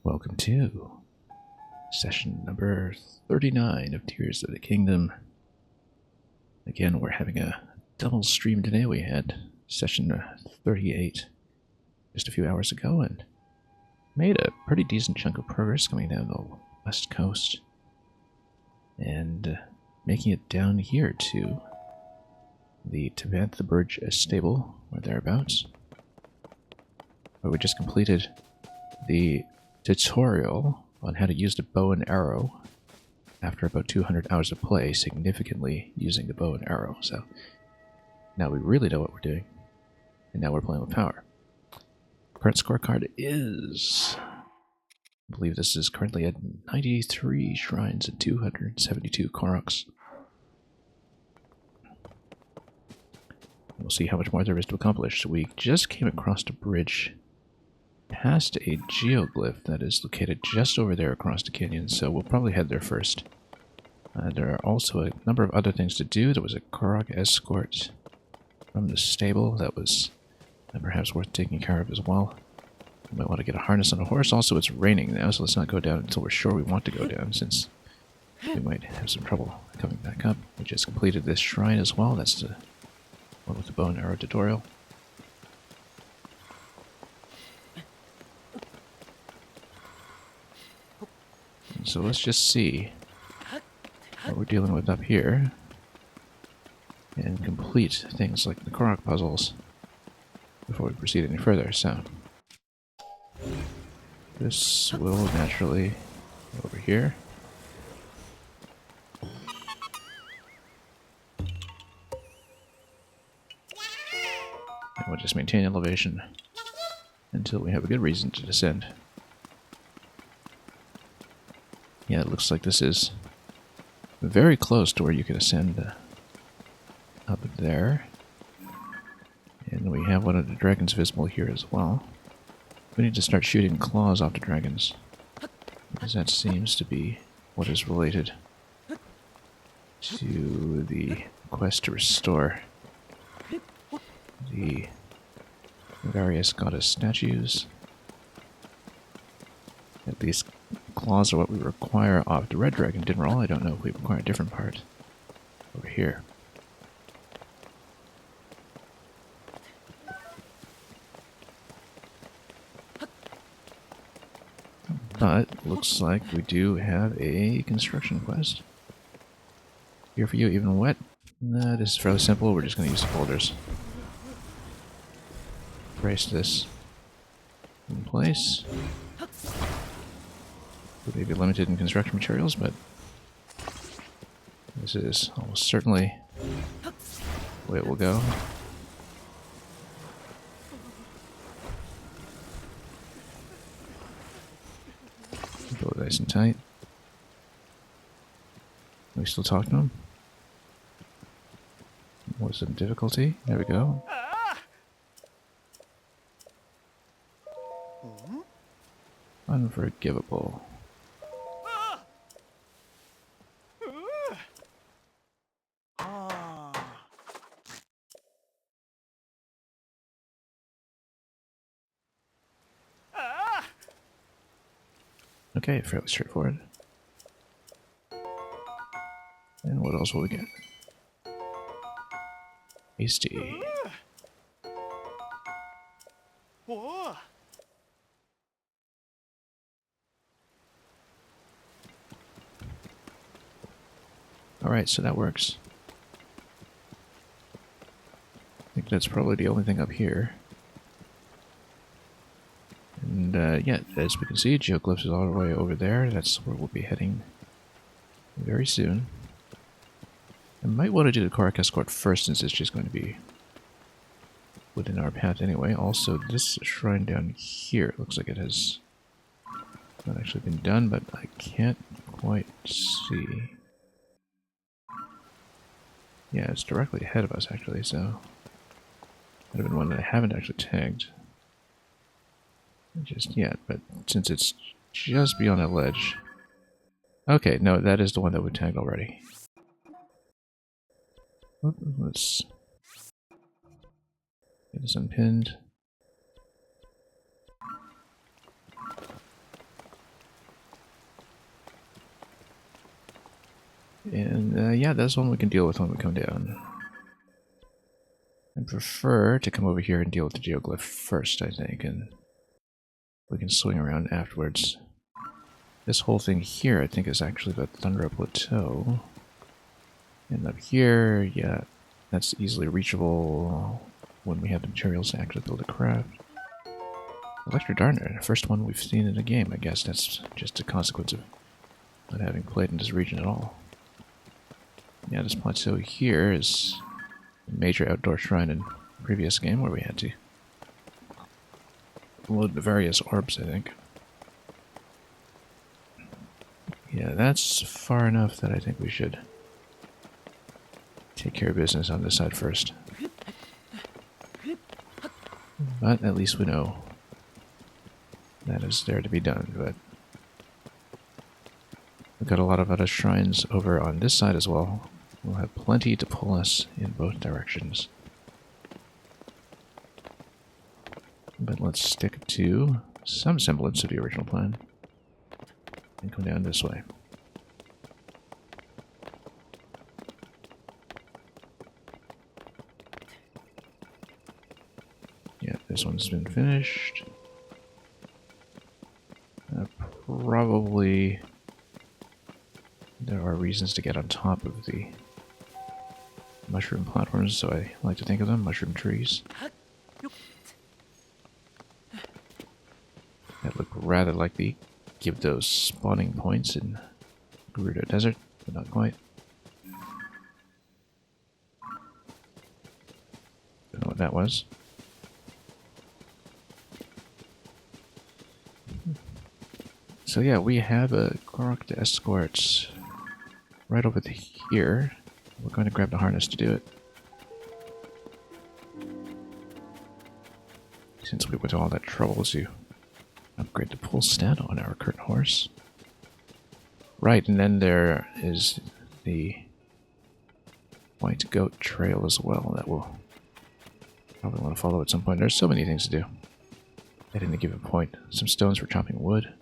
Welcome to session number 39 of Tears of the Kingdom. Again, we're having a double stream today. We had session 38 just a few hours ago and made a pretty decent chunk of progress coming down the west coast and making it down here to the Tabantha Bridge stable or thereabouts, where we just completed the tutorial on how to use the bow and arrow after about 200 hours of play, significantly using the bow and arrow. So now we really know what we're doing, and now we're playing with power. Current scorecard is, I believe this is currently at 93 shrines and 272 Koroks. We'll see how much more there is to accomplish. So we just came across a bridge past a geoglyph that is located just over there across the canyon, so we'll probably head there first. There are also a number of other things to do. There was a Korok escort from the stable that was perhaps worth taking care of as well. We might want to get a harness on a horse. Also, it's raining now, so let's not go down until we're sure we want to go down, since we might have some trouble coming back up. We just completed this shrine as well. That's the one with the bow and arrow tutorial. So let's just see what we're dealing with up here and complete things like the Korok puzzles before we proceed any further. So this will naturally go over here. And we'll just maintain elevation until we have a good reason to descend. Yeah, it looks like this is very close to where you can ascend up there. And we have one of the dragons visible here as well. We need to start shooting claws off the dragons, because that seems to be what is related to the quest to restore the various goddess statues. At least claws are what we require off the red dragon dinner. I don't know if we require a different part over here. But looks like we do have a construction quest here for you, even wet. This is fairly simple. We're just going to use the boulders. Brace this in place. We may be limited in construction materials, but this is almost certainly the way it will go. Go nice and tight. Can we still talk to him? What's the difficulty? There we go. Unforgivable. Okay, fairly straightforward. And what else will we get? Hasty. Alright, so that works. I think that's probably the only thing up here. And yeah, as we can see, geoglyphs is all the way over there. That's where we'll be heading very soon. I might want to do the Korok escort first, since it's just going to be within our path anyway. Also, this shrine down here looks like it has not actually been done, but I can't quite see. Yeah, it's directly ahead of us actually, so might have been one that I haven't actually tagged just yet, but since it's just beyond that ledge. Okay, no, that is the one that we tagged already. Let's get this unpinned. And yeah, that's one we can deal with when we come down. I prefer to come over here and deal with the geoglyph first, I think, and we can swing around afterwards. This whole thing here, I think, is actually the Thunder Plateau. And up here, yeah, that's easily reachable when we have the materials to actually build a craft. Electro Darner, first one we've seen in a game. I guess that's just a consequence of not having played in this region at all. Yeah, this plateau here is a major outdoor shrine in the previous game where we had to load the various orbs, I think. Yeah, that's far enough that I think we should take care of business on this side first. But at least we know that is there to be done. But we've got a lot of other shrines over on this side as well. We'll have plenty to pull us in both directions. But let's stick to some semblance of the original plan and come down this way. Yeah, this one's been finished. Probably there are reasons to get on top of the mushroom platforms, so I like to think of them, mushroom trees. That look rather like the give those spawning points in Gerudo Desert, but not quite. Don't know what that was. So yeah, we have a Korok to escort right over here. We're going to grab the harness to do it. Since we went to all that trouble to upgrade the pull stat on our current horse. Right, and then there is the White Goat Trail as well that we'll probably want to follow at some point. There's so many things to do at any given point. Some stones for chopping wood.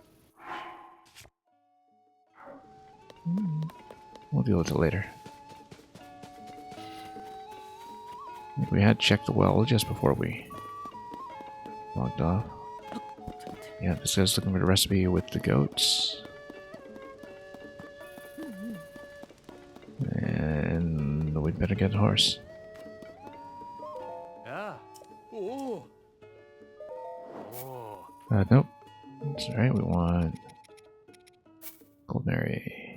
We'll deal with it later. I think we had checked the well just before we logged off. Yeah, this guy's looking for the recipe with the goats. And we'd better get a horse. Nope. That's alright, we want Goldberry.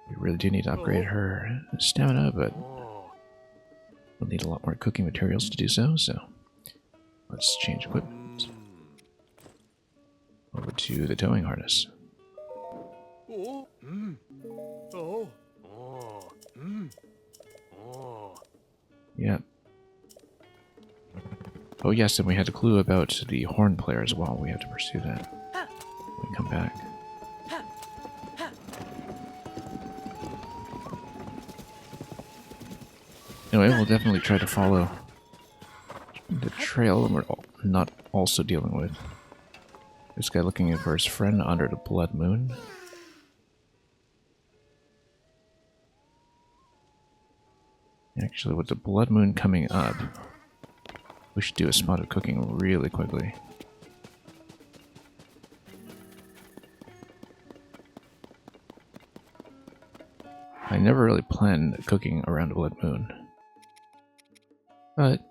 We really do need to upgrade her stamina, but we'll need a lot more cooking materials to do so, so let's change equipment. Over to the towing harness. Yeah. Oh yes, and we had a clue about the horn player as well. We have to pursue that when we come back. Anyway, we'll definitely try to follow the trail, and we're not also dealing with this guy looking for his friend under the blood moon. Actually, with the blood moon coming up, we should do a spot of cooking really quickly. I never really planned cooking around a blood moon, but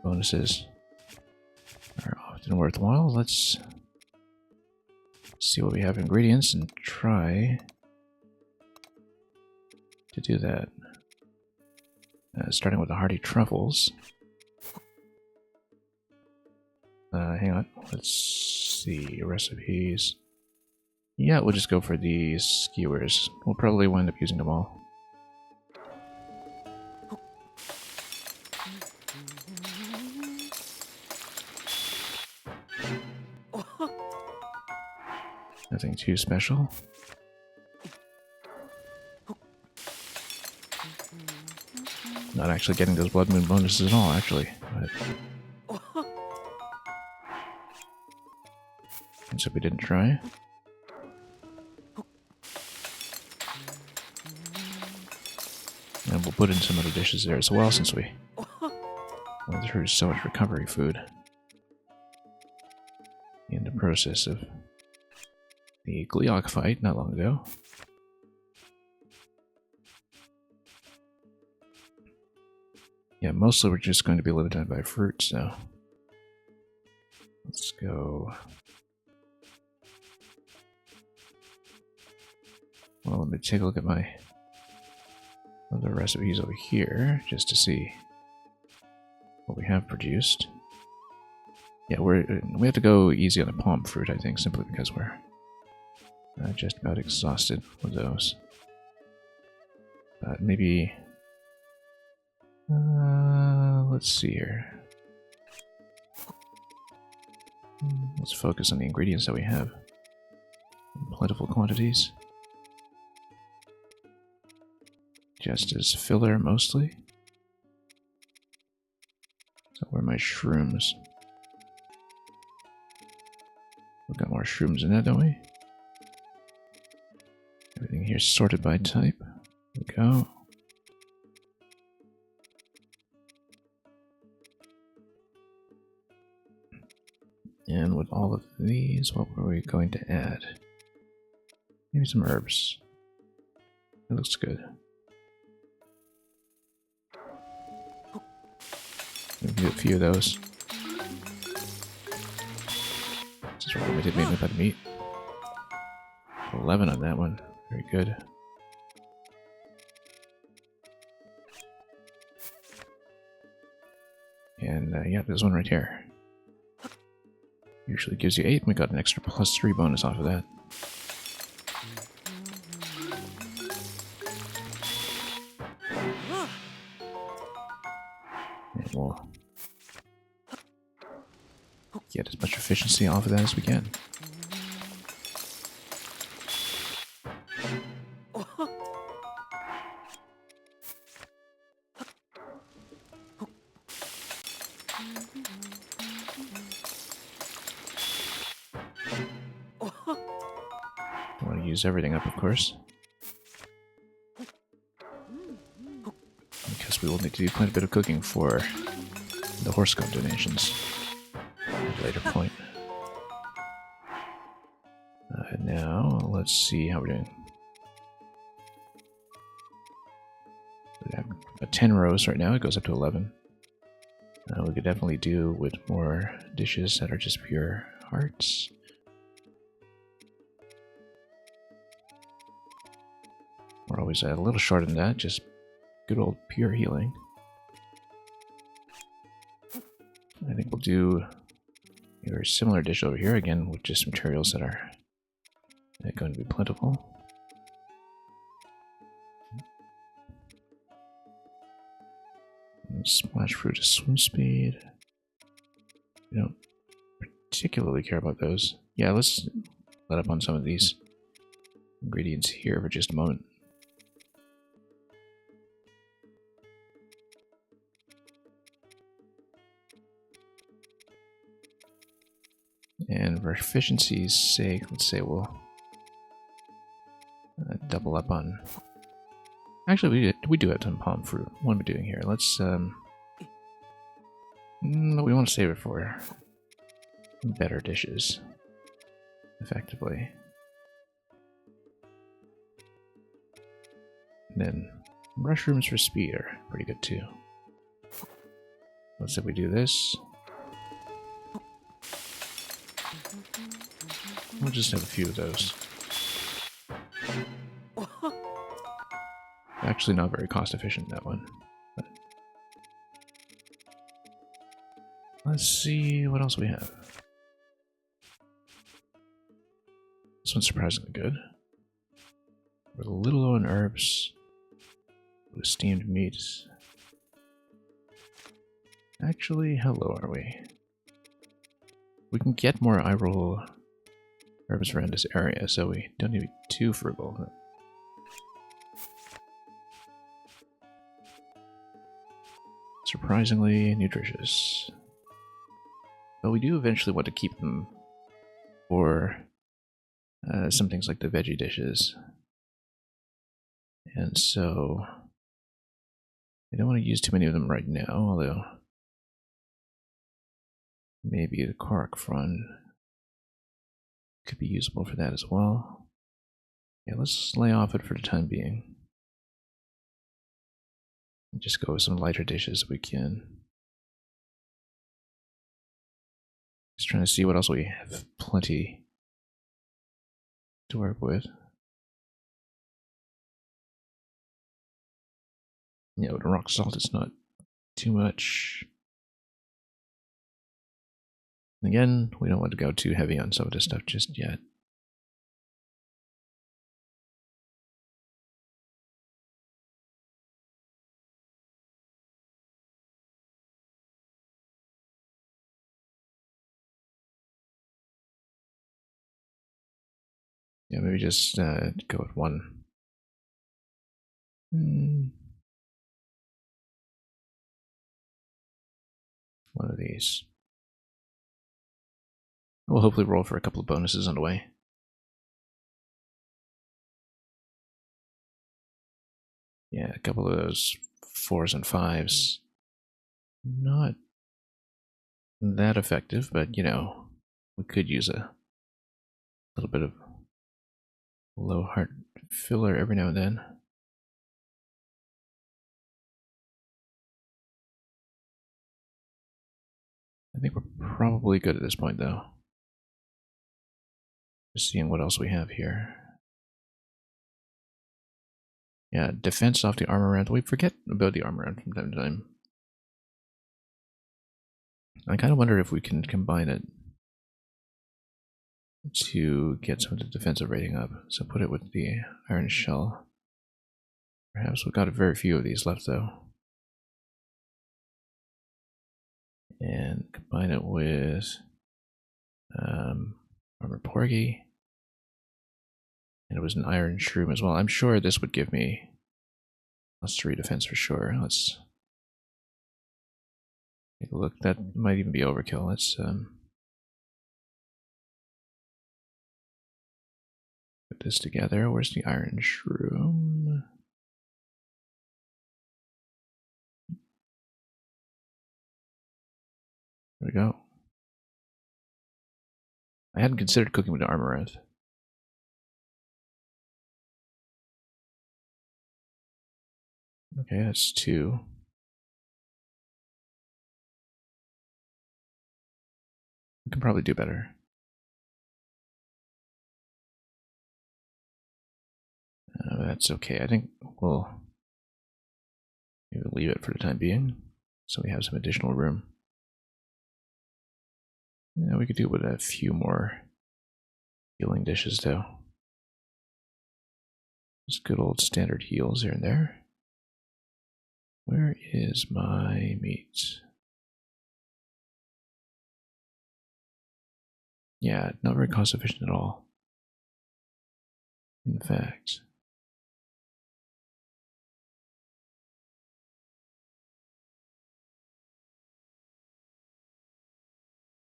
bonuses are often worthwhile. Let's see what we have ingredients and try to do that. Starting with the hearty truffles. Hang on, let's see recipes. Yeah, we'll just go for these skewers. We'll probably wind up using them all. Nothing too special. Not actually getting those blood moon bonuses at all, actually. But So we didn't try. And we'll put in some other dishes there as well, since we went through so much recovery food in the process of the Gleok fight not long ago. Yeah, mostly we're just going to be limited by fruits now. Let's go. Well, let me take a look at my other recipes over here, just to see what we have produced. Yeah, we have to go easy on the palm fruit, I think, simply because we're just about exhausted with those. But maybe... let's see here. Let's focus on the ingredients that we have in plentiful quantities. Just as filler, mostly. So where are my shrooms? We've got more shrooms in that, don't we? Everything here sorted by type. There we go. And with all of these, what were we going to add? Maybe some herbs. That looks good. We'll do a few of those. This is what we did make about the meat. 11 on that one. Very good. And yeah, there's one right here. Usually gives you 8, and we got an extra +3 bonus off of that. And we'll get as much efficiency off of that as we can. Don't want to use everything up, of course, because we will need to do quite a bit of cooking for the horoscope donations at a later point. Now, let's see how we're doing. We have about 10 rows right now. It goes up to 11. We could definitely do with more dishes that are just pure hearts. We're always a little short on that, just good old pure healing. I think we'll do a very similar dish over here, again with just materials that are going to be plentiful. And splash fruit is swim speed. We don't particularly care about those. Yeah, let's let up on some of these ingredients here for just a moment. And for efficiency's sake, let's say we'll double up on... Actually, we do have some palm fruit. What am I doing here? Let's... we want to save it for better dishes, effectively. And then mushrooms for speed are pretty good too. Let's say we do this. We'll just have a few of those. Actually not very cost efficient, that one. But let's see what else we have. This one's surprisingly good. We're a little low on herbs. With steamed meats. Actually, how low are we? We can get more eye roll herbs around this area, so we don't need to be too frugal. Surprisingly nutritious. But we do eventually want to keep them for some things like the veggie dishes. And so I don't want to use too many of them right now, although maybe the Korok front could be usable for that as well. Yeah, let's lay off it for the time being. Just go with some lighter dishes if we can. Just trying to see what else we have plenty to work with. Yeah, with rock salt, it's not too much. Again, we don't want to go too heavy on some of this stuff just yet. Yeah, maybe just go with one. One of these. We'll hopefully roll for a couple of bonuses on the way. Yeah, a couple of those 4s and 5s. Not that effective, but you know, we could use a little bit of low heart filler every now and then. I think we're probably good at this point, though. Just seeing what else we have here. Yeah, defense off the armor round. We forget about the armor round from time to time. I kind of wonder if we can combine it to get some of the defensive rating up. So put it with the iron shell. Perhaps we've got very few of these left, though. And combine it with armor porgy. And it was an iron shroom as well. I'm sure this would give me +3 defense for sure. Let's take a look. That might even be overkill. Let's put this together. Where's the iron shroom? There we go. I hadn't considered cooking with the armorant. Okay, that's 2. We can probably do better. That's okay. I think we'll maybe leave it for the time being, so we have some additional room. Yeah, we could do it with a few more healing dishes, though. Just good old standard heals here and there. Where is my meat? Yeah, not very cost efficient at all. In fact,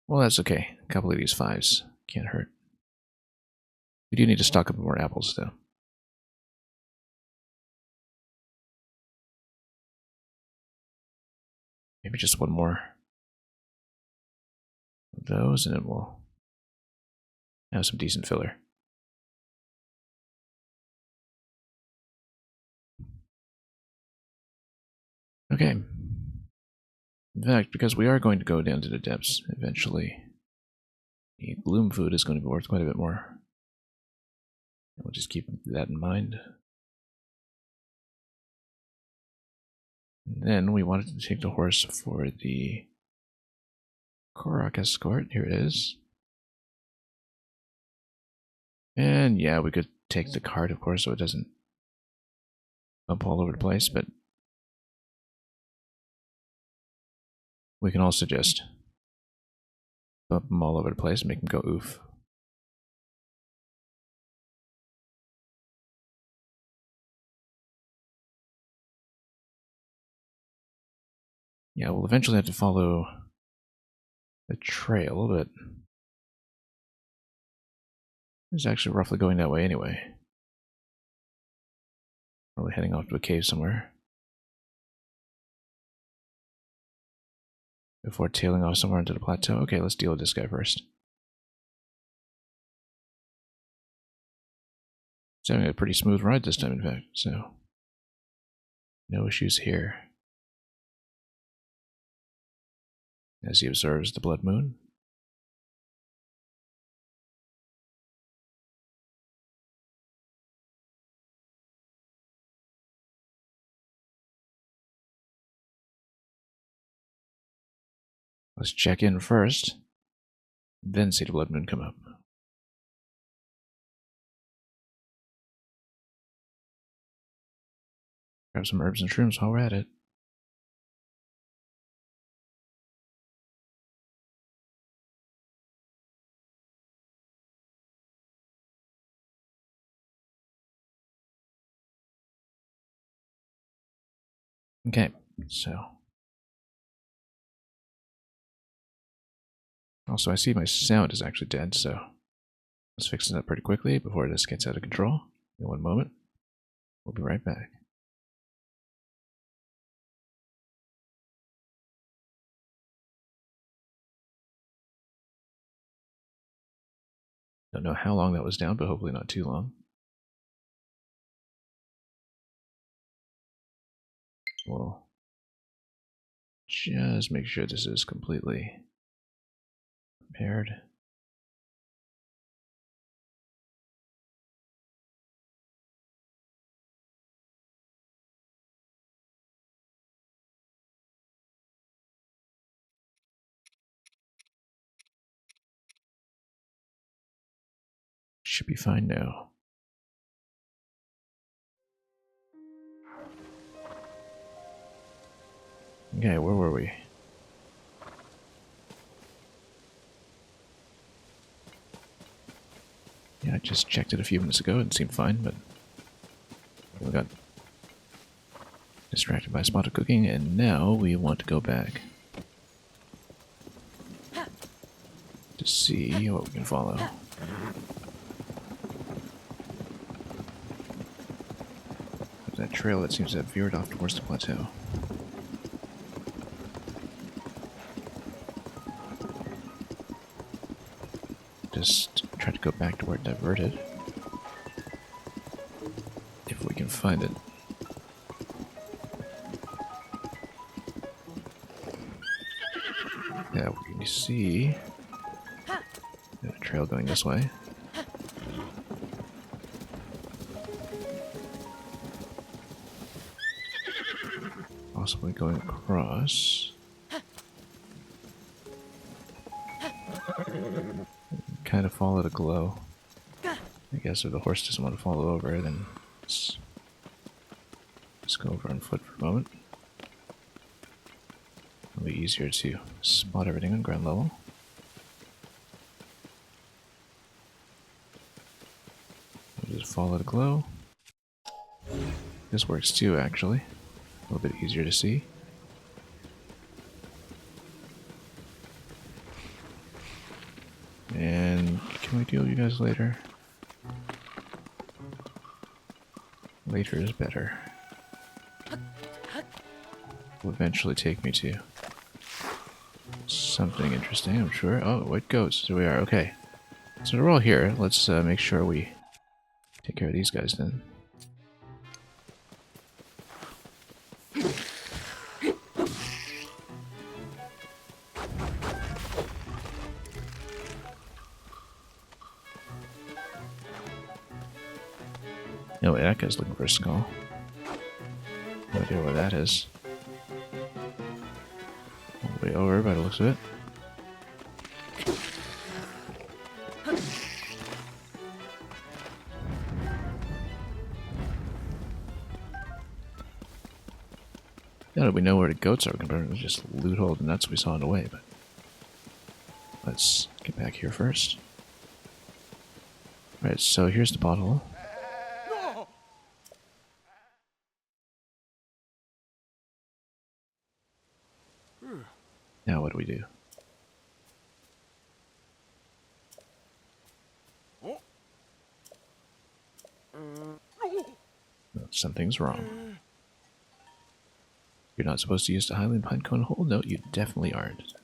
well, that's okay. A couple of these 5s can't hurt. We do need to stock up more apples, though. Maybe just one more of those, and then we'll have some decent filler. Okay. In fact, because we are going to go down to the depths eventually, the bloom food is going to be worth quite a bit more. We'll just keep that in mind. And then we wanted to take the horse for the Korok escort. Here it is. And yeah, we could take the cart, of course, so it doesn't bump all over the place, but we can also just bump them all over the place and make them go oof. Yeah, we'll eventually have to follow the trail, but It's actually roughly going that way anyway. Probably heading off to a cave somewhere. Before tailing off somewhere into the plateau. Okay, let's deal with this guy first. It's having a pretty smooth ride this time, in fact, so no issues here. As he observes the blood moon. Let's check in first, then see the blood moon come up. Grab some herbs and shrooms while we're at it. Okay, so. Also, I see my sound is actually dead, so let's fix that pretty quickly before this gets out of control. In one moment. We'll be right back. Don't know how long that was down, but hopefully not too long. We'll just make sure this is completely prepared. Should be fine now. Okay, where were we? Yeah, I just checked it a few minutes ago. It seemed fine, but we got distracted by a spot of cooking, and now we want to go back to see what we can follow. That trail that seems to have veered off towards the plateau. Just try to go back to where it diverted. If we can find it. Yeah, we can see a trail going this way. Possibly going across. Kind of follow the glow. I guess if the horse doesn't want to follow over, then let's go over on foot for a moment. It'll be easier to spot everything on ground level. We'll just follow the glow. This works too, actually. A little bit easier to see. And can we deal with you guys later? Later is better. Will eventually take me to something interesting, I'm sure. Oh, white goats. Here we are. Okay. So we're all here. Let's make sure we take care of these guys then. No way, that guy's looking for a skull. No idea where that is. All the way over by the looks of it. Now that we know where the goats are, we can just loot all the nuts we saw on the way, but let's get back here first. Alright, so here's the pothole. Now what do we do? Something's wrong. You're not supposed to use the Highland Pinecone hole? No, you definitely aren't.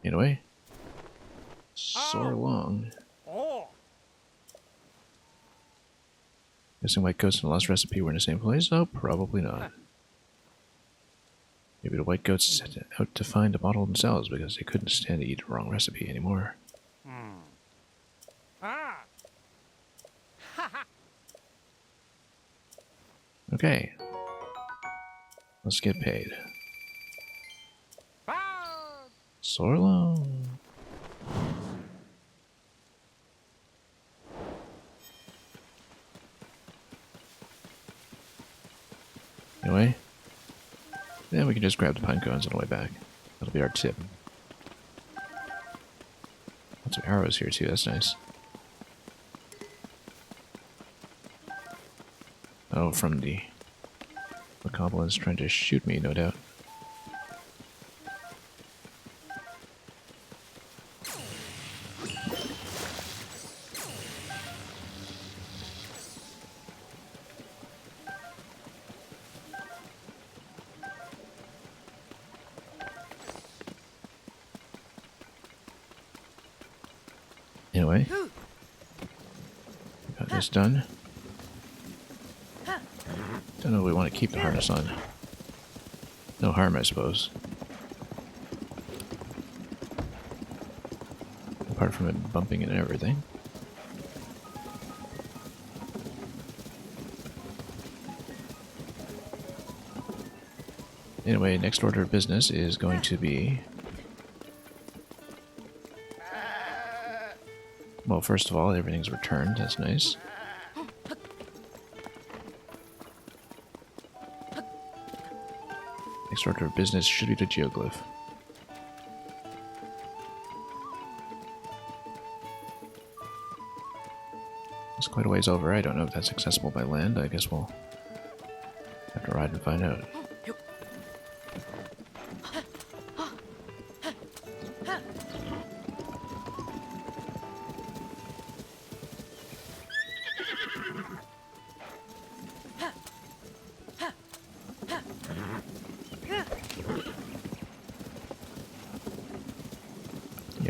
Anyway, soar along. Guessing White Goats and the Lost Recipe were in the same place? Oh, probably not. Maybe the White Goats set out to find the bottle themselves because they couldn't stand to eat the wrong recipe anymore. Okay. Let's get paid. Soar along. Anyway, then we can just grab the pine cones on the way back. That'll be our tip. Lots of arrows here too, that's nice. Oh, from the goblins trying to shoot me, no doubt. Anyway, got this done. Don't know if we want to keep the harness on. No harm, I suppose. Apart from it bumping and everything. Anyway, next order of business is going to be... Well, first of all, everything's returned. That's nice. Next order of business should be the geoglyph. It's quite a ways over. I don't know if that's accessible by land. I guess we'll have to ride and find out.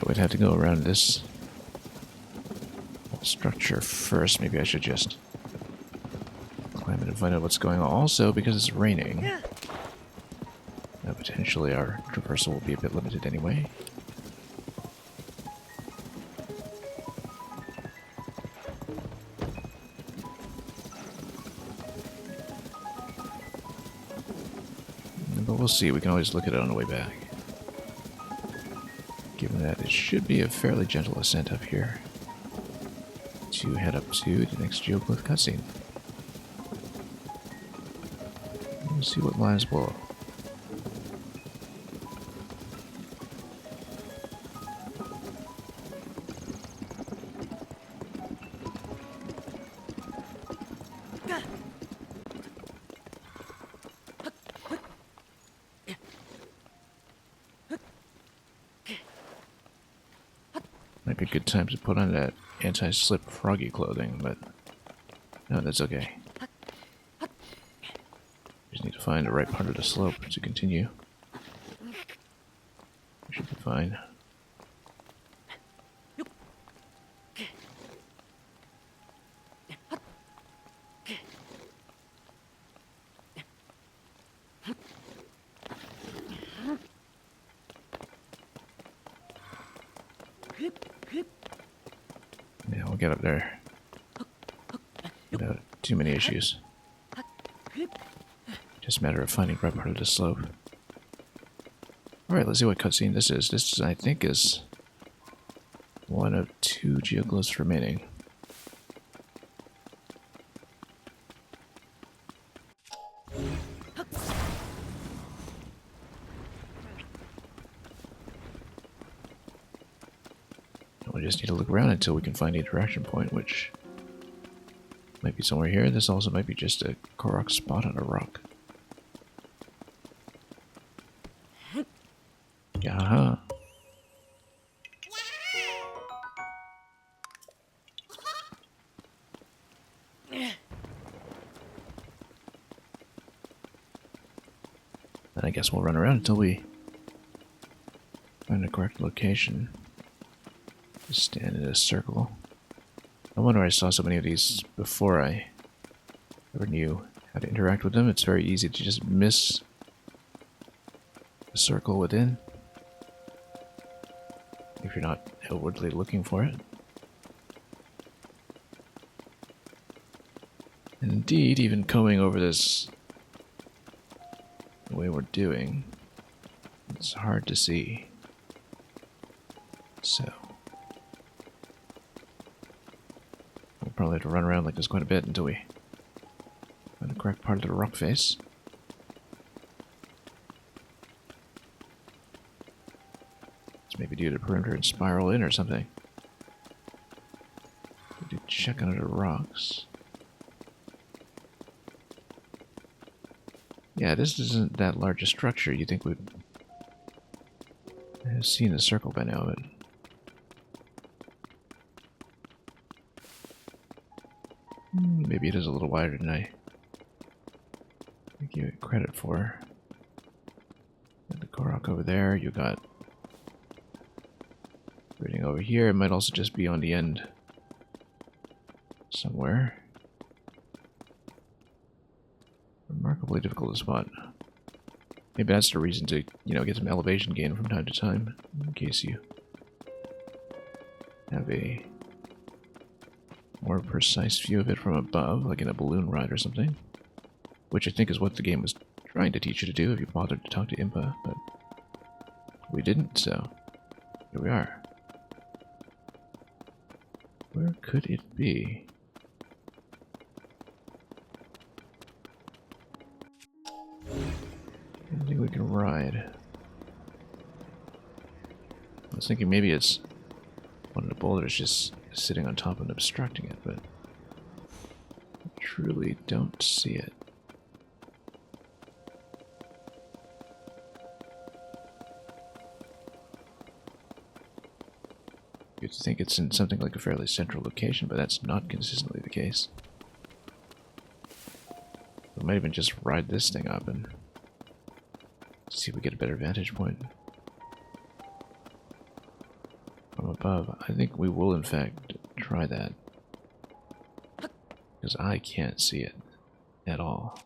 We'd have to go around this structure first. Maybe I should just climb it and find out what's going on. Also, because it's raining, potentially our traversal will be a bit limited anyway. But we'll see. We can always look at it on the way back. Given that it should be a fairly gentle ascent up here to head up to the next geoglyph cutscene. Let's see what lies below. Might be a good time to put on that anti-slip froggy clothing, but no, that's okay. Just need to find the right part of the slope to continue. Should be fine. Yeah, we'll get up there without too many issues. Just a matter of finding the right part of the slope. Alright, let's see what cutscene this is. This, I think, is one of 2 geoglyphs remaining. We just need to look around until we can find the interaction point, which Might be somewhere here. This also might be just a Korok spot on a rock. Yeah. Then I guess we'll run around until we find the correct location. Just stand in a circle. I wonder I saw so many of these before I ever knew how to interact with them. It's very easy to just miss the circle within if you're not outwardly looking for it. And indeed, even combing over this the way we're doing, it's hard to see. So we'll probably have to run around like this quite a bit until we find the correct part of the rock face. It's maybe due to perimeter and spiral in or something. We do check under the rocks. Yeah, this isn't that large a structure. You'd think we'd have seen the circle by now, but maybe it is a little wider than I give it credit for. Got the Korok over there. You got everything over here. It might also just be on the end somewhere. Remarkably difficult to spot. Maybe that's the reason to, get some elevation gain from time to time, in case you have a more precise view of it from above, like in a balloon ride or something. Which I think is what the game was trying to teach you to do if you bothered to talk to Impa, but we didn't, so here we are. Where could it be? I think we can ride. I was thinking maybe it's one of the boulders just sitting on top and obstructing it, but I truly don't see it. You'd think it's in something like a fairly central location, but that's not consistently the case. We might even just ride this thing up and see if we get a better vantage point from above. I think we will, in fact, try that, because I can't see it at all.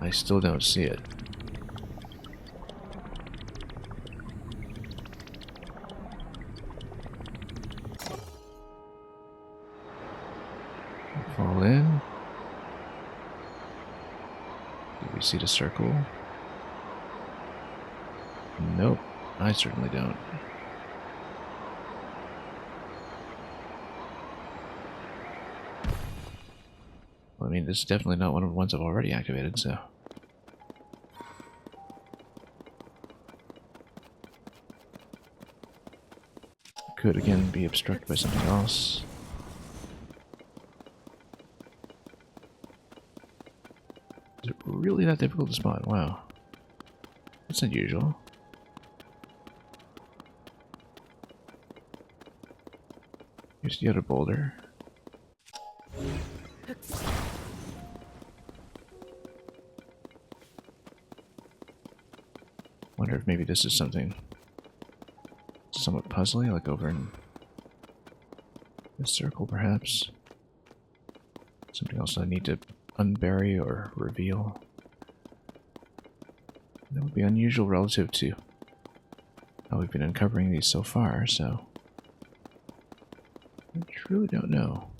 I still don't see it. Fall in. Do we see the circle? Nope, I certainly don't. Well, I mean, this is definitely not one of the ones I've already activated, so. Could again be obstructed by something else. Is it really that difficult to spot? Wow. That's unusual. Here's the other boulder. Wonder if maybe this is something somewhat puzzly, like over in this circle, perhaps. Something else I need to unbury or reveal. That would be unusual relative to how we've been uncovering these so far, so I truly don't know.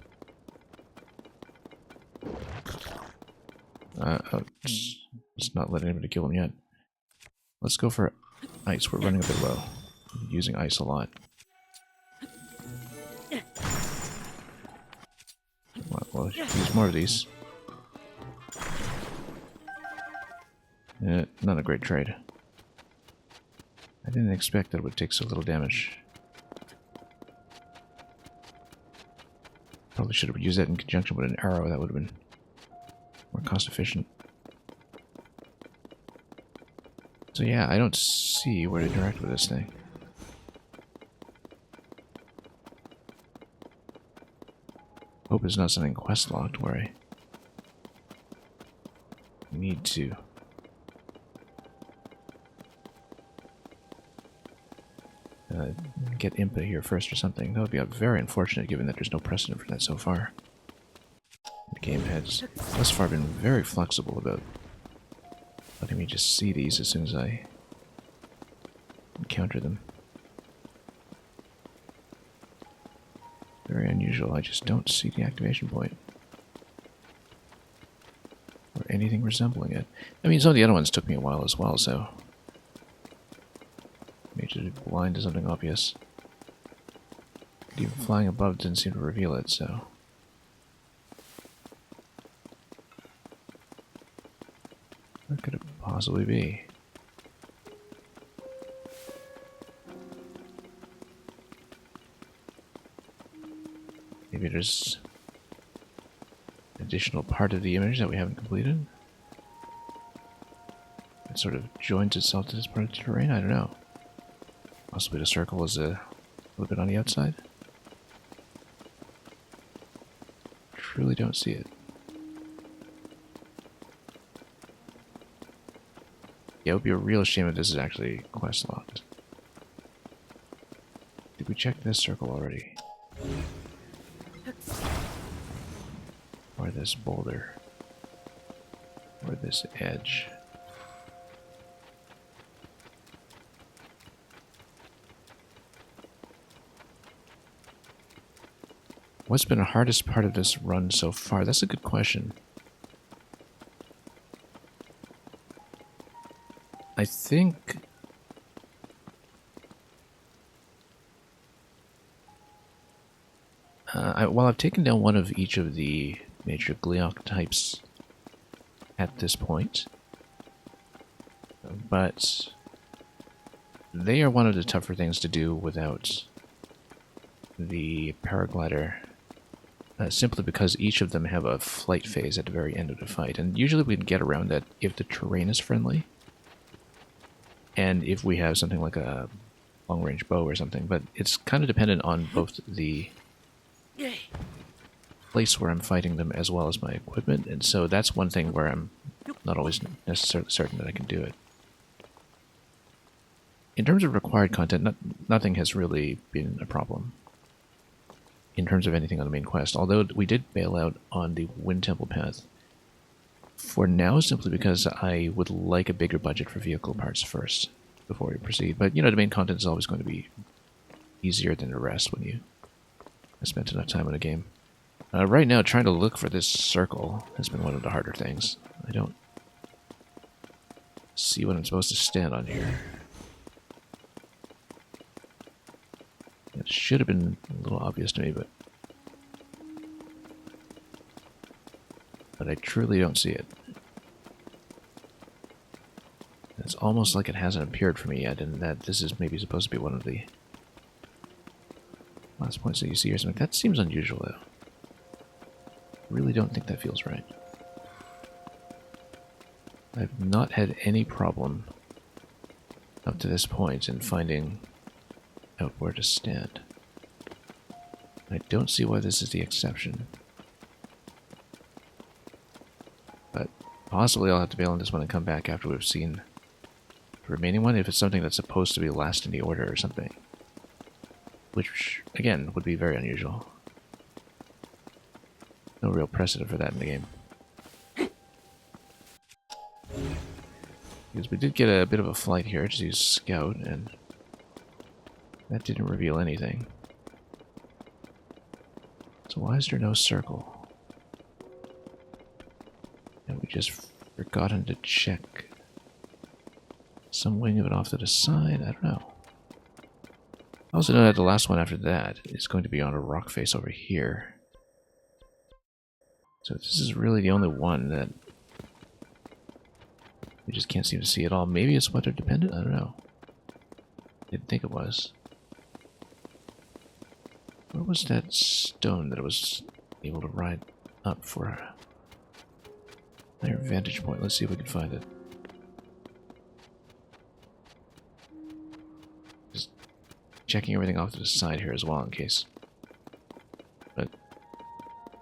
Let's not let anybody kill him yet. Let's go for ice. We're running a bit low. I'm using ice a lot. Well, use more of these. Not a great trade. I didn't expect that it would take so little damage. Probably should have used that in conjunction with an arrow. That would have been more cost efficient. So yeah, I don't see where to direct with this thing. Hope it's not something quest locked where I need to get input here first or something. That would be very unfortunate given that there's no precedent for that so far. The game has thus far been very flexible about letting me just see these as soon as I encounter them. Very unusual. I just don't see the activation point. Or anything resembling it. I mean, some of the other ones took me a while as well, so... Major blind to something obvious. Even flying above didn't seem to reveal it, so... What could it possibly be? Maybe there's an additional part of the image that we haven't completed? It sort of joins itself to this part of the terrain? I don't know. Possibly the circle is a little bit on the outside? Truly don't see it. Yeah, it would be a real shame if this is actually quest locked. Did we check this circle already? Or this boulder? Or this edge? What's been the hardest part of this run so far? That's a good question. I think... well, I've taken down one of each of the major Gleok types at this point. But they are one of the tougher things to do without the paraglider. Simply because each of them have a flight phase at the very end of the fight. And usually we can get around that if the terrain is friendly. And if we have something like a long-range bow or something. But it's kind of dependent on both the place where I'm fighting them as well as my equipment. And so that's one thing where I'm not always necessarily certain that I can do it. In terms of required content, nothing has really been a problem. In terms of anything on the main quest, although we did bail out on the Wind Temple path for now, simply because I would like a bigger budget for vehicle parts first before we proceed. But you know, the main content is always going to be easier than the rest when you have spent enough time in a game. Right now, trying to look for this circle has been one of the harder things. I don't see what I'm supposed to stand on here. It should have been a little obvious to me, but I truly don't see it. It's almost like it hasn't appeared for me yet, and that this is maybe supposed to be one of the last points that you see or something. That seems unusual, though. I really don't think that feels right. I've not had any problem up to this point in finding out where to stand. I don't see why this is the exception. But possibly I'll have to bail on this one and come back after we've seen the remaining one, if it's something that's supposed to be last in the order or something. Which, again, would be very unusual. No real precedent for that in the game. Because we did get a bit of a flight here to use Scout, and that didn't reveal anything. So why is there no circle? And we just forgotten to check some wing of it off to the side? I don't know. I also know that the last one after that is going to be on a rock face over here. So this is really the only one that We just can't seem to see it all. Maybe it's weather dependent? I don't know. Didn't think it was. Where was that stone that I was able to ride up for a higher vantage point? Let's see if we can find it. Just checking everything off to the side here as well in case. But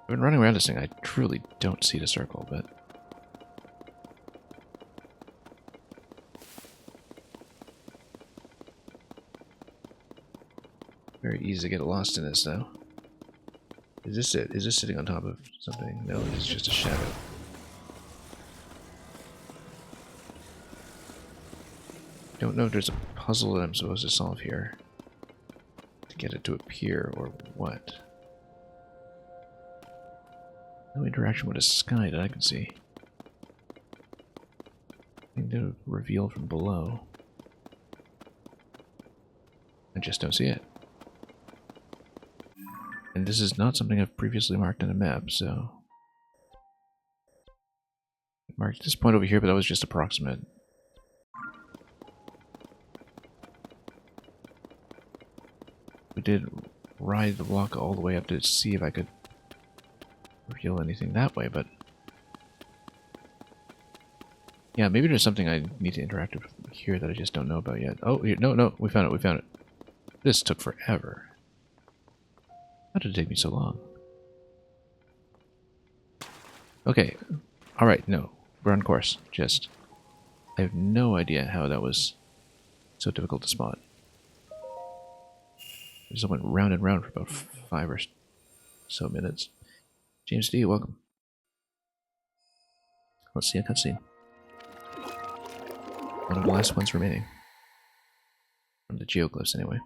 I've been running around this thing. I truly don't see the circle, but very easy to get lost in this, though. Is this it? Is this sitting on top of something? No, it's just a shadow. Don't know if there's a puzzle that I'm supposed to solve here to get it to appear or what. No interaction with the sky that I can see. Nothing to reveal from below. I just don't see it. And this is not something I've previously marked on a map, so... I marked this point over here, but that was just approximate. We did ride the block all the way up to see if I could reveal anything that way, but... yeah, maybe there's something I need to interact with here that I just don't know about yet. Oh, here, no, we found it. This took forever. How did it take me so long? Okay. Alright, no. We're on course. Just... I have no idea how that was so difficult to spot. I just went round and round for about 5 or so minutes. James D, welcome. Let's see a cutscene. One of the last ones remaining. From the geoglyphs, anyway.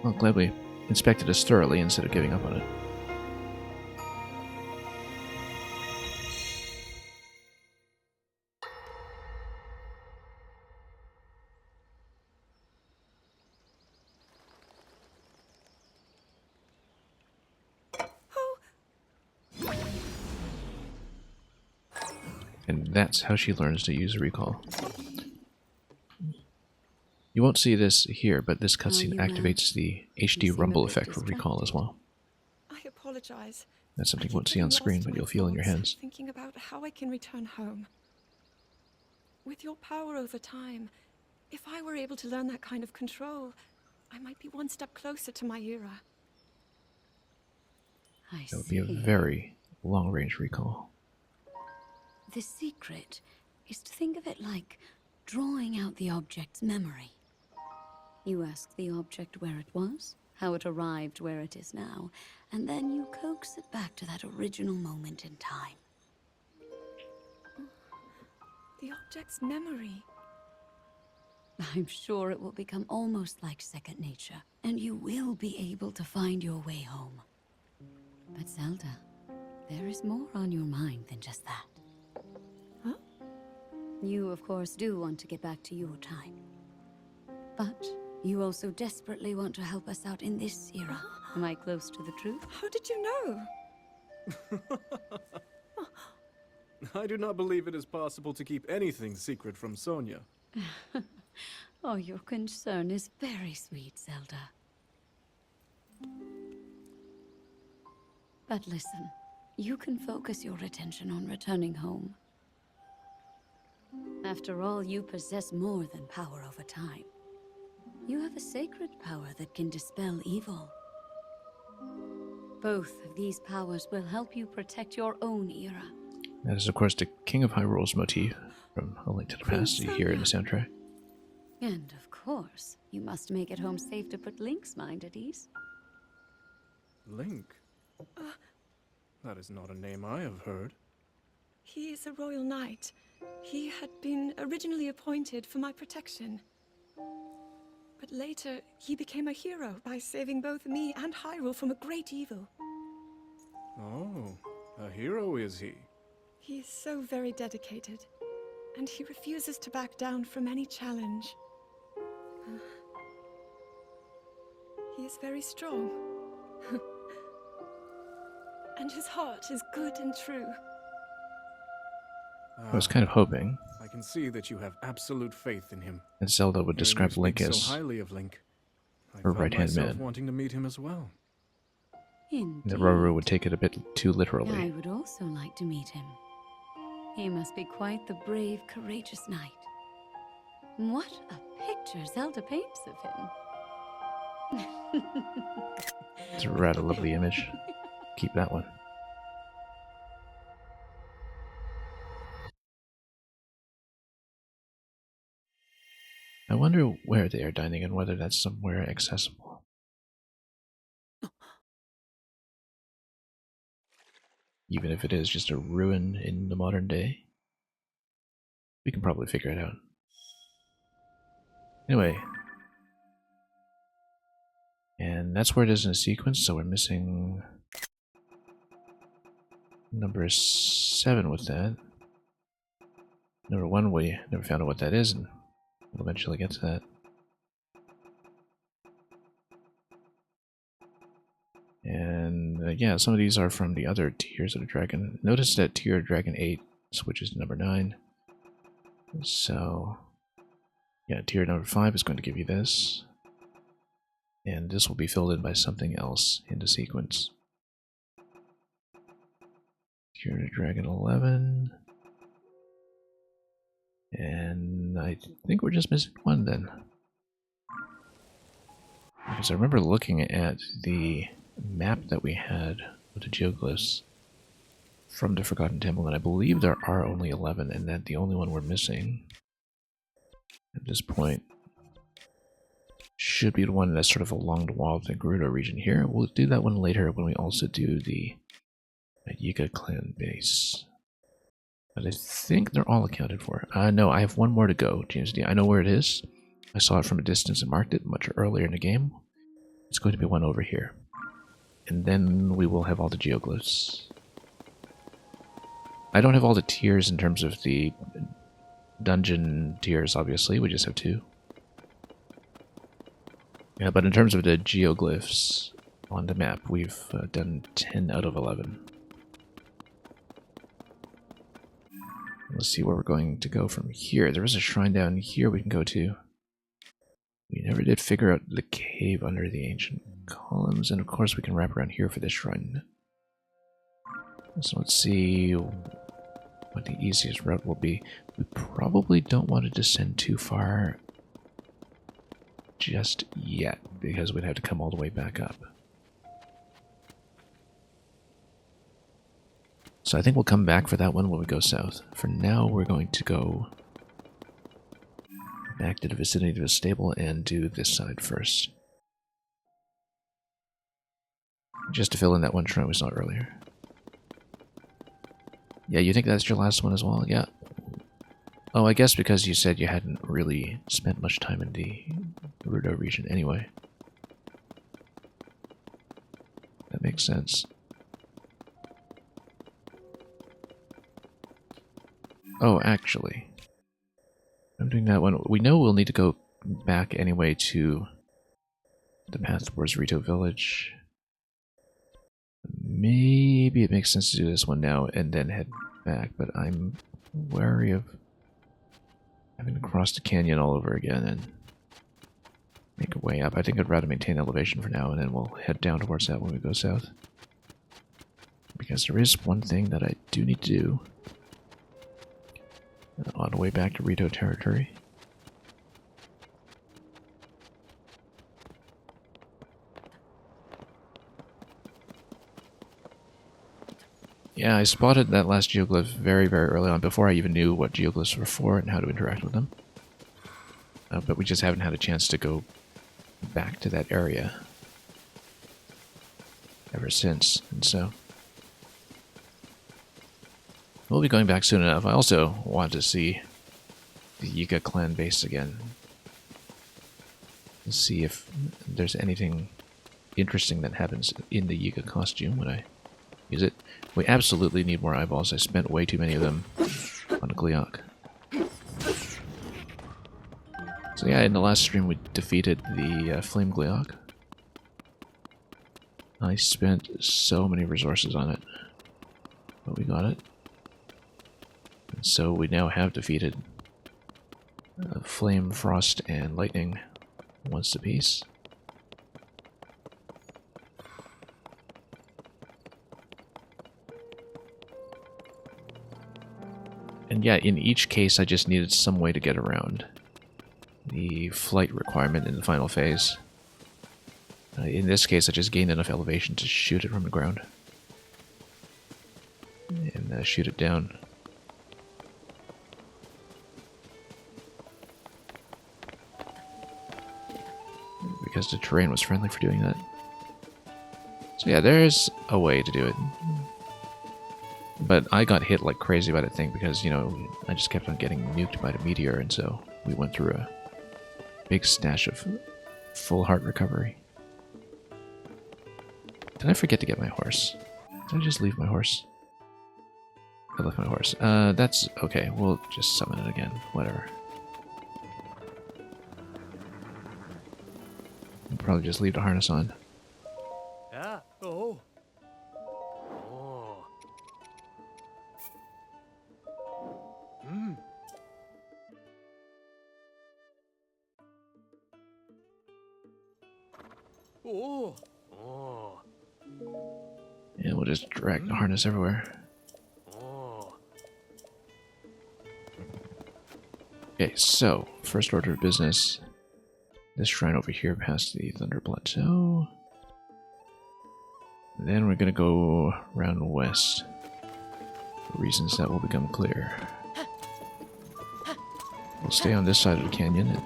Well, glad we inspected this thoroughly instead of giving up on it. And that's how she learns to use recall. You won't see this here, but this cutscene activates the HD rumble effect for recall as well. I apologize. That's something you won't see on screen, but you'll feel in your hands. Thinking about how I can return home. With your power over time, if I were able to learn that kind of control, I might be one step closer to my era. That would be a very long-range recall. The secret is to think of it like drawing out the object's memory. You ask the object where it was, how it arrived where it is now, and then you coax it back to that original moment in time. The object's memory. I'm sure it will become almost like second nature, and you will be able to find your way home. But Zelda, there is more on your mind than just that. Huh? You, of course, do want to get back to your time. But you also desperately want to help us out in this era. Am I close to the truth? How did you know? I do not believe it is possible to keep anything secret from Sonia. Oh, your concern is very sweet, Zelda. But listen, you can focus your attention on returning home. After all, you possess more than power over time. You have a sacred power that can dispel evil. Both of these powers will help you protect your own era. That is, of course, the King of Hyrule's motif from A Link to the Past you hear in the soundtrack. And of course, you must make it home safe to put Link's mind at ease. Link? That is not a name I have heard. He is a royal knight. He had been originally appointed for my protection. But later, he became a hero by saving both me and Hyrule from a great evil. Oh, a hero is he? He is so very dedicated, and he refuses to back down from any challenge. He is very strong. and his heart is good and true. I was kind of hoping I can see that you have absolute faith in him. that Zelda would Hearing you describe Link speak as so highly of Link, I her found right-hand myself man. wanting to meet him as well. And that Indeed. Roro would take it a bit too I literally. would also like to meet him. He must be quite the brave, courageous knight. What a picture Zelda paints of him. It's a rather lovely image. Keep that one. I wonder where they are dining and whether that's somewhere accessible. Even if it is just a ruin in the modern day. We can probably figure it out. Anyway. And that's where it is in a sequence, so we're missing number 7 with that. Number 1, we never found out what that is, and we'll eventually get to that. And yeah, some of these are from the other tiers of the dragon. Notice that tier of dragon 8 switches to number 9. So, yeah, tier number 5 is going to give you this. And this will be filled in by something else in the sequence. Tier of dragon 11. And I think we're just missing 1 then. Because I remember looking at the map that we had with the geoglyphs from the Forgotten Temple, and I believe there are only 11, and that the only one we're missing at this point should be the one that's sort of along the wall of the Gerudo region here. We'll do that one later when we also do the Yiga clan base. But I think they're all accounted for. No, I have one more to go, James D. I know where it is. I saw it from a distance and marked it much earlier in the game. It's going to be one over here. And then we will have all the geoglyphs. I don't have all the tiers in terms of the dungeon tiers, obviously. We just have 2. Yeah, but in terms of the geoglyphs on the map, we've done 10 out of 11. Let's see where we're going to go from here. There is a shrine down here we can go to. We never did figure out the cave under the ancient columns, and of course we can wrap around here for this shrine. So let's see what the easiest route will be. We probably don't want to descend too far just yet, because we'd have to come all the way back up. So I think we'll come back for that one when we go south. For now, we're going to go back to the vicinity of the stable and do this side first. Just to fill in that one shrine we saw earlier. Yeah, you think that's your last one as well? Yeah. Oh, I guess because you said you hadn't really spent much time in the Gerudo region anyway. That makes sense. Oh, actually, I'm doing that one. We know we'll need to go back anyway to the path towards Rito Village. Maybe it makes sense to do this one now and then head back, but I'm wary of having to cross the canyon all over again and make a way up. I think I'd rather maintain elevation for now, and then we'll head down towards that when we go south. Because there is one thing that I do need to do on the way back to Rito territory. Yeah, I spotted that last geoglyph very, very early on, before I even knew what geoglyphs were for and how to interact with them. But we just haven't had a chance to go back to that area ever since, and so we'll be going back soon enough. I also want to see the Yiga clan base again. Let's see if there's anything interesting that happens in the Yiga costume when I use it. We absolutely need more eyeballs. I spent way too many of them on a Gleeok. So yeah, in the last stream we defeated the Flame Gleeok. I spent so many resources on it. But we got it. And so we now have defeated Flame, Frost, and Lightning once apiece. And yeah, in each case I just needed some way to get around the flight requirement in the final phase. In this case I just gained enough elevation to shoot it from the ground. And shoot it down. Because the terrain was friendly for doing that. So yeah, there's a way to do it. But I got hit like crazy by that thing because, you know, I just kept on getting nuked by the meteor, and so we went through a big stash of full heart recovery. Did I forget to get my horse? Did I just leave my horse? I left my horse. That's okay. We'll just summon it again. Whatever. I'll probably just leave the harness on. Yeah. Oh. Oh. Hmm. Oh. Oh. Yeah, we'll just drag the harness everywhere. Oh. Okay, so, first order of business. This shrine over here past the Thunder Plateau. Then we're gonna go around west. For reasons that will become clear. We'll stay on this side of the canyon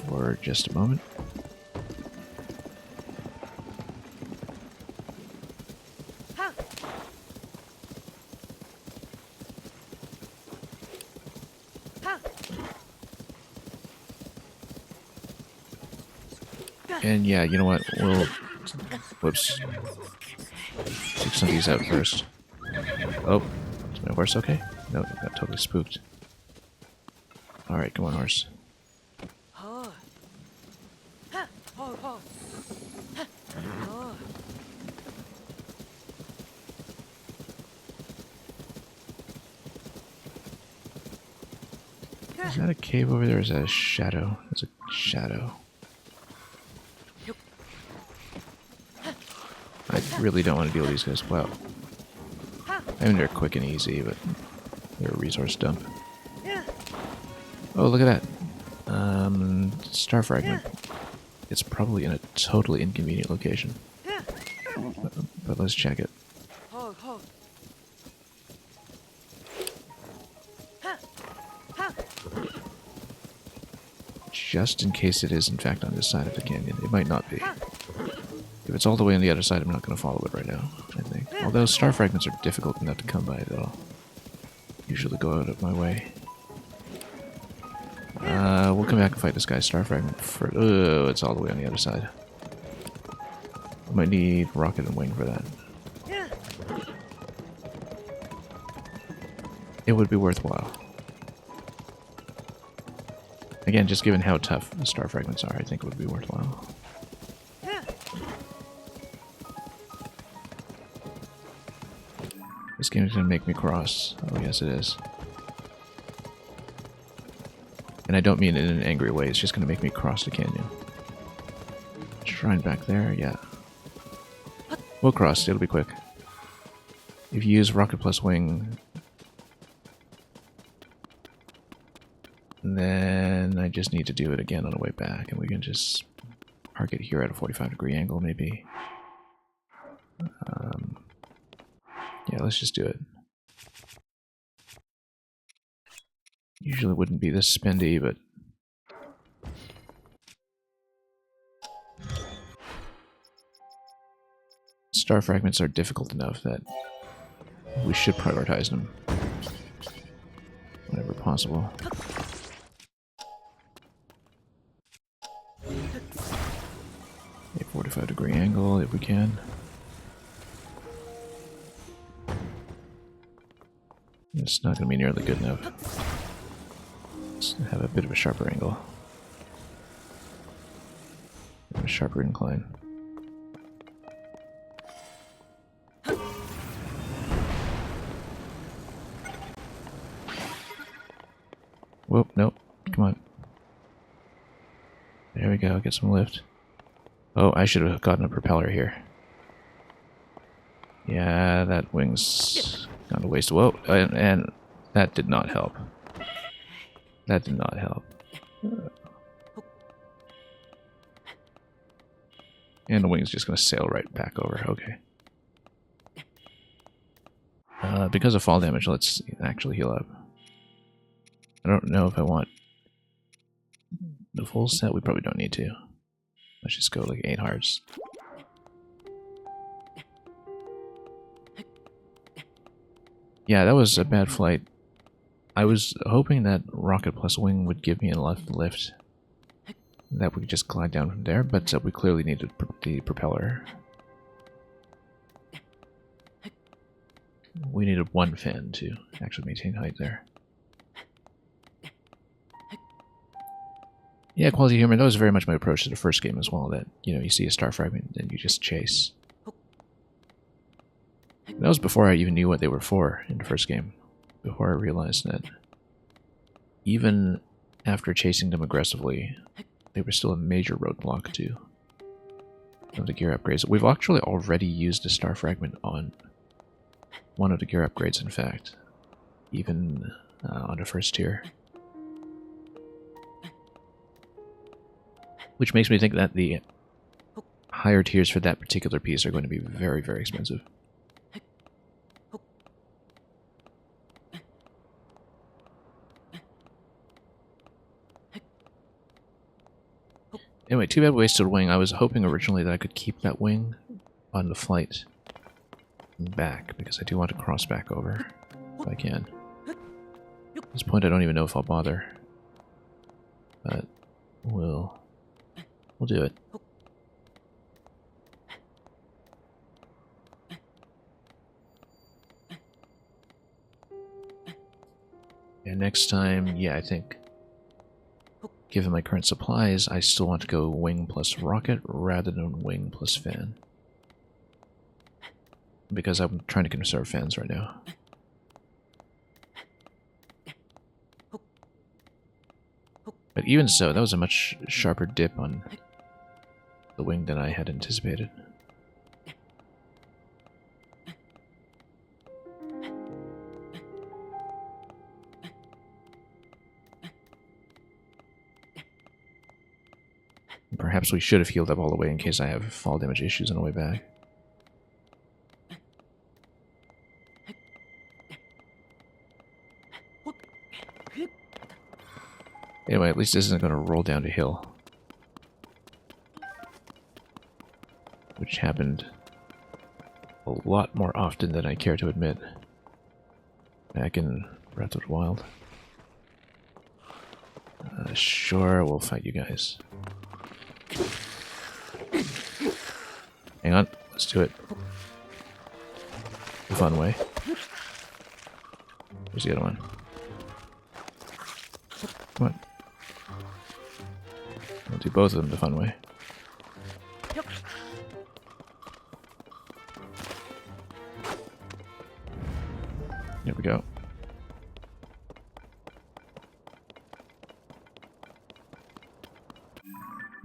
for just a moment. And yeah, you know what? We'll... Whoops. Take some of these out first. Oh, is my horse okay? No, it got totally spooked. Alright, come on, horse. Is that a cave over there or is that a shadow? It's a shadow. I really don't want to deal with these guys. Wow. I mean, they're quick and easy, but they're a resource dump. Oh, look at that. Star fragment. It's probably in a totally inconvenient location. But let's check it. Just in case it is, in fact, on this side of the canyon. It might not be. If it's all the way on the other side, I'm not going to follow it right now, I think. Although star fragments are difficult enough to come by, though. Usually go out of my way. We'll come back and fight this guy's star fragment for... Oh, it's all the way on the other side. I might need rocket and wing for that. It would be worthwhile. Again, just given how tough the star fragments are, I think it would be worthwhile. This game is going to make me cross. Oh, yes, it is. And I don't mean it in an angry way, it's just going to make me cross the canyon. Shrine back there, yeah. We'll cross, it'll be quick. If you use rocket plus wing, then I just need to do it again on the way back, and we can just park it here at a 45-degree angle, maybe. Yeah, let's just do it. Usually wouldn't be this spendy, but... Star fragments are difficult enough that we should prioritize them whenever possible. A 45-degree angle if we can. It's not going to be nearly good enough. Let's have a bit of a sharper angle. a sharper incline. Whoop, nope. Come on. There we go, get some lift. Oh, I should have gotten a propeller here. Yeah, that wing's gone to waste. Whoa, and that did not help. That did not help. And the wing's just going to sail right back over. Okay. Because of fall damage, let's actually heal up. I don't know if I want the full set. We probably don't need to. Let's just go like 8 hearts. Yeah, that was a bad flight. I was hoping that rocket plus wing would give me enough lift that we could just glide down from there, but we clearly needed the propeller. We needed one fan to actually maintain height there. Yeah, Quality Humor, that was very much my approach to the first game as well, that, you know, you see a star fragment and you just chase. That was before I even knew what they were for in the first game. Before I realized that even after chasing them aggressively, they were still a major roadblock to the gear upgrades. We've actually already used a star fragment on one of the gear upgrades, in fact. Even on the first tier. Which makes me think that the higher tiers for that particular piece are going to be very, very expensive. Anyway, too bad we wasted a wing. I was hoping originally that I could keep that wing on the flight back, because I do want to cross back over if I can. At this point, I don't even know if I'll bother. But we'll do it. And next time, yeah, I think, given my current supplies, I still want to go wing plus rocket rather than wing plus fan. Because I'm trying to conserve fans right now. But even so, that was a much sharper dip on the wing than I had anticipated. Perhaps we should have healed up all the way in case I have fall damage issues on the way back. Anyway, at least this isn't going to roll down the hill. Which happened a lot more often than I care to admit back in Breath of the Wild. Sure, we'll fight you guys. Hang on, let's do it the fun way. Where's the other one? Come on. We'll do both of them the fun way. There we go.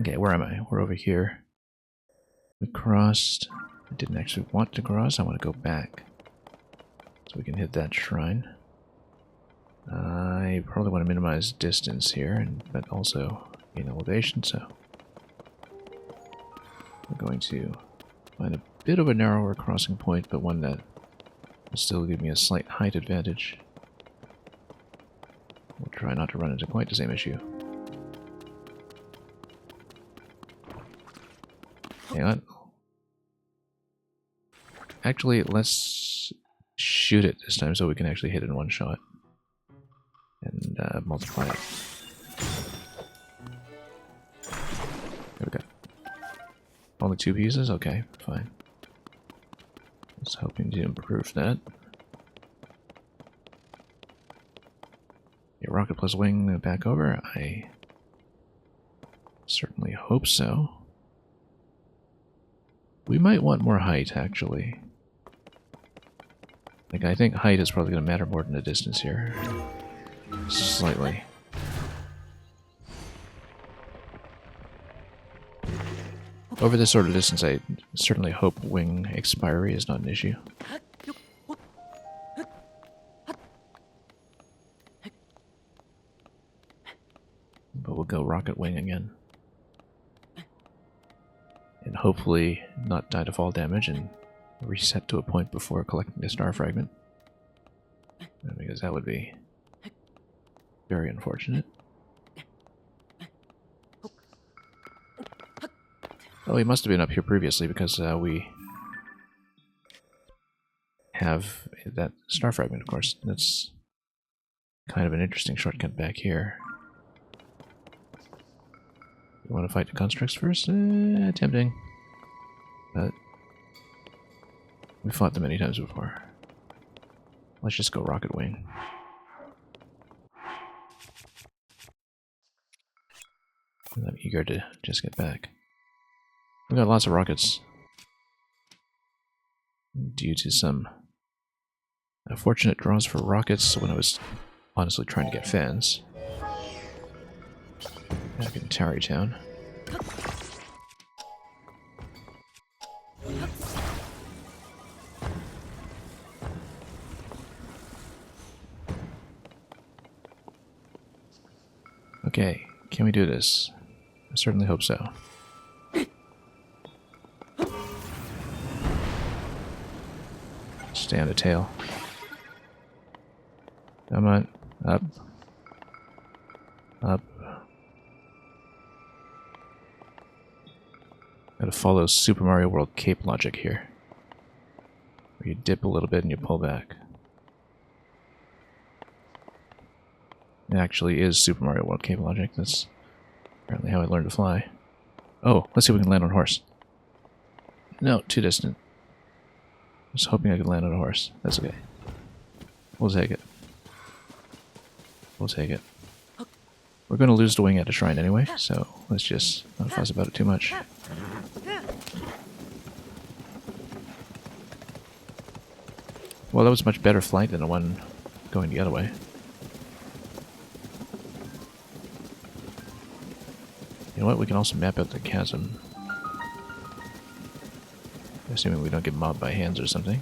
Okay, where am I? We're over here. We crossed. I didn't actually want to cross. I want to go back. So we can hit that shrine. I probably want to minimize distance here, but also gain elevation, so we're going to find a bit of a narrower crossing point, but one that will still give me a slight height advantage. We'll try not to run into quite the same issue. Hang on. Actually, let's shoot it this time so we can actually hit it in one shot. And multiply it. There we go. Only 2 pieces? Okay, fine. I was hoping to improve that. Yeah, rocket plus wing back over? I certainly hope so. We might want more height, actually. Like, I think height is probably going to matter more than the distance here. Slightly. Over this sort of distance, I certainly hope wing expiry is not an issue. But we'll go rocket wing again. And hopefully not die to fall damage and reset to a point before collecting the star fragment. Because that would be very unfortunate. Oh, he must have been up here previously because we have that star fragment, of course. That's kind of an interesting shortcut back here. You want to fight the constructs first? Tempting. But we fought them many times before. Let's just go rocket wing. And I'm eager to just get back. We've got lots of rockets. Due to some unfortunate draws for rockets when I was honestly trying to get fans. Back in Tarrytown. Okay, can we do this? I certainly hope so. Stay on the tail. Come on. Up. Up. Gotta follow Super Mario World cape logic here. Where you dip a little bit and you pull back. It actually is Super Mario World cape logic. That's apparently how I learned to fly. Oh, let's see if we can land on a horse. No, too distant. I was hoping I could land on a horse. That's okay. We'll take it. We'll take it. We're going to lose the wing at the shrine anyway, so let's just not fuss about it too much. Well, that was much better flight than the one going the other way. You know what? We can also map out the chasm. Assuming we don't get mobbed by hands or something.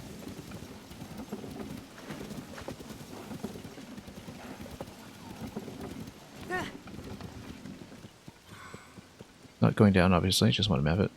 Not going down, obviously. Just want to map it.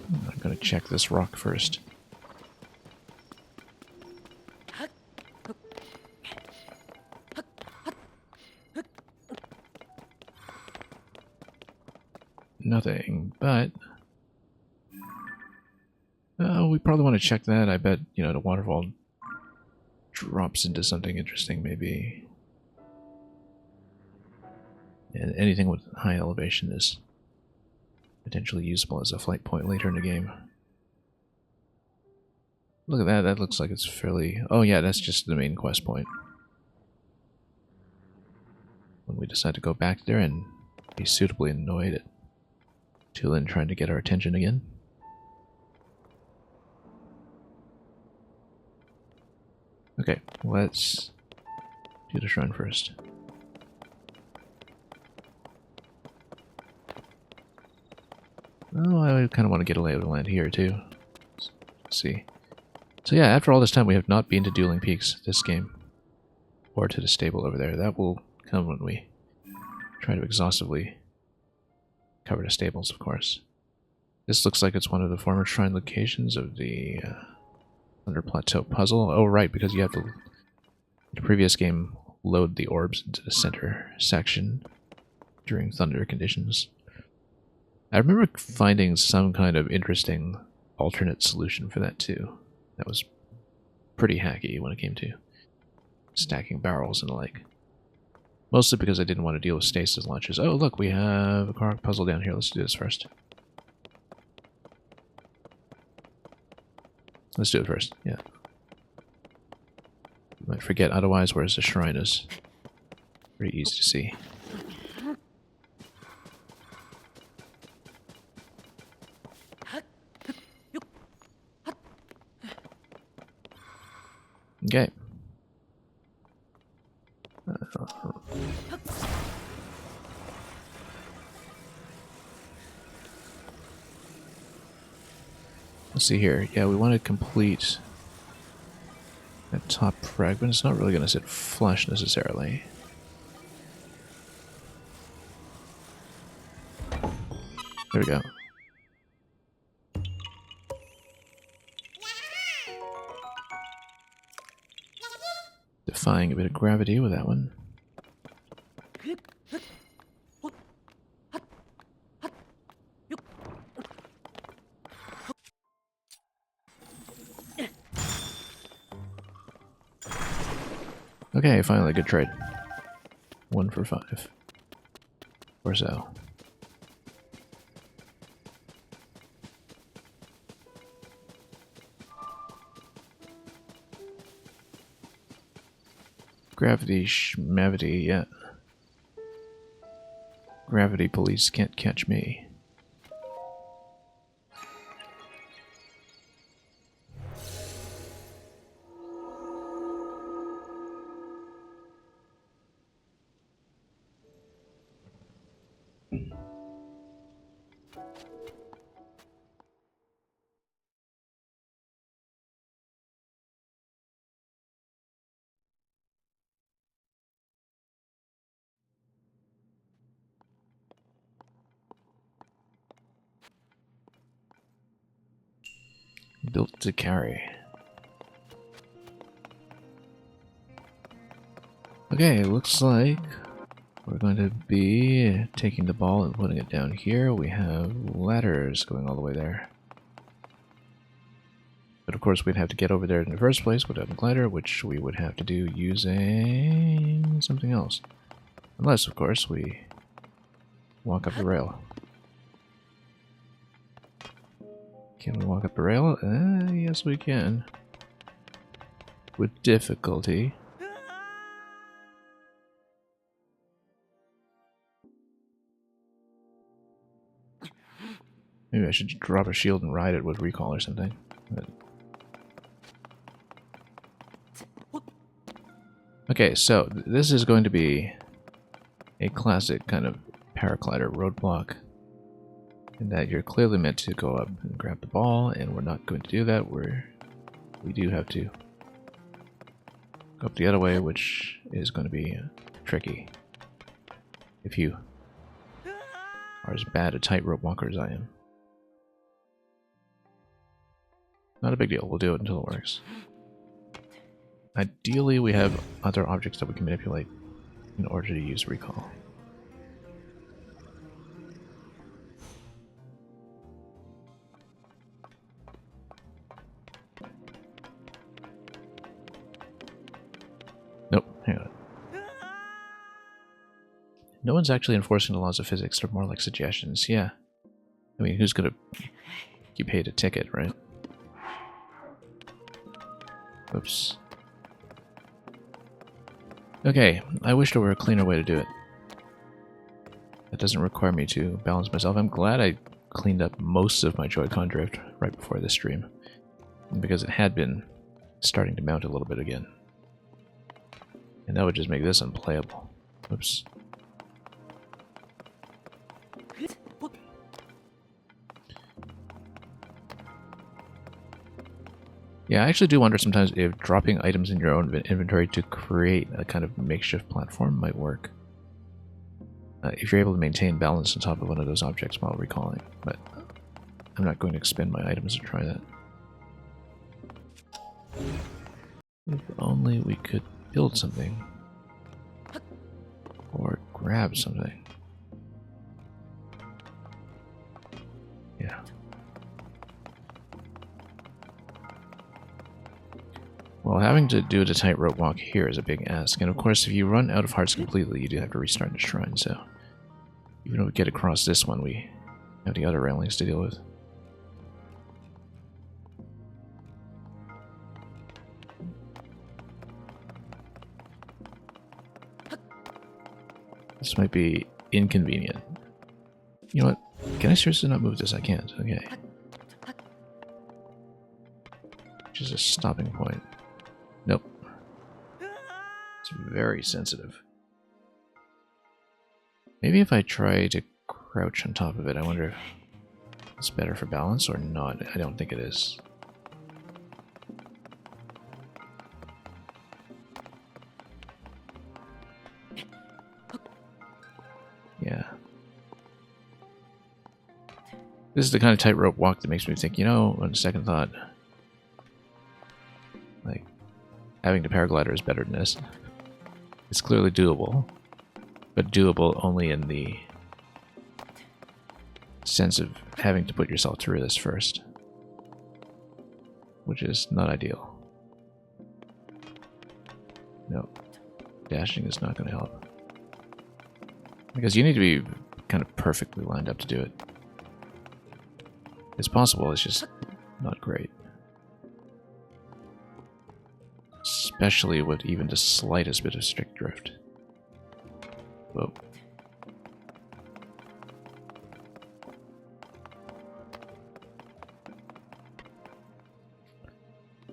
I'm going to check this rock first. Nothing, but we probably want to check that. I bet, you know, the waterfall drops into something interesting, maybe. And anything with high elevation is potentially usable as a flight point later in the game. Look at that, that looks like it's fairly... Oh yeah, that's just the main quest point. When we decide to go back there and be suitably annoyed at Tulin trying to get our attention again. Okay, let's do the shrine first. Oh, I kind of want to get a lay of the land here too. Let's see. So yeah, after all this time we have not been to Dueling Peaks this game. Or to the stable over there. That will come when we try to exhaustively cover the stables, of course. This looks like it's one of the former shrine locations of the Thunder Plateau puzzle. Oh right, because you have to, in the previous game, load the orbs into the center section during thunder conditions. I remember finding some kind of interesting alternate solution for that too. That was pretty hacky when it came to stacking barrels and the like. Mostly because I didn't want to deal with stasis launches. Oh, look, we have a car puzzle down here. Let's do this first. Let's do it first, yeah. Might forget otherwise, whereas the shrine is pretty easy to see. Okay. Let's see here. Yeah, we want to complete that top fragment. It's not really going to sit flush necessarily. There we go. Defying a bit of gravity with that one. Okay, finally, good trade. 1 for 5. Or so. Gravity schmavity, yeah. Gravity police can't catch me. Built to carry. Okay, looks like we're going to be taking the ball and putting it down here. We have ladders going all the way there. But of course we'd have to get over there in the first place without a glider, which we would have to do using something else. Unless, of course, we walk up the rail. Can we walk up the rail? Yes we can. With difficulty. Maybe I should drop a shield and ride it with recall or something. But... Okay, so this is going to be a classic kind of paraglider roadblock. In that you're clearly meant to go up and grab the ball, and we're not going to do that. We do have to go up the other way, which is going to be tricky. If you are as bad a tightrope walker as I am. Not a big deal, we'll do it until it works. Ideally, we have other objects that we can manipulate in order to use recall. Nope, hang on. No one's actually enforcing the laws of physics, they're more like suggestions, yeah. I mean, who's gonna... You paid a ticket, right? Oops. Okay, I wish there were a cleaner way to do it. That doesn't require me to balance myself. I'm glad I cleaned up most of my Joy-Con drift right before this stream. Because it had been starting to mount a little bit again. And that would just make this unplayable. Oops. Yeah, I actually do wonder sometimes if dropping items in your own inventory to create a kind of makeshift platform might work. If you're able to maintain balance on top of one of those objects while recalling. But I'm not going to expend my items to try that. If only we could build something. Or grab something. Yeah. Well, Well, having to do the tightrope walk here is a big ask, and of course if you run out of hearts completely, you do have to restart the shrine, so... Even if we get across this one, we have the other railings to deal with. This might be inconvenient. You know what? Can I seriously not move this? I can't. Okay. Which is a stopping point. Nope. It's very sensitive. Maybe if I try to crouch on top of it, I wonder if it's better for balance or not. I don't think it is. Yeah. This is the kind of tightrope walk that makes me think, you know, on second thought, like, having the paraglider is better than this. It's clearly doable, but doable only in the sense of having to put yourself through this first, which is not ideal. No, dashing is not going to help. Because you need to be kind of perfectly lined up to do it. It's possible, it's just not great. Especially with even the slightest bit of stick drift. Whoa.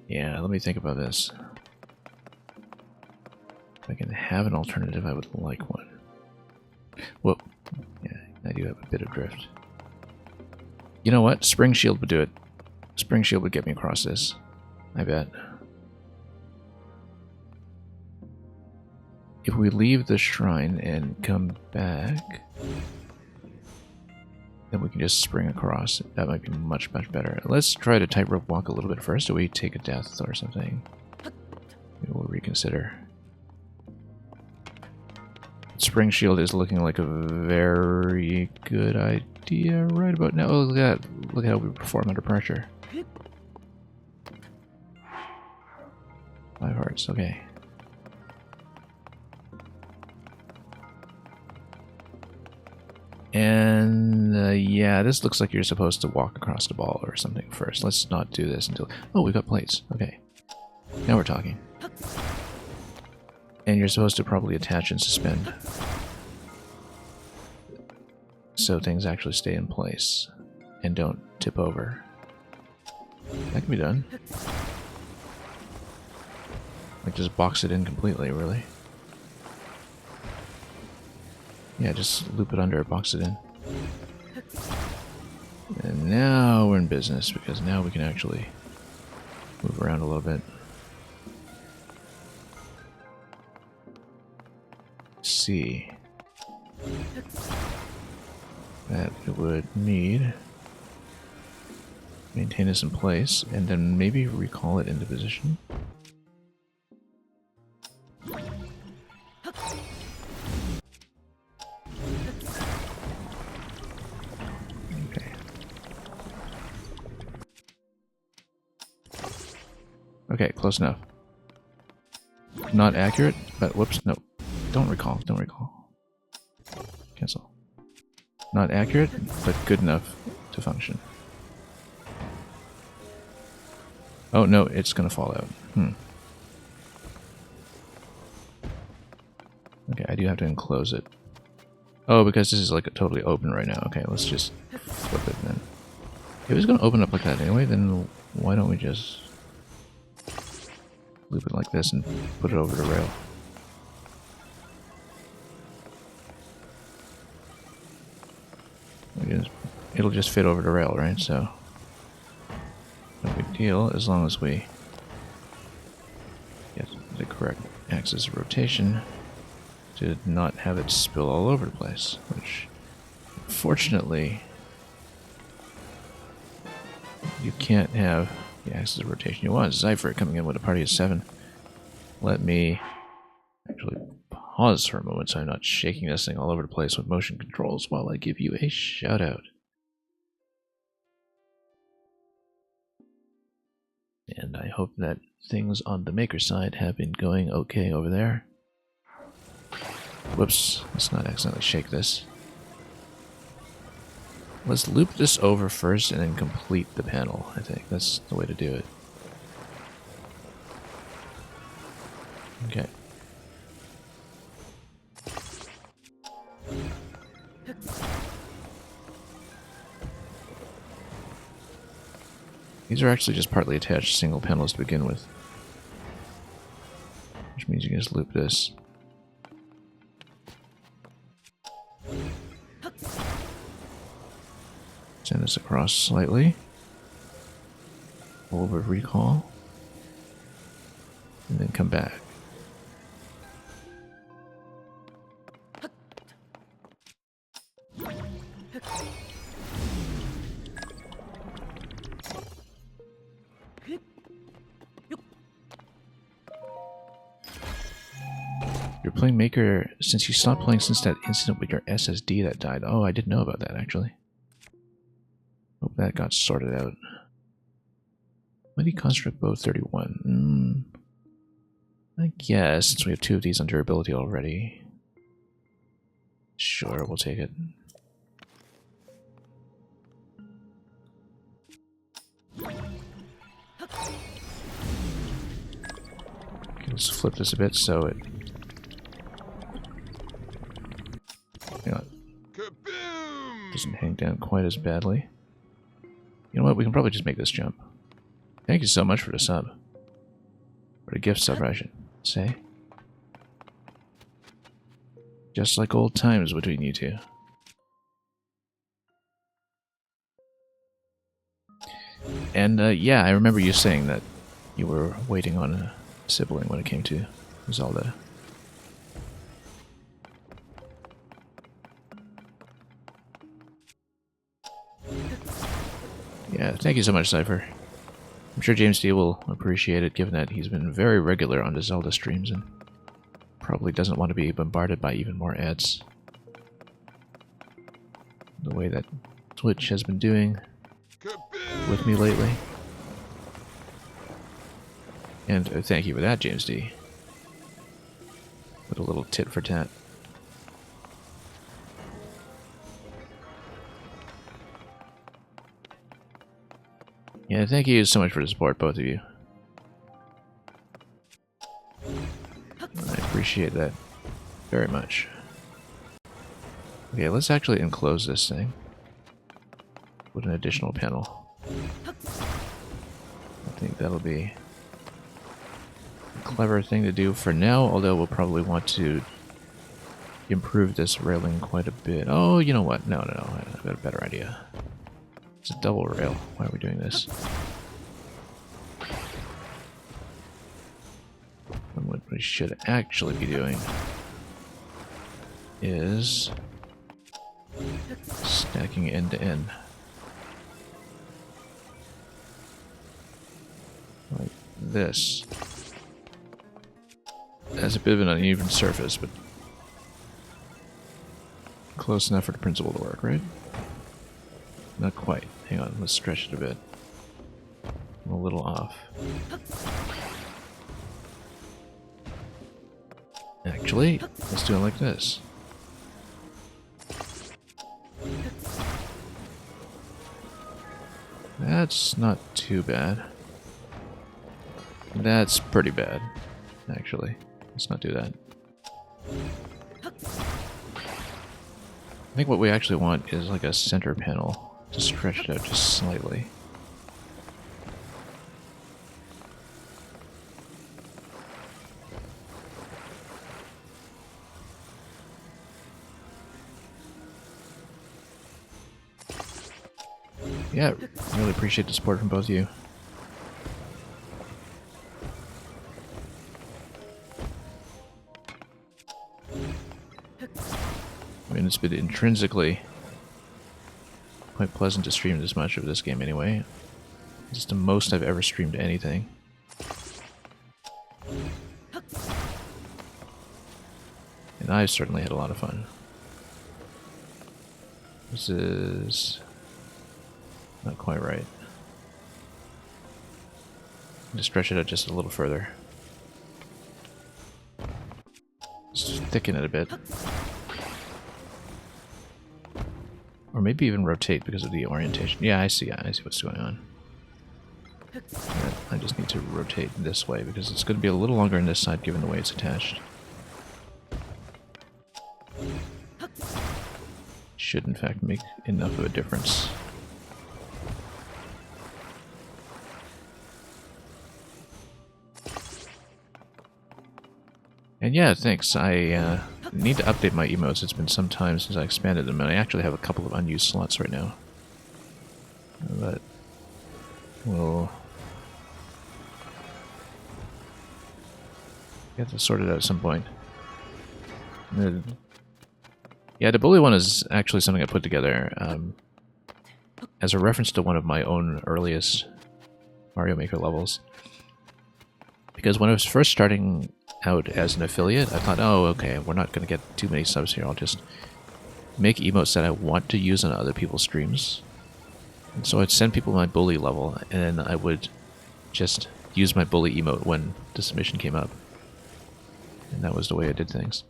Yeah, let me think about this. If I can have an alternative, I would like one. Whoa. Yeah, I do have a bit of drift. You know what? Spring Shield would do it. Spring Shield would get me across this. I bet. If we leave the shrine and come back, then we can just spring across. That might be much, much better. Let's try to tightrope walk a little bit first. Do we take a death or something? Maybe we'll reconsider. Spring Shield is looking like a very good idea right about now. Oh, look at that. Look at how we perform under pressure. 5 hearts, okay. And yeah, this looks like you're supposed to walk across the ball or something first. Let's not do this until... Oh, we got plates. Okay. Now we're talking. And you're supposed to probably attach and suspend, so things actually stay in place and don't tip over. That can be done. Like, just box it in completely, really. Yeah, just loop it under, box it in. And now we're in business, because now we can actually move around a little bit. See. That it would need. Maintain this in place, and then maybe recall it into position. Okay. Okay, close enough. Not accurate, but whoops, no. Don't recall, don't recall. Cancel. Not accurate, but good enough to function. Oh no, it's gonna fall out. Okay, I do have to enclose it. Oh, because this is like totally open right now. Okay, let's just flip it then. If it was gonna open up like that anyway, then why don't we just loop it like this and put it over the rail? It'll just fit over the rail, right? So, no big deal as long as we get the correct axis of rotation to not have it spill all over the place, which, fortunately, you can't have the axis of rotation you want. Zypher coming in with a party of 7. Let me actually pause for a moment so I'm not shaking this thing all over the place with motion controls while I give you a shout out. And I hope that things on the maker side have been going okay over there. Whoops, let's not accidentally shake this. Let's loop this over first and then complete the panel. I think that's the way to do it. Okay. These are actually just partly attached single panels to begin with. Which means you can just loop this. Send this across slightly. Over recall. And then come back. You're playing Maker since you stopped playing since that incident with your SSD that died. Oh, I didn't know about that actually. Hope that got sorted out. Mighty Construct Bow 31. I guess since we have 2 of these on durability already. Sure, we'll take it. Okay, let's flip this a bit so it... Hang on. Doesn't hang down quite as badly. You know what? We can probably just make this jump. Thank you so much for the sub. For the gift sub, I should say. Just like old times between you two. And yeah, I remember you saying that you were waiting on a sibling when it came to Zelda. Yeah, thank you so much, Cypher. I'm sure James D will appreciate it, given that he's been very regular on the Zelda streams and probably doesn't want to be bombarded by even more ads. The way that Twitch has been doing with me lately. And thank you for that, James D. With a little tit for tat. Yeah, thank you so much for the support, both of you. I appreciate that very much. Okay, let's actually enclose this thing with an additional panel. I think that'll be a clever thing to do for now, although we'll probably want to improve this railing quite a bit. Oh, you know what? No, I've got a better idea. It's a double rail. Why are we doing this? And what we should actually be doing is stacking end to end. Like this. Has a bit of an uneven surface, but close enough for the principle to work, right? Not quite. Hang on, let's stretch it a bit. I'm a little off. Actually, let's do it like this. That's not too bad. That's pretty bad, actually. Let's not do that. I think what we actually want is like a center panel to stretch it out just slightly. Yeah, really appreciate the support from both of you. I mean, it's been intrinsically quite pleasant to stream this much of this game anyway. It's the most I've ever streamed anything. And I've certainly had a lot of fun. This is not quite right. To stretch it out just a little further. Just thicken it a bit. Or maybe even rotate because of the orientation. Yeah, I see what's going on. I just need to rotate this way because it's going to be a little longer on this side given the way it's attached. Should in fact make enough of a difference. And yeah, thanks. I need to update my emotes. It's been some time since I expanded them, and I actually have a couple of unused slots right now. But we'll get to sort it out at some point. Yeah, the bully one is actually something I put together as a reference to one of my own earliest Mario Maker levels. Because when I was first starting out as an affiliate, I thought, oh, okay, we're not going to get too many subs here. I'll just make emotes that I want to use on other people's streams. And so I'd send people my bully level, and then I would just use my bully emote when the submission came up. And that was the way I did things.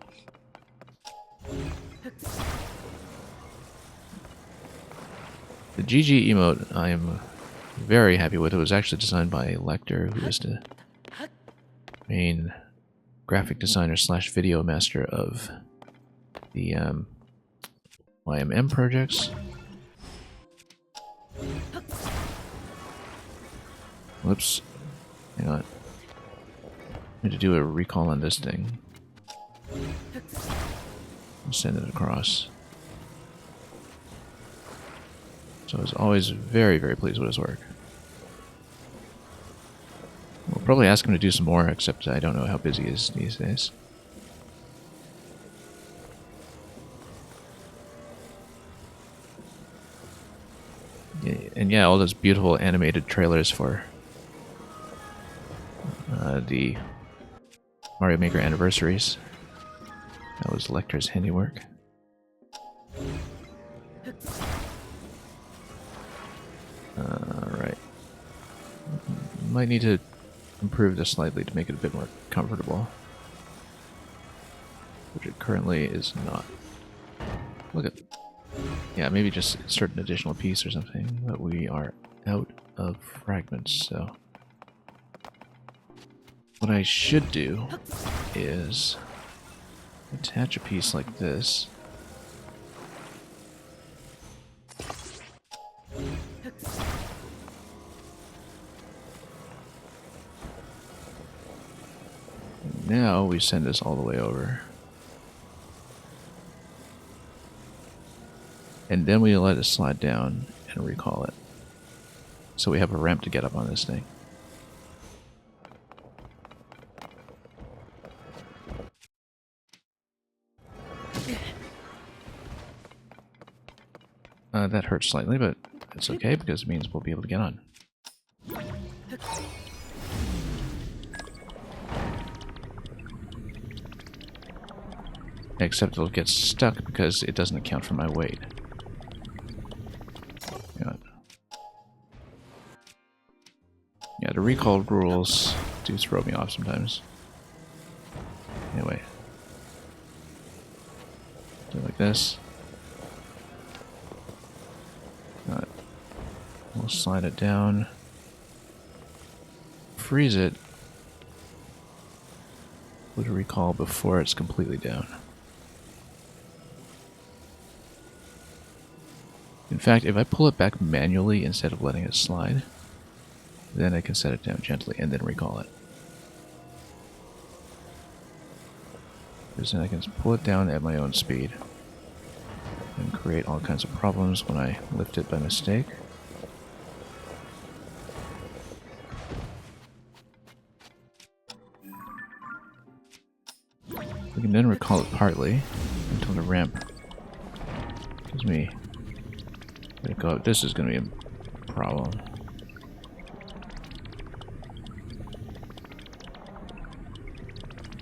The GG emote I am very happy with. It was actually designed by Lecter, who is the main graphic designer slash video master of the YMM projects. Whoops. Hang on. I need to do a recall on this thing. Send it across. So I was always very, very pleased with his work. We'll probably ask him to do some more, except I don't know how busy he is these days. And yeah, all those beautiful animated trailers for the Mario Maker anniversaries. That was Lecter's handiwork. Right. Might need to improve this slightly to make it a bit more comfortable. Which it currently is not. Look at... Yeah, maybe just insert an additional piece or something, but we are out of fragments, so... What I should do is attach a piece like this. And now we send this all the way over. And then we let it slide down and recall it. So we have a ramp to get up on this thing. That hurts slightly, but it's okay because it means we'll be able to get on. Except it'll get stuck because it doesn't account for my weight. Yeah, the recall rules do throw me off sometimes. Anyway. Do it like this. We'll slide it down. Freeze it. Would recall before it's completely down. In fact, if I pull it back manually instead of letting it slide, then I can set it down gently and then recall it. Because then I can pull it down at my own speed and create all kinds of problems when I lift it by mistake. We can then recall it partly until the ramp gives me... Let it go up. This is going to be a problem.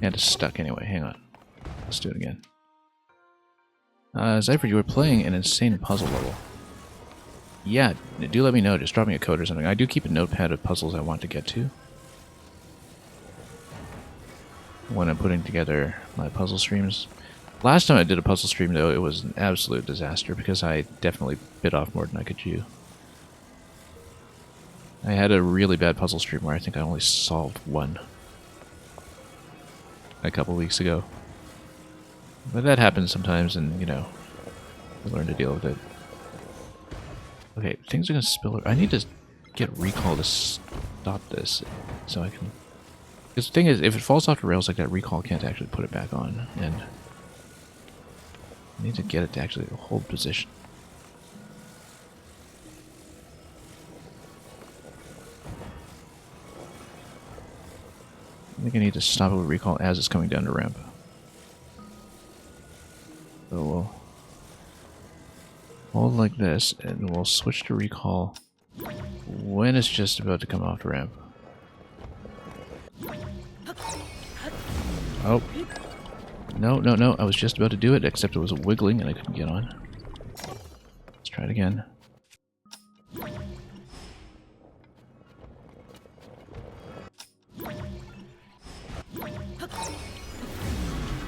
Yeah, it's stuck anyway. Hang on. Let's do it again. Zypher, you were playing an insane puzzle level. Yeah, do let me know. Just drop me a code or something. I do keep a notepad of puzzles I want to get to. when I'm putting together my puzzle streams. Last time I did a puzzle stream, though, it was an absolute disaster because I definitely bit off more than I could chew. I had a really bad puzzle stream where I think I only solved one a couple weeks ago. But that happens sometimes, and, you know, you learn to deal with it. Okay, things are gonna spill over. I need to get recall to stop this so I can... Because the thing is, if it falls off the rails like that, recall can't actually put it back on, and I need to get it to actually hold position. I think I need to stop it with recall as it's coming down the ramp. So we'll hold like this, and we'll switch to recall when it's just about to come off the ramp. Oh. No, no, no. I was just about to do it, except it was wiggling and I couldn't get on. Let's try it again.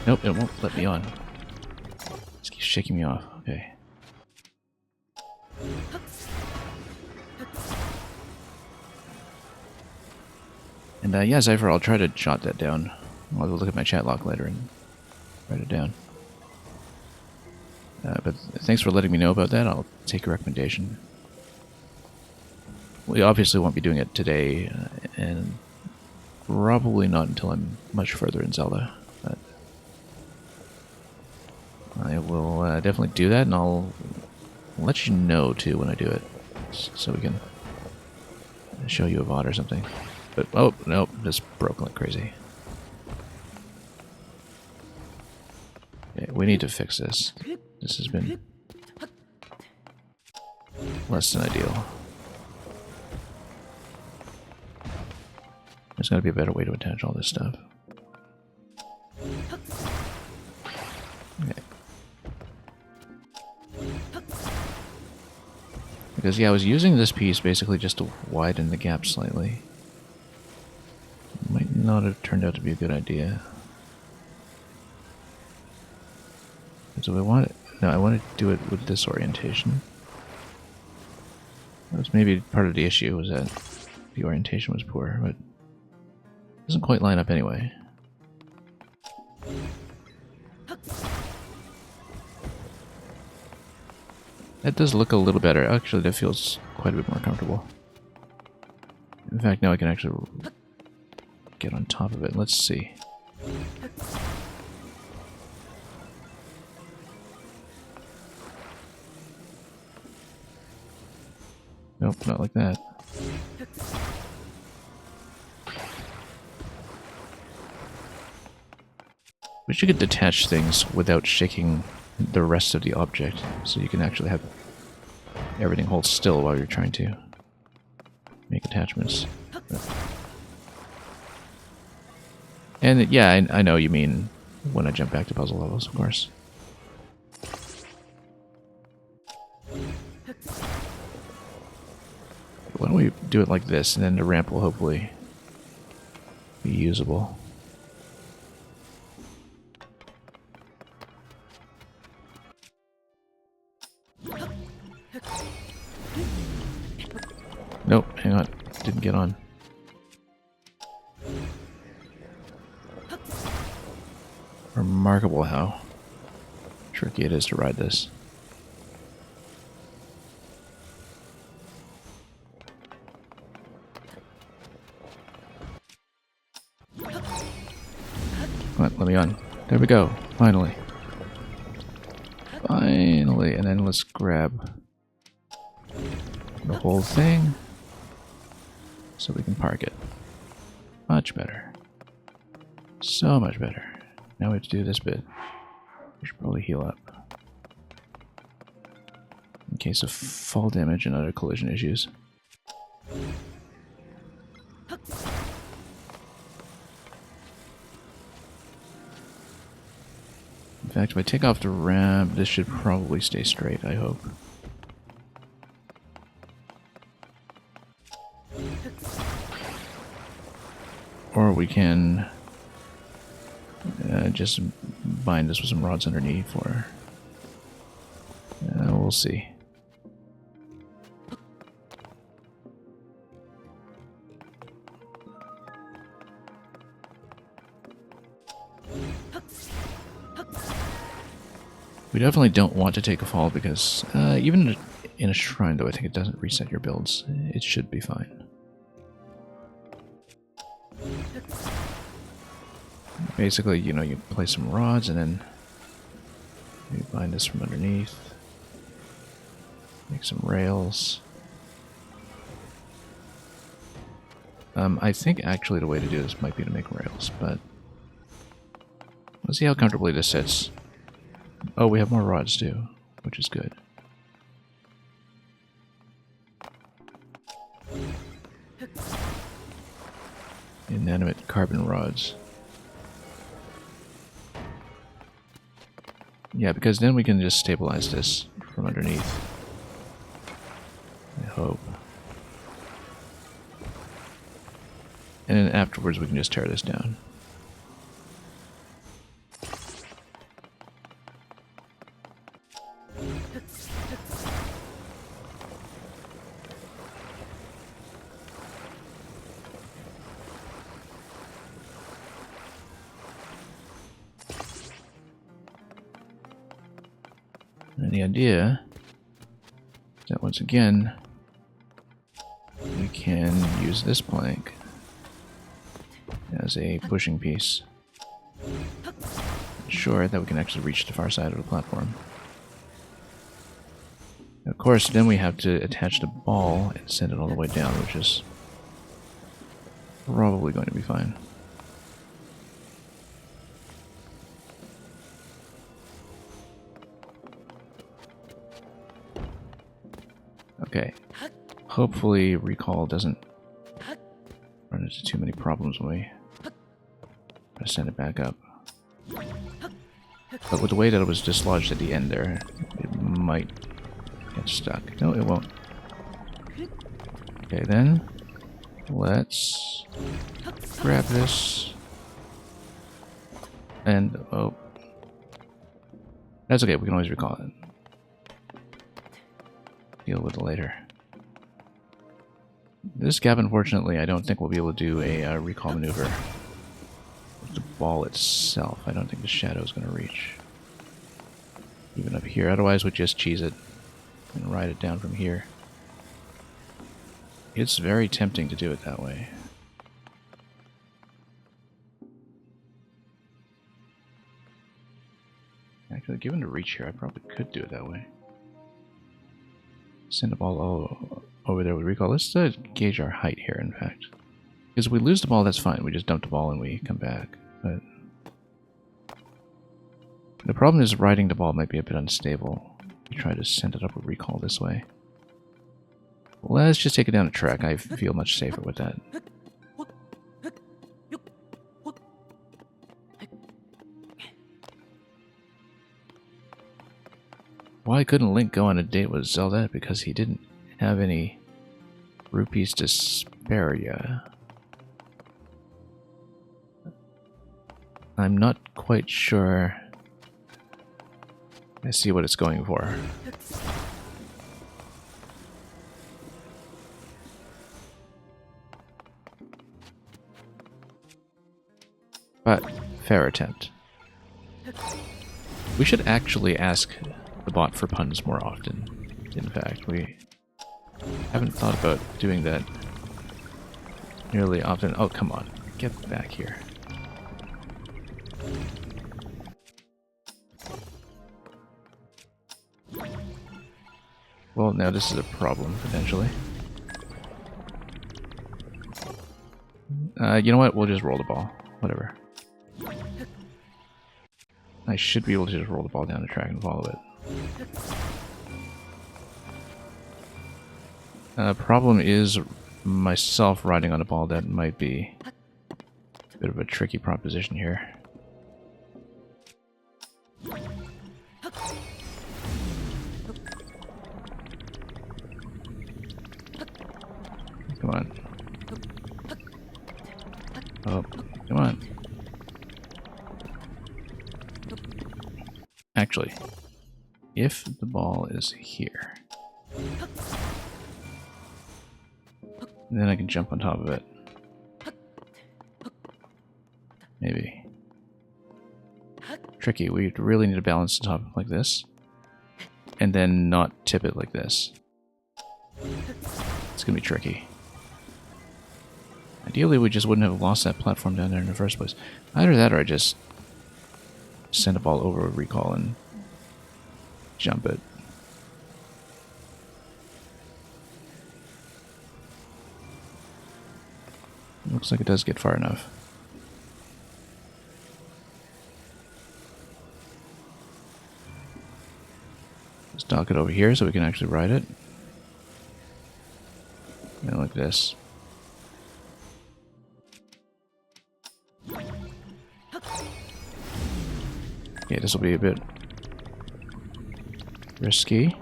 Nope, it won't let me on. It keeps shaking me off. Okay. And yeah, Zypher, I'll try to jot that down. I'll look at my chat log later and write it down. But thanks for letting me know about that. I'll take a recommendation. We obviously won't be doing it today, and probably not until I'm much further in Zelda. But I will definitely do that, and I'll let you know too when I do it, so we can show you a VOD or something. But oh no, this broke like crazy. Okay, we need to fix this. This has been less than ideal. There's got to be a better way to attach all this stuff. Okay. Because, yeah, I was using this piece basically just to widen the gap slightly. Might not have turned out to be a good idea. So I want it... No, I want to do it with this orientation. That was maybe part of the issue, was that the orientation was poor, but it doesn't quite line up anyway. That does look a little better. Actually, that feels quite a bit more comfortable. In fact, now I can actually get on top of it. Let's see. Nope, not like that. Wish you could detach things without shaking the rest of the object, so you can actually have everything hold still while you're trying to make attachments. And yeah, I know you mean when I jump back to puzzle levels, of course. Why don't we do it like this, and then the ramp will hopefully be usable. Nope, hang on. Didn't get on. Remarkable how tricky it is to ride this. Come on, let me on. There we go. Finally. Finally. And then let's grab the whole thing so we can park it. Much better. So much better. Now we have to do this bit. We should probably heal up in case of fall damage and other collision issues. In fact, if I take off the ramp, this should probably stay straight, I hope. Or we can just bind this with some rods underneath, or we'll see. We definitely don't want to take a fall because even in a shrine, though, I think it doesn't reset your builds. It should be fine. Basically, you know, you place some rods and then you bind this from underneath. Make some rails. I think actually the way to do this might be to make rails, but let's see how comfortably this sits. Oh, we have more rods too, which is good. Inanimate carbon rods. Yeah, because then we can just stabilize this from underneath. I hope. And then afterwards we can just tear this down. And the idea is that once again, we can use this plank as a pushing piece. Ensure that we can actually reach the far side of the platform. Of course, then we have to attach the ball and send it all the way down, which is probably going to be fine. Okay. Hopefully recall doesn't run into too many problems when we try to send it back up. But with the way that it was dislodged at the end there, it might get stuck. No, it won't. Okay, then let's grab this. And, oh. That's okay, we can always recall it. Deal with it later. This gap, unfortunately, I don't think we'll be able to do a recall maneuver with the ball itself. I don't think the shadow is going to reach. Even up here. Otherwise, we'd just cheese it and ride it down from here. It's very tempting to do it that way. Actually, given the reach here, I probably could do it that way. Send the ball all over there with recall. Let's gauge our height here, in fact. Because if we lose the ball, that's fine. We just dump the ball and we come back. But the problem is riding the ball might be a bit unstable. We try to send it up with recall this way. Let's just take it down a track. I feel much safer with that. Why couldn't Link go on a date with Zelda? Because he didn't have any rupees to spare ya. I'm not quite sure. I see what it's going for. But, fair attempt. We should actually ask the bot for puns more often. In fact, we haven't thought about doing that nearly often. Oh, come on. Get back here. Well, now this is a problem, potentially. You know what? We'll just roll the ball. Whatever. I should be able to just roll the ball down the track and follow it. Problem is myself riding on a ball. That might be a bit of a tricky proposition here. Come on. Oh, come on. actually, if the ball is here, then I can jump on top of it. Maybe. Tricky. We really need to balance the top like this. And then not tip it like this. It's gonna be tricky. Ideally, we just wouldn't have lost that platform down there in the first place. Either that or I just send a ball over a recall and jump it. Looks like it does get far enough. Let's dock it over here so we can actually ride it. And like this. Okay, this will be a bit risky.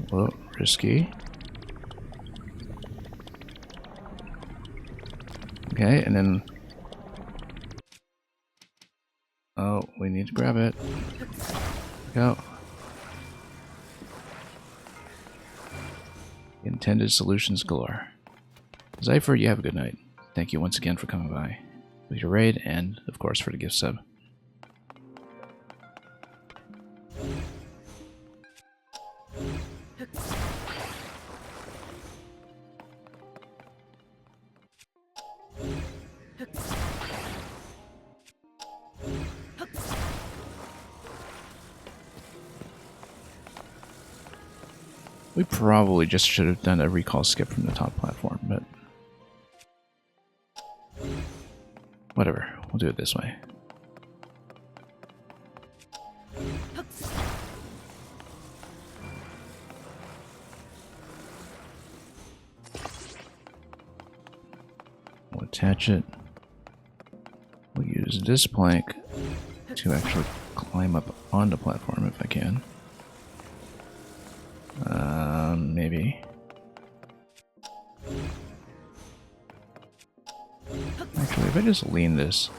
Whoa, risky. Okay, and then... Oh, we need to grab it. Go. Intended solutions galore. Zypher, you have a good night. Thank you once again for coming by with your raid and, of course, for the gift sub. We probably just should have done a recall skip from the top platform, but whatever, we'll do it this way. We'll attach it. We'll use this plank to actually climb up on the platform if I can. Maybe. Actually, if I just lean this.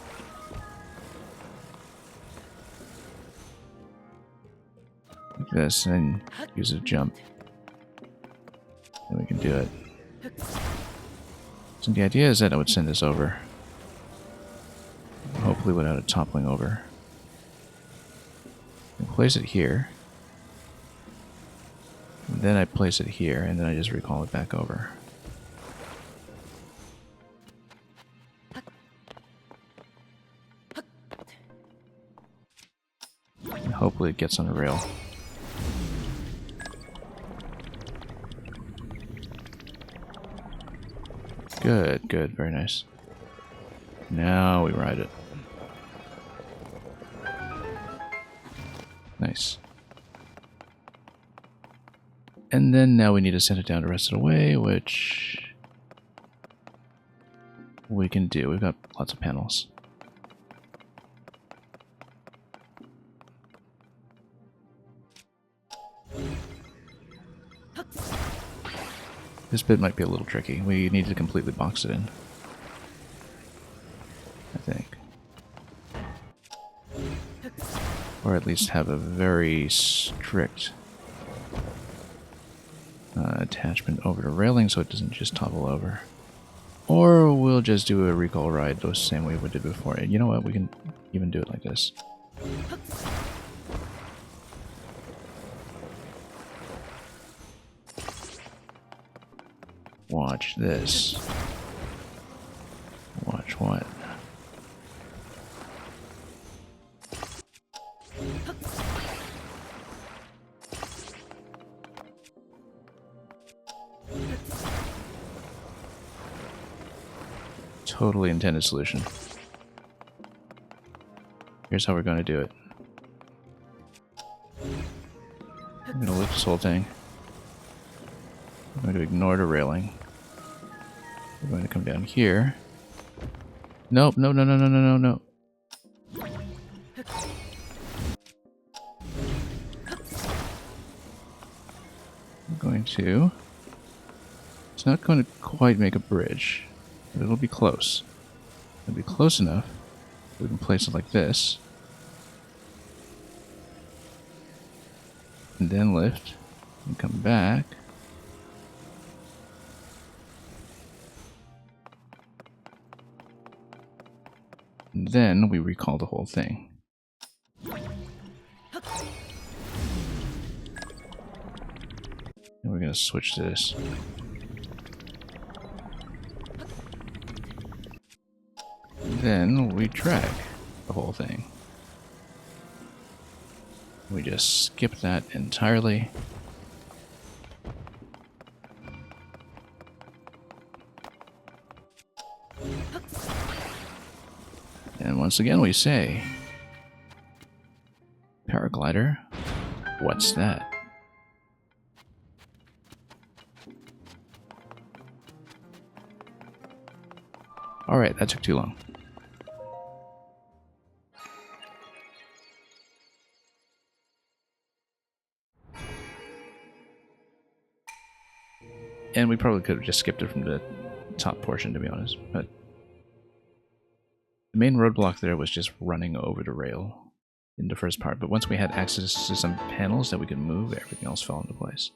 Like this, and use a jump. Then we can do it. So the idea is that I would send this over. Hopefully without it toppling over. And place it here. And then I place it here, and then I just recall it back over. And hopefully it gets on a rail. Good, good, very nice. Now we ride it. Nice. And then now we need to send it down the rest of the way, which we can do. We've got lots of panels. This bit might be a little tricky. We need to completely box it in, I think. Or at least have a very strict attachment over the railing so it doesn't just topple over. Or we'll just do a recall ride the same way we did before. And you know what? We can even do it like this. Watch this. Watch what? Totally intended solution. Here's how we're going to do it. I'm going to lift this whole thing. I'm going to ignore the railing. We're going to come down here. Nope, no, no, no, no, no, no, no. I'm going to... It's not going to quite make a bridge. But it'll be close. It'll be close enough. We can place it like this. and then lift, and come back. And then we recall the whole thing. And we're gonna switch to this. Then we drag the whole thing. We just skip that entirely. And once again we say, paraglider, what's that? Alright, that took too long. And we probably could have just skipped it from the top portion, to be honest. But the main roadblock there was just running over the rail in the first part. But once we had access to some panels that we could move, everything else fell into place.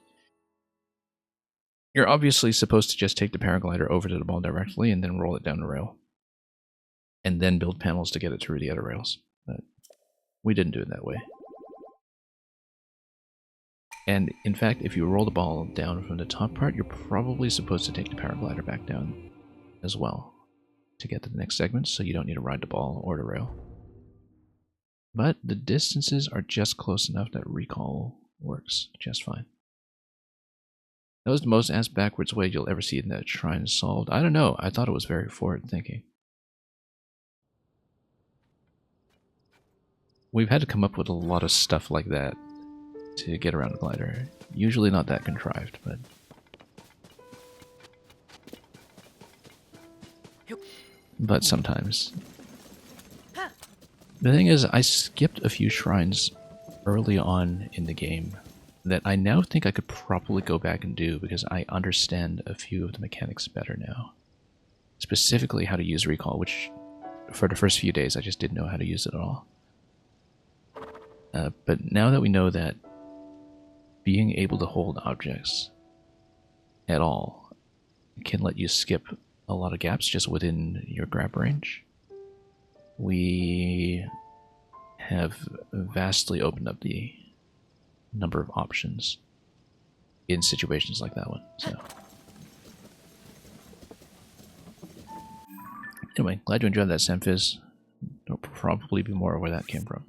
You're obviously supposed to just take the paraglider over to the ball directly and then roll it down the rail. And then build panels to get it through the other rails. But we didn't do it that way. And in fact, if you roll the ball down from the top part, you're probably supposed to take the paraglider back down as well to get to the next segment, so you don't need to ride the ball or the rail. But the distances are just close enough that recall works just fine. That was the most ass-backwards way you'll ever see in that shrine solved. I don't know, I thought it was very forward-thinking. We've had to come up with a lot of stuff like that to get around the glider. Usually not that contrived, but sometimes. The thing is, I skipped a few shrines early on in the game that I now think I could probably go back and do because I understand a few of the mechanics better now. Specifically how to use recall, which for the first few days I just didn't know how to use it at all. But now that we know that being able to hold objects at all can let you skip a lot of gaps just within your grab range, we have vastly opened up the number of options in situations like that one. So anyway, glad you enjoyed that, Samphis. There'll probably be more where that came from.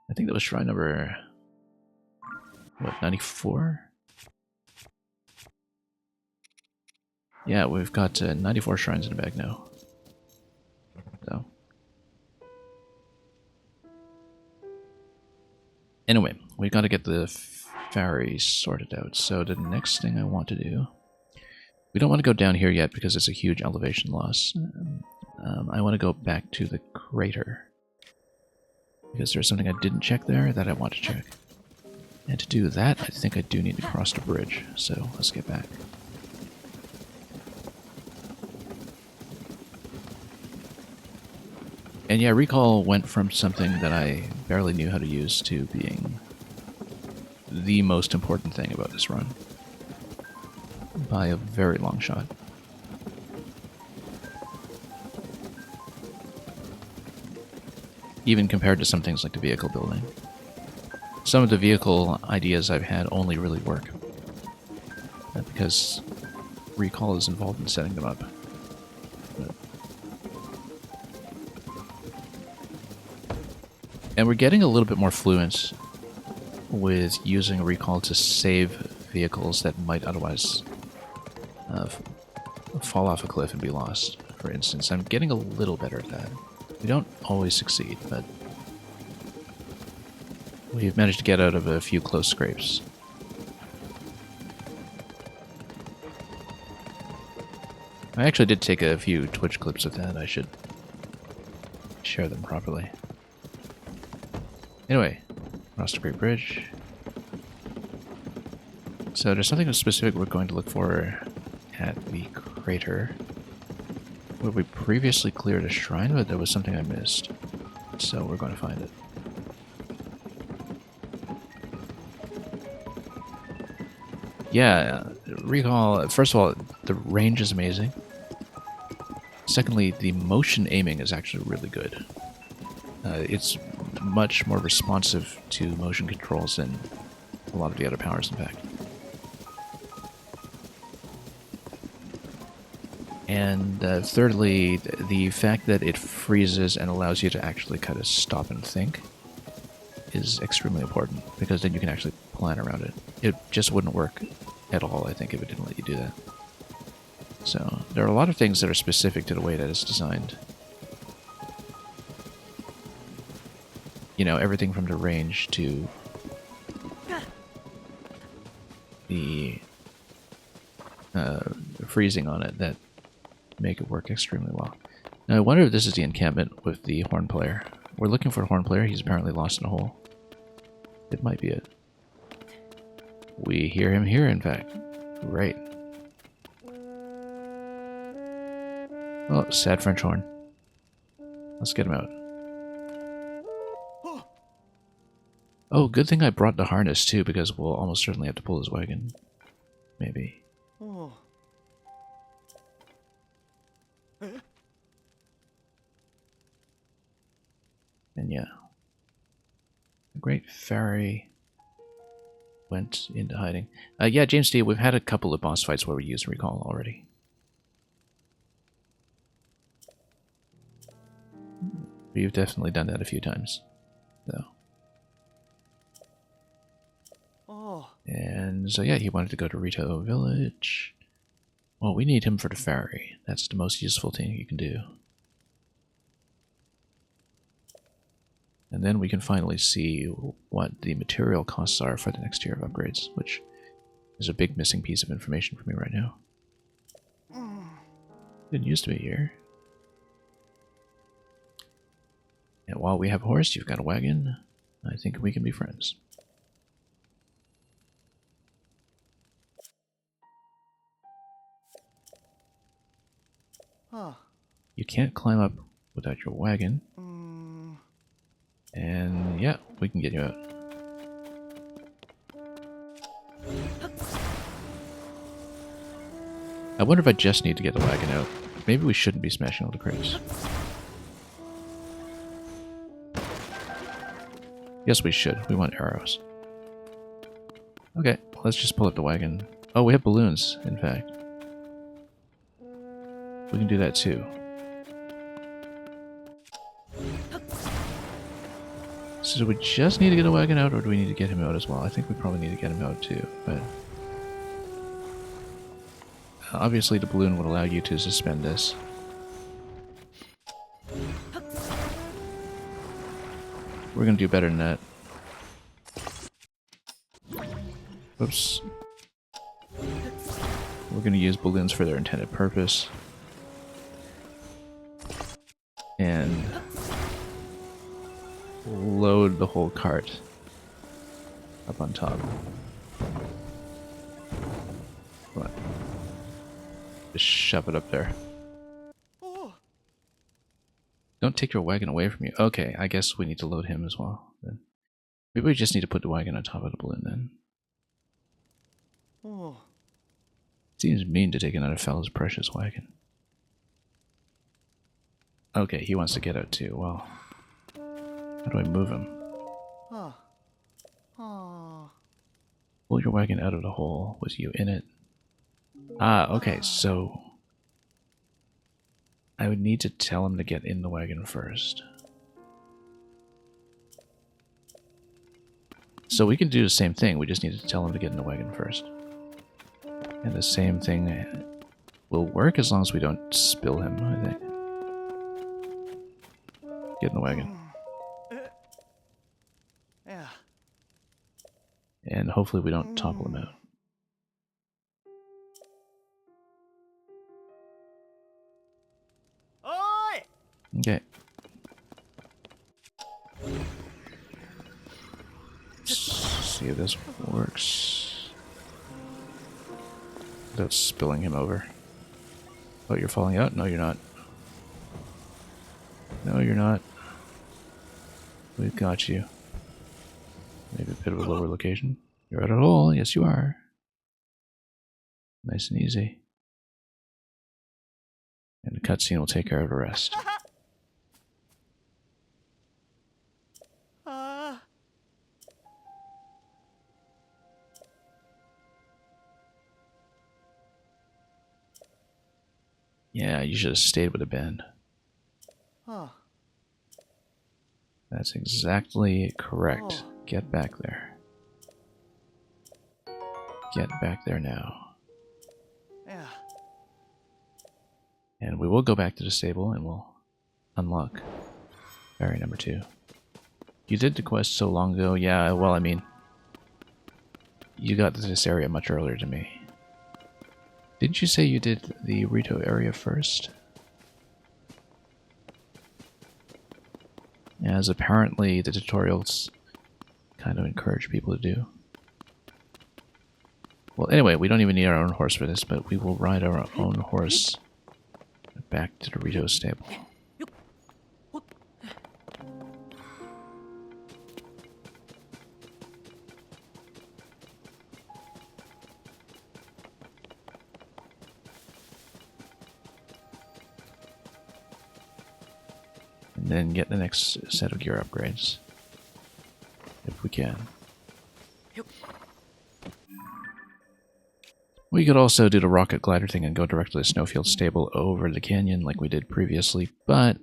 I think that was shrine number, what, 94? Yeah, we've got 94 shrines in the bag now. So. Anyway, we've got to get the ferry sorted out. So the next thing I want to do... We don't want to go down here yet because it's a huge elevation loss. I want to go back to the crater. Because there's something I didn't check there that I want to check. And to do that, I think I do need to cross the bridge. So let's get back. And yeah, recall went from something that I barely knew how to use to being the most important thing about this run. By a very long shot. Even compared to some things like the vehicle building. Some of the vehicle ideas I've had only really work. Because recall is involved in setting them up. But... And we're getting a little bit more fluent with using recall to save vehicles that might otherwise fall off a cliff and be lost, for instance. I'm getting a little better at that. We don't always succeed, but we've managed to get out of a few close scrapes. I actually did take a few Twitch clips of that. I should share them properly. Anyway, across the Great Bridge. So there's something specific we're going to look for at the crater. Where we previously cleared a shrine, but there was something I missed. So we're going to find it. yeah, recall, first of all, the range is amazing. Secondly, the motion aiming is actually really good. It's much more responsive to motion controls than a lot of the other powers, in fact. And thirdly, the fact that it freezes and allows you to actually kind of stop and think is extremely important, because then you can actually plan around it. It just wouldn't work at all, I think, if it didn't let you do that. So, there are a lot of things that are specific to the way that it's designed. You know, everything from the range to the freezing on it that make it work extremely well. Now, I wonder if this is the encampment with the horn player. We're looking for a horn player. He's apparently lost in a hole. It might be it. We hear him here, in fact. Great. Oh, sad French horn. Let's get him out. Oh, good thing I brought the harness too, because we'll almost certainly have to pull his wagon. Maybe. And yeah. The Great Fairy went into hiding. Yeah, James D, we've had a couple of boss fights where we used recall already. We've definitely done that a few times, though. And so yeah, he wanted to go to Rito Village. Well, we need him for the ferry. That's the most useful thing you can do. And then we can finally see what the material costs are for the next tier of upgrades, which is a big missing piece of information for me right now. Didn't used to be here. And while we have a horse, you've got a wagon. I think we can be friends. You can't climb up without your wagon. And yeah, we can get you out. I wonder if I just need to get the wagon out. Maybe we shouldn't be smashing all the crates. Yes, we should. We want arrows. Okay, let's just pull up the wagon. Oh, we have balloons, in fact. We can do that too. So do we just need to get a wagon out, or do we need to get him out as well? I think we probably need to get him out too, but... obviously the balloon would allow you to suspend this. We're gonna do better than that. Whoops. We're gonna use balloons for their intended purpose. And load the whole cart up on top. Come on. Just shove it up there. Don't take your wagon away from you. Okay, I guess we need to load him as well. Then. Maybe we just need to put the wagon on top of the balloon then. Seems mean to take another fellow's precious wagon. Okay, he wants to get out too. Well, how do I move him? Pull your wagon out of the hole. Was you in it? Ah, okay, so... I would need to tell him to get in the wagon first. So we can do the same thing, we just need to tell him to get in the wagon first. And the same thing will work as long as we don't spill him, I think. Get in the wagon. And hopefully we don't topple him out. Okay. Let's see if this works. Without spilling him over. Oh, you're falling out? No, you're not. No, you're not. We've got you. Maybe a bit of a lower location. You're at a hole. Yes, you are. Nice and easy. And the cutscene will take care of the rest. Yeah, you should have stayed with the band. That's exactly correct. Get back there. Get back there now. Yeah. And we will go back to the stable and we'll unlock barrier number 2. You did the quest so long ago. Yeah, well, I mean, you got to this area much earlier than me. Didn't you say you did the Rito area first? As apparently the tutorials kind of encourage people to do. Well, anyway, we don't even need our own horse for this, but we will ride our own horse back to the Rito stable. And then get the next set of gear upgrades. If we can. We could also do the rocket glider thing and go directly to Snowfield Stable over the canyon like we did previously, but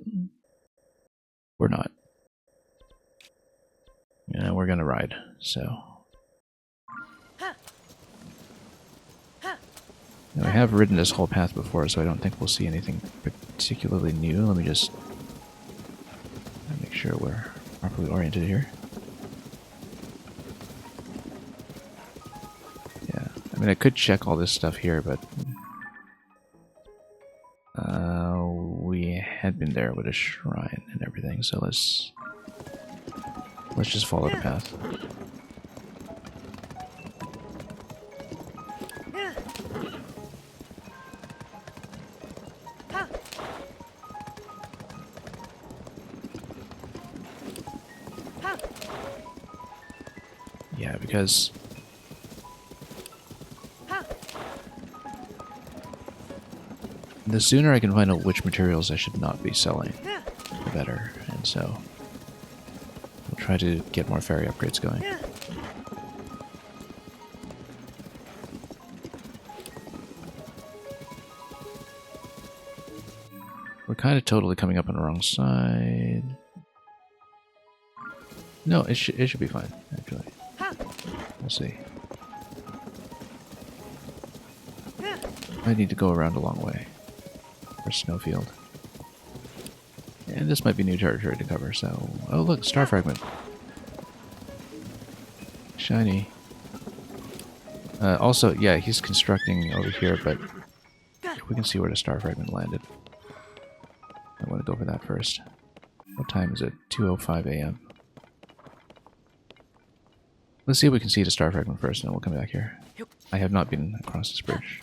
we're not. Yeah, we're gonna ride, so. Now, I have ridden this whole path before, so I don't think we'll see anything particularly new. Let me just make sure we're properly oriented here. Yeah, I mean, I could check all this stuff here, but we had been there with a shrine and everything, so let's just follow the path. Yeah, because the sooner I can find out which materials I should not be selling, the better. And so we'll try to get more ferry upgrades going. We're kind of totally coming up on the wrong side. No, it should be fine, actually. We'll see. I need to go around a long way for Snowfield. And this might be new territory to cover, so... Oh look, star fragment. Shiny. Also, yeah, he's constructing over here, but if we can see where the star fragment landed. I want to go for that first. What time is it? 2:05 a.m. Let's see if we can see the star fragment first, and then we'll come back here. I have not been across this bridge.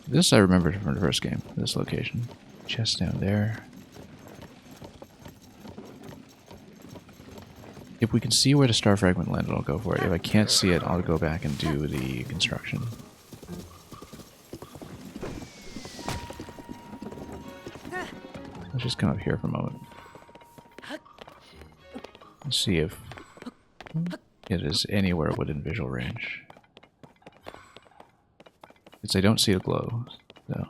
This I remember from the first game, this location. Chest down there. If we can see where the star fragment landed, I'll go for it. If I can't see it, I'll go back and do the construction. Let's just come up here for a moment. Let's see if it is anywhere within visual range. Because I don't see a glow, so...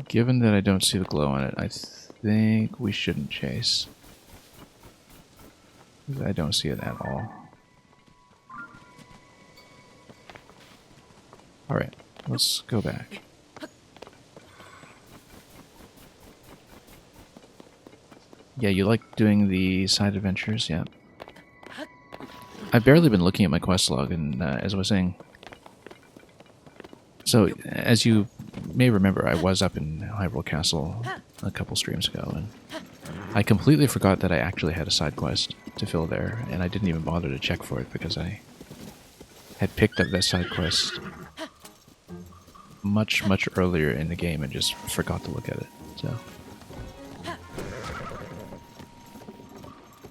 Given that I don't see the glow on it, I think we shouldn't chase. I don't see it at all. Alright, let's go back. Yeah, you like doing the side adventures? Yeah. I've barely been looking at my quest log, and as I was saying... So, as you may remember, I was up in Hyrule Castle a couple streams ago, and I completely forgot that I actually had a side quest to fill there, and I didn't even bother to check for it because I had picked up that side quest much earlier in the game and just forgot to look at it. So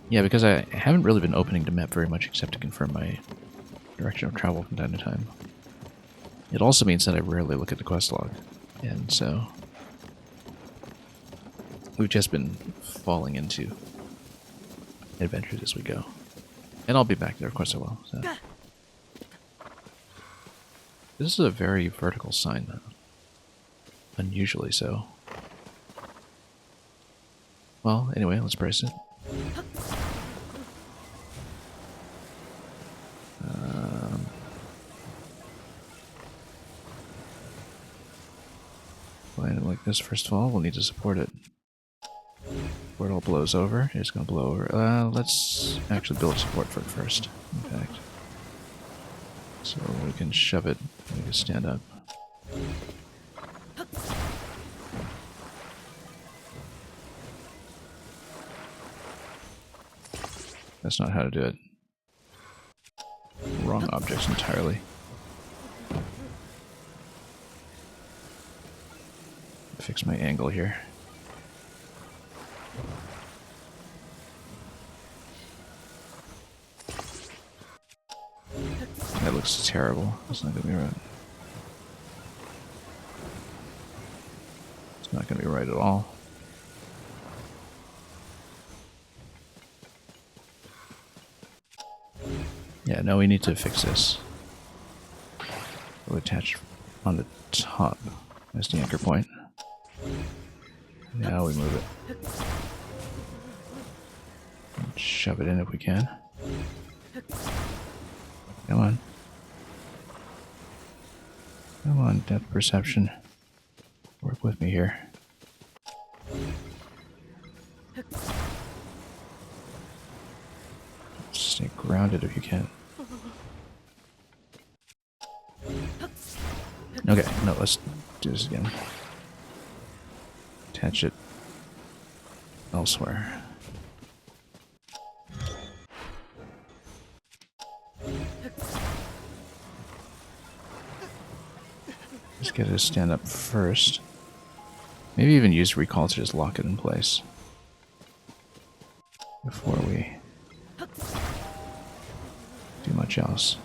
yeah, because I haven't really been opening the map very much except to confirm my direction of travel from time to time. It also means that I rarely look at the quest log, and so we've just been falling into adventures as we go. And I'll be back there, of course I will. So. This is a very vertical sign, though. Unusually so. Well, anyway, let's brace it. Line it like this first of all. We'll need to support it. Before it all blows over, it's going to blow over. Let's actually build support for it first, in fact. So we can shove it, we can stand up. That's not how to do it. Wrong objects entirely. Fix my angle here. That looks terrible. That's not gonna be right. It's not gonna be right at all. Yeah, no, we need to fix this. We'll attach on the top as the anchor point. Now we move it. And shove it in if we can. Come on. Come on, depth perception. Work with me here. Stay grounded if you can. Okay, no, let's do this again. Attach it elsewhere. Let's get it to stand up first. Maybe even use recall to just lock it in place before we do much else.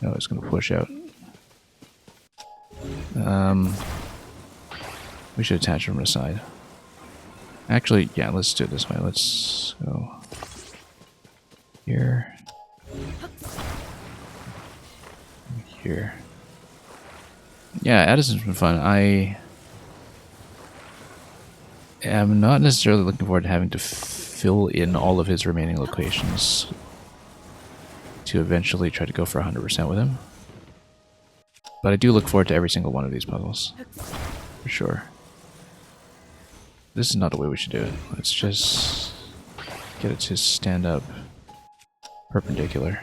No, it's going to push out. We should attach from the side. Actually, yeah, let's do it this way. Let's go here. Here. Yeah, Addison's been fun. I am not necessarily looking forward to having to fill in all of his remaining locations to eventually try to go for 100% with him. But I do look forward to every single one of these puzzles. For sure. This is not the way we should do it. Let's just get it to stand up perpendicular.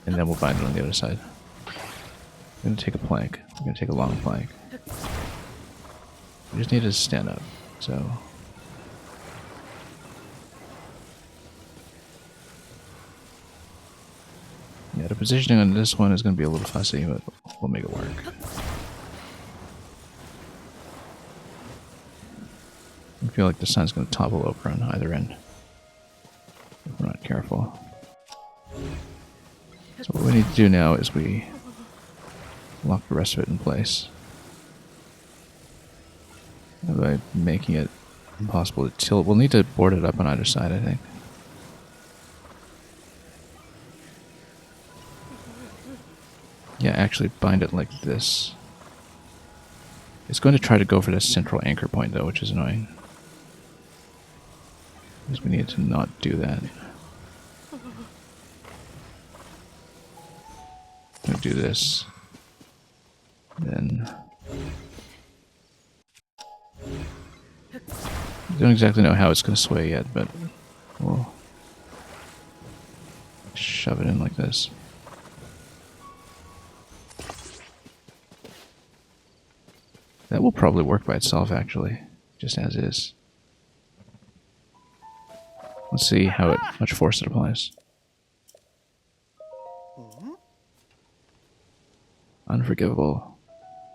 And then we'll bind it on the other side. We're going to take a plank. We're going to take a long plank. We just need it to stand up. So... yeah, the positioning on this one is going to be a little fussy, but we'll make it work. I feel like the sun's going to topple over on either end if we're not careful. So what we need to do now is we lock the rest of it in place by making it impossible to tilt. We'll need to board it up on either side, I think. Yeah, actually bind it like this. It's going to try to go for this central anchor point though, which is annoying. Because we need to not do that. I'm going to do this. Then... I don't exactly know how it's going to sway yet, but we'll shove it in like this. That will probably work by itself, actually, just as is. Let's see how much force it applies. Unforgivable.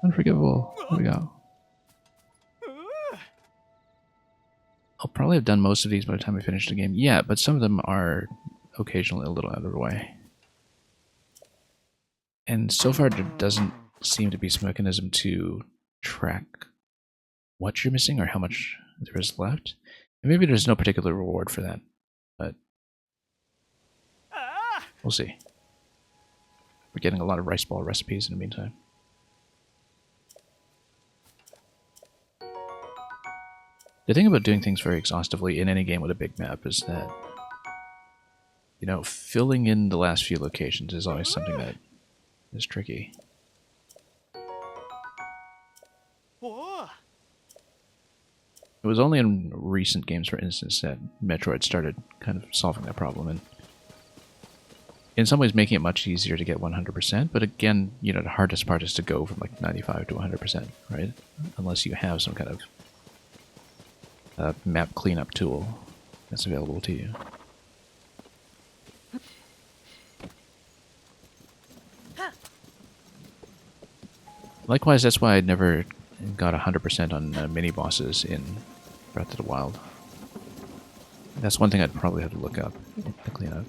Unforgivable. There we go. I'll probably have done most of these by the time I finish the game. Yeah, but some of them are occasionally a little out of the way. And so far, there doesn't seem to be some mechanism to track what you're missing or how much there is left. And maybe there's no particular reward for that, but we'll see. We're getting a lot of rice ball recipes in the meantime. The thing about doing things very exhaustively in any game with a big map is that, you know, filling in the last few locations is always something that is tricky. It was only in recent games, for instance, that Metroid started kind of solving that problem, and in some ways making it much easier to get 100%, but again, you know, the hardest part is to go from like 95 to 100%, right? Unless you have some kind of map cleanup tool that's available to you. Likewise, that's why I never got 100% on mini bosses in Breath of the Wild. That's one thing I'd probably have to look up to clean up.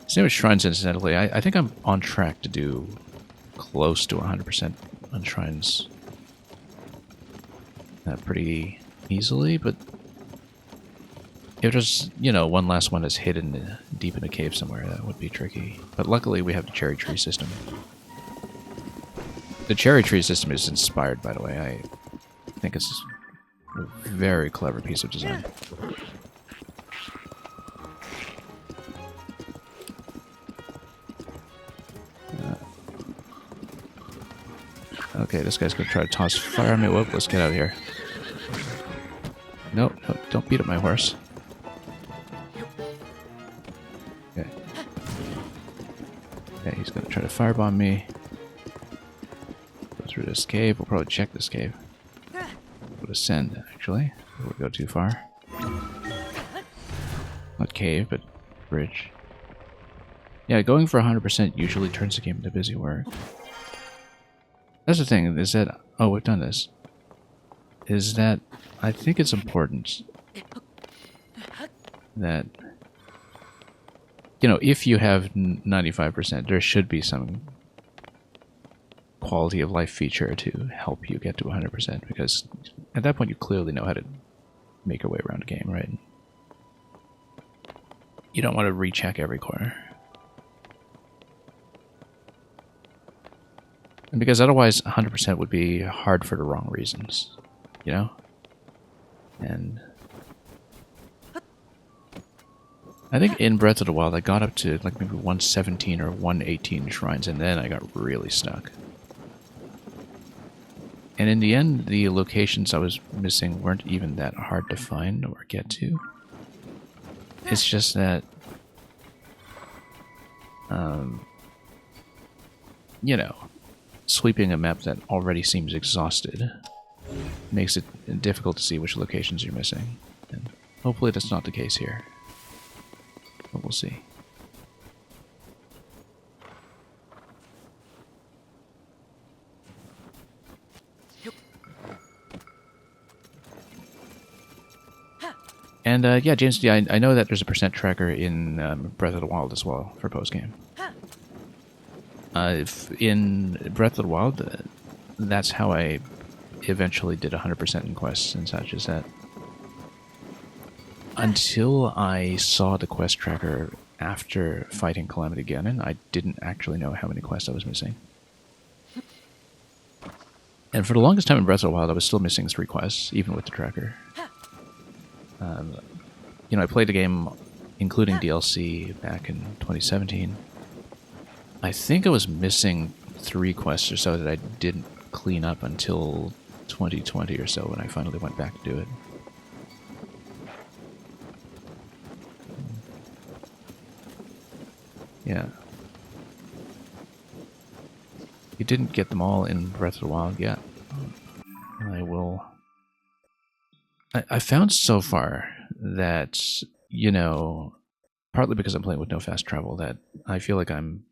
Same with shrines, incidentally. I think I'm on track to do close to 100% on shrines pretty easily, but if there's, you know, one last one that's hidden deep in a cave somewhere, that would be tricky. But luckily we have the cherry tree system. The cherry tree system is inspired, by the way. I think it's a very clever piece of design. Okay, this guy's gonna try to toss fire on me. Whoop, let's get out of here. No, no, don't beat up my horse. Okay. Okay, he's gonna try to firebomb me. Go through this cave. We'll probably check this cave. We'll ascend, actually. We'll go too far. Not cave, but bridge. Yeah, going for 100% usually turns the game into busy work. That's the thing, is that... Oh, we've done this. Is that I think it's important that, you know, if you have 95%, there should be some quality of life feature to help you get to 100%, because at that point you clearly know how to make your way around a game, right? You don't want to recheck every corner. And because otherwise 100% would be hard for the wrong reasons, you know? And I think in Breath of the Wild I got up to like maybe 117 or 118 shrines, and then I got really stuck. And in the end, the locations I was missing weren't even that hard to find or get to. It's just that, you know, sweeping a map that already seems exhausted makes it difficult to see which locations you're missing. And hopefully that's not the case here. But we'll see. And yeah, James, yeah, I know that there's a percent tracker in Breath of the Wild as well for post-game. In Breath of the Wild, that's how I eventually did 100% in quests and such, is that until I saw the quest tracker after fighting Calamity Ganon, I didn't actually know how many quests I was missing. And for the longest time in Breath of the Wild, I was still missing 3 quests, even with the tracker. You know, I played the game, including DLC, back in 2017. I think I was missing 3 quests or so that I didn't clean up until 2020 or so, when I finally went back to do it. Yeah. You didn't get them all in Breath of the Wild yet. I will... I found so far that, you know, partly because I'm playing with no fast travel, that I feel like I'm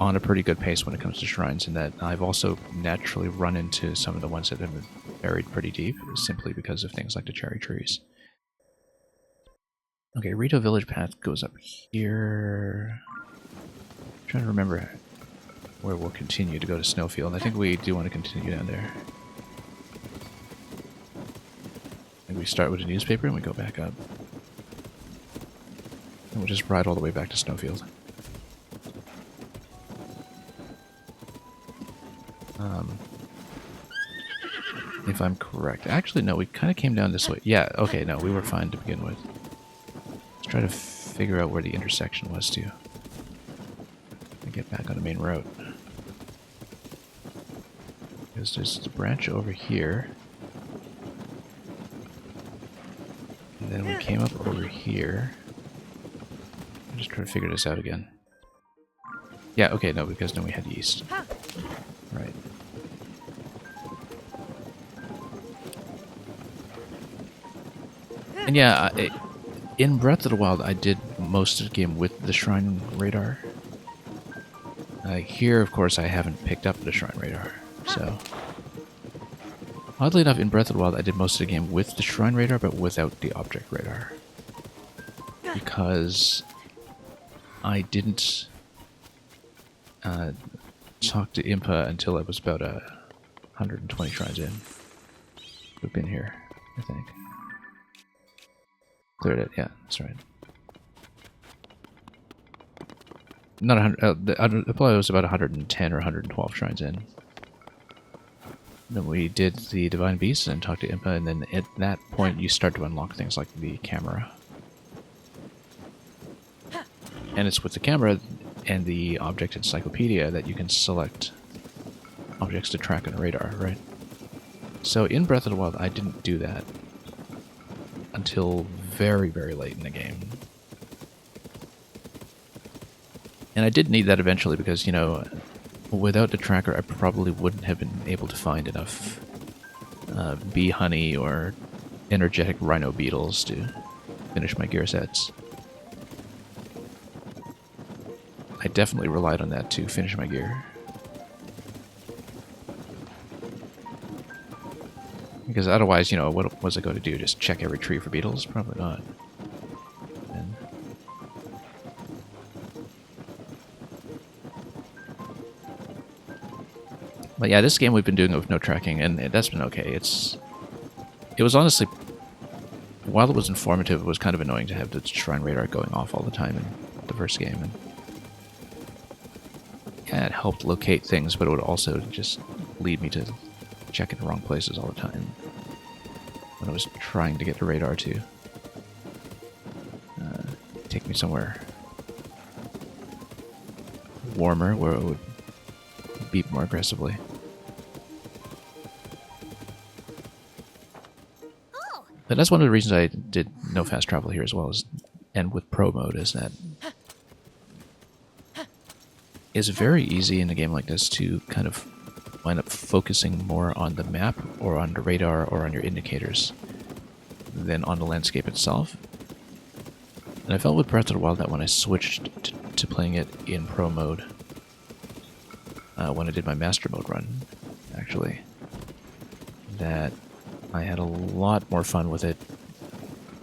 on a pretty good pace when it comes to shrines, in that I've also naturally run into some of the ones that have been buried pretty deep, simply because of things like the cherry trees. Okay, Rito Village path goes up here. I'm trying to remember where we'll continue to go to Snowfield. I think we do want to continue down there. And we start with a newspaper and we go back up. And we'll just ride all the way back to Snowfield. If I'm correct. Actually, no, we kind of came down this way. Yeah, okay, no, we were fine to begin with. Let's try to figure out where the intersection was, too. And get back on the main road. Because there's a branch over here. And then we came up over here. I'm just trying to figure this out again. Yeah, okay, no, because then we head east. Right. And yeah, in Breath of the Wild, I did most of the game with the Shrine Radar. Here, of course, I haven't picked up the Shrine Radar, so... Oddly enough, in Breath of the Wild, I did most of the game with the Shrine Radar, but without the Object Radar. Because I didn't talk to Impa until I was about 120 shrines in. We've been here, I think. Cleared it, yeah, that's right. Not 100, the probably was about 110 or 112 shrines in. Then we did the Divine Beast and talked to Impa, and then at that point you start to unlock things like the camera. And it's with the camera and the object encyclopedia that you can select objects to track on a radar, right? So in Breath of the Wild, I didn't do that until very, very late in the game. And I did need that eventually because, you know, without the tracker, I probably wouldn't have been able to find enough bee honey or energetic rhino beetles to finish my gear sets. I definitely relied on that to finish my gear. Because otherwise, you know, what was I going to do? Just check every tree for beetles? Probably not. And but yeah, this game we've been doing it with no tracking, and that's been okay. It was honestly, while it was informative, it was kind of annoying to have the Shrine Radar going off all the time in the first game. And yeah, it helped locate things, but it would also just lead me to check in the wrong places all the time when I was trying to get the radar to take me somewhere warmer where it would beep more aggressively. But that's one of the reasons I did no fast travel here as well, and with Pro mode, is that it's very easy in a game like this to kind of wind up focusing more on the map or on the radar or on your indicators than on the landscape itself. And I felt with Breath of the Wild that when I switched to playing it in Pro mode, when I did my Master mode run, actually, that I had a lot more fun with it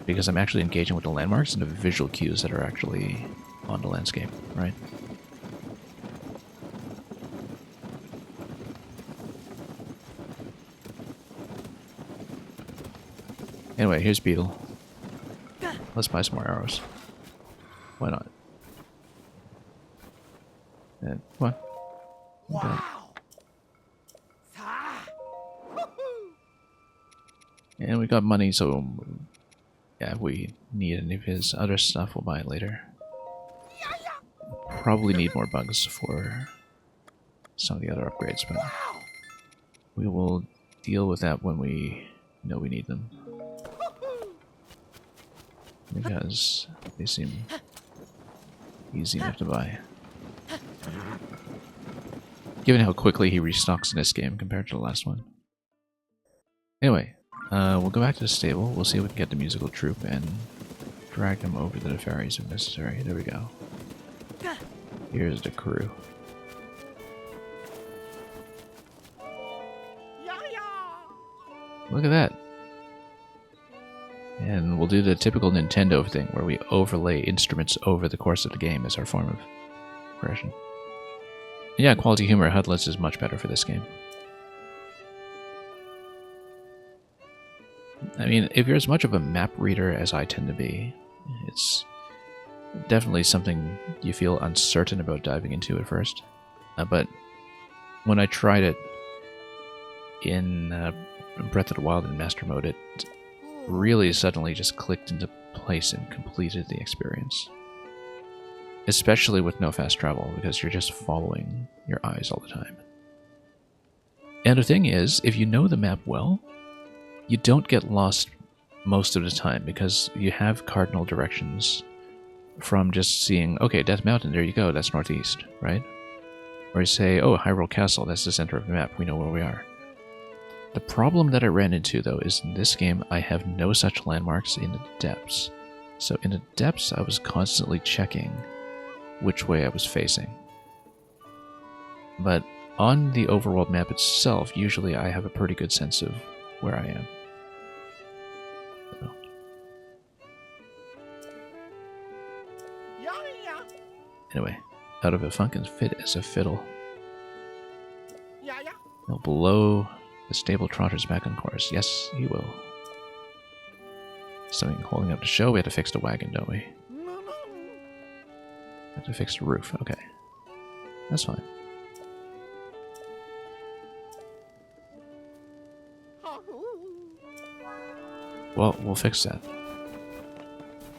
because I'm actually engaging with the landmarks and the visual cues that are actually on the landscape, right? Anyway, here's Beetle. Let's buy some more arrows. Why not? And what? Wow. And we got money, so yeah, if we need any of his other stuff, we'll buy it later. Probably need more bugs for some of the other upgrades, but we will deal with that when we know we need them. Because they seem easy enough to buy. Given how quickly he restocks in this game compared to the last one. Anyway, we'll go back to the stable. We'll see if we can get the musical troupe and drag them over to the ferries if necessary. There we go. Here's the crew. Look at that. And we'll do the typical Nintendo thing where we overlay instruments over the course of the game as our form of progression. Yeah, quality humor HUDless is much better for this game. I mean, if you're as much of a map reader as I tend to be, it's definitely something you feel uncertain about diving into at first. But when I tried it in Breath of the Wild in Master Mode, it really suddenly just clicked into place and completed the experience. Especially with no fast travel, because you're just following your eyes all the time. And the thing is, if you know the map well, you don't get lost most of the time, because you have cardinal directions from just seeing, okay, Death Mountain, there you go, that's northeast, right? Or you say, oh, Hyrule Castle, that's the center of the map, we know where we are. The problem that I ran into, though, is in this game I have no such landmarks in the depths. So in the depths I was constantly checking which way I was facing. But on the overworld map itself, usually I have a pretty good sense of where I am. So. Anyway, out of a funkin' fit as a fiddle. He'll blow the stable trotters back on course. Yes, he will. Something holding up the show. We had to fix the wagon, don't we? Have to fix the roof. Okay. That's fine. Well, we'll fix that.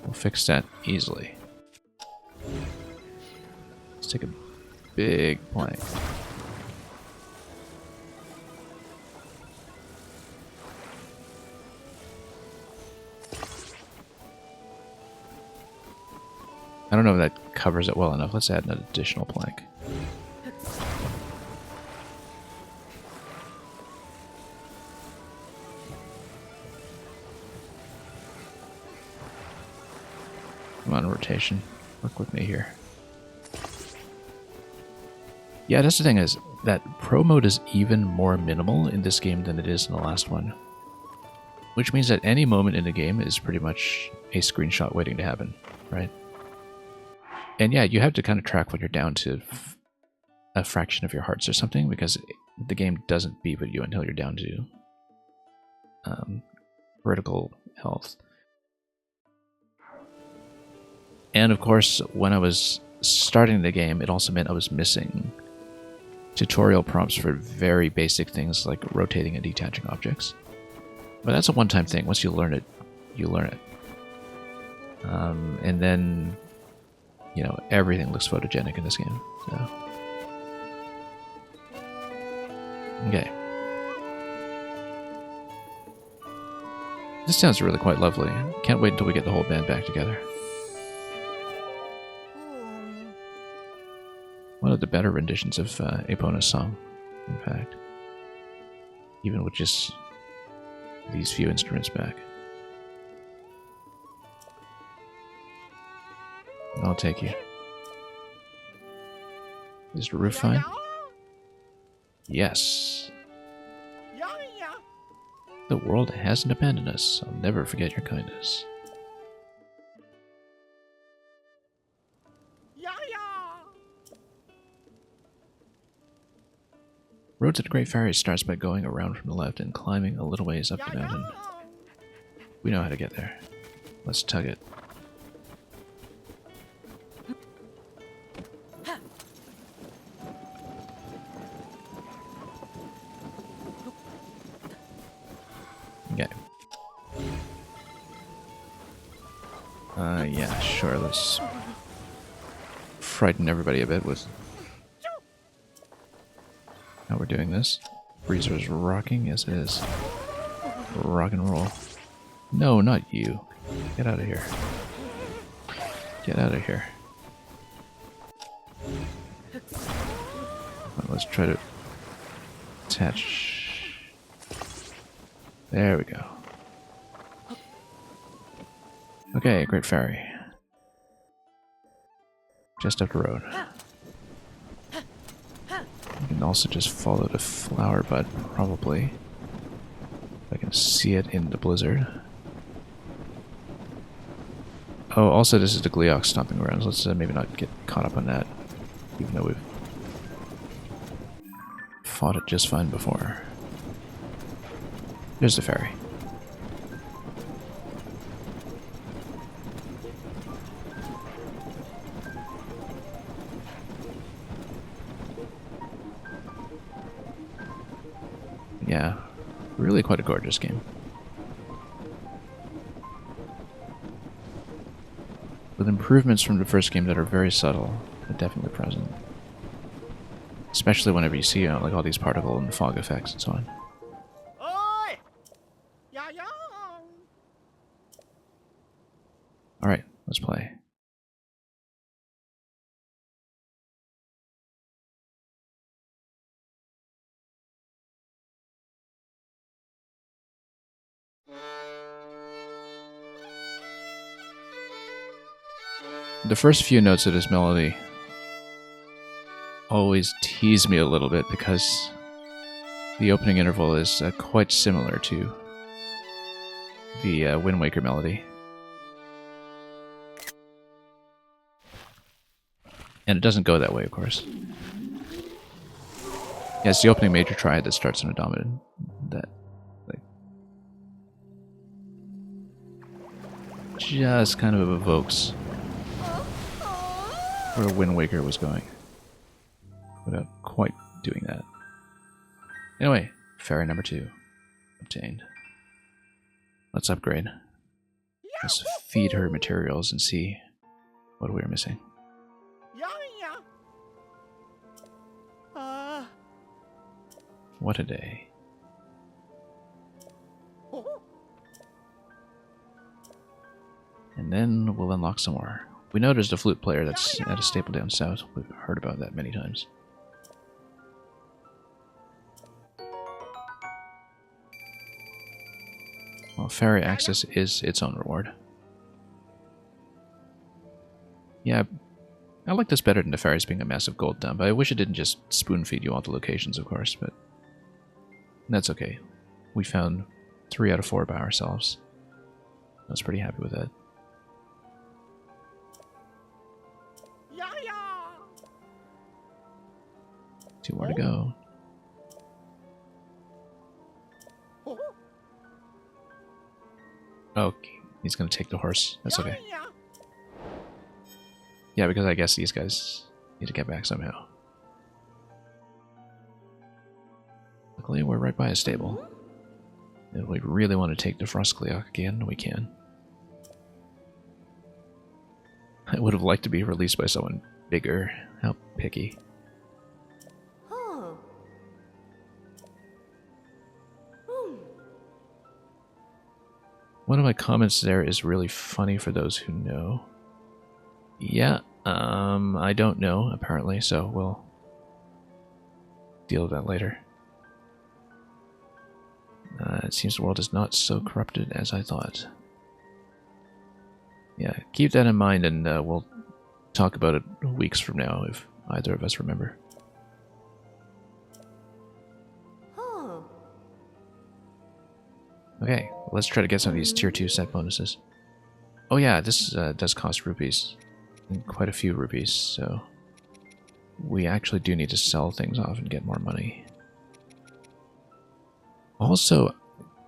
We'll fix that easily. Let's take a big plank. I don't know if that covers it well enough. Let's add an additional plank. Come on, rotation. Work with me here. Yeah, that's the thing, is that pro mode is even more minimal in this game than it is in the last one. Which means that any moment in the game is pretty much a screenshot waiting to happen, right? And yeah, you have to kind of track when you're down to a fraction of your hearts or something, because the game doesn't beep at you until you're down to critical health. And of course, when I was starting the game, it also meant I was missing tutorial prompts for very basic things like rotating and detaching objects. But that's a one-time thing. Once you learn it, you learn it. And then, you know, everything looks photogenic in this game. So. Okay. This sounds really quite lovely. Can't wait until we get the whole band back together. One of the better renditions of Epona's song, in fact. Even with just these few instruments back. I'll take you. Is the roof fine? Yes. The world hasn't abandoned us. I'll never forget your kindness. Road to the Great Ferry starts by going around from the left and climbing a little ways up the mountain. We know how to get there. Let's tug it. Okay. Yeah, sure, let's frighten everybody a bit with how we're doing this. Freezer's rocking, yes it is. Rock and roll. No, not you. Get out of here. Get out of here. Well, let's try to attach. There we go. Okay, Great Ferry. Just up the road. You can also just follow the flower bud, probably. If I can see it in the blizzard. Oh, also this is the Gleeok stomping around, so let's maybe not get caught up on that. Even though we've fought it just fine before. There's the ferry. Yeah, really quite a gorgeous game. With improvements from the first game that are very subtle, but definitely present. Especially whenever you see like all these particle and fog effects and so on. Oi! Yeah, yeah. Alright, let's play. The first few notes of this melody always tease me a little bit because the opening interval is quite similar to the Wind Waker melody. And it doesn't go that way, of course. Yeah, it's the opening major triad that starts in a dominant. That just kind of evokes where Wind Waker was going, without quite doing that. Anyway, ferry number 2 obtained. Let's upgrade. Let's feed her materials and see what we're missing. Yeah, yeah. What a day. Oh. And then we'll unlock some more. We know there's a flute player that's at a staple down south. We've heard about that many times. Well, ferry access is its own reward. Yeah, I like this better than the ferries being a massive gold dump. I wish it didn't just spoon feed you all the locations, of course, but that's okay. We found 3 out of 4 by ourselves. I was pretty happy with that. 2 more to go. Okay, he's gonna take the horse. That's okay. Yeah, because I guess these guys need to get back somehow. Luckily, we're right by a stable. If we really want to take the Frost Gleeok again, we can. I would have liked to be released by someone bigger. How picky. One of my comments there is really funny for those who know. Yeah, I don't know, apparently, so we'll deal with that later. It seems the world is not so corrupted as I thought. Yeah, keep that in mind, and we'll talk about it weeks from now if either of us remember. Okay, let's try to get some of these tier 2 set bonuses. Oh yeah, this does cost rupees. And quite a few rupees, so we actually do need to sell things off and get more money. Also,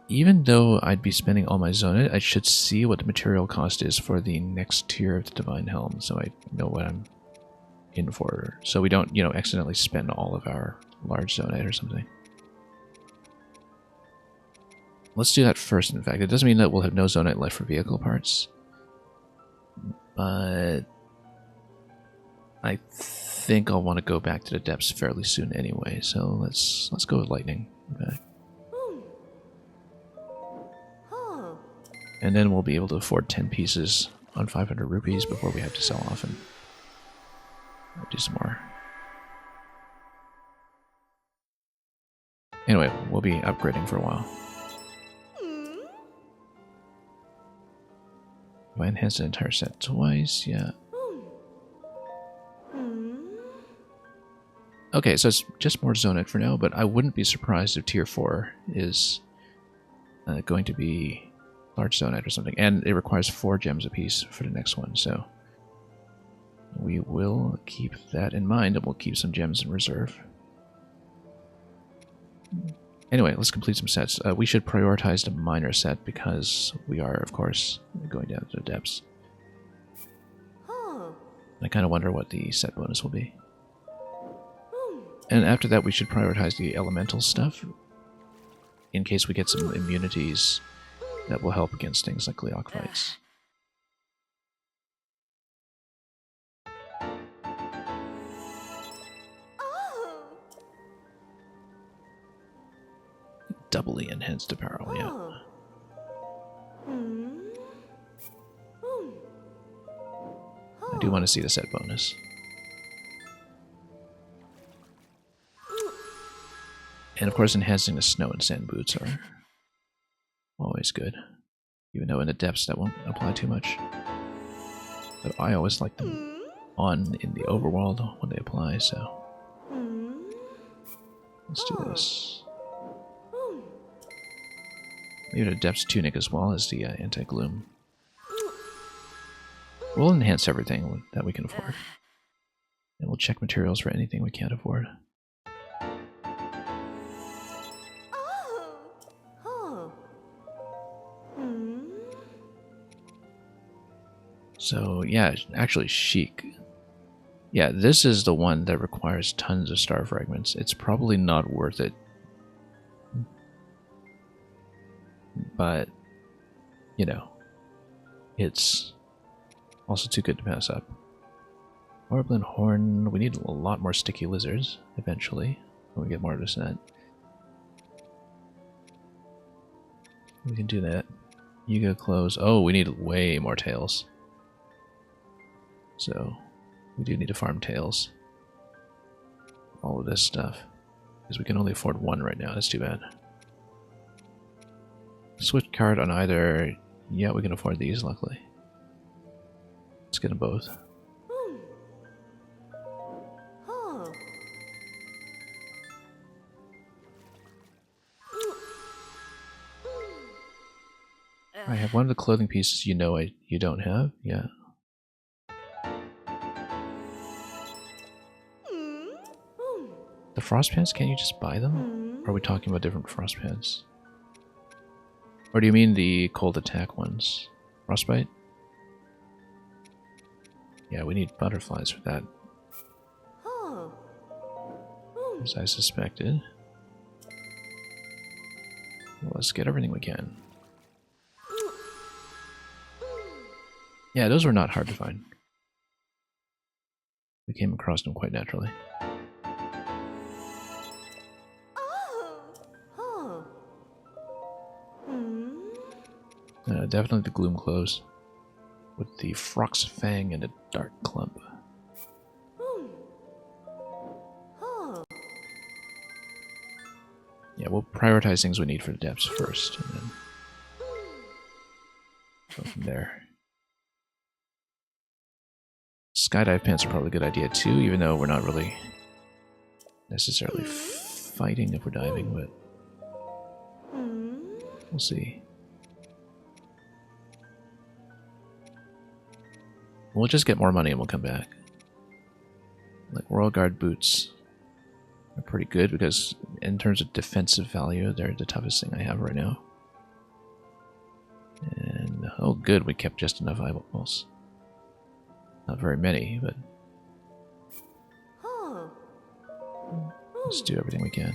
even though I'd be spending all my zonite, I should see what the material cost is for the next tier of the Divine Helm, so I know what I'm in for. So we don't, accidentally spend all of our large zonite or something. Let's do that first, in fact. It doesn't mean that we'll have no zonite left for vehicle parts. But I think I'll want to go back to the depths fairly soon anyway, so let's go with lightning. In fact. And then we'll be able to afford 10 pieces on 500 rupees before we have to sell off and do some more. Anyway, we'll be upgrading for a while. If I enhance the entire set twice, yeah. Okay, so it's just more zonite for now, but I wouldn't be surprised if tier 4 is going to be large zonite or something. And it requires 4 gems apiece for the next one, so we will keep that in mind, and we'll keep some gems in reserve. Anyway, let's complete some sets. We should prioritize the minor set because we are, of course, going down to the depths. I kind of wonder what the set bonus will be. And after that, we should prioritize the elemental stuff in case we get some immunities that will help against things like Gleokphites. Doubly enhanced apparel, yeah. I do want to see the set bonus. And of course, enhancing the snow and sand boots are always good. Even though in the depths that won't apply too much. But I always like them on in the overworld when they apply, so let's do this. Maybe the depths tunic as well as the anti-gloom. We'll enhance everything that we can afford. And we'll check materials for anything we can't afford. So, yeah, actually, Chic. Yeah, this is the one that requires tons of star fragments. It's probably not worth it. But, you know, it's also too good to pass up. Orblin Horn. We need a lot more sticky lizards, eventually, when we get more of this net. We can do that. Yuga clothes. Oh, we need way more tails. So, we do need to farm tails. All of this stuff. Because we can only afford 1 right now. That's too bad. Switch card on either. Yeah, we can afford these, luckily. Let's get them both. I have one of the clothing pieces you know you don't have. Yeah. The frost pants, can't you just buy them? Or are we talking about different frost pants? Or do you mean the cold attack ones? Frostbite? Yeah, we need butterflies for that. As I suspected. Well, let's get everything we can. Yeah, those were not hard to find. We came across them quite naturally. Definitely the Gloom Clothes. With the Frox Fang and a Dark Clump. Yeah, we'll prioritize things we need for the depths first, and then go from there. Skydive pants are probably a good idea too, even though we're not really necessarily fighting if we're diving, but we'll see. We'll just get more money and we'll come back. Like Royal Guard boots are pretty good because in terms of defensive value, they're the toughest thing I have right now. And oh good, we kept just enough eyeballs. Not very many, but let's do everything we can.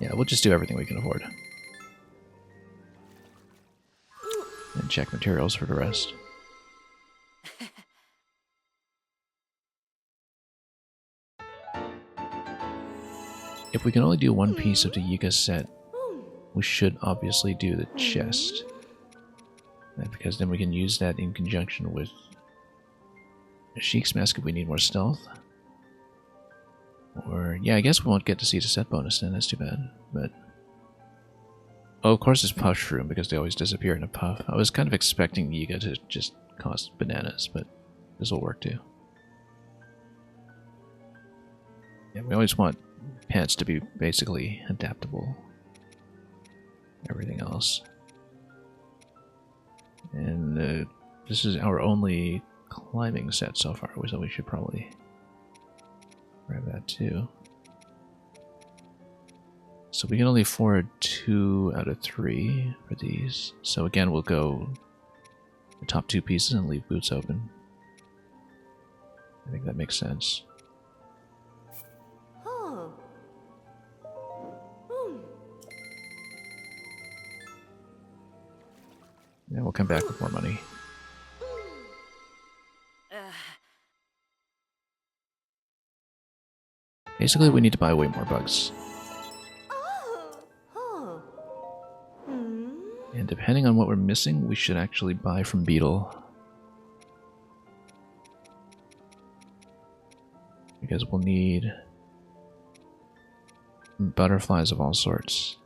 Yeah, we'll just do everything we can afford. And check materials for the rest. If we can only do one piece of the Yiga set, we should obviously do the chest. Because then we can use that in conjunction with a Sheik's mask if we need more stealth. Or, yeah, I guess we won't get to see the set bonus then, that's too bad. But, oh, of course it's Pushroom, because they always disappear in a puff. I was kind of expecting Yiga to just cost bananas, but this will work too. Yeah, we always want pets to be basically adaptable. Everything else. And this is our only climbing set so far, so we should probably grab that too. So we can only afford 2 out of 3 for these. So again, we'll go the top 2 pieces and leave boots open. I think that makes sense. Yeah, we'll come back with more money. Basically, we need to buy way more bugs. And depending on what we're missing, we should actually buy from Beetle. Because we'll need butterflies of all sorts.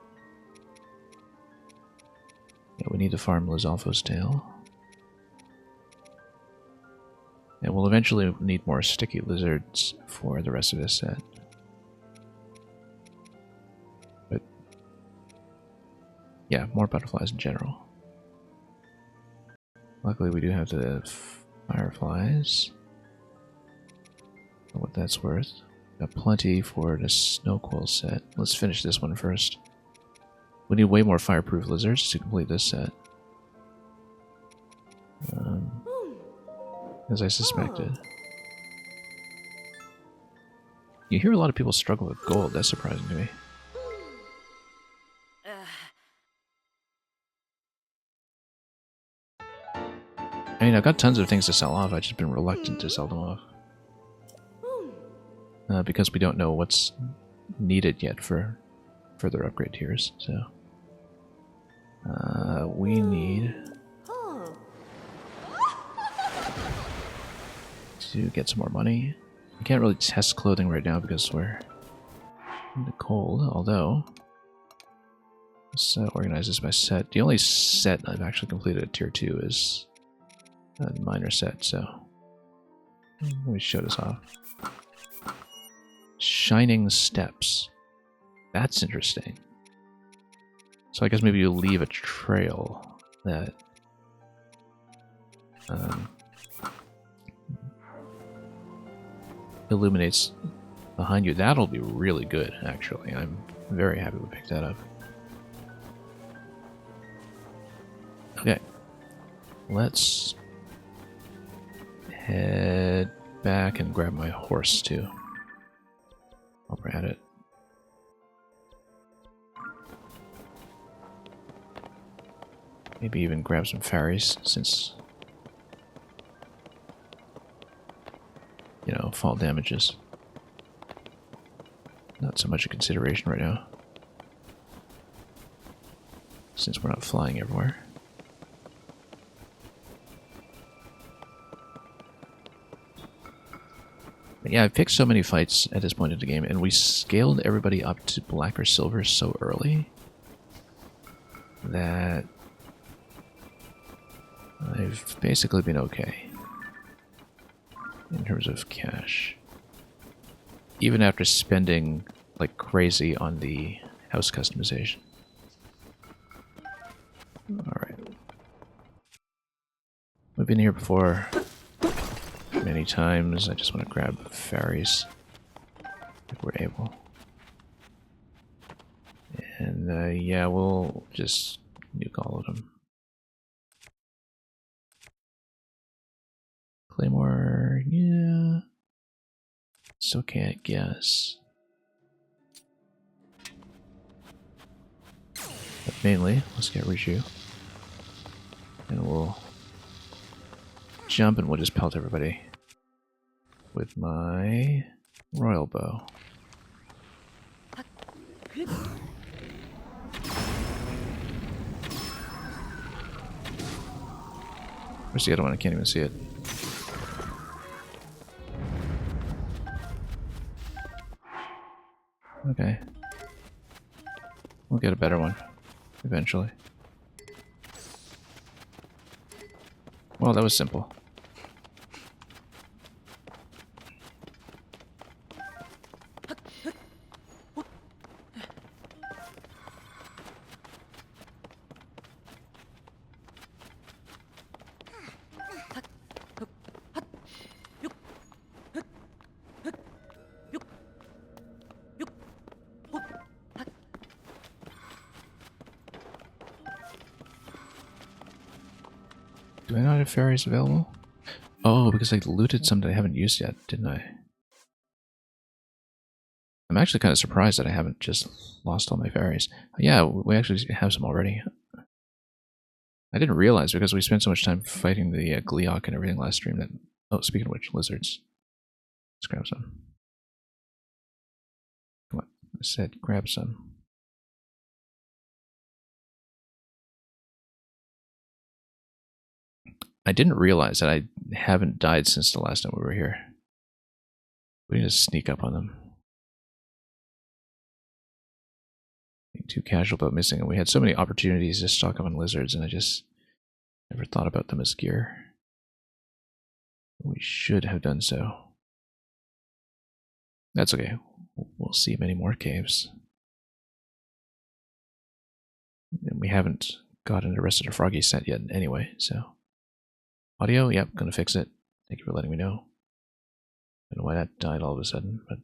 Yeah, we need to farm Lizalfo's tail. And we'll eventually need more sticky lizards for the rest of this set. But yeah, more butterflies in general. Luckily we do have the fireflies. For what that's worth. Got plenty for the snow quill set. Let's finish this one first. We need way more fireproof lizards to complete this set. As I suspected. You hear a lot of people struggle with gold. That's surprising to me. I mean, I've got tons of things to sell off. I've just been reluctant to sell them off. Because we don't know what's needed yet for further upgrade tiers, so... we need to get some more money. We can't really test clothing right now because we're in the cold, although... Let's organize this by set. The only set I've actually completed at tier 2 is a minor set, so... Let me show this off. Shining Steps. That's interesting. So I guess maybe you leave a trail that illuminates behind you. That'll be really good, actually. I'm very happy we picked that up. Okay. Let's head back and grab my horse, too. While we're at it. Maybe even grab some fairies, since, you know, fall damages. Not so much a consideration right now. Since we're not flying everywhere. But yeah, I've picked so many fights at this point in the game, and we scaled everybody up to black or silver so early that I've basically been okay in terms of cash. Even after spending like crazy on the house customization. Alright. We've been here before many times. I just want to grab fairies if we're able. And yeah, we'll just nuke all of them. Claymore, yeah. Still can't guess. But mainly, let's get Rishu. And we'll jump and we'll just pelt everybody with my royal bow. Where's the other one? I can't even see it. Okay. We'll get a better one eventually. Well, that was simple. Do I not have fairies available? Oh, because I looted some that I haven't used yet, didn't I? I'm actually kind of surprised that I haven't just lost all my fairies. Yeah, we actually have some already. I didn't realize because we spent so much time fighting the Gleeok and everything last stream that... Oh, speaking of which, lizards. Let's grab some. Come on, I said grab some. I didn't realize that I haven't died since the last time we were here. We need to sneak up on them. Being too casual about missing them. We had so many opportunities to stock up on lizards and I just never thought about them as gear. We should have done so. That's okay. We'll see many more caves. And we haven't gotten the rest of the Froggy set yet anyway, so... Audio? Yep, gonna fix it. Thank you for letting me know. I don't know why that died all of a sudden, but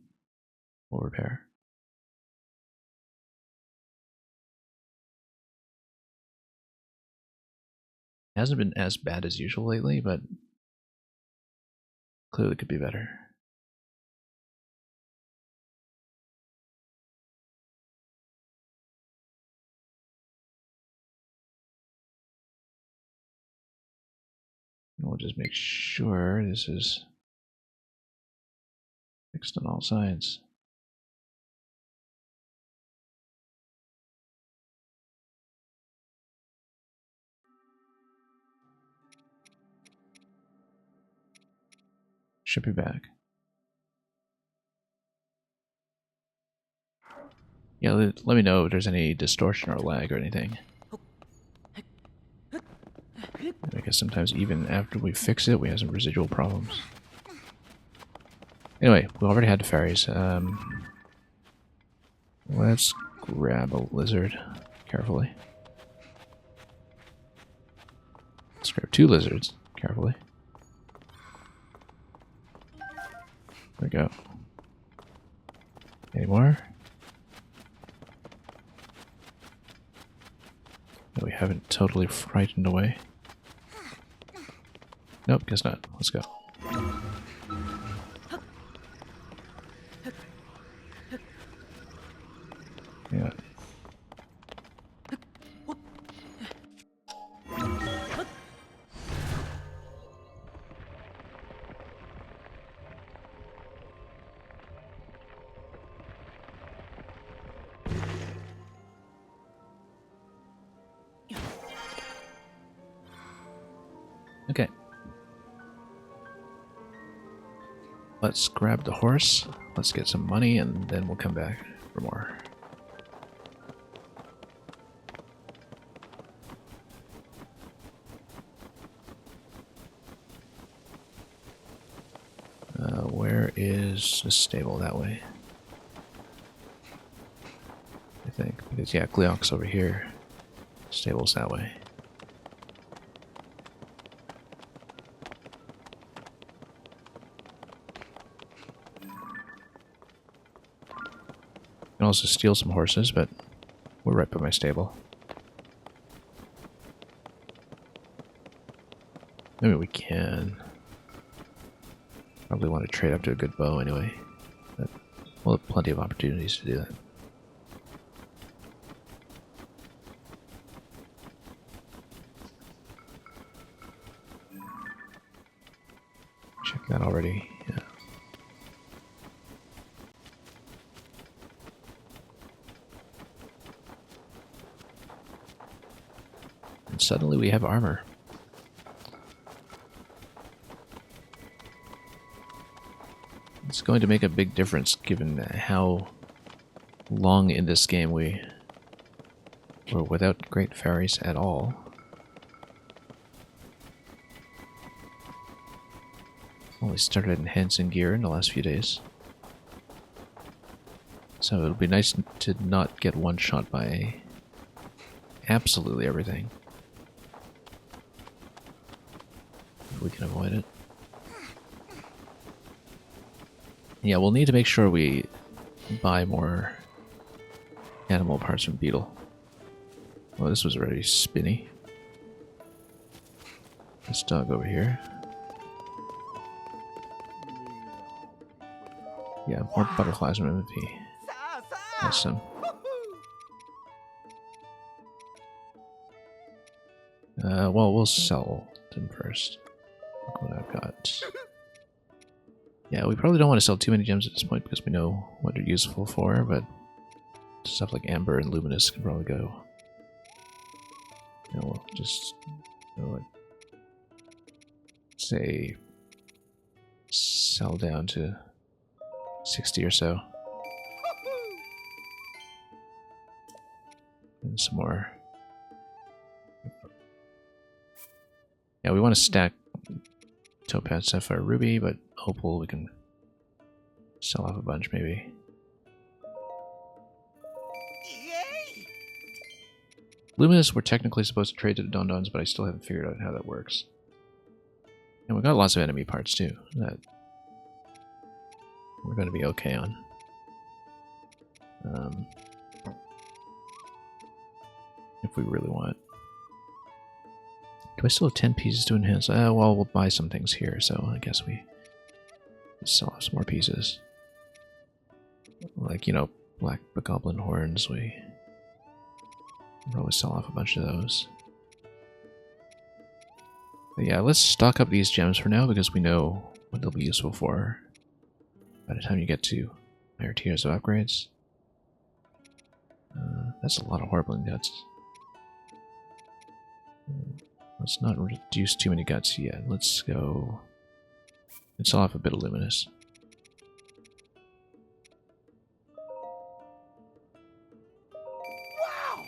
we'll repair. It hasn't been as bad as usual lately, but clearly could be better. We'll just make sure this is fixed on all sides. Should be back. Yeah, let me know if there's any distortion or lag or anything. I guess sometimes even after we fix it, we have some residual problems. Anyway, we already had the fairies. Let's grab a lizard carefully. Let's grab 2 lizards carefully. There we go. Any more? No, we haven't totally frightened away. Nope, guess not. Let's go. Yeah. Okay. Let's grab the horse. Let's get some money and then we'll come back for more. Where is the stable? That way. I think. Because, yeah, Gleeok's over here. Stable's that way. Can also steal some horses, but we're right by my stable. Maybe we can. Probably want to trade up to a good bow anyway. But we'll have plenty of opportunities to do that. Check that already. Yeah. And suddenly we have armor. It's going to make a big difference given how long in this game we were without great fairies at all. Only started enhancing gear in the last few days. So it'll be nice to not get one shot by absolutely everything. If we can avoid it. Yeah, we'll need to make sure we buy more animal parts from Beetle. Well, this was already spinny. This dog over here. Yeah, more butterflies from MVP. Awesome. Well, we'll sell them first. Look what I've got. Yeah, we probably don't want to sell too many gems at this point because we know what they're useful for, but stuff like Amber and Luminous can probably go. You know, we'll just, you know, like, say, sell down to 60 or so. And some more. Yeah, we want to stack Topaz, Sapphire, Ruby, but Opal we can sell off a bunch maybe. Yay! Luminous we're technically supposed to trade to the Dondons, but I still haven't figured out how that works. And we got lots of enemy parts too that we're going to be okay on. If we really want. Do I still have 10 pieces to enhance? Well, we'll buy some things here, so I guess we sell off some more pieces. Like, you know, black bokoblin horns, we probably sell off a bunch of those. But yeah, let's stock up these gems for now because we know what they'll be useful for by the time you get to higher tiers of upgrades. That's a lot of Horribling guts. Let's not reduce too many guts yet. Let's go... Let's sell off a bit of Luminous. Wow!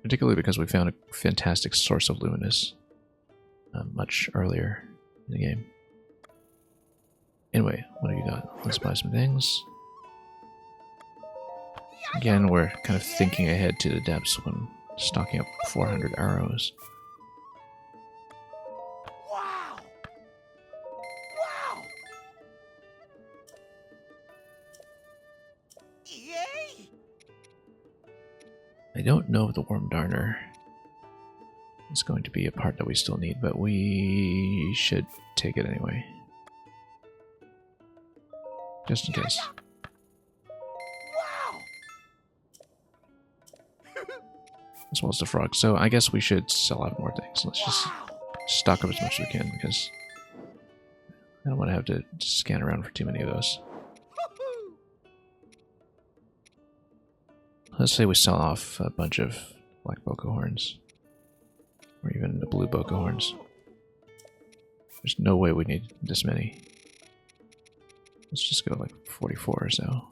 Particularly because we found a fantastic source of Luminous much earlier in the game. Anyway, what do you got? Let's buy some things. Again, we're kind of thinking ahead to the depths when stocking up 400 arrows. Wow! Wow! Yay! I don't know if the Worm Darner is going to be a part that we still need, but we should take it anyway. Just in case. Wow! As well as the frog. So I guess we should sell out more things. Let's just Wow! stock up as much as we can because I don't want to have to scan around for too many of those. Let's say we sell off a bunch of black boko horns. Or even the blue boko horns. There's no way we need this many. Let's just go like 44 or so.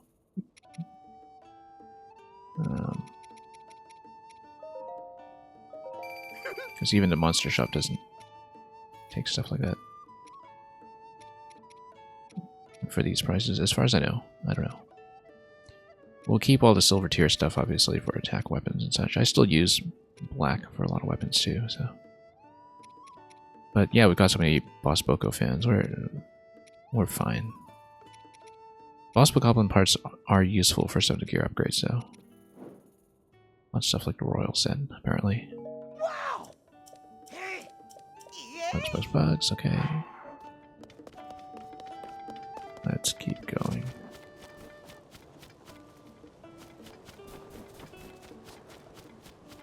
Because even the monster shop doesn't take stuff like that. For these prices, as far as I know. I don't know. We'll keep all the silver tier stuff, obviously, for attack weapons and such. I still use black for a lot of weapons, too, so... But yeah, we've got so many Boss Boko fans. We're fine. Boss Bokoblin parts are useful for some of the gear upgrades, though. Lots of stuff like the Royal Set, apparently. Wow! Hey! Bugs, bugs, bugs, okay. Let's keep going.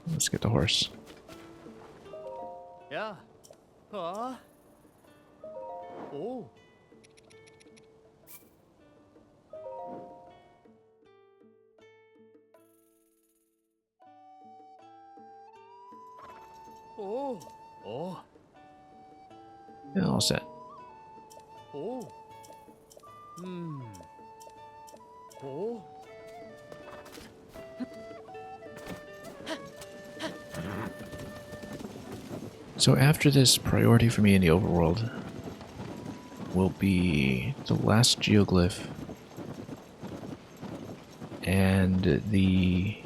Let's get the horse. Yeah. Oh. Oh. Oh. Yeah, all set. Oh. Hmm. Oh. So after this, priority for me in the overworld will be the last geoglyph and the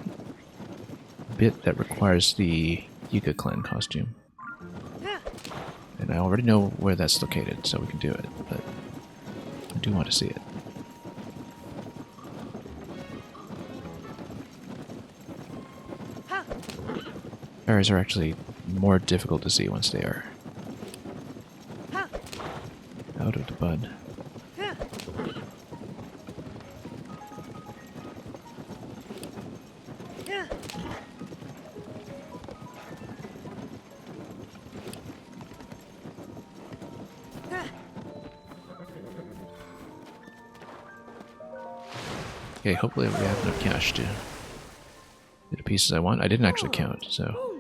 bit that requires the Yuka clan costume. And I already know where that's located, so we can do it, but I do want to see it. Fairies are actually more difficult to see once they are out of the bud. Okay, hopefully we have enough cash to get the pieces I want. I didn't actually count, so...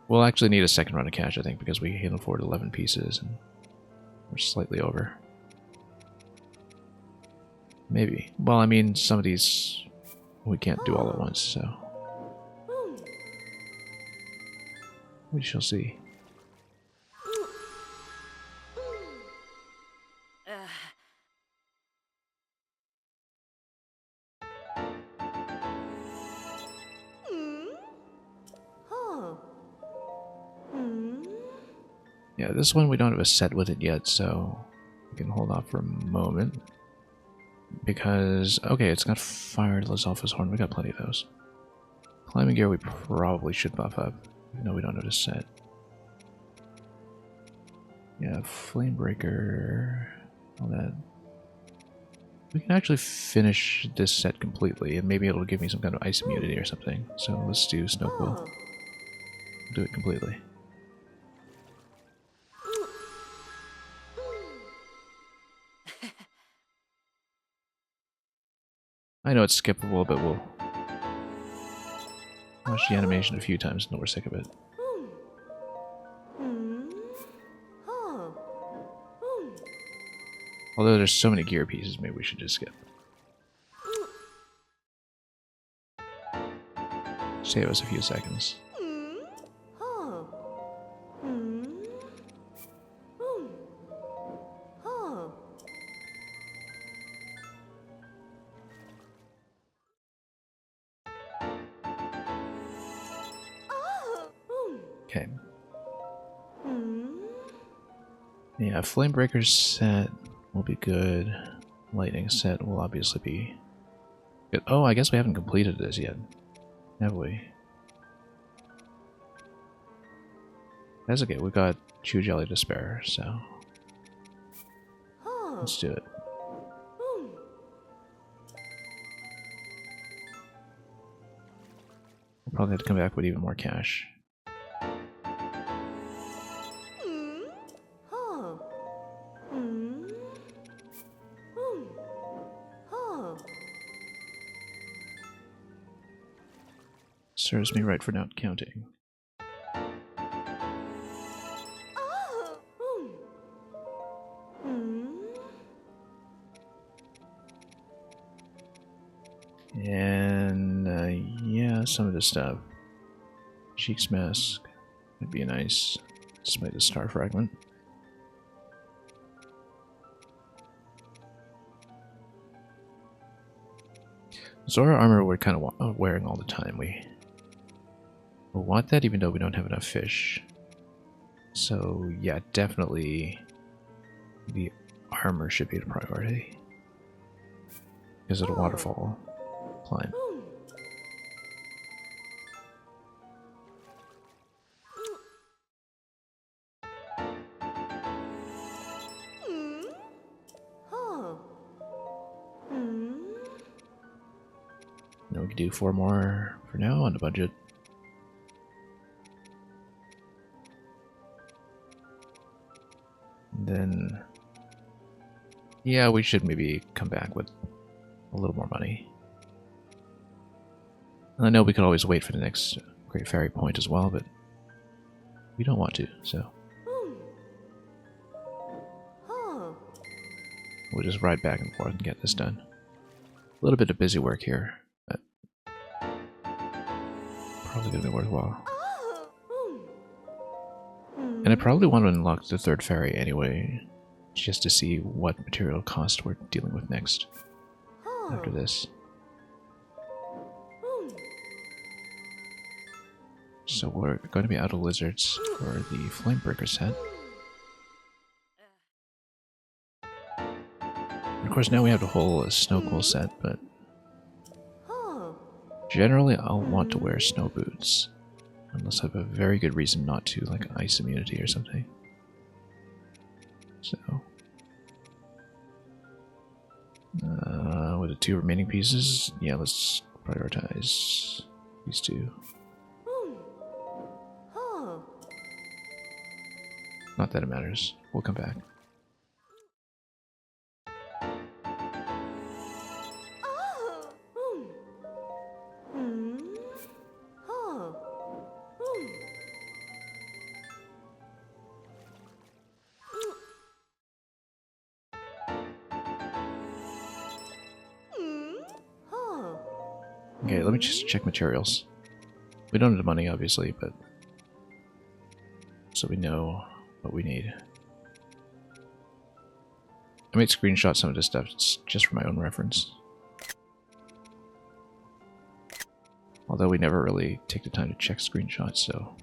We'll actually need a second run of cash, I think, because we can afford 11 pieces, and we're slightly over. Maybe. Well, I mean, some of these we can't do all at once, so... we shall see. Yeah, this one we don't have a set with it yet, so we can hold off for a moment. Because, okay, it's got Fire to Lizalfa's Horn. We got plenty of those. Climbing gear we probably should buff up, even though we don't have a set. Yeah, Flamebreaker, all that. We can actually finish this set completely, and maybe it'll give me some kind of ice immunity or something. So let's do Snowquill. We'll do it completely. I know it's skippable, but we'll watch the animation a few times until we're sick of it. Although there's so many gear pieces, maybe we should just skip. Save us a few seconds. Okay. Yeah, Flamebreaker set will be good. Lightning set will obviously be good. Oh, I guess we haven't completed this yet, have we? That's okay, we got Chew Jelly to spare, so... let's do it. We'll probably have to come back with even more cash. Serves me right for not counting. And, yeah, some of this stuff. Cheek's Mask would be nice, despite the Star Fragment. Zora armor we're kind of wearing all the time. We'll want that even though we don't have enough fish. So, yeah, definitely the armor should be the priority. Because of the waterfall climb. Now we can do 4 more for now on the budget. And then, yeah, we should maybe come back with a little more money. And I know we could always wait for the next Great Fairy Point as well, but we don't want to, so. We'll just ride back and forth and get this done. A little bit of busy work here, but probably gonna be worthwhile. And I probably want to unlock the third ferry anyway, just to see what material cost we're dealing with next after this. So we're going to be out of lizards for the Flamebreaker set. And of course now we have the whole Snowpool set, but generally I'll want to wear snow boots. Unless I have a very good reason not to, like ice immunity or something. So... with the 2 remaining pieces, yeah, let's prioritize these 2. Not that it matters. We'll come back. Okay, let me just check materials. We don't have the money, obviously, but... so we know what we need. I might screenshot some of this stuff just for my own reference. Although we never really take the time to check screenshots, so...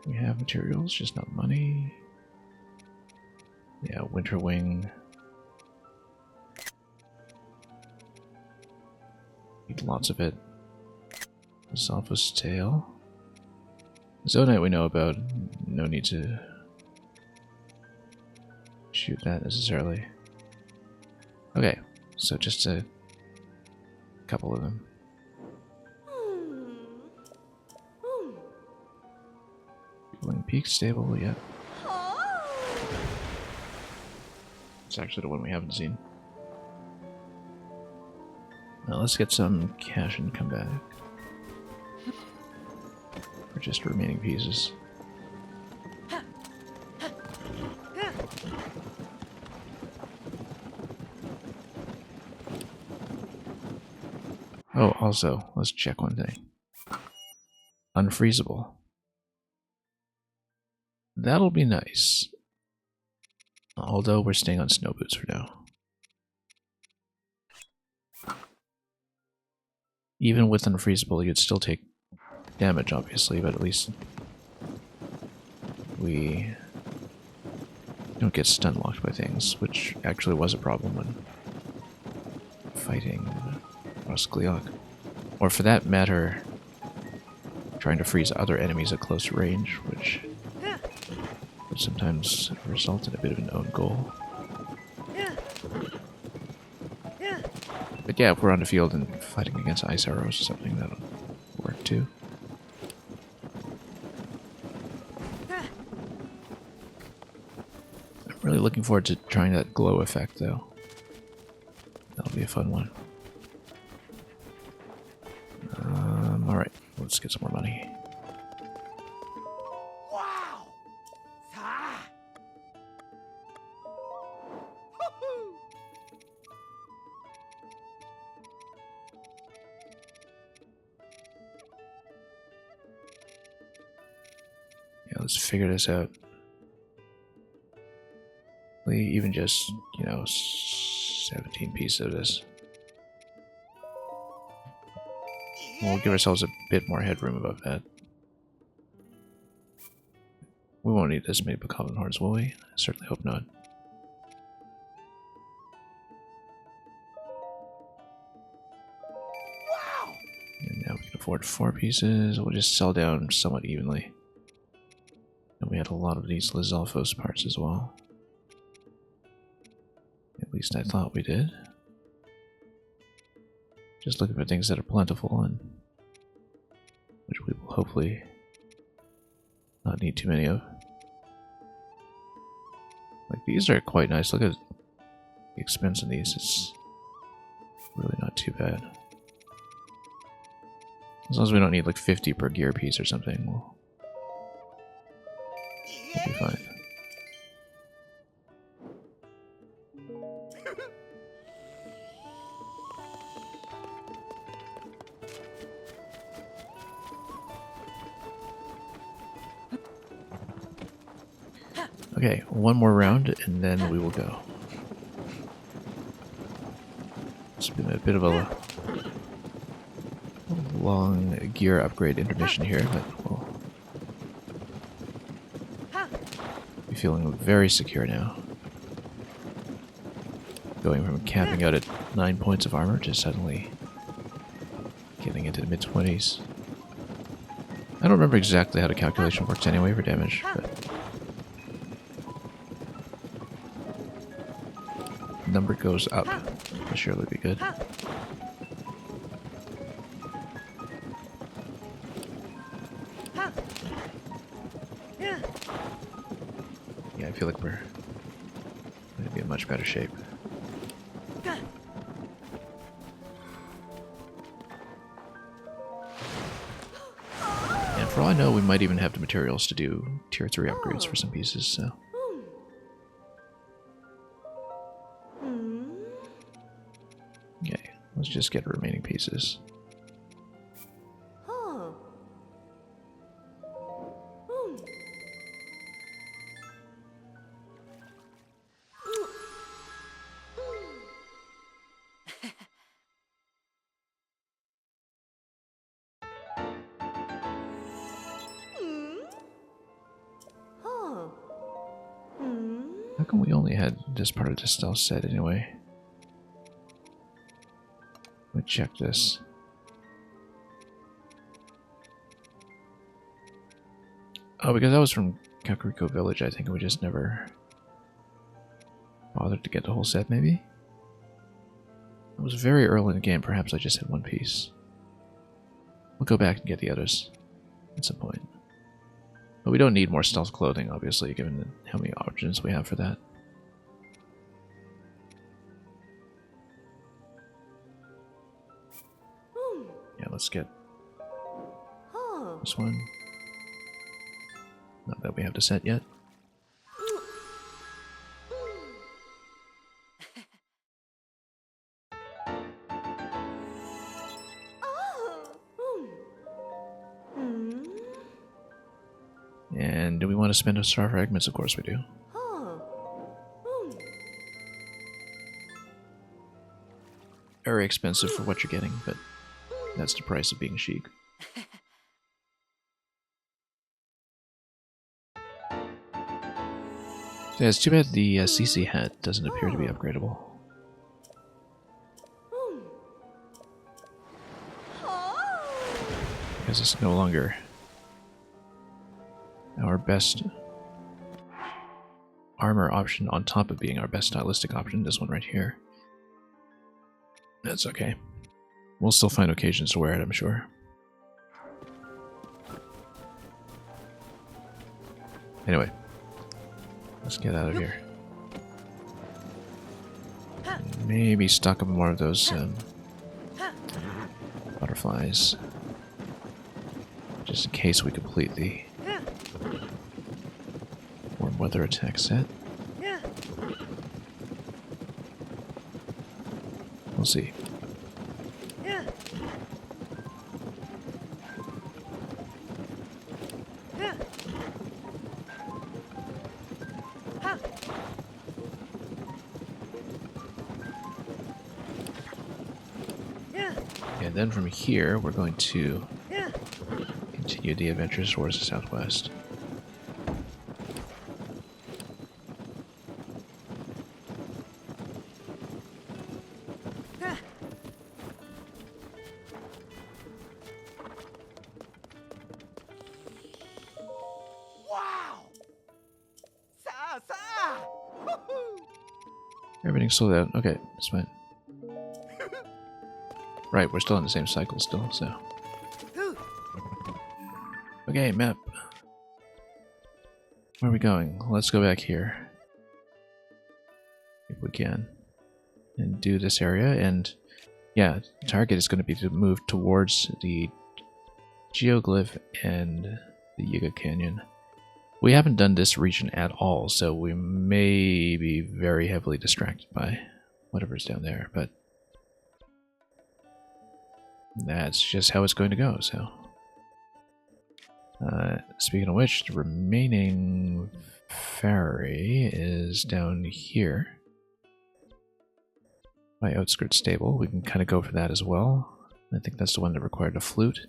we have materials, just not money. Yeah, Winter Wing. Need lots of it. Zalphus tail. Zonite we know about. No need to shoot that necessarily. Okay, so just a couple of them. Wing Peak stable, yeah. It's actually the one we haven't seen. Now let's get some cash and come back. For just the remaining pieces. Oh, also, let's check one thing. Unfreezable. That'll be nice. Although we're staying on snow boots for now. Even with unfreezable, you'd still take damage, obviously, but at least we don't get stun locked by things, which actually was a problem when fighting Roskliok. Or for that matter, trying to freeze other enemies at close range, which would sometimes result in a bit of an own goal. But yeah, if we're on the field and fighting against ice arrows or something, that'll work too. I'm really looking forward to trying that glow effect, though. That'll be a fun one. Alright, let's get some more money. Wow! Ah! Woohoo! Yeah, let's figure this out. Even just, 17 pieces of this. We'll give ourselves a bit more headroom above that. We won't need this many Bokoblin horns, will we? I certainly hope not. Wow! And now we can afford 4 pieces. We'll just sell down somewhat evenly. And we had a lot of these Lizalfos parts as well. At least I thought we did. Just looking for things that are plentiful and which we will hopefully not need too many of. Like, these are quite nice. Look at the expense on these. It's really not too bad. As long as we don't need like 50 per gear piece or something, we'll We'll be fine. Okay, one more round and then we will go. It's been a bit of a long gear upgrade intermission here, but we'll be feeling very secure now. Going from capping out at 9 points of armor to suddenly getting into the mid-20s. I don't remember exactly how the calculation works anyway for damage, but number goes up. That'll surely be good. Yeah, I feel like we're going to be in much better shape. And for all I know, we might even have the materials to do tier 3 upgrades for some pieces, so. Okay, let's just get the remaining pieces. How come we only had this part of the stealth set anyway? Let me check this. Oh, because I was from Kakariko Village, I think we just never bothered to get the whole set, maybe? It was very early in the game, perhaps I just had one piece. We'll go back and get the others at some point. But we don't need more stealth clothing, obviously, given how many options we have for that. Yeah, let's get this one. Not that we have the set yet. And do we want to spend a star fragments? Of course we do. Very expensive for what you're getting, but that's the price of being chic. Yeah, it's too bad the CC hat doesn't appear to be upgradable. Because it's no longer our best armor option on top of being our best stylistic option, this one right here. That's okay. We'll still find occasions to wear it, I'm sure. Anyway, let's get out of here. Maybe stock up more of those butterflies. Just in case we complete the warm weather attack set. We'll see. And then from here, we're going to continue the adventures towards the southwest. Wow! Sa! Woohoo! Everything's sold out. Okay, that's fine. Right, we're still in the same cycle still, so. Okay, map. Where are we going? Let's go back here. If we can. And do this area, and yeah, the target is going to be to move towards the Geoglyph and the Yiga Canyon. We haven't done this region at all, so we may be very heavily distracted by whatever's down there, but that's just how it's going to go, so. Speaking of which, the remaining ferry is down here. My outskirts stable. We can kind of go for that as well. I think that's the one that required a flute.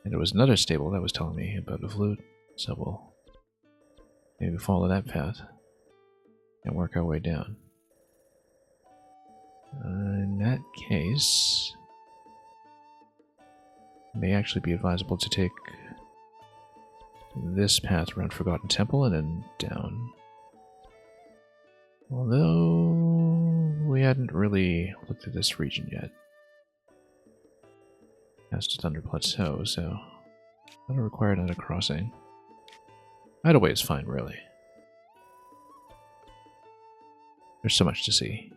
And there was another stable that was telling me about a flute, so we'll maybe follow that path and work our way down. In that case, it may actually be advisable to take this path around Forgotten Temple and then down. Although we hadn't really looked at this region yet. Past Thunder Plateau, so that'll require another crossing. Either way is fine, really. There's so much to see.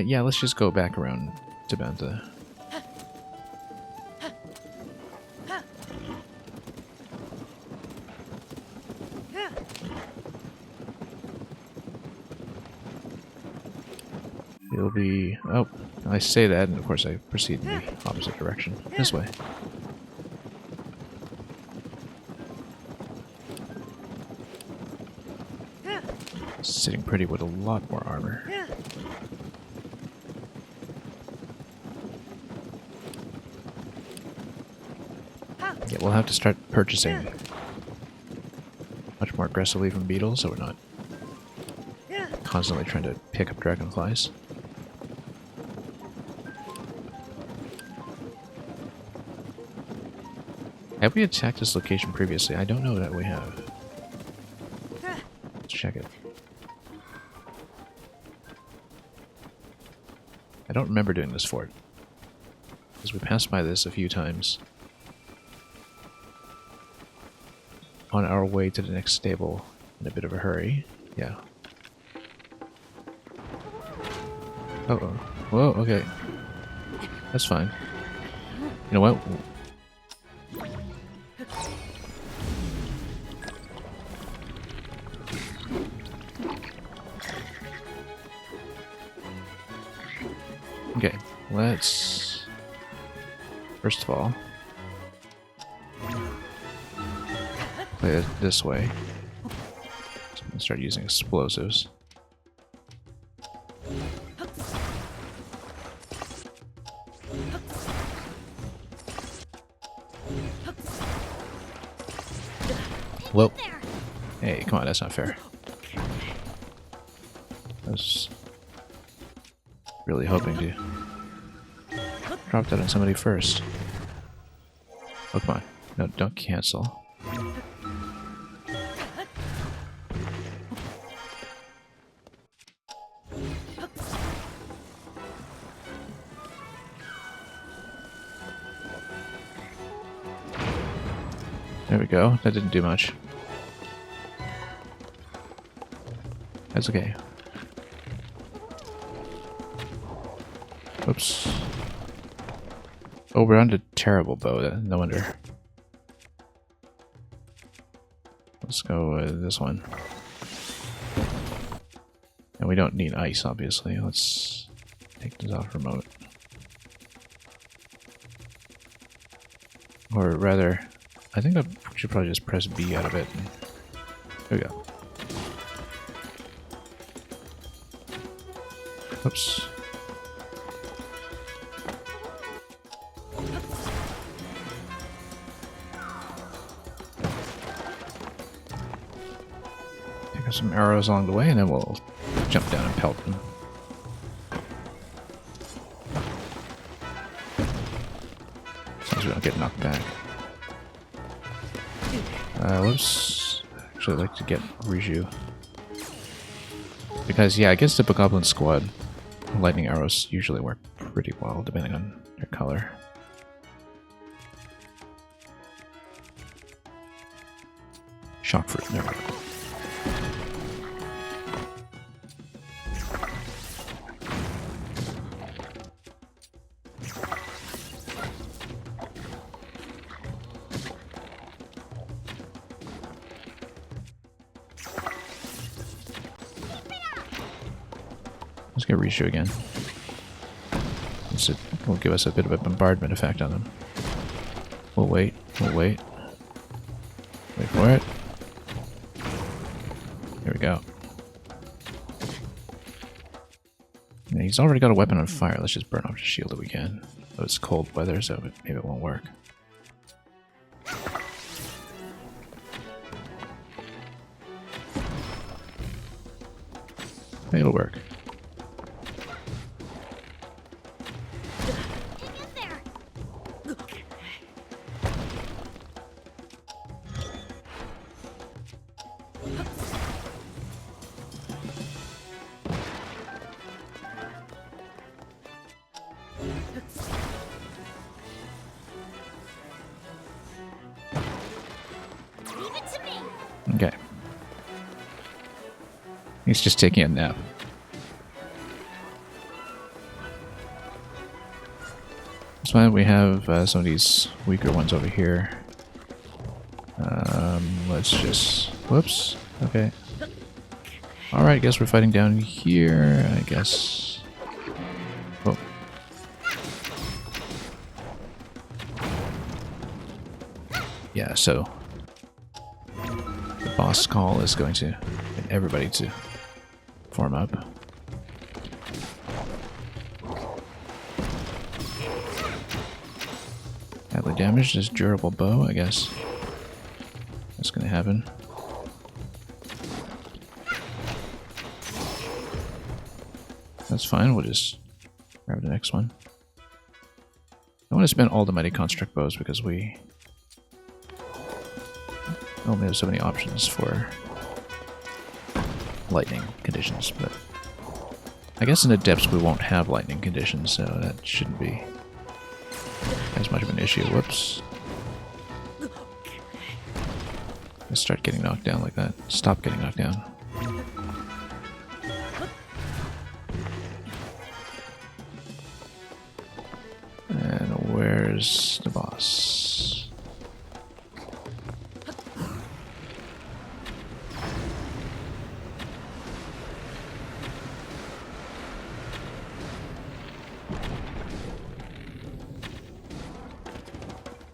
Yeah, let's just go back around to Bantha. It'll be... oh, I say that, and of course I proceed in the opposite direction. This way. Sitting pretty with a lot more armor. Yeah, we'll have to start purchasing much more aggressively from beetles, so we're not constantly trying to pick up dragonflies. Have we attacked this location previously? I don't know that we have. Let's check it. I don't remember doing this fort, because we passed by this a few times on our way to the next stable in a bit of a hurry. Yeah. Uh-oh. Whoa, okay. That's fine. You know what? Okay, let's... first of all... play it this way. So I'm gonna start using explosives. Whoa. Hey, come on, that's not fair. I was really hoping to drop that on somebody first. Oh, come on. No, don't cancel. There we go. That didn't do much. That's okay. Oops. Oh, we're on to terrible bow. No wonder. Let's go with this one. And we don't need ice, obviously. Let's take this off remote. Or rather, I think I should probably just press B out of it. There we go. Oops. Pick up some arrows along the way, and then we'll jump down and pelt them. As long as we don't get knocked back. Whoops. Actually, I'd like to get Riju. Because, yeah, against the Bokoblin squad, lightning arrows usually work pretty well, depending on their color. Shock fruit, there we go. Let's get Rishu again. This will give us a bit of a bombardment effect on them. We'll wait. We'll wait. Wait for it. Here we go. And he's already got a weapon on fire. Let's just burn off the shield if we can. Though it's cold weather, so maybe it won't work. Maybe it'll work. Okay. He's just taking a nap. That's why we have some of these weaker ones over here. Let's just... Whoops. Okay. Alright, guess we're fighting down here, I guess. Oh. Yeah, so... the boss call is going to get everybody to form up. Badly damaged this durable bow, I guess. That's gonna happen. That's fine, we'll just grab the next one. I want to spend all the mighty construct bows because we only have so many options for lightning conditions, but I guess in the depths we won't have lightning conditions, so that shouldn't be as much of an issue. Whoops. Let's start getting knocked down like that. Stop getting knocked down. And where's the boss?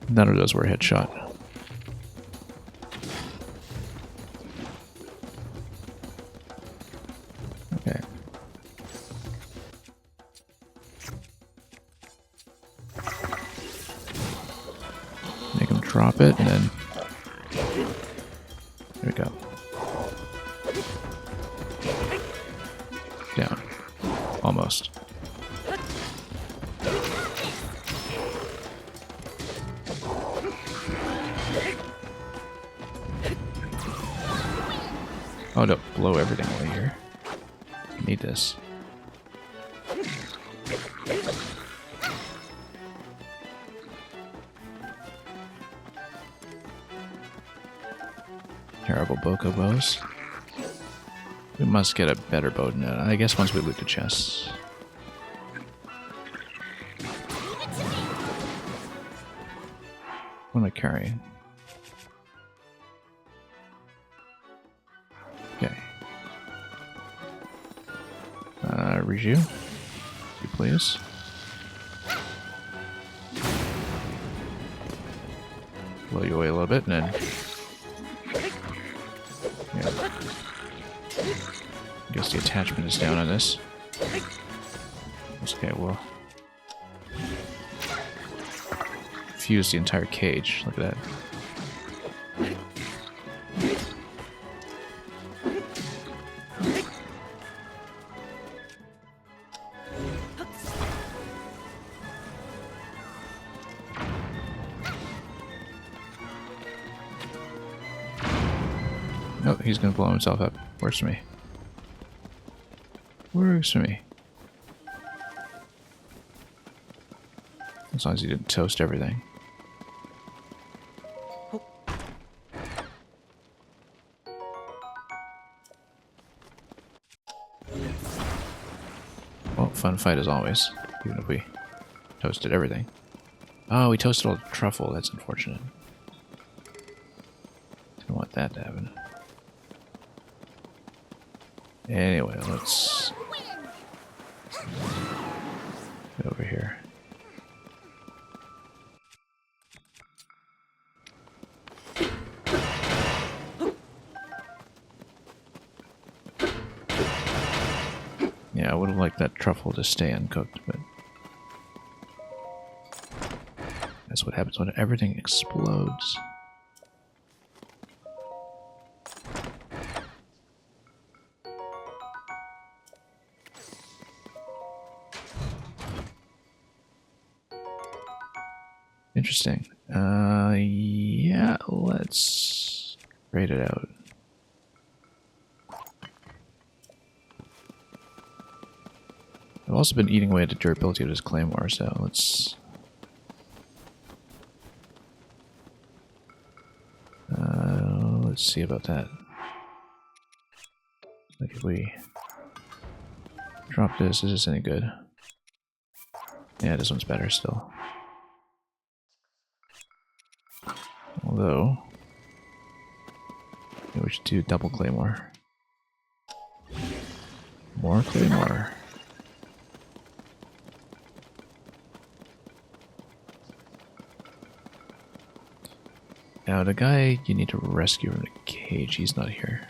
None of those were a headshot. Okay. Make him drop it, and then... there we go. Down. Almost. Oh, don't blow everything away here. Need this. Terrible Boko bows. We must get a better bow than that. I guess once we loot the chests. What am I carrying? Okay. Riju, if you please. Blow you away a little bit, and then... yeah. I guess the attachment is down on this. Okay, we'll... fuse the entire cage. Look at that. Nope, he's gonna blow himself up. Works for me. Works for me. As long as he didn't toast everything. Well, fun fight as always, even if we toasted everything. Oh, we toasted all the truffle, that's unfortunate. Didn't want that to happen. Anyway, let's Yeah, I would have liked that truffle to stay uncooked, but that's what happens when everything explodes. Interesting. Yeah, let's rate it out. I've also been eating away at the durability of this claymore, so let's see about that. Like if we drop this, is this any good? Yeah, this one's better still. Although, maybe we should do double claymore. More claymore. Now, the guy you need to rescue from the cage, he's not here.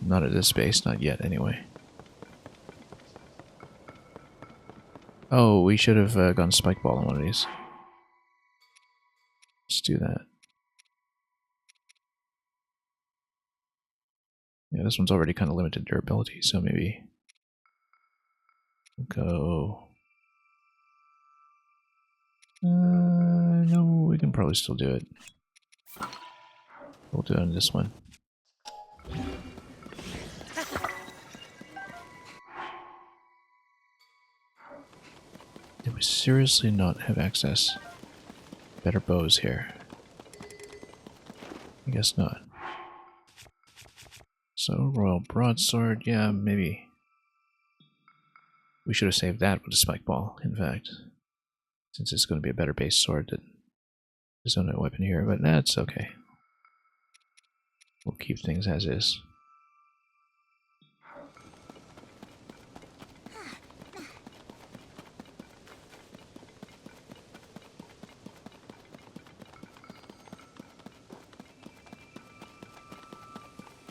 Not at this base, not yet anyway. Oh, we should have gone spike ball on one of these. Let's do that. Yeah, this one's already kind of limited durability, so maybe we'll go. No, we can probably still do it. We'll do it on this one. Did we seriously not have access? Better bows here. I guess not. So, Royal Broadsword, yeah, maybe. We should have saved that with a spike ball, in fact. Since it's going to be a better base sword than this other weapon here, but that's okay. We'll keep things as is.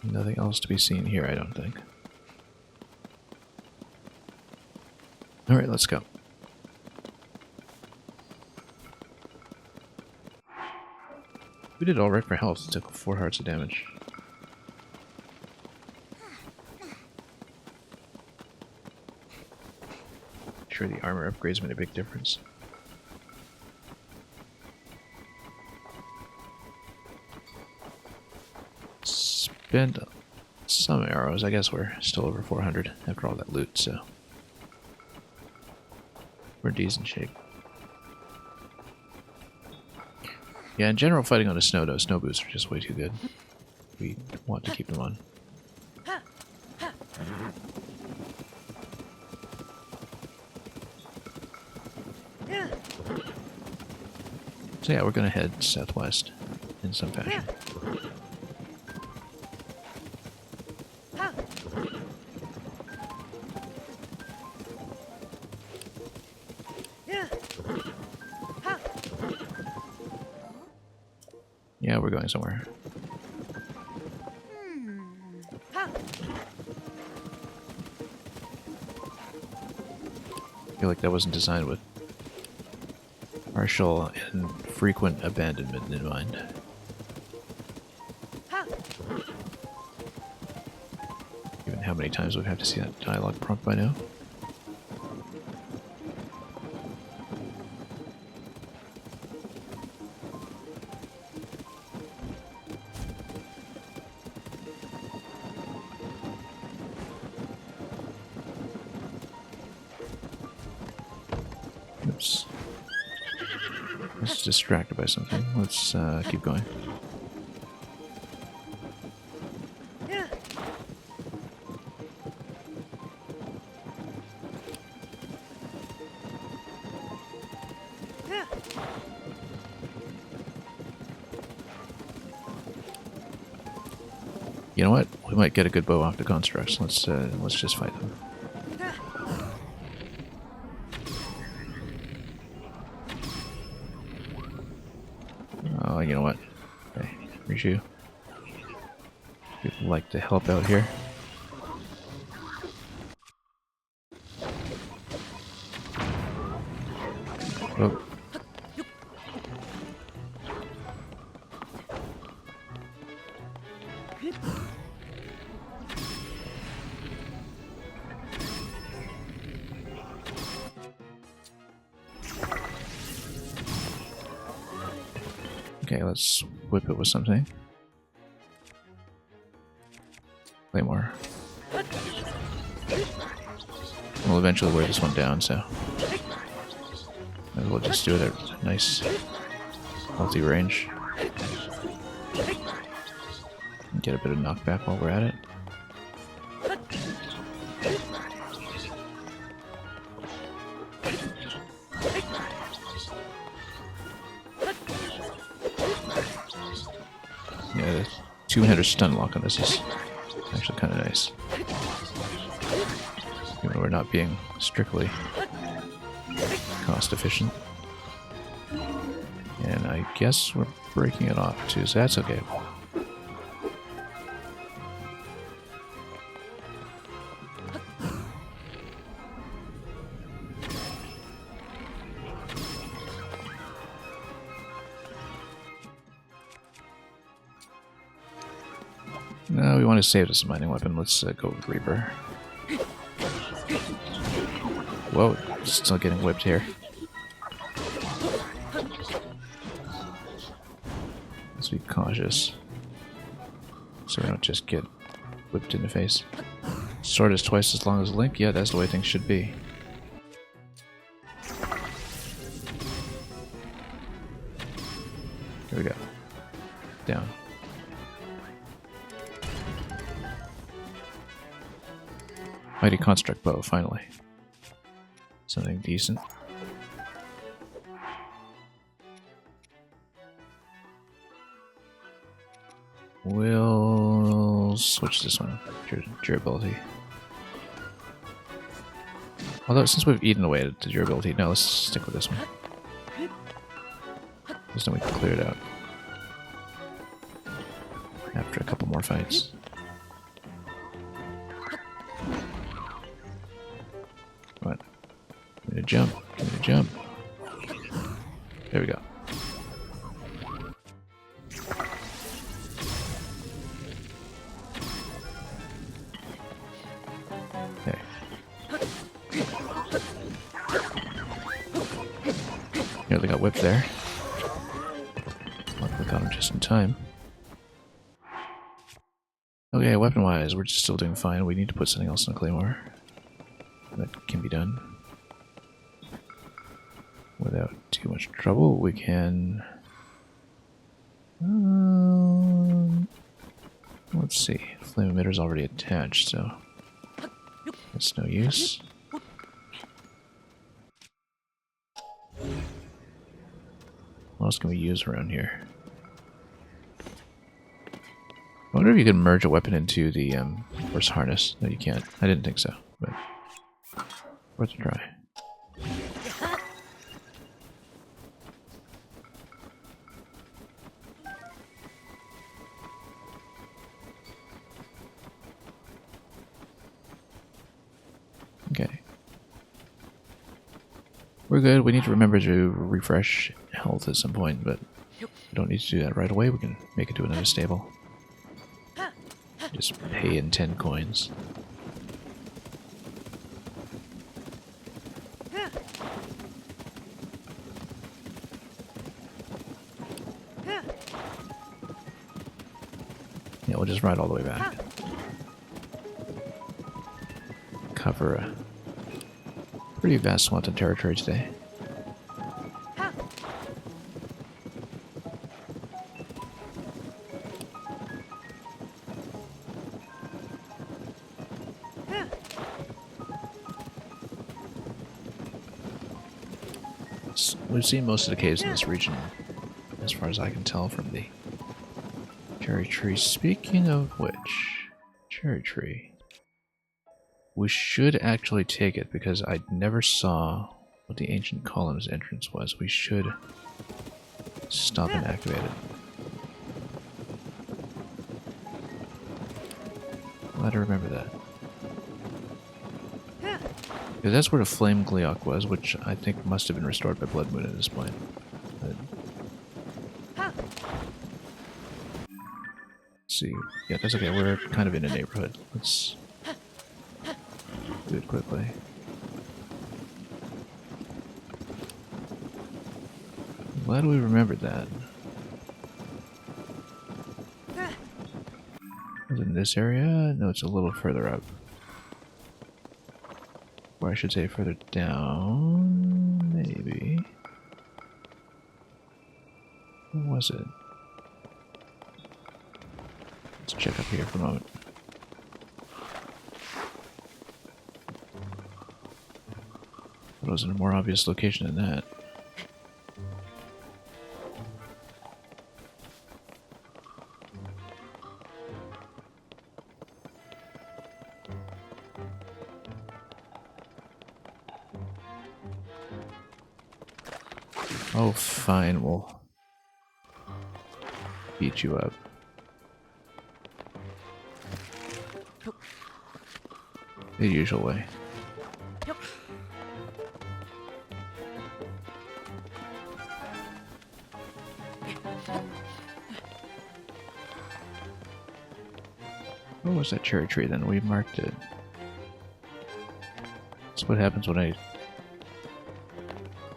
Nothing else to be seen here, I don't think. Alright, let's go. We did alright for health. Took 4 hearts of damage. Sure, the armor upgrades made a big difference. Spent some arrows. I guess we're still over 400 after all that loot, so we're in decent shape. Yeah, in general, fighting on a snow boots are just way too good. We want to keep them on. So yeah, we're gonna head southwest in some fashion. Yeah, we're going somewhere. I feel like that wasn't designed with partial and frequent abandonment in mind. Given how many times we've had to see that dialogue prompt by now. Oops. I was distracted by something. Let's keep going. You know what? We might get a good bow off the constructs. Let's just fight them. Oh, you know what? Okay, Rishu. People like to help out here. Oh. Okay, let's whip it with something. Claymore. We'll eventually wear this one down, so might as well just do it at a nice, healthy range. And get a bit of knockback while we're at it. Yeah, the two-hander stun lock on this is actually kind of nice. Even though we're not being strictly cost efficient. And I guess we're breaking it off too, so that's okay. No, we want to save this mining weapon. Let's go with Reaper. Whoa, still getting whipped here. Let's be cautious, so we don't just get whipped in the face. Sword is twice as long as Link. Yeah, that's the way things should be. Here we go. Down. Mighty Construct Bow, finally. Something decent. We'll switch this one. Durability. Although, since we've eaten away at the durability, no, let's stick with this one. Just then we can clear it out. After a couple more fights. Come on. Give me a jump. Give me a jump. There we go. Okay. Nearly got whipped there. Luckily got him just in time. Okay, weapon-wise, we're just still doing fine. We need to put something else on the Claymore. That can be done without too much trouble. We can... let's see. Flame emitter's already attached, so that's no use. What else can we use around here? I wonder if you can merge a weapon into the horse harness. No, you can't. I didn't think so, but worth a try. Okay. We're good. We need to remember to refresh health at some point, but we don't need to do that right away. We can make it to another stable. Just pay in 10 coins. Yeah, we'll just ride all the way back. Cover a pretty vast swath of territory today. We've seen most of the caves in this region, as far as I can tell from the cherry tree. Speaking of which, cherry tree. We should actually take it because I never saw what the ancient columns entrance was. We should stop and activate it. Glad I remember that. Yeah, that's where the flame Gleok was, which I think must have been restored by Blood Moon at this point. But... let's see. Yeah, that's okay. We're kind of in a neighborhood. Let's do it quickly. I'm glad we remembered that. Was it in this area? No, it's a little further up. Or I should say further down, maybe. Where was it? Let's check up here for a moment. It wasn't a more obvious location than that. Oh, fine, we'll beat you up. The usual way. What was that cherry tree then? We marked it. That's what happens when I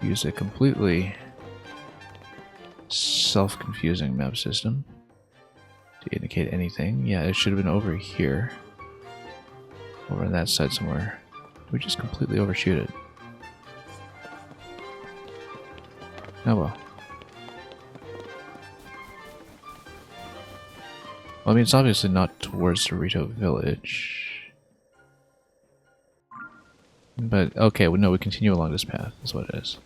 use a completely self-confusing map system to indicate anything. Yeah, it should have been over here. Over on that side somewhere. We just completely overshoot it. Oh well. Well, I mean, it's obviously not towards Dorito Village. But, okay, well, no, we continue along this path, is what it is.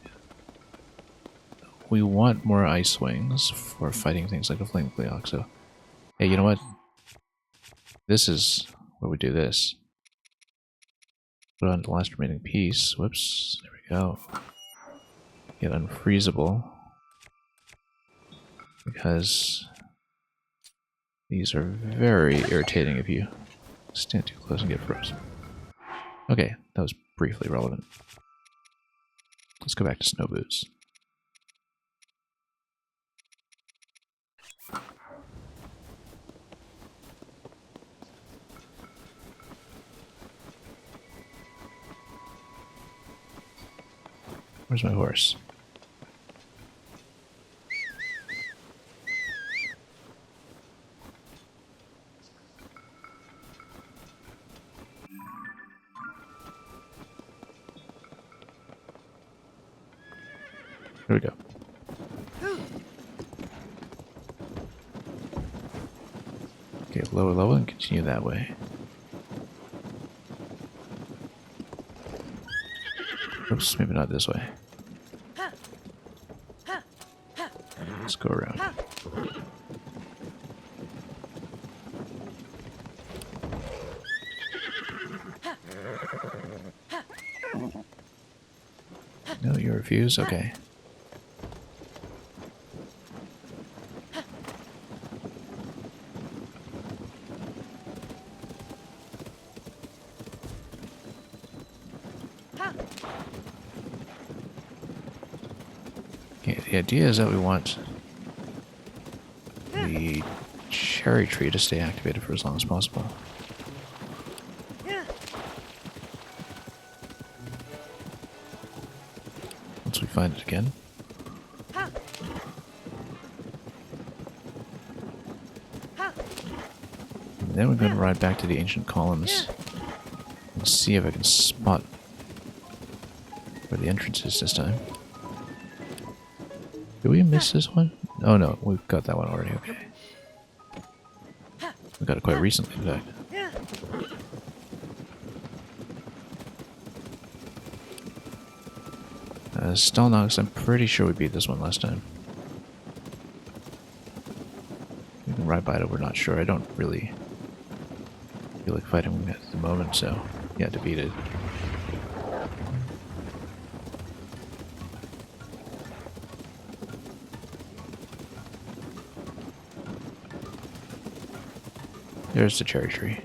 We want more ice wings for fighting things like a flame Gleok, so... hey, you know what? This is where we do this. Put on the last remaining piece. Whoops. There we go. Get unfreezable. Because these are very irritating if you stand too close and get frozen. Okay, that was briefly relevant. Let's go back to snow boots. Where's my horse? Here we go. Okay, lower level and continue that way. Oops, maybe not this way. Let's go around. No, you refuse? Okay. Okay, the idea is that we want the cherry tree to stay activated for as long as possible. Once we find it again. And then we're going to ride back to the ancient columns and see if I can spot where the entrance is this time. Did we miss this one? Oh no, we've got that one already, okay. We got it quite recently, in fact. Stalnox, I'm pretty sure we beat this one last time. We can ride by it, we're not sure. I don't really feel like fighting at the moment, so yeah, defeat it. There's the cherry tree.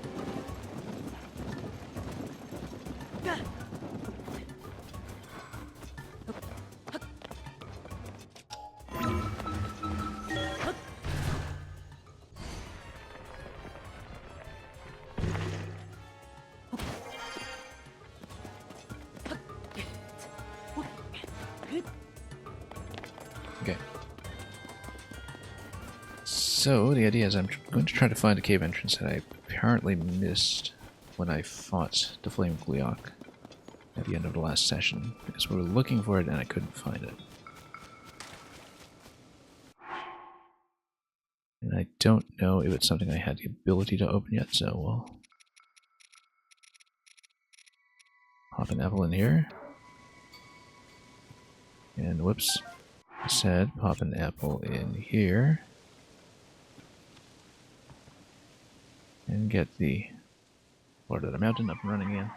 So, the idea is I'm going to try to find a cave entrance that I apparently missed when I fought the Flame Gleeok at the end of the last session, because we were looking for it and I couldn't find it. And I don't know if it's something I had the ability to open yet, so we'll pop an apple in here. And whoops, I said pop an apple in here. And get the Lord of the Mountain up and running again.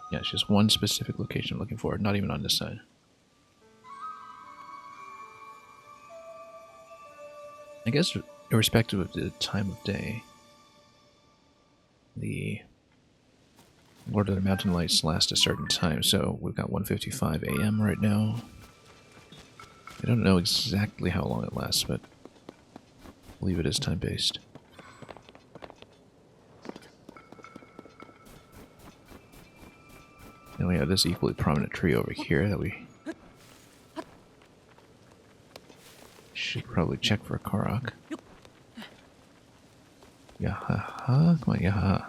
Yeah, it's just one specific location I'm looking for, not even on this side. I guess, irrespective of the time of day, the Lord of the Mountain lights last a certain time, so we've got 1:55 a.m. right now. I don't know exactly how long it lasts, but I believe it is time-based. And we have this equally prominent tree over here that we should probably check for a Korok. Yahaha, come on, Yahaha.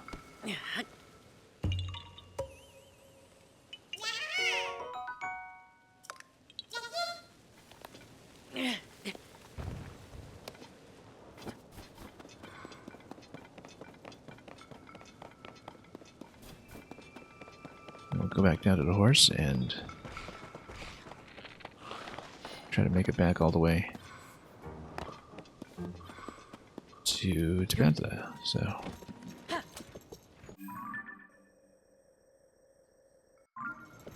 We'll go back down to the horse and try to make it back all the way to Tabantha, so... I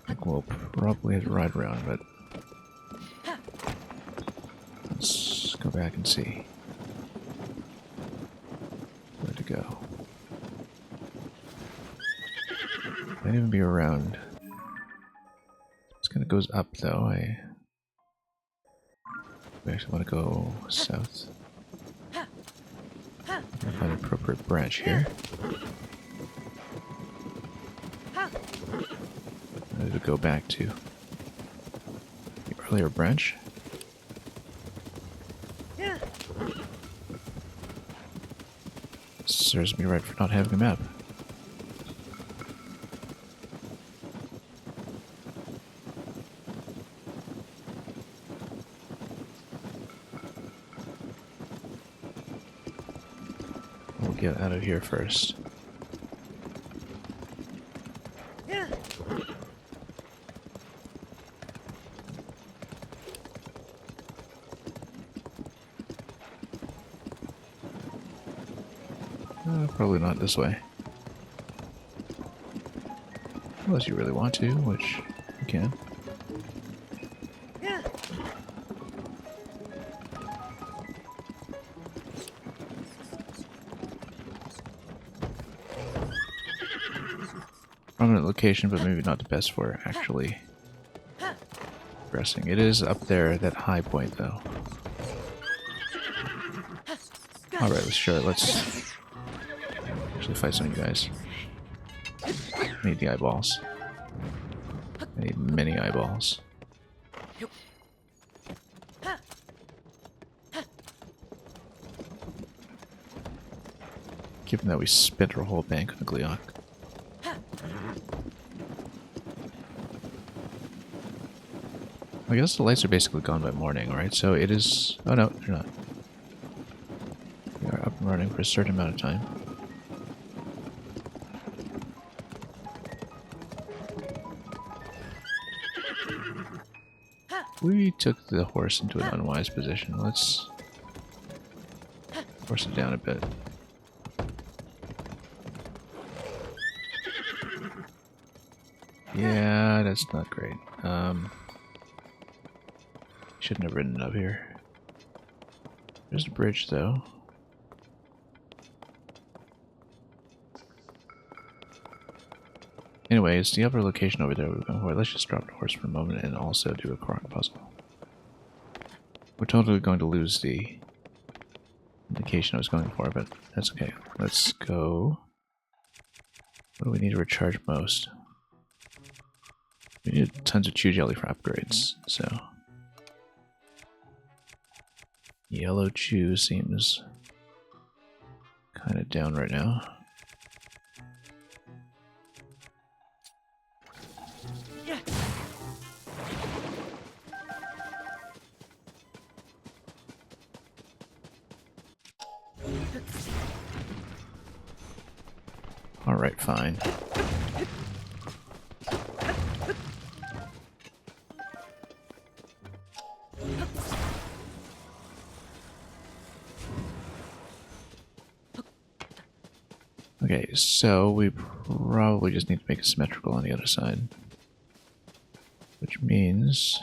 think we'll probably have to ride around, but... let's go back and see where to go. Might even be around. This kind of goes up, though. I actually want to go south. I'll find an appropriate branch here. I need to go back to the earlier branch. Serves me right for not having a map. We'll get out of here first. Probably not this way. Unless you really want to, which you can. Prominent location, but maybe not the best for actually progressing. It is up there, that high point, though. Alright, sure, let's actually fight some of you guys. I need the eyeballs. I need many eyeballs. Given that we spent our whole bank on the Gleeok. I guess the lights are basically gone by morning, right? So it is... oh no, they're not. We are up and running for a certain amount of time. We took the horse into an unwise position. Let's force it down a bit. Yeah, that's not great. Shouldn't have ridden up here. There's a bridge, though. Anyway, it's the upper location over there we're going for. Let's just drop the horse for a moment and also do a Korok puzzle. We're totally going to lose the indication I was going for, but that's okay. Let's go. What do we need to recharge most? We need tons of chew jelly for upgrades, so yellow chew seems kind of down right now. Yeah. All right, fine. Okay, so we probably just need to make it symmetrical on the other side. Which means...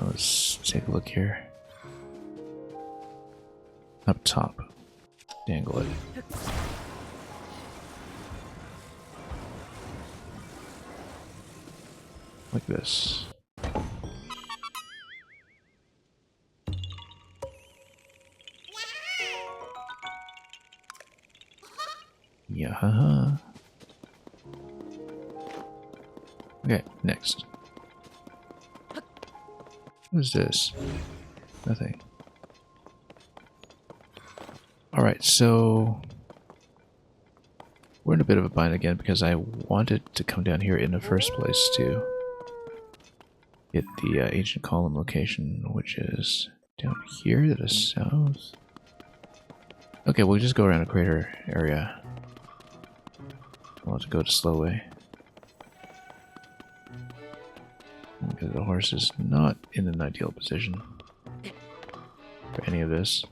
let's take a look here. Up top. Dangle it. Like this. Yeah. Okay, next. What is this? Nothing. Alright, so we're in a bit of a bind again because I wanted to come down here in the first place to get the ancient column location, which is down here to the south. Okay, we'll just go around the crater area. We'll have to go the slow way. Because the horse is not in an ideal position for any of this.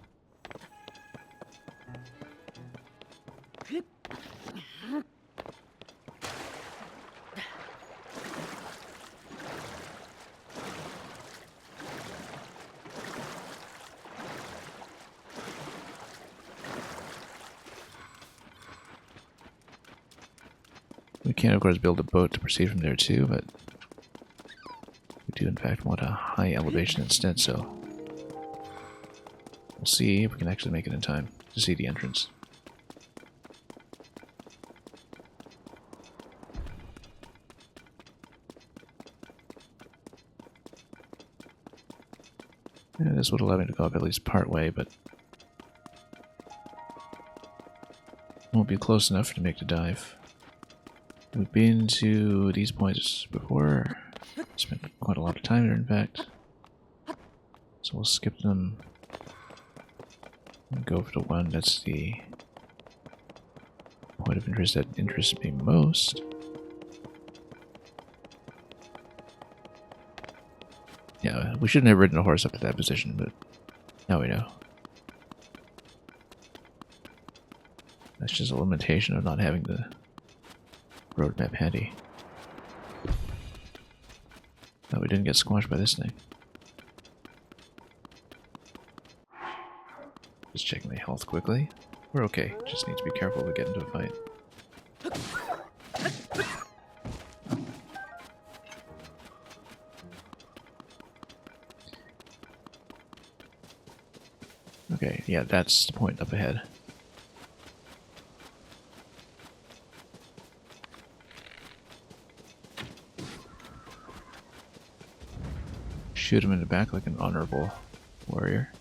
We can, of course, build a boat to proceed from there too, but we do in fact want a high elevation instead, so we'll see if we can actually make it in time to see the entrance. Yeah, this would allow me to go up at least part way, but won't be close enough to make the dive. We've been to these points before. Spent quite a lot of time there, in fact. So we'll skip them and go for the one that's the point of interest that interests me most. Yeah, we shouldn't have ridden a horse up to that position, but now we know. That's just a limitation of not having the roadmap handy. Oh, we didn't get squashed by this thing. Just checking the health quickly. We're okay. Just need to be careful if we get into a fight. Okay, yeah, that's the point up ahead. Shoot him in the back like an honorable warrior.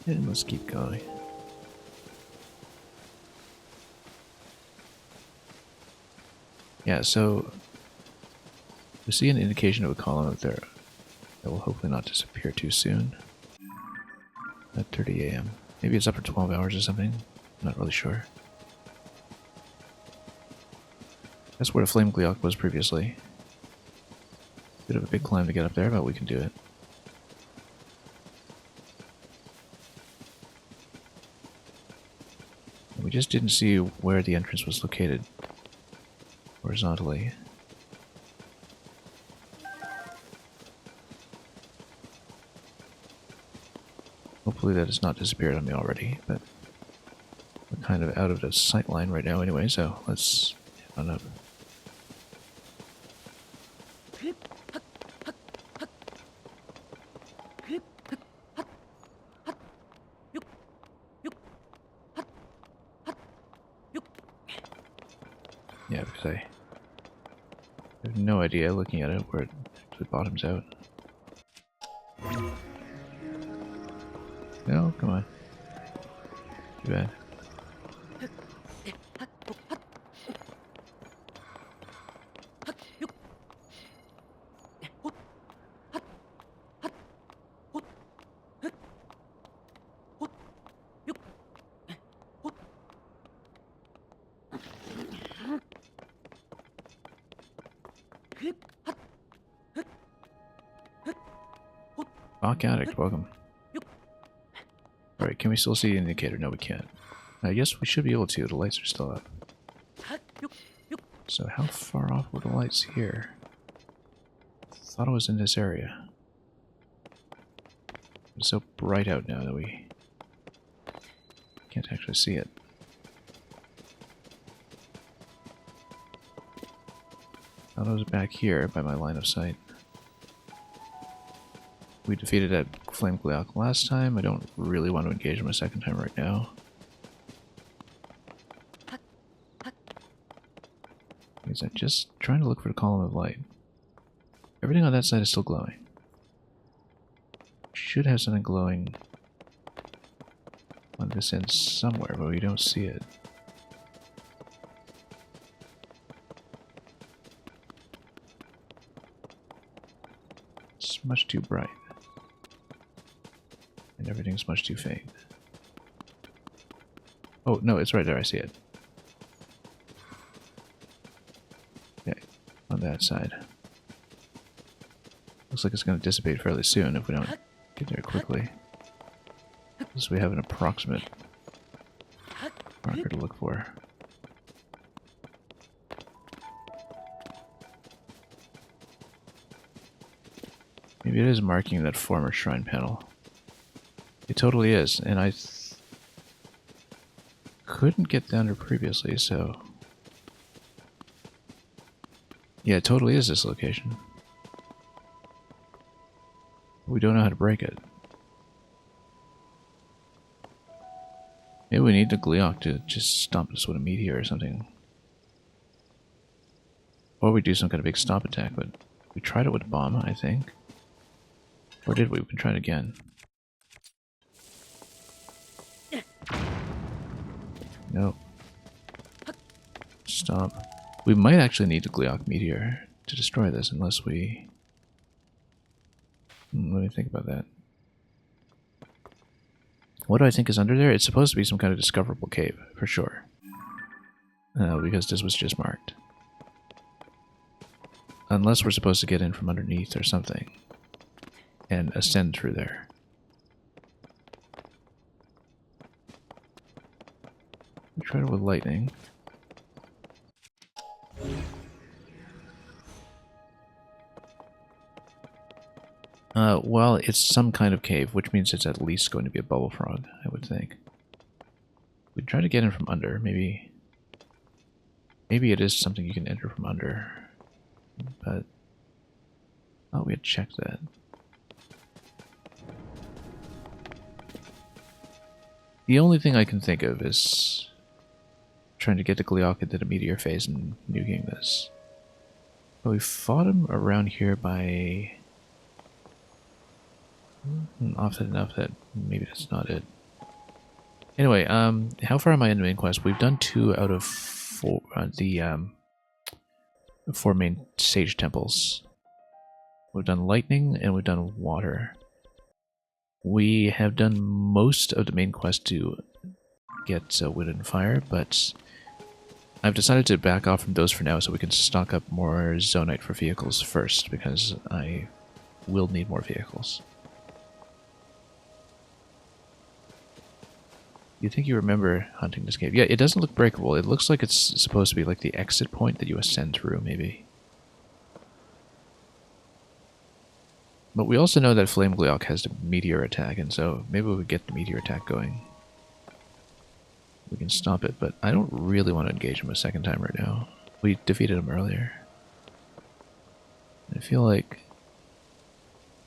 And let's keep going. Yeah, so we see an indication of a column up there that will hopefully not disappear too soon. At 30 AM. Maybe it's up for 12 hours or something. I'm not really sure. That's where the flame gleok was previously. Bit of a big climb to get up there, but we can do it. We just didn't see where the entrance was located horizontally. Hopefully that has not disappeared on me already, but we're kind of out of the sight line right now anyway, so let's head on up. Yeah, because I have no idea looking at it where it actually bottoms out. No, come on. Too bad. Rock Addict, welcome. Alright, can we still see the indicator? No, we can't. I guess we should be able to. The lights are still up. So how far off were the lights here? Thought it was in this area. It's so bright out now that we can't actually see it. Thought it was back here by my line of sight. We defeated that flame Gleok last time. I don't really want to engage him a second time right now. Because I'm just trying to look for the column of light. Everything on that side is still glowing. Should have something glowing on this end somewhere, but we don't see it. It's much too bright. And everything's much too faint. Oh, no, it's right there. I see it. Okay, on that side. Looks like it's going to dissipate fairly soon if we don't get there quickly. So we have an approximate marker to look for. Maybe it is marking that former shrine panel. It totally is, and I couldn't get down there previously, so... Yeah, it totally is this location. We don't know how to break it. Maybe we need the Gleok to just stomp us with a meteor or something. Or we do some kind of big stomp attack, but we tried it with a bomb, I think. Or did we? We can try it again. Nope. Stomp. We might actually need the Gleok meteor to destroy this unless we... Let me think about that. What do I think is under there? It's supposed to be some kind of discoverable cave, for sure. Because this was just marked. Unless we're supposed to get in from underneath or something. And ascend through there. We tried it with lightning. Well, it's some kind of cave, which means it's at least going to be a bubble frog, I would think. We'd try to get in from under, maybe... Maybe it is something you can enter from under. But... Oh, we had checked that. The only thing I can think of is... trying to get the Gleok into the meteor phase and nuking this. But we fought him around here by... offset enough that maybe that's not it. Anyway, how far am I in the main quest? We've done 2 out of 4, the 4 main sage temples. We've done lightning and we've done water. We have done most of the main quest to get wind and fire, but I've decided to back off from those for now so we can stock up more zonite for vehicles first, because I will need more vehicles. You think you remember hunting this cave? Yeah, it doesn't look breakable. It looks like it's supposed to be like the exit point that you ascend through, maybe. But we also know that Flame Gleok has the meteor attack, and so maybe we could get the meteor attack going. we can stop it, but I don't really want to engage him a second time right now. We defeated him earlier. I feel like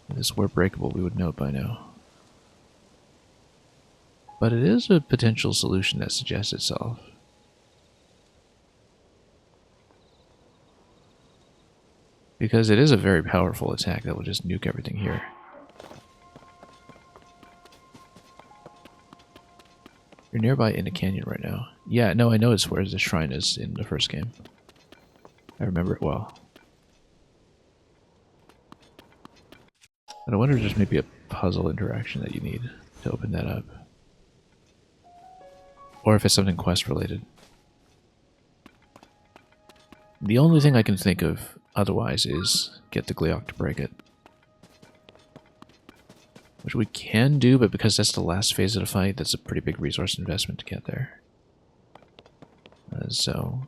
if this were breakable, we would know it by now. But it is a potential solution that suggests itself. Because it is a very powerful attack that will just nuke everything here. You're nearby in a canyon right now. Yeah, no, I know it's where the shrine is in the first game. I remember it well. And I wonder if there's maybe a puzzle interaction that you need to open that up. Or if it's something quest related. The only thing I can think of otherwise is get the Gleeok to break it. Which we can do, but because that's the last phase of the fight, that's a pretty big resource investment to get there. So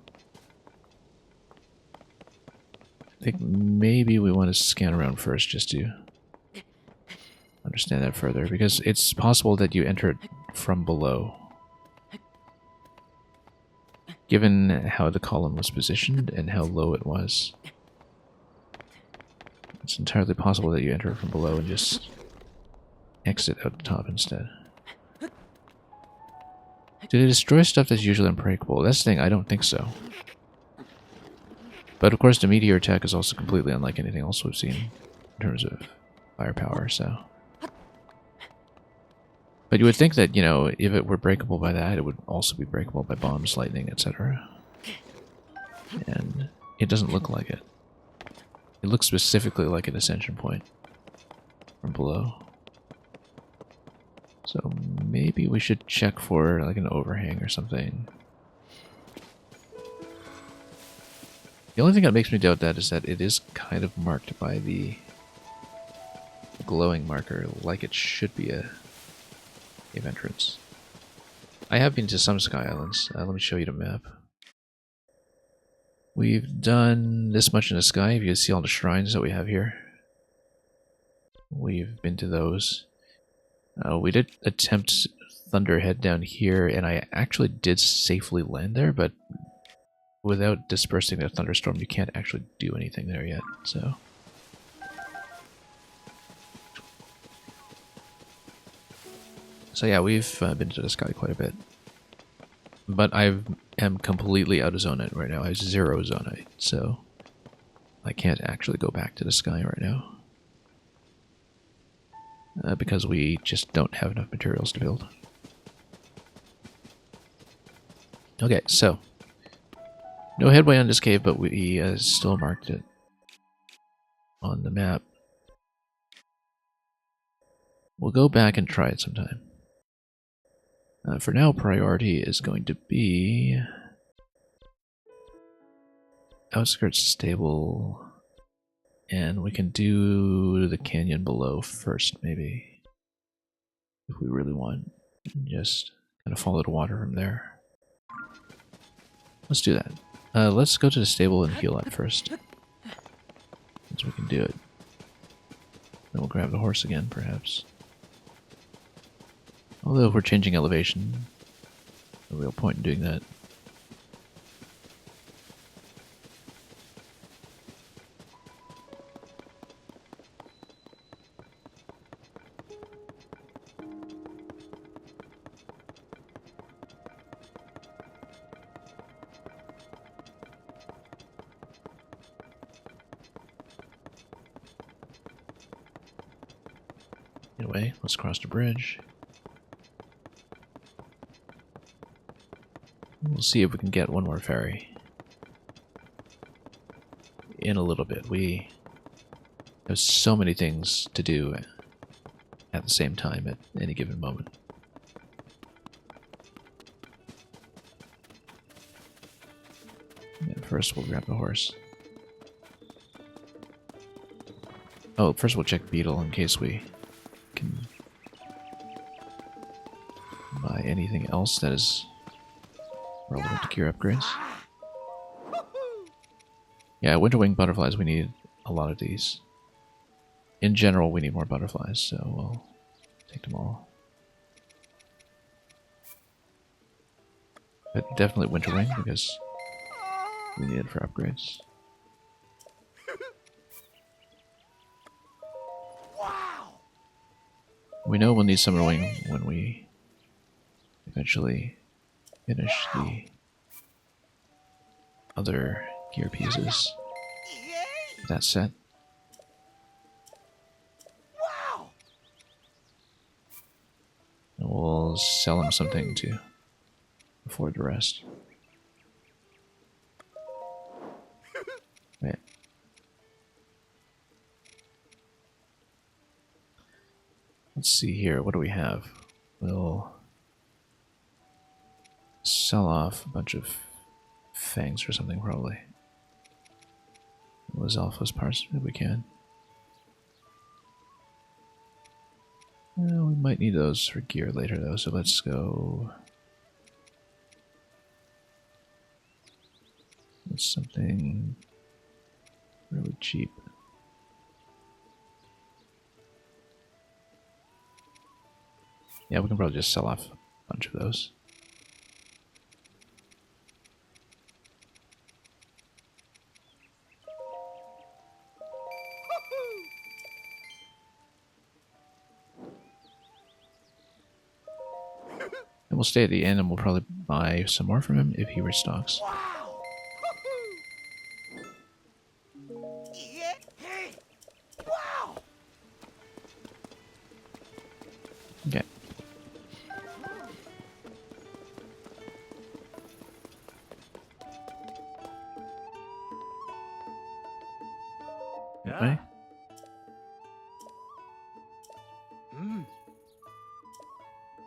I think maybe we want to scan around first just to understand that further, because it's possible that you enter it from below. Given how the column was positioned and how low it was, it's entirely possible that you enter it from below and just exit out the top instead. Do they destroy stuff that's usually unbreakable? That's the thing, I don't think so. But of course the meteor attack is also completely unlike anything else we've seen in terms of firepower, so... But you would think that, you know, if it were breakable by that, it would also be breakable by bombs, lightning, etc. And it doesn't look like it. It looks specifically like an ascension point from below. So maybe we should check for like an overhang or something. The only thing that makes me doubt that is that it is kind of marked by the glowing marker, like it should be a cave entrance. I have been to some Sky Islands. Let me show you the map. We've done this much in the sky. If you see all the shrines that we have here, we've been to those. We did attempt Thunderhead down here, and I actually did safely land there, but without dispersing the thunderstorm, you can't actually do anything there yet, so... So yeah, we've been to the sky quite a bit. But I am completely out of zonite right now. I have 0 zonite, so I can't actually go back to the sky right now. Because we just don't have enough materials to build. Okay, so no headway on this cave, but we still marked it on the map. We'll go back and try it sometime. For now, priority is going to be outskirts stable, and we can do the canyon below first, maybe, if we really want, and just kind of follow the water from there. Let's do that. Let's go to the stable and heal up first, since we can do it. Then we'll grab the horse again, perhaps. Although if we're changing elevation, no real point in doing that. Anyway, let's cross the bridge. We'll see if we can get one more ferry in a little bit. We have so many things to do at the same time at any given moment. And first we'll grab the horse. Oh, first we'll check Beetle in case we can buy anything else that is relevant to gear upgrades. Yeah, Winterwing butterflies, we need a lot of these. In general, we need more butterflies, so we'll take them all. But definitely winter wing because we need it for upgrades. Wow! We know we'll need summer wing when we eventually finish the other gear pieces. Yay! That set. Wow! And we'll sell him something to afford the rest. Right. Let's see here. What do we have? We'll sell off a bunch of fangs or something, probably. Those alphas parts if we can. We might need those for gear later, though, so let's go. With something really cheap. Yeah, we can probably just sell off a bunch of those. And we'll stay at the inn and we'll probably buy some more from him if he restocks. Wow! Yeah! Hey! Wow! Okay. Okay.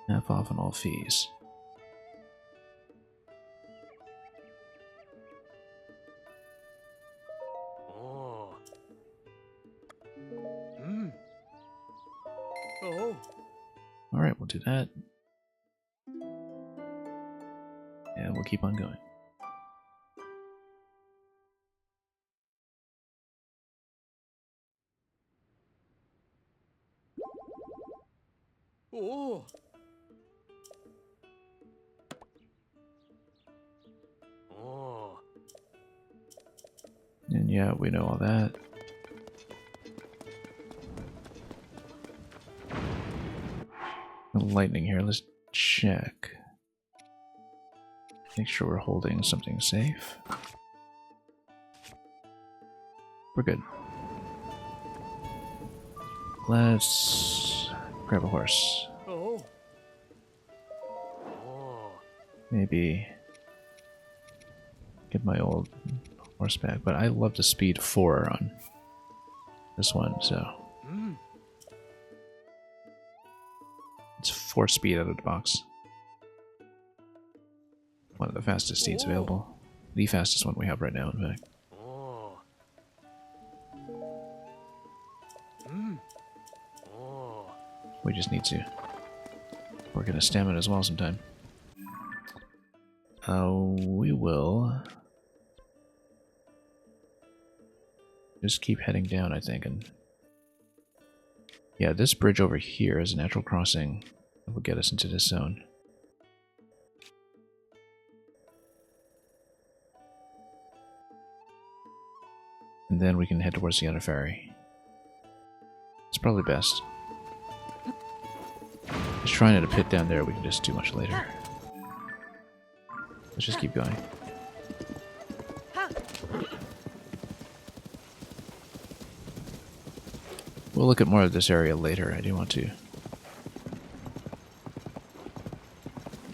Half off on all fees. Oh. Oh. Alright, we'll do that. And we'll keep on going. Oh. Oh. And yeah, we know all that. The lightning here, let's check. Make sure we're holding something safe. We're good. Let's grab a horse. Oh. Oh. Maybe get my old horse back, but I love the speed 4 on this one, so it's 4 speed out of the box. One of the fastest steeds available. The fastest one we have right now, in fact. Oh. Oh. We just need to work in a stamina as well sometime. We will just keep heading down, I think, and yeah, this bridge over here is a natural crossing that will get us into this zone. And then we can head towards the other ferry. It's probably best. Just trying at a pit down there, we can just do much later. Let's just keep going. We'll look at more of this area later. I do want to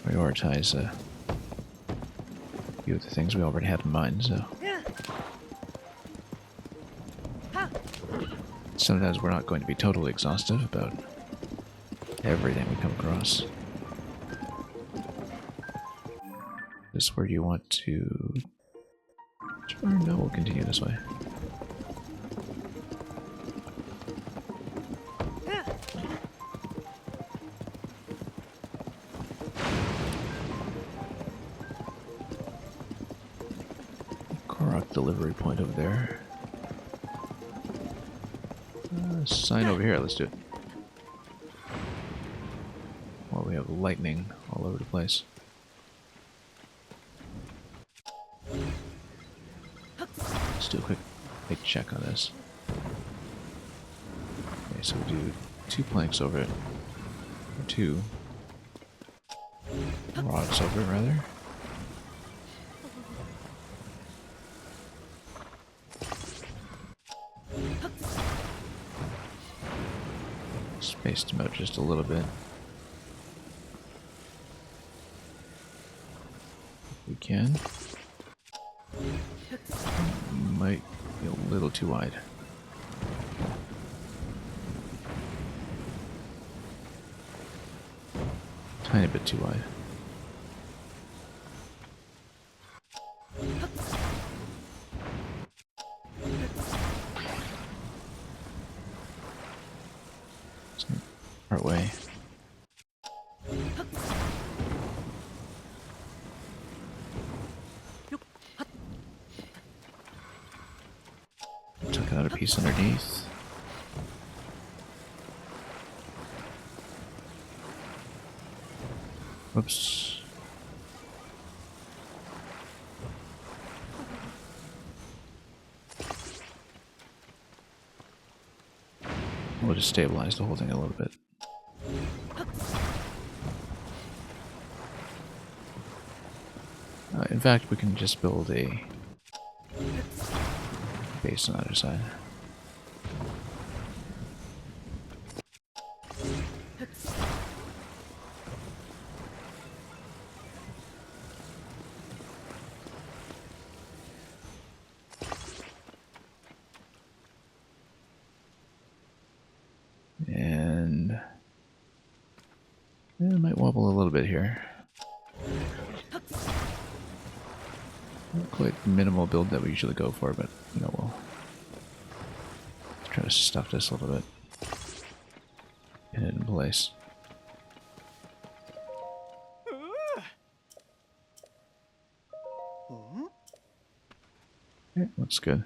prioritize a few of the things we already had in mind, so. Sometimes we're not going to be totally exhaustive about everything we come across. Is where you want to turn? No, we'll continue this way. Croc delivery point over there. Sign over here, let's do it. Well, we have lightning all over the place. Let's do a quick check on this. Okay, so we do 2 planks over it. Or 2 rods over it, rather. Spaced them out just a little bit. If we can. Might be a little too wide. Tiny bit too wide. Part way. Took out a piece underneath. Whoops. We'll just stabilize the whole thing a little bit. In fact, we can just build a base on the other side. And it might wobble a little bit here. Not quite the minimal build that we usually go for, but you know, we'll try to stuff this a little bit. Pin it in place. Okay, looks good.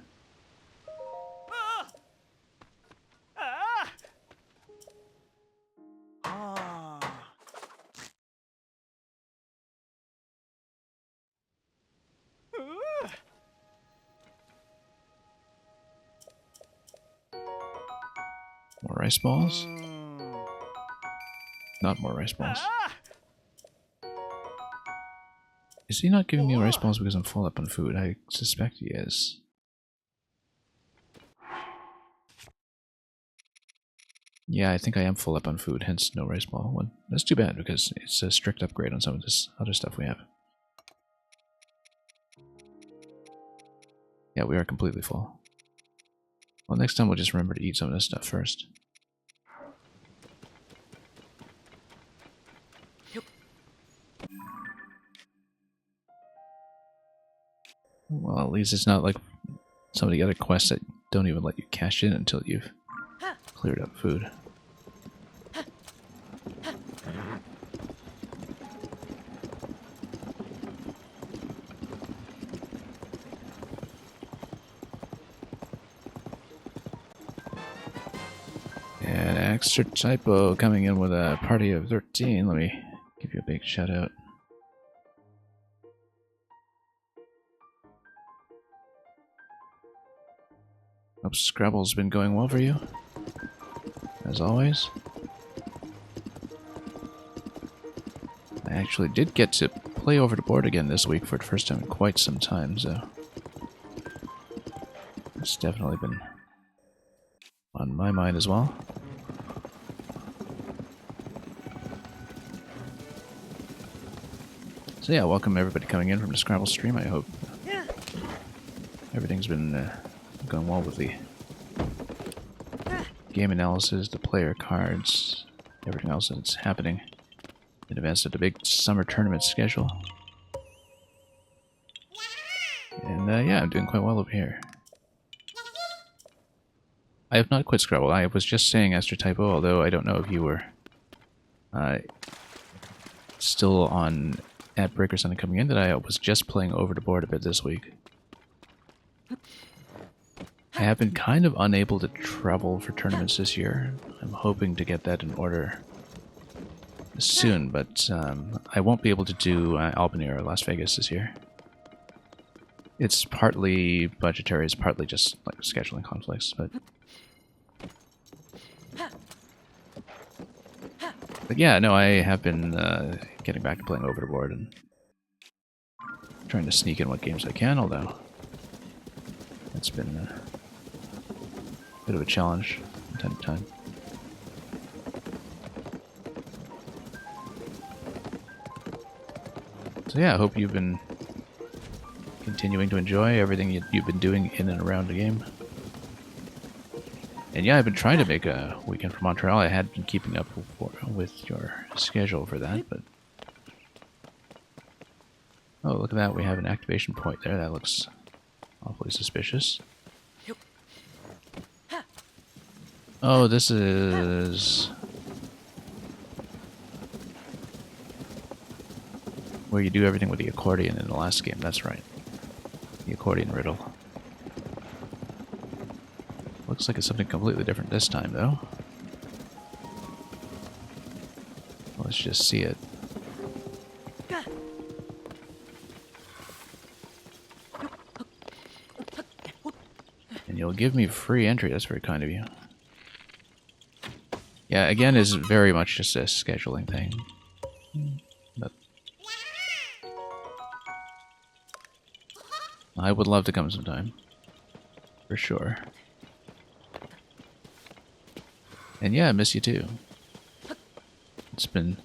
More rice balls? Not more rice balls. Is he not giving me rice balls because I'm full up on food? I suspect he is. Yeah, I think I am full up on food, hence no rice ball one. That's too bad because it's a strict upgrade on some of this other stuff we have. Yeah, we are completely full. Well, next time we'll just remember to eat some of this stuff first. Well, at least it's not like some of the other quests that don't even let you cash in until you've cleared up food. And extra typo coming in with a party of 13. Let me give you a big shout out. Hope Scrabble's been going well for you, as always. I actually did get to play over the board again this week for the first time in quite some time, so it's definitely been on my mind as well. So yeah, welcome everybody coming in from the Scrabble stream. I hope everything's been going well with the game analysis, the player cards, everything else that's happening in advance of the big summer tournament schedule. And yeah, I'm doing quite well over here. I have not quit Scrabble. I was just saying extra typo, although I don't know if you were still on ad break or something coming in, that I was just playing over the board a bit this week. I have been kind of unable to travel for tournaments this year. I'm hoping to get that in order soon, but I won't be able to do Albany or Las Vegas this year. It's partly budgetary, it's partly just like scheduling conflicts, but yeah, no, I have been getting back to playing Overboard and trying to sneak in what games I can, although it's been a bit of a challenge from time to time. So yeah, I hope you've been continuing to enjoy everything you've been doing in and around the game. And yeah, I've been trying to make a weekend for Montreal. I had been keeping up with your schedule for that, but... Oh, look at that. We have an activation point there. That looks awfully suspicious. Oh, this is... where you do everything with the accordion in the last game. That's right. The accordion riddle. Looks like it's something completely different this time, though. Let's just see it. And you'll give me free entry. That's very kind of you. Yeah, again, is very much just a scheduling thing. But I would love to come sometime. For sure. And yeah, I miss you too. It's been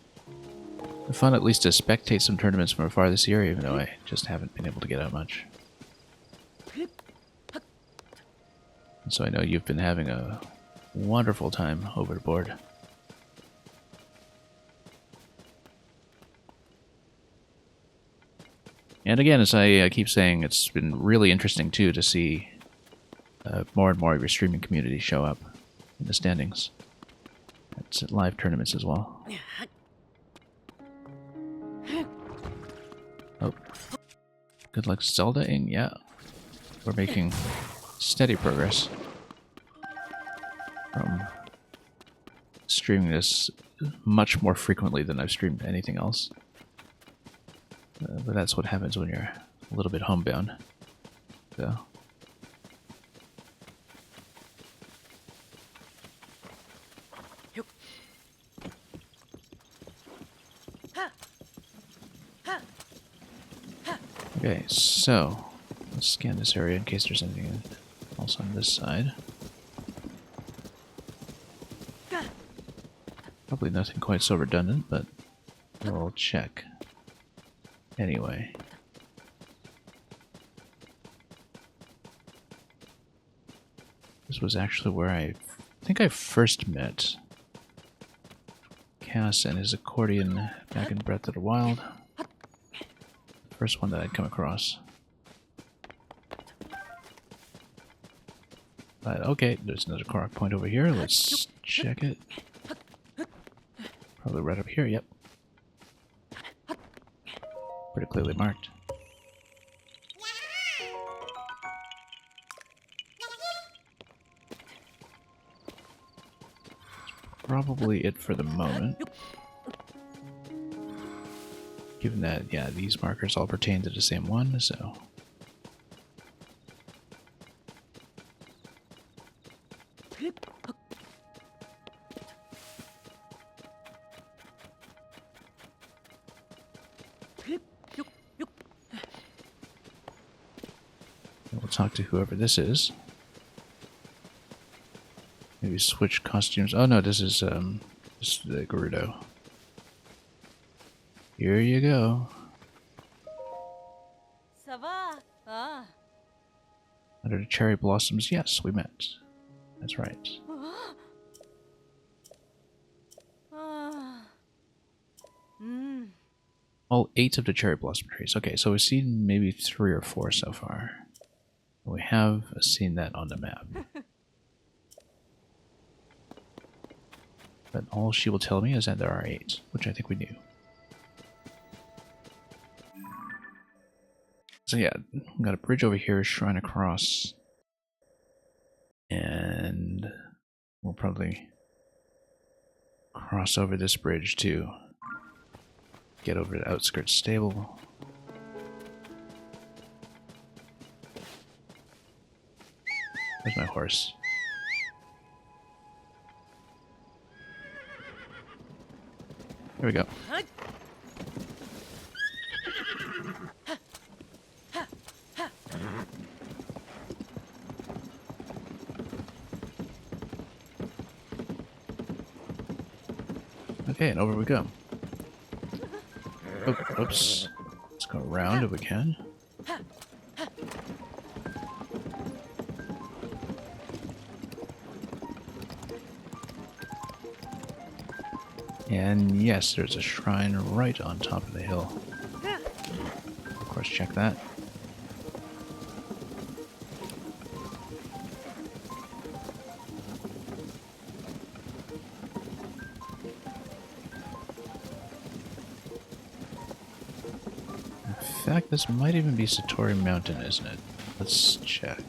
fun at least to spectate some tournaments from afar this year, even though I just haven't been able to get out much. And so I know you've been having a wonderful time overboard. And again, as I keep saying, it's been really interesting too to see more and more of your streaming community show up in the standings. It's at live tournaments as well. Oh. Good luck Zelda-ing, yeah. We're making steady progress from streaming this much more frequently than I've streamed anything else. But that's what happens when you're a little bit homebound. So... Okay, so let's scan this area in case there's anything else on this side. Probably nothing quite so redundant, but we'll check. Anyway. This was actually where I think I first met Cass and his accordion back in Breath of the Wild. First one that I'd come across. But okay, there's another Korok point over here. Let's check it. Probably right up here, yep. Pretty clearly marked. Probably it for the moment. Given that, yeah, these markers all pertain to the same one, so... We'll talk to whoever this is. Maybe switch costumes. Oh no, this is the Gerudo. Here you go. Ça va? Ah. Under the cherry blossoms, yes, we met. That's right. Ah. All 8 of the cherry blossom trees. Okay, so we've seen maybe 3 or 4 so far. We have seen that on the map. But all she will tell me is that there are 8, which I think we knew. So yeah, we've got a bridge over here, shrine across. And we'll probably cross over this bridge to get over to the outskirts stable. Where's my horse? Here we go. Okay, and over we go. Oh, oops. Let's go around if we can. And yes, there's a shrine right on top of the hill. Of course, check that. In fact, this might even be Satori Mountain, isn't it? Let's check.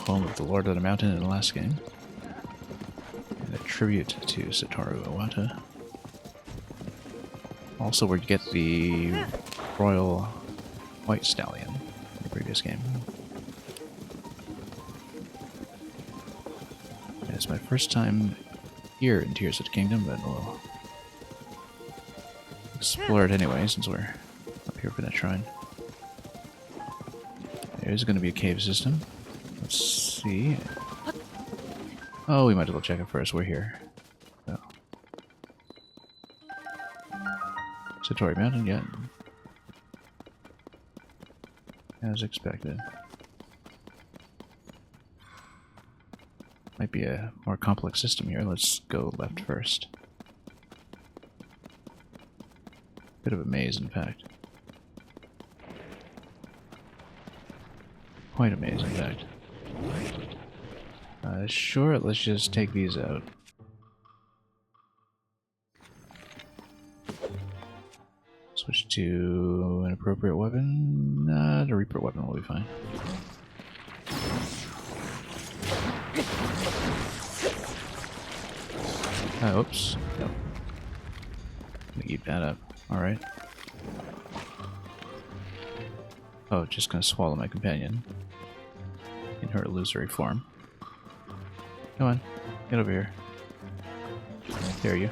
Home of the Lord of the Mountain in the last game. And a tribute to Satoru Iwata. Also, where you get the Royal White Stallion in the previous game. And it's my first time here in Tears of the Kingdom, but we'll explore it anyway since we're up here for that shrine. There's going to be a cave system. Let's see. Oh, we might as well check it first. We're here. So. Satori Mountain, yeah. As expected. Might be a more complex system here. Let's go left first. Bit of a maze, in fact. Quite a maze, in fact. Sure, let's just take these out. Switch to an appropriate weapon. The Reaper weapon will be fine. Oops. Nope. Gonna keep that up. Alright. Oh, just gonna swallow my companion. In her illusory form. Come on, get over here. Dare you.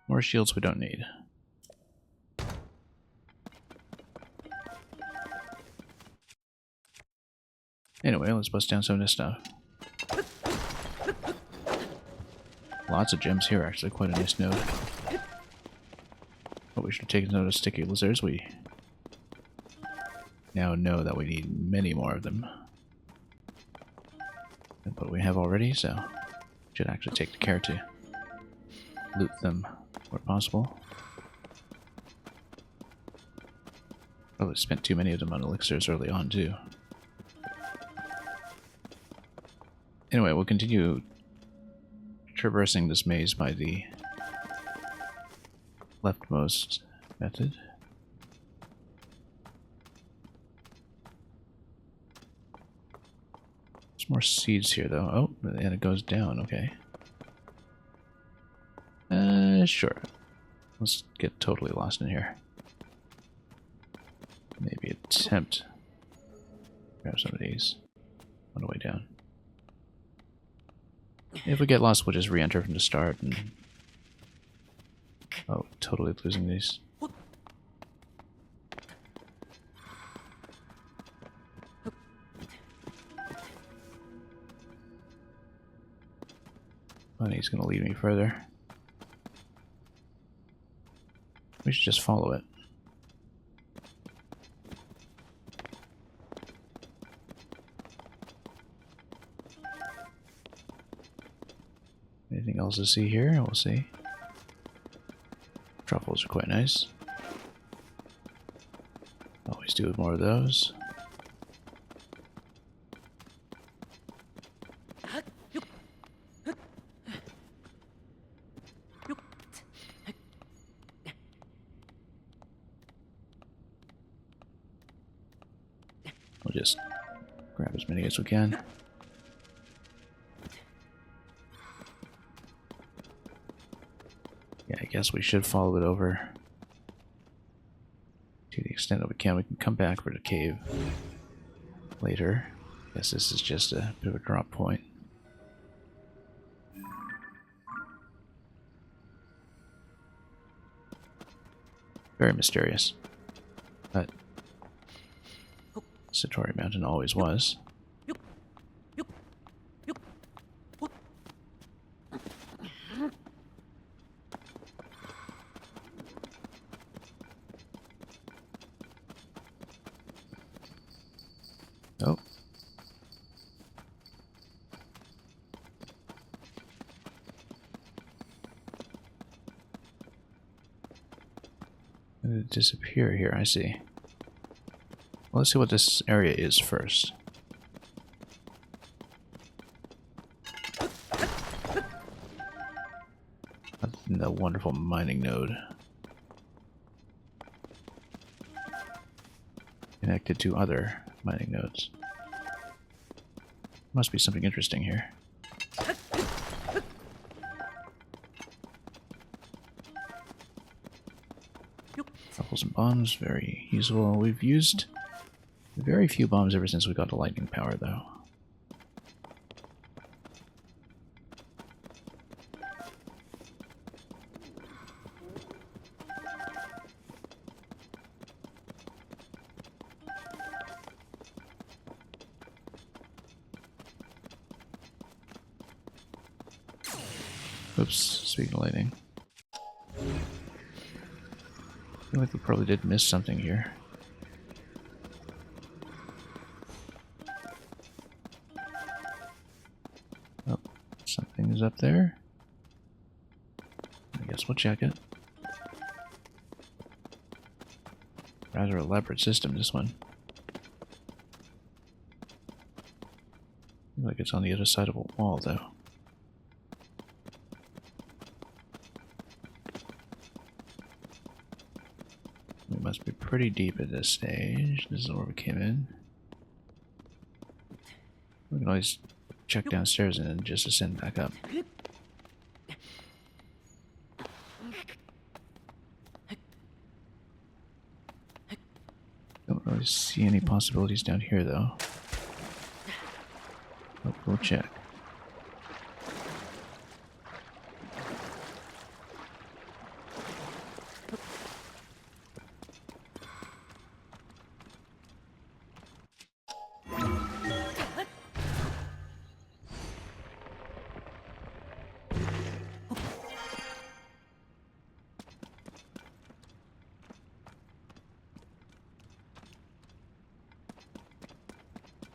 More shields we don't need. Anyway, let's bust down some of this stuff. Lots of gems here, actually. Quite a nice node. But we should take note of sticky lizards. We now know that we need many more of them. But we have already, so should actually take the care to loot them where possible. Probably spent too many of them on elixirs early on, too. Anyway, we'll continue traversing this maze by the leftmost method. There's more seeds here, though. Oh, and it goes down, okay. Sure. Let's get totally lost in here. Maybe attempt. Grab some of these on the way down. If we get lost, we'll just re-enter from the start and... Oh, totally losing these. Oh, he's gonna lead me further. We should just follow it. Anything else to see here? We'll see. Truffles are quite nice. Always do more of those. We'll just grab as many as we can. Yeah, I guess we should follow it over to the extent that we can. We can come back for the cave later. I guess this is just a bit of a drop point. Very mysterious. But Satori Mountain always was. Oh. Did it disappear here? I see. Well, let's see what this area is first. Other than the wonderful mining node. Connected to other mining nodes. Must be something interesting here. Bubbles and bombs, very useful. We've used very few bombs ever since we got the lightning power, though. Oops, speaking of lightning. I feel like we probably did miss something here. Oh, something is up there. I guess we'll check it. Rather elaborate system, this one. Looks like it's on the other side of a wall, though. We must be pretty deep at this stage. This is where we came in. We can always check downstairs and then just ascend back up. Don't really see any possibilities down here, though. But we'll check.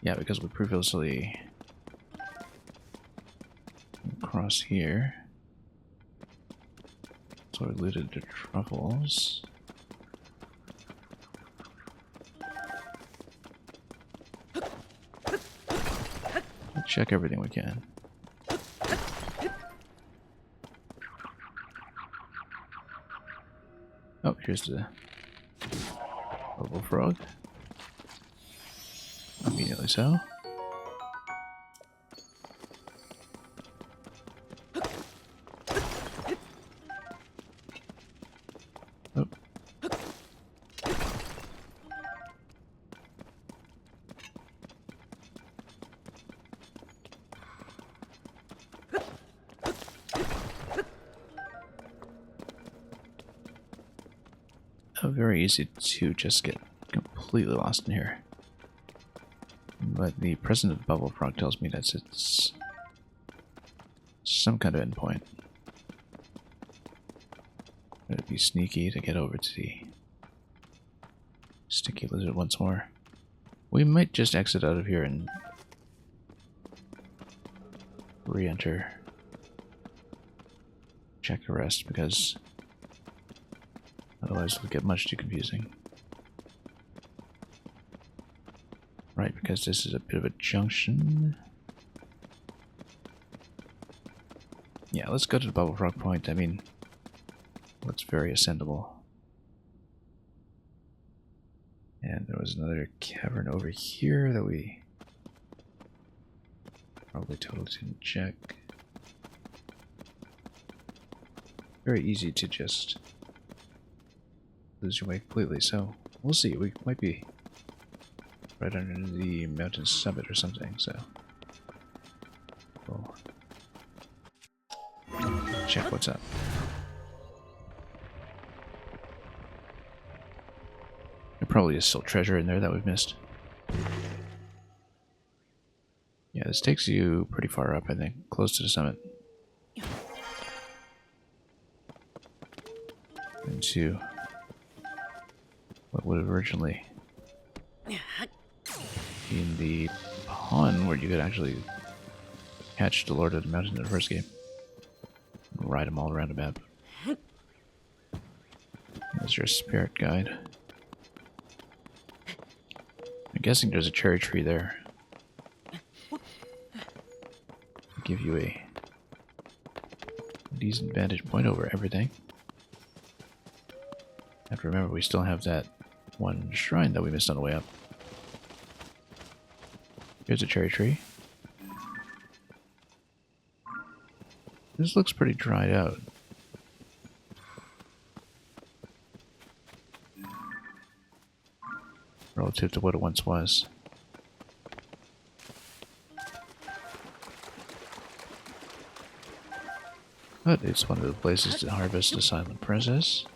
Yeah, because we previously across here. So we looted the truffles. We'll check everything we can. Oh, here's the purple frog. Immediately so. Oh. Oh, very easy to just get completely lost in here. But the president of Bubble Frog tells me that it's some kind of endpoint. It'd be sneaky to get over to the sticky lizard once more. We might just exit out of here and re-enter. Check the rest, because otherwise it'll get much too confusing. right, because this is a bit of a junction. Yeah, let's go to the Bubble Frog Point. I mean, looks very ascendable. And there was another cavern over here that we probably totally didn't check. Very easy to just lose your way completely, so we'll see. We might be right under the mountain summit or something, so we'll check what's up. There probably is still treasure in there that we've missed. Yeah, this takes you pretty far up, I think, close to the summit. Into what would have originally been the pond where you could actually catch the Lord of the Mountain in the first game. And ride him all around the map. There's your spirit guide. I'm guessing there's a cherry tree there. Give you a decent vantage point over everything. Have to remember we still have that one shrine that we missed on the way up. Here's a cherry tree. This looks pretty dried out. Relative to what it once was. But it's one of the places to harvest the Silent Princess.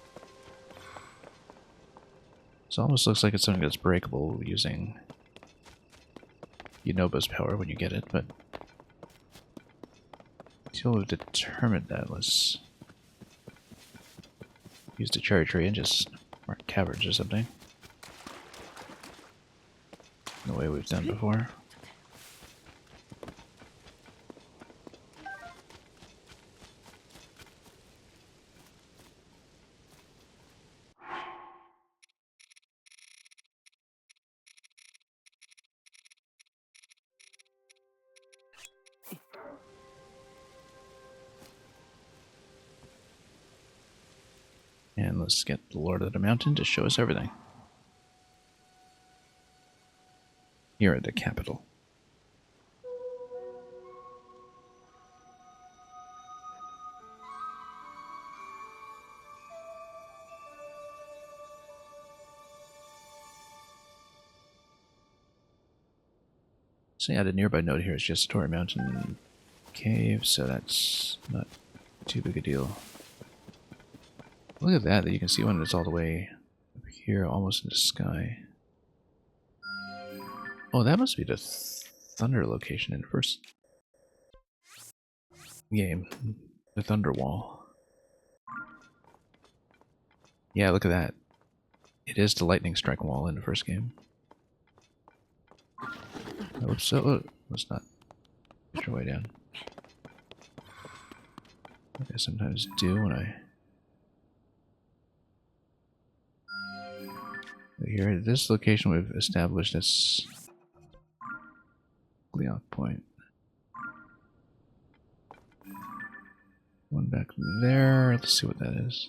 This almost looks like it's something that's breakable using Yunoba's power when you get it, but until we've determined that, let's use the cherry tree and just mark caverns or something. The way we've done before. And let's get the Lord of the Mountain to show us everything. Here at the capital. So yeah, the nearby note here is just Torii Mountain Cave, so that's not too big a deal. Look at that you can see one that's all the way up here, almost in the sky. Oh, that must be the thunder location in the first game. The thunder wall. Yeah, look at that. It is the lightning strike wall in the first game. Oops, so let's not push your way down. Like I sometimes do when I... Here, this location we've established as Gleok Point. One back there. Let's see what that is.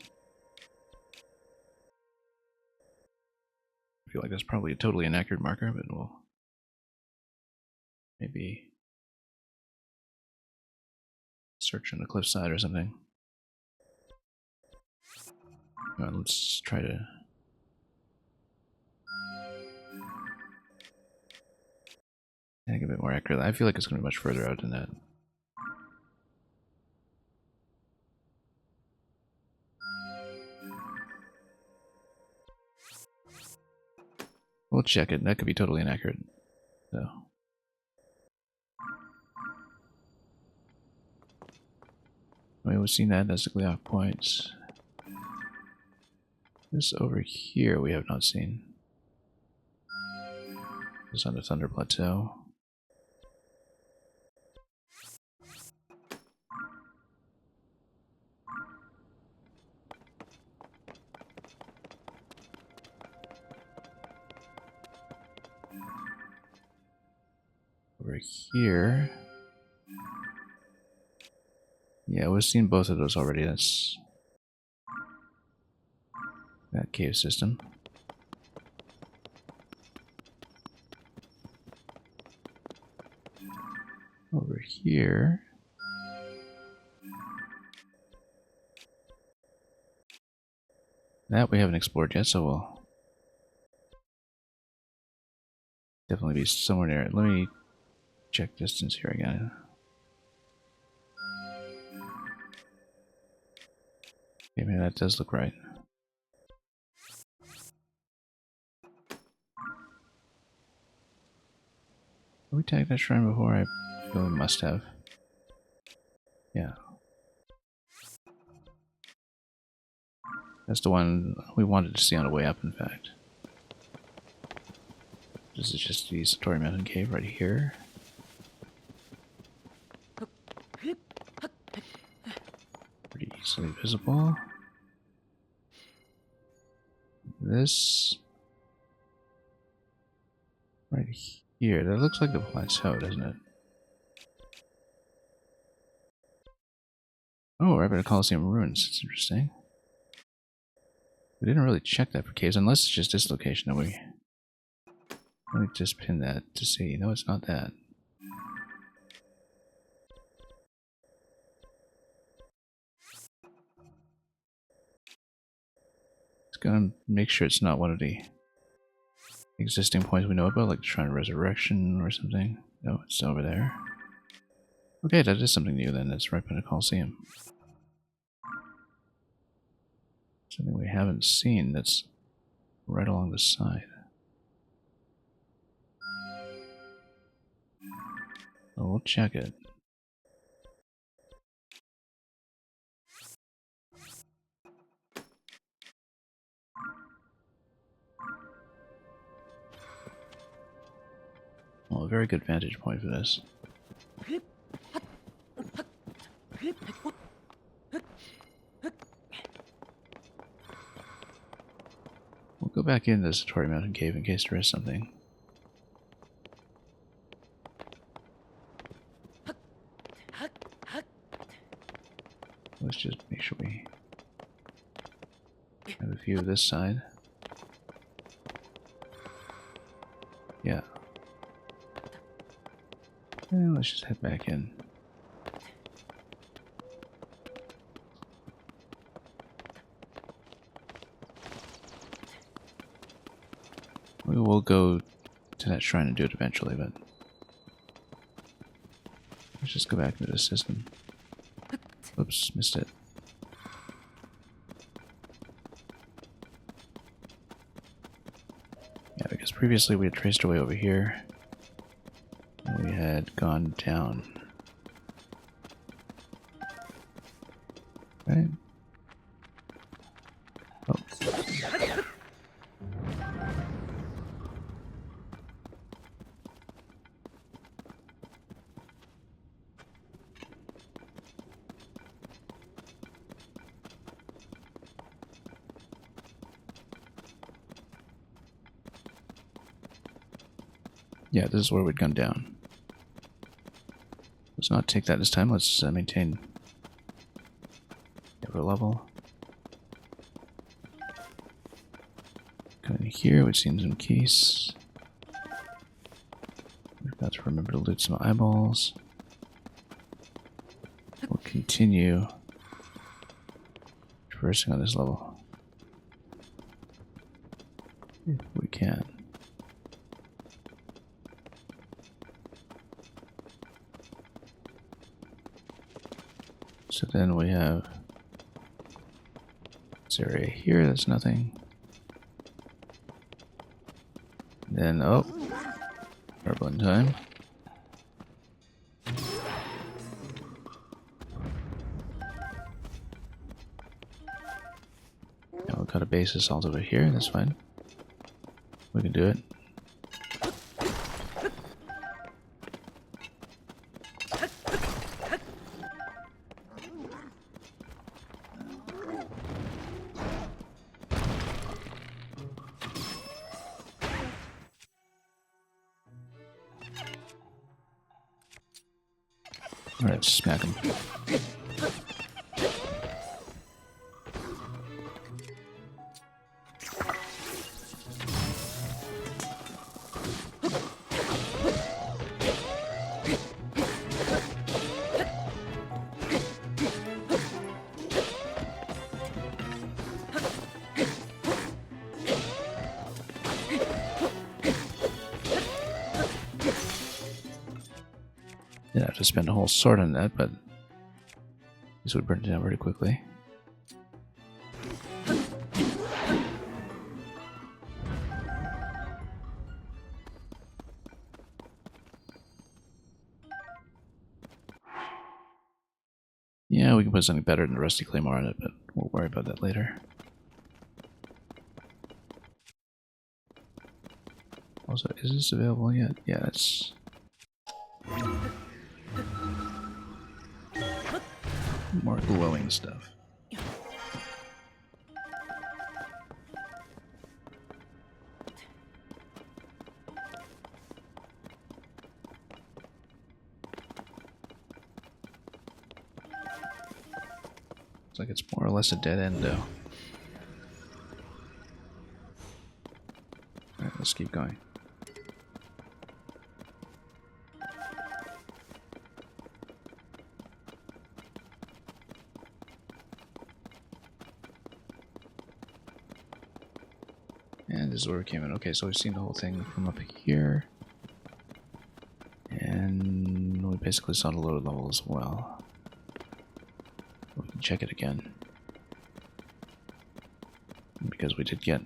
I feel like that's probably a totally inaccurate marker, but we'll maybe search on the cliffside or something. Let's try to... make it a bit more accurate. I feel like it's going to be much further out than that. We'll check it. That could be totally inaccurate. So. I mean, we've seen that as the Gleok points. This over here we have not seen. This on the Thunder Plateau. here. Yeah, we've seen both of those already. That's that cave system. Over here. That we haven't explored yet, so we'll definitely be somewhere near it. Let me check distance here again. Okay, man, that does look right. Have we tagged that shrine before? I feel we must have. Yeah. That's the one we wanted to see on the way up, in fact. This is just the Satori Mountain Cave right here. Pretty easily visible. This right here, that looks like the plateau, doesn't it? Oh, right by the Colosseum ruins. It's interesting. We didn't really check that for caves, unless it's just this location that we... Let me just pin that to see. No, it's not that. It's gonna make sure it's not one of the existing points we know about, like the Shrine of Resurrection or something. No, it's over there. Okay, that is something new then. That's right by the Colosseum. Something we haven't seen that's right along the side. Well, we'll check it. Well, a very good vantage point for this. We'll go back into the Satori Mountain Cave in case there is something. Let's just make sure we have a view of this side. Yeah. And let's just head back in. We will go to that shrine and do it eventually, but let's just go back into the system. Oops, missed it. Yeah, because previously we had traced our way over here. And we had gone down. Right? Oh. Yeah, this is where we'd gone down. Let's not take that this time. Let's maintain every level. Go in here. We've seen some keys. We've got to remember to loot some eyeballs. We'll continue traversing on this level if we can. So then we have this area here, that's nothing. Then, oh, Urban time. Now we've got a base assault over here, that's fine. We can do it. Alright, smack him. Didn't have to spend a whole sword on that, but this would burn it down very quickly. Yeah, we can put something better than the Rusty Claymore on it, but we'll worry about that later. Also, is this available yet? Yeah, it's... more glowing stuff. Looks like it's more or less a dead end, though. Alright, let's keep going. And this is where we came in. Okay, so we've seen the whole thing from up here. And we basically saw the lower level as well. We can check it again. Because we did get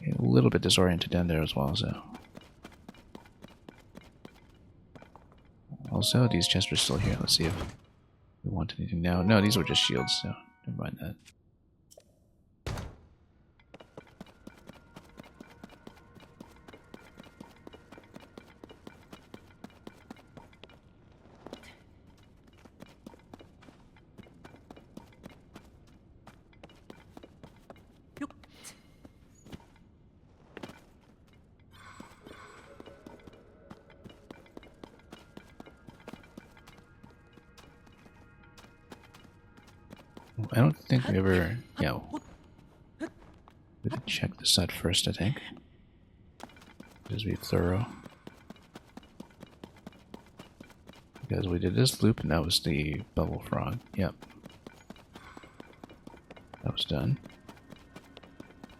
a little bit disoriented down there as well, so. Also, these chests are still here. Let's see if we want anything now. No, these were just shields, so never mind that. I don't think we ever... yeah. We did check this out first, I think. Just be thorough. Because we did this loop and that was the bubble frog. Yep. That was done.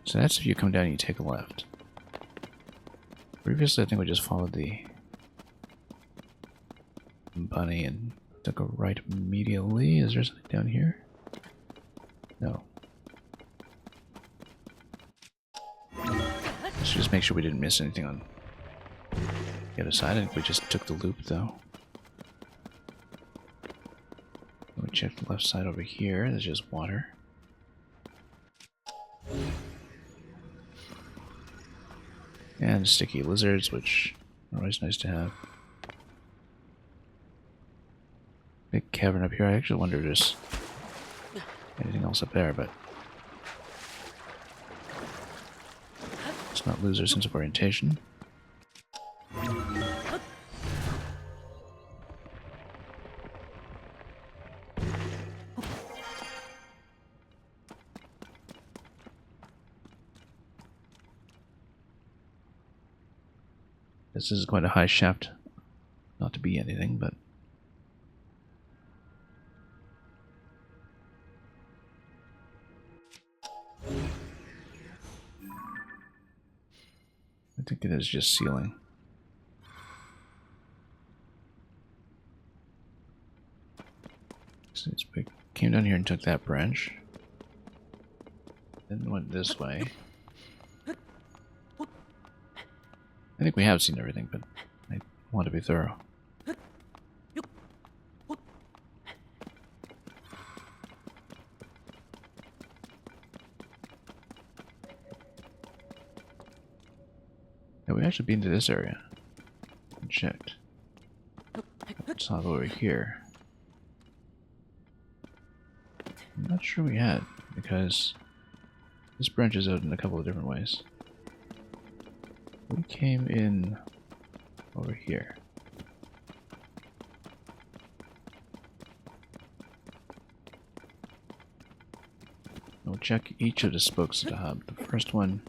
So that's if you come down and you take a left. Previously I think we just followed the bunny and took a right immediately. Is there something down here? No. Let's just make sure we didn't miss anything on the other side. I think we just took the loop though. We checked the left side over here. There's just water. And sticky lizards, which are always nice to have. Big cavern up here. I actually wonder if there's anything else up there, but let's not lose our sense of orientation. This is quite a high shaft, not to be anything, but I think it is just ceiling. So we came down here and took that branch, then went this way. I think we have seen everything, but I want to be thorough. Yeah, we actually been to this area and checked. Let's hop over here. I'm not sure we had, because this branches out in a couple of different ways. We came in over here. We'll check each of the spokes of the hub. The first one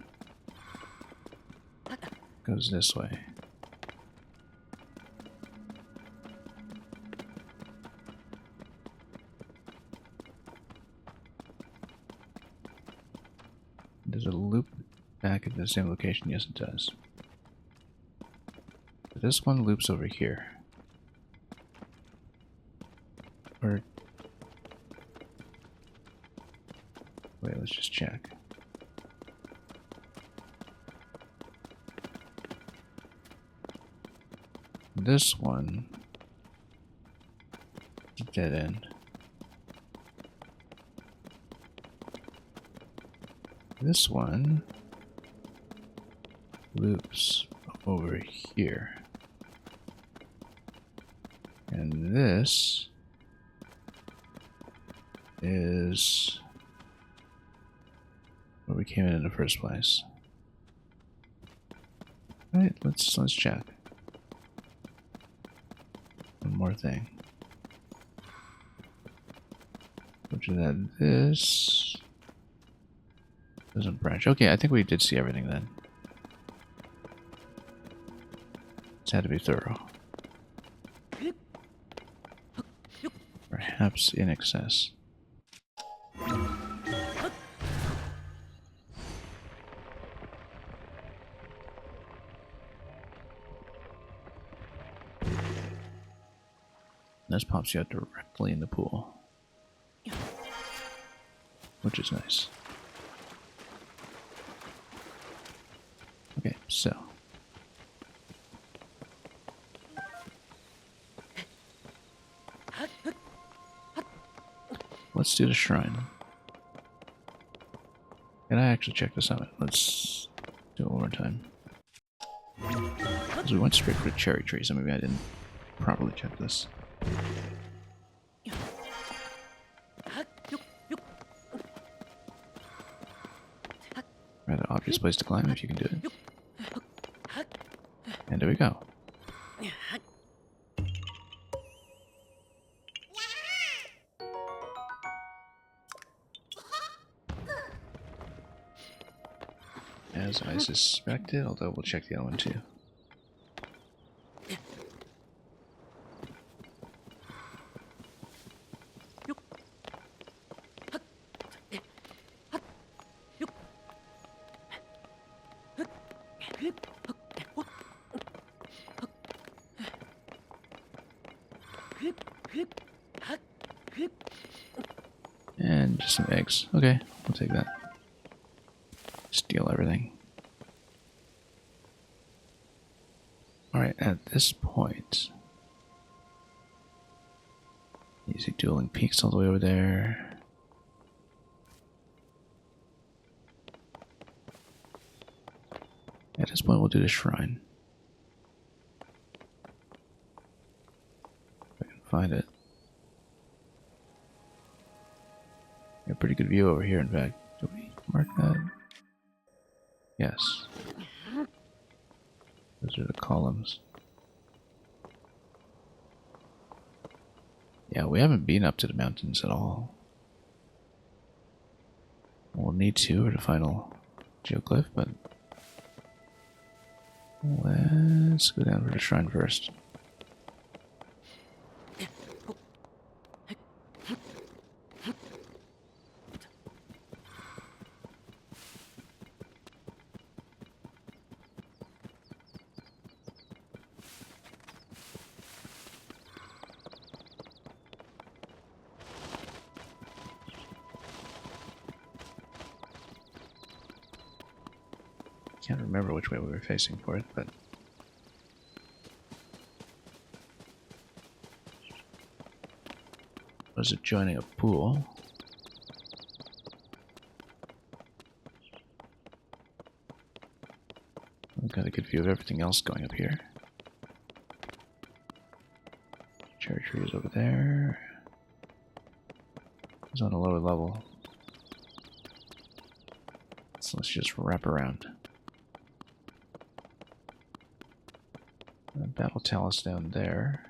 goes this way. Does it loop back at the same location? Yes, it does. But this one loops over here. Or... wait, let's just check. This one is a dead end. This one loops over here. And this is where we came in the first place. Right, let's check. One more thing. Which is that this doesn't branch. Okay, I think we did see everything then. This had to be thorough. Perhaps in excess. This pops you out directly in the pool, which is nice. Okay, so let's do the shrine. Can I actually check the summit? Let's do it one more time. Because we went straight for the cherry tree, so maybe I didn't properly check this. Rather obvious place to climb if you can do it. And there we go. As I suspected, although we'll check the other one too. And just some eggs. Okay, we'll take that. Steal everything. Alright, at this point... you see dueling peaks all the way over there. At this point we'll do the shrine. If I can find it. A pretty good view over here, in fact. Did we mark that? Yes. Those are the columns. Yeah, we haven't been up to the mountains at all. We'll need to, or the final geoglyph, but let's go down for the shrine first. Can't remember which way we were facing for it, but was it joining a pool? We've got a good view of everything else going up here. Cherry tree is over there. It's on a lower level. So let's just wrap around. Battle Talus down there.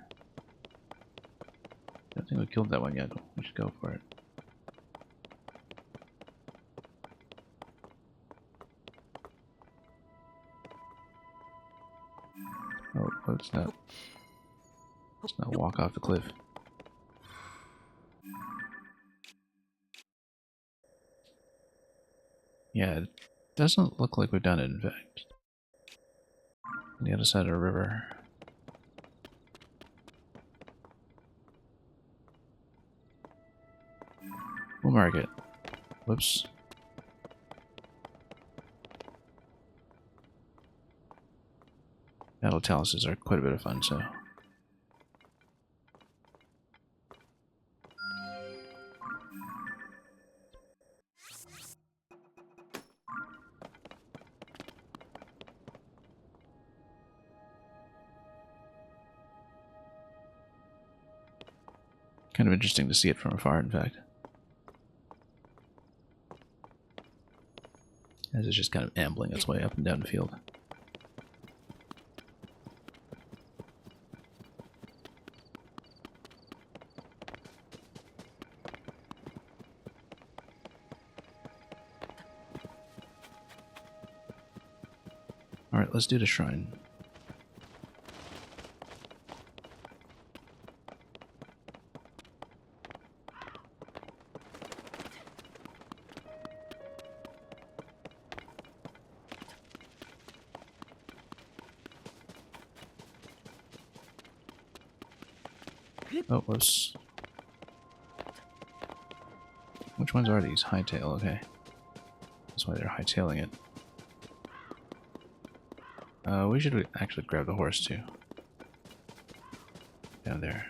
I don't think we killed that one yet. We should go for it. let's not walk off the cliff. Yeah, it doesn't look like we've done it, in fact. On the other side of the river. We'll mark it. Whoops. Battle taluses are quite a bit of fun, so. Kind of interesting to see it from afar, in fact. As it's just kind of ambling its way up and down the field. Alright, let's do the shrine. Oh, whoops. Which ones are these? Hightail, okay. That's why they're hightailing it. We should actually grab the horse too. Down there.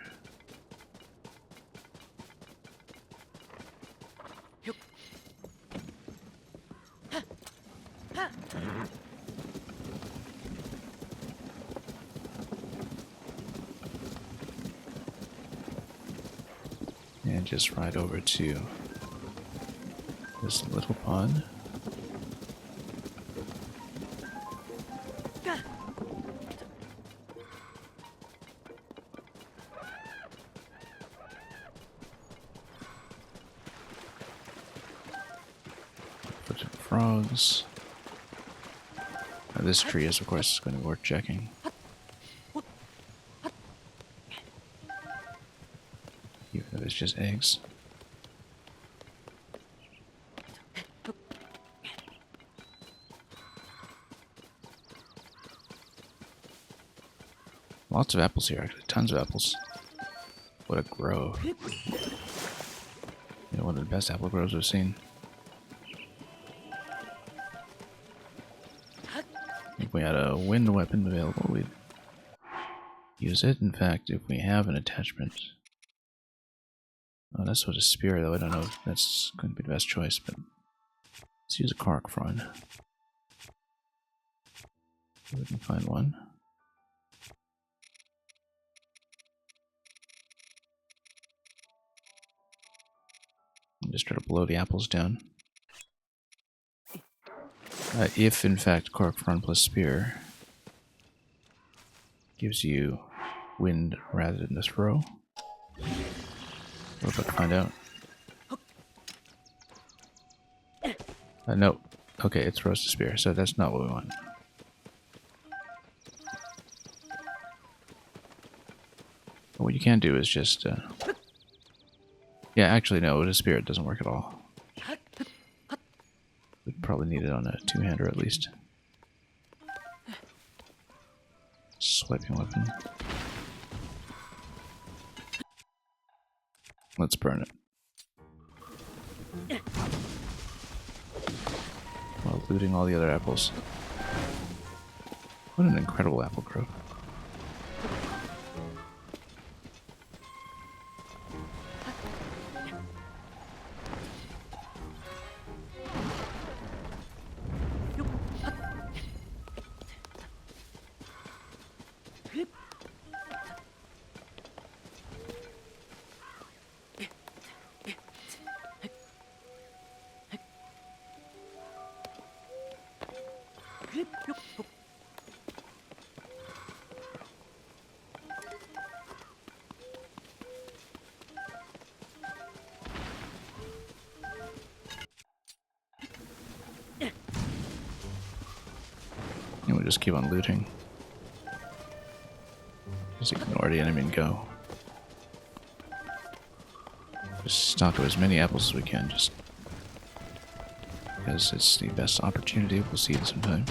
And just ride over to this little pond. Put some frogs. Now this tree is, of course, going to be worth checking. Even if it's just eggs. Lots of apples here, actually. Tons of apples. What a grove. You know, one of the best apple groves I've seen. If we had a wind weapon available, we'd use it. In fact, if we have an attachment... Oh, that's what a spear, though. I don't know if that's going to be the best choice, but... Let's use a cork frond. If we can find one. And just try to blow the apples down. If, in fact, cork frond plus spear gives you wind rather than the throw. We're about to find out. No. Okay, it throws the spear, so that's not what we want. What you can do is just... Yeah, actually, no, with a spear it doesn't work at all. We'd probably need it on a two-hander at least. Swiping weapon. Let's burn it. While looting all the other apples. What an incredible apple grove. And we just keep on looting. ignore the enemy and go. Just stock up as many apples as we can, just because it's the best opportunity. We'll see it sometime.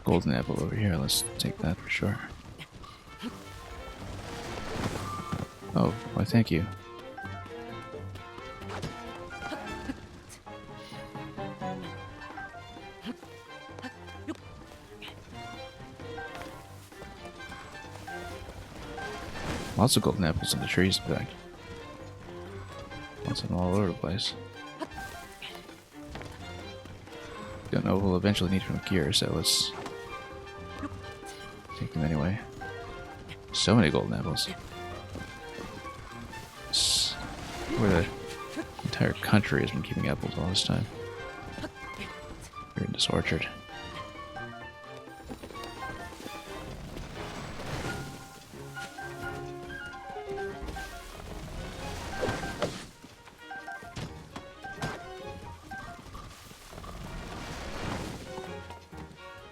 Golden apple over here, let's take that for sure. Oh, why thank you. Lots of golden apples in the trees, in fact. Lots of them all over the place. Don't know, we'll eventually need from gear, so let's take them anyway. So many golden apples. Where the entire country has been keeping apples all this time. Here in this orchard.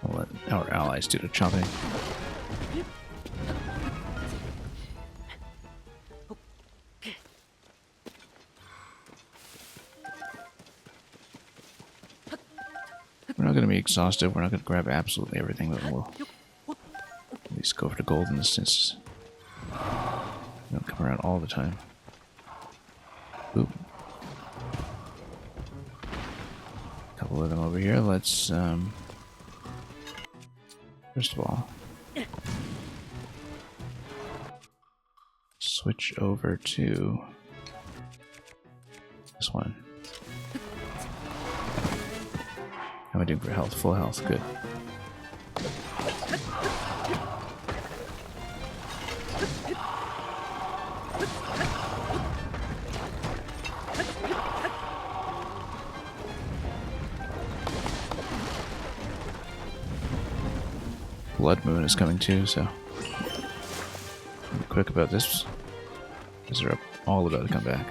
We'll let our allies do the chopping. We're not going to be exhaustive, we're not going to grab absolutely everything, but we'll at least go for the golden since they don't come around all the time. Oop. A couple of them over here, let's, first of all, switch over to this one. How am I doing for health? Full health, good. Blood Moon is coming too, so be quick about this, because they're all about to come back.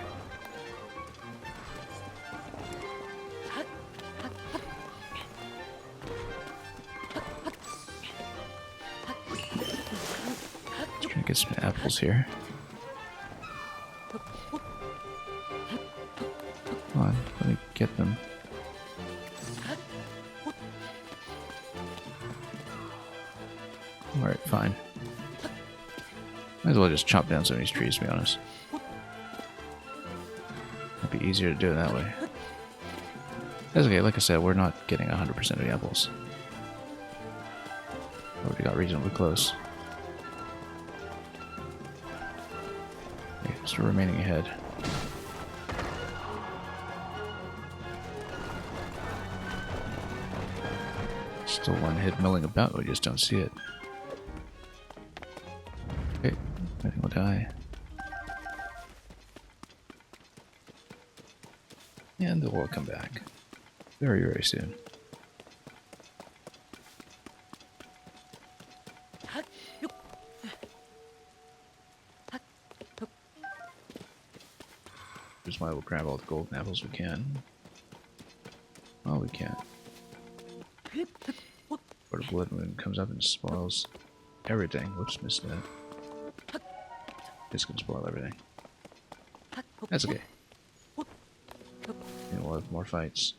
Trying to get some apples here. Come on, let me get them. Alright, fine. Might as well just chop down some of these trees, to be honest. It'd be easier to do it that way. That's okay, like I said, we're not getting 100% of the apples. Already got reasonably close. Okay, so remaining ahead. Still one head milling about, we just don't see it. Okay, I think we'll die. And we'll come back. Very, very soon. Here's why we'll grab all the golden apples we can. Oh, we can. Or the Blood Moon comes up and spoils everything. Whoops, missed that. It's gonna spoil everything. That's okay. And we'll have more fights.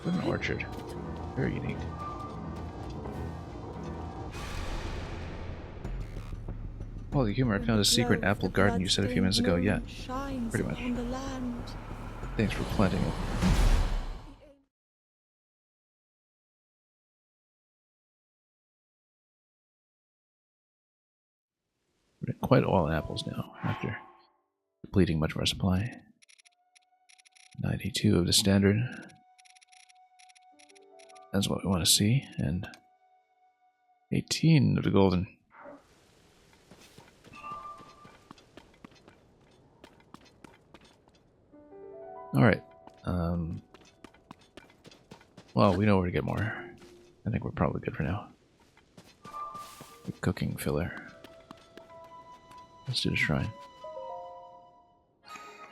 What an orchard. Very unique. Holy humor, I found a secret apple garden you said a few minutes ago. Yeah, pretty much. Thanks for planting it. We're at quite a while apples now, after depleting much of our supply. 92 of the standard. That's what we want to see, and 18 of the golden. Alright. Well, we know where to get more. I think we're probably good for now. The cooking filler. Let's do the shrine.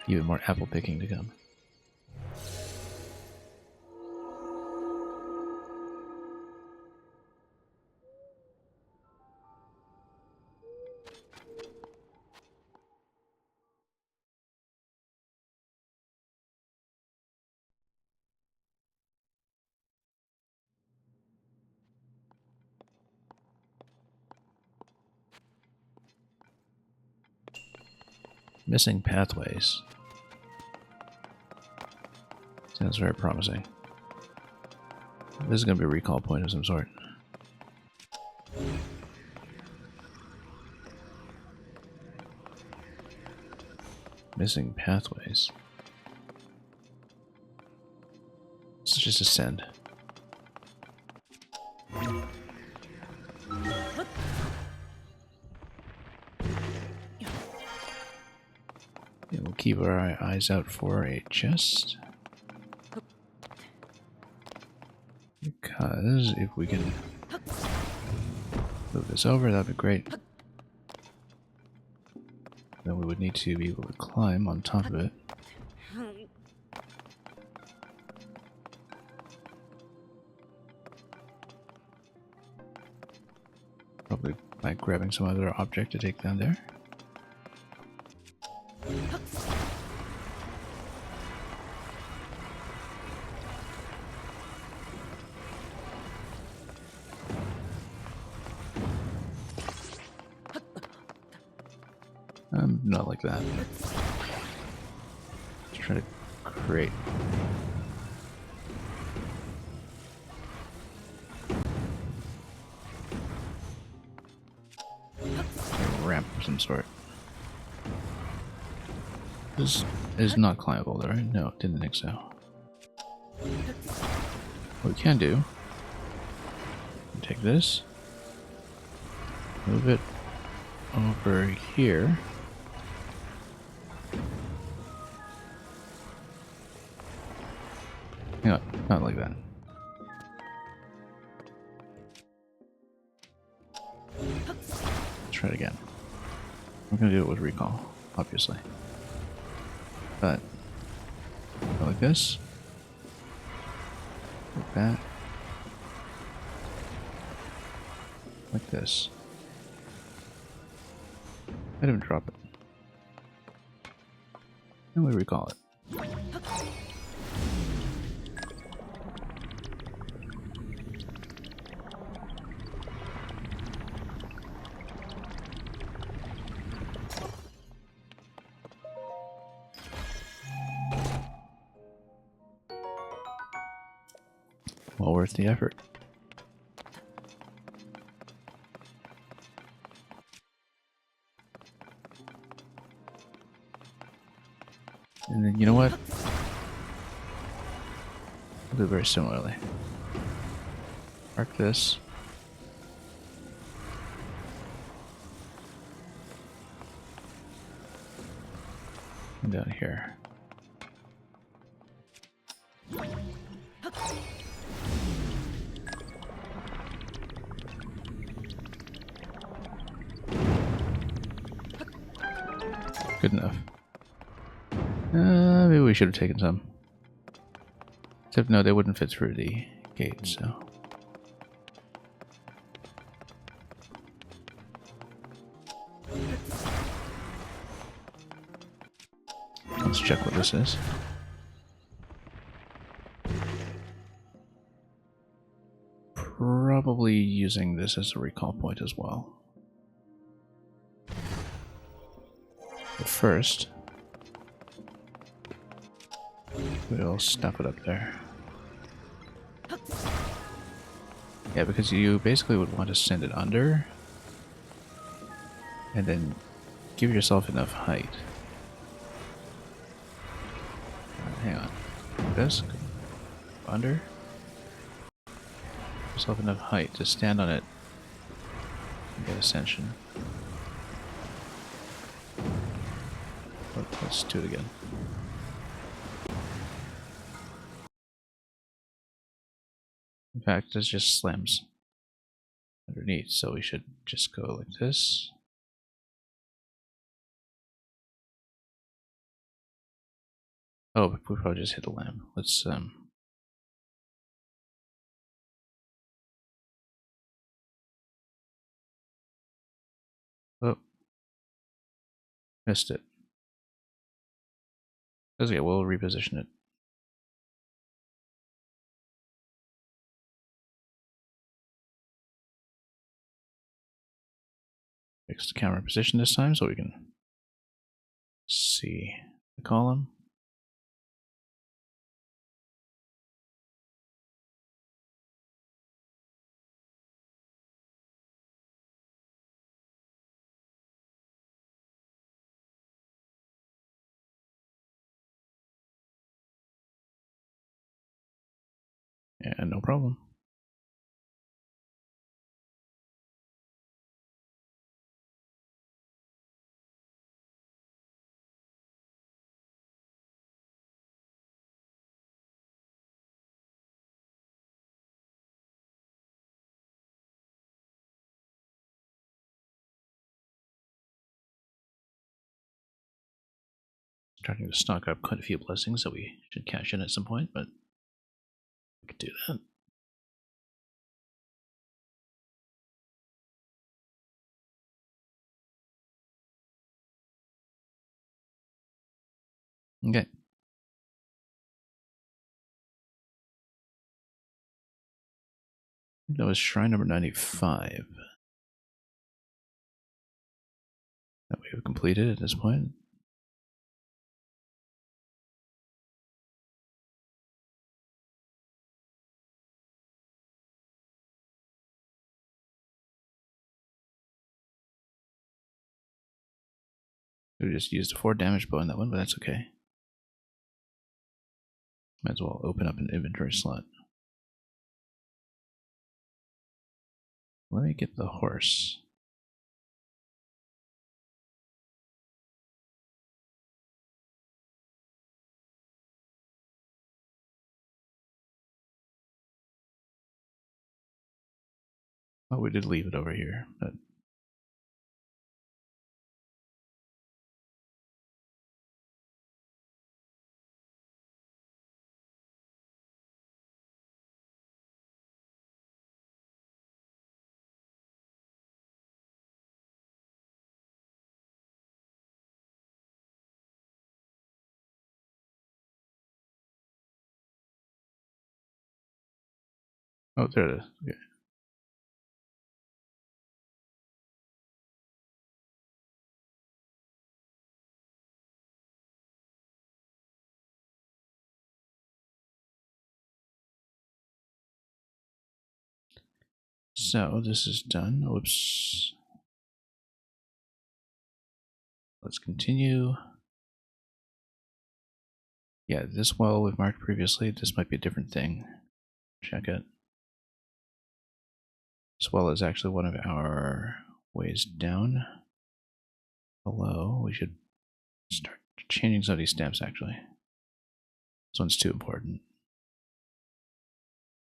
Even more apple picking to come. Missing pathways. Sounds very promising. This is going to be a recall point of some sort. Missing pathways. Let's just ascend. Yeah, we'll keep our eyes out for a chest. Because if we can move this over, that'd be great. Then we would need to be able to climb on top of it. Probably by grabbing some other object to take down there. Not like that. Let's try to create. A ramp of some sort. This is not climbable though, right? No, didn't think so. What we can do, take this, move it over here. Hang on, not like that. Let's try it again. I'm gonna do it with recall, obviously. But go like this. Like that. Like this. I didn't drop it. And we recall it. Well worth the effort. And then, you know what? We'll do it very similarly. Mark this. And down here. Good enough. Maybe we should have taken some. Except no, they wouldn't fit through the gate, so. Let's check what this is. Probably using this as a recall point as well. But first, we'll stuff it up there. Yeah, because you basically would want to send it under and then give yourself enough height. Hang on. This? Under? Give yourself enough height to stand on it and get ascension. Let's do it again. In fact, this just slams underneath, so we should just go like this. Oh, we probably just hit the lamp. Let's oh, missed it. That's okay, we'll reposition it. Fix the camera position this time so we can see the column. Yeah, no problem. Starting to stock up quite a few blessings that we should cash in at some point, but we could do that. Okay. That was shrine number 95 that we have completed at this point. We just used a 4 damage bow in that one, but that's okay. Might as well open up an inventory slot. Let me get the horse. Oh, we did leave it over here, but oh, there it is. Okay. So this is done. Whoops. Let's continue. Yeah, this well we've marked previously. This might be a different thing. Check it. This well is actually one of our ways down. Below, we should start changing some of these stamps actually. This one's too important.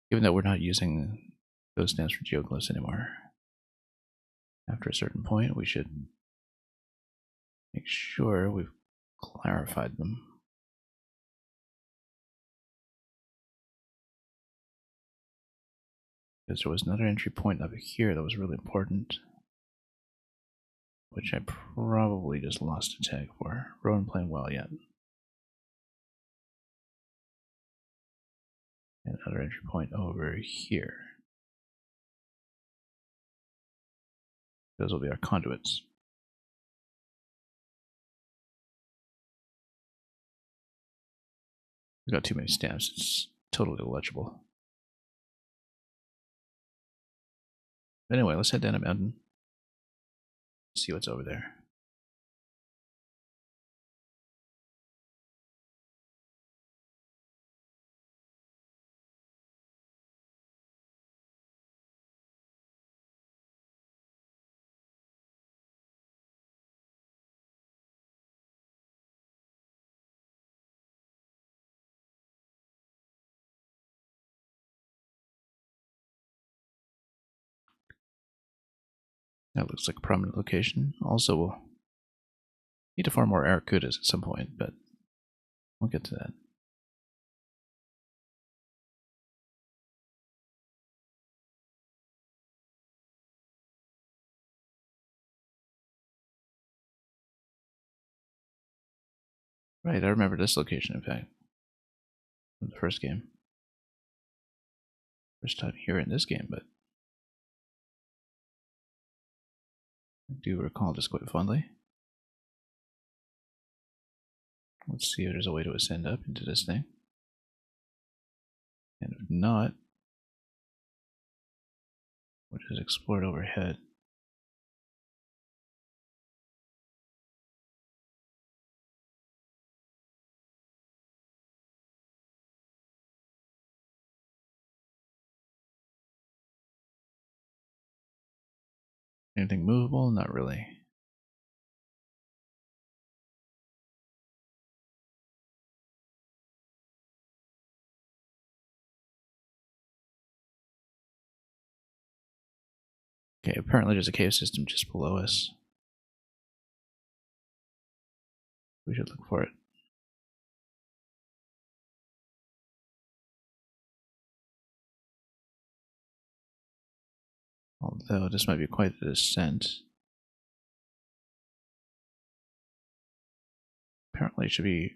Given that we're not using those stamps for geoglyphs anymore. After a certain point, we should make sure we've clarified them. Because there was another entry point over here that was really important, which I probably just lost a tag for. Rowan playing well yet. And another entry point over here. Those will be our conduits. We've got too many stamps, it's totally illegible. Anyway, let's head down a mountain. See what's over there. That looks like a prominent location. Also, we'll need to farm more Aracudas at some point, but We'll get to that. Right, I remember this location, in fact, from the first game. First time here in this game, but I do recall this quite fondly. Let's see if there's a way to ascend up into this thing. And if not, we'll just explore it overhead. Anything movable? Not really. Okay, apparently there's a cave system just below us. We should look for it. Although this might be quite the descent. Apparently it should be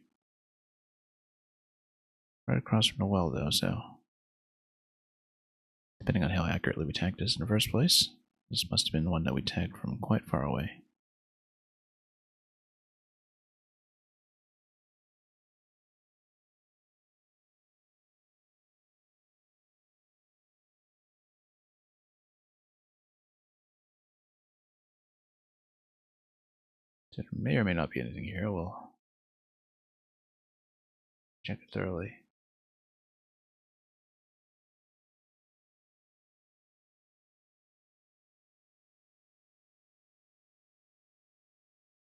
right across from the well though, so depending on how accurately we tagged this in the first place, this must have been the one that we tagged from quite far away. There may or may not be anything here. We'll check it thoroughly.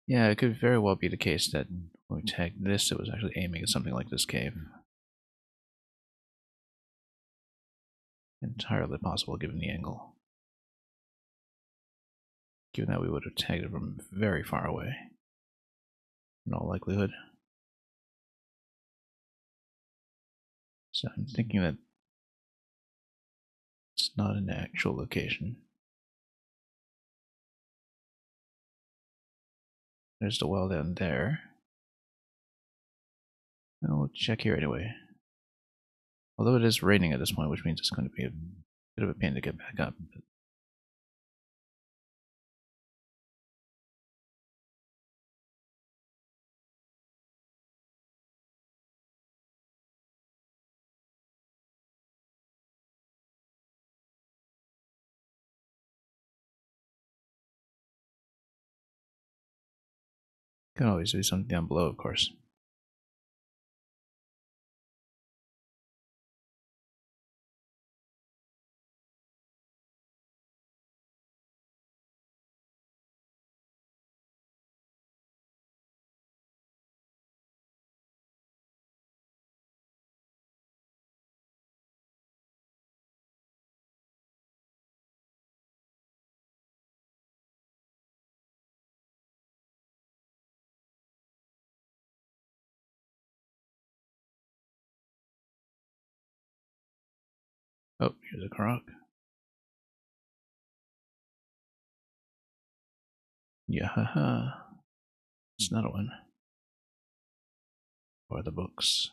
Yeah, it could very well be the case that when we tagged this, it was actually aiming at something like this cave. Entirely possible given the angle. Given that we would have tagged it from very far away. In all likelihood. So I'm thinking that it's not an actual location. There's the well down there. And we'll check here anyway. Although it is raining at this point, which means it's going to be a bit of a pain to get back up. Can always do something down below, of course. Oh, here's a croc. Yeah, haha. It's another one. Or the books.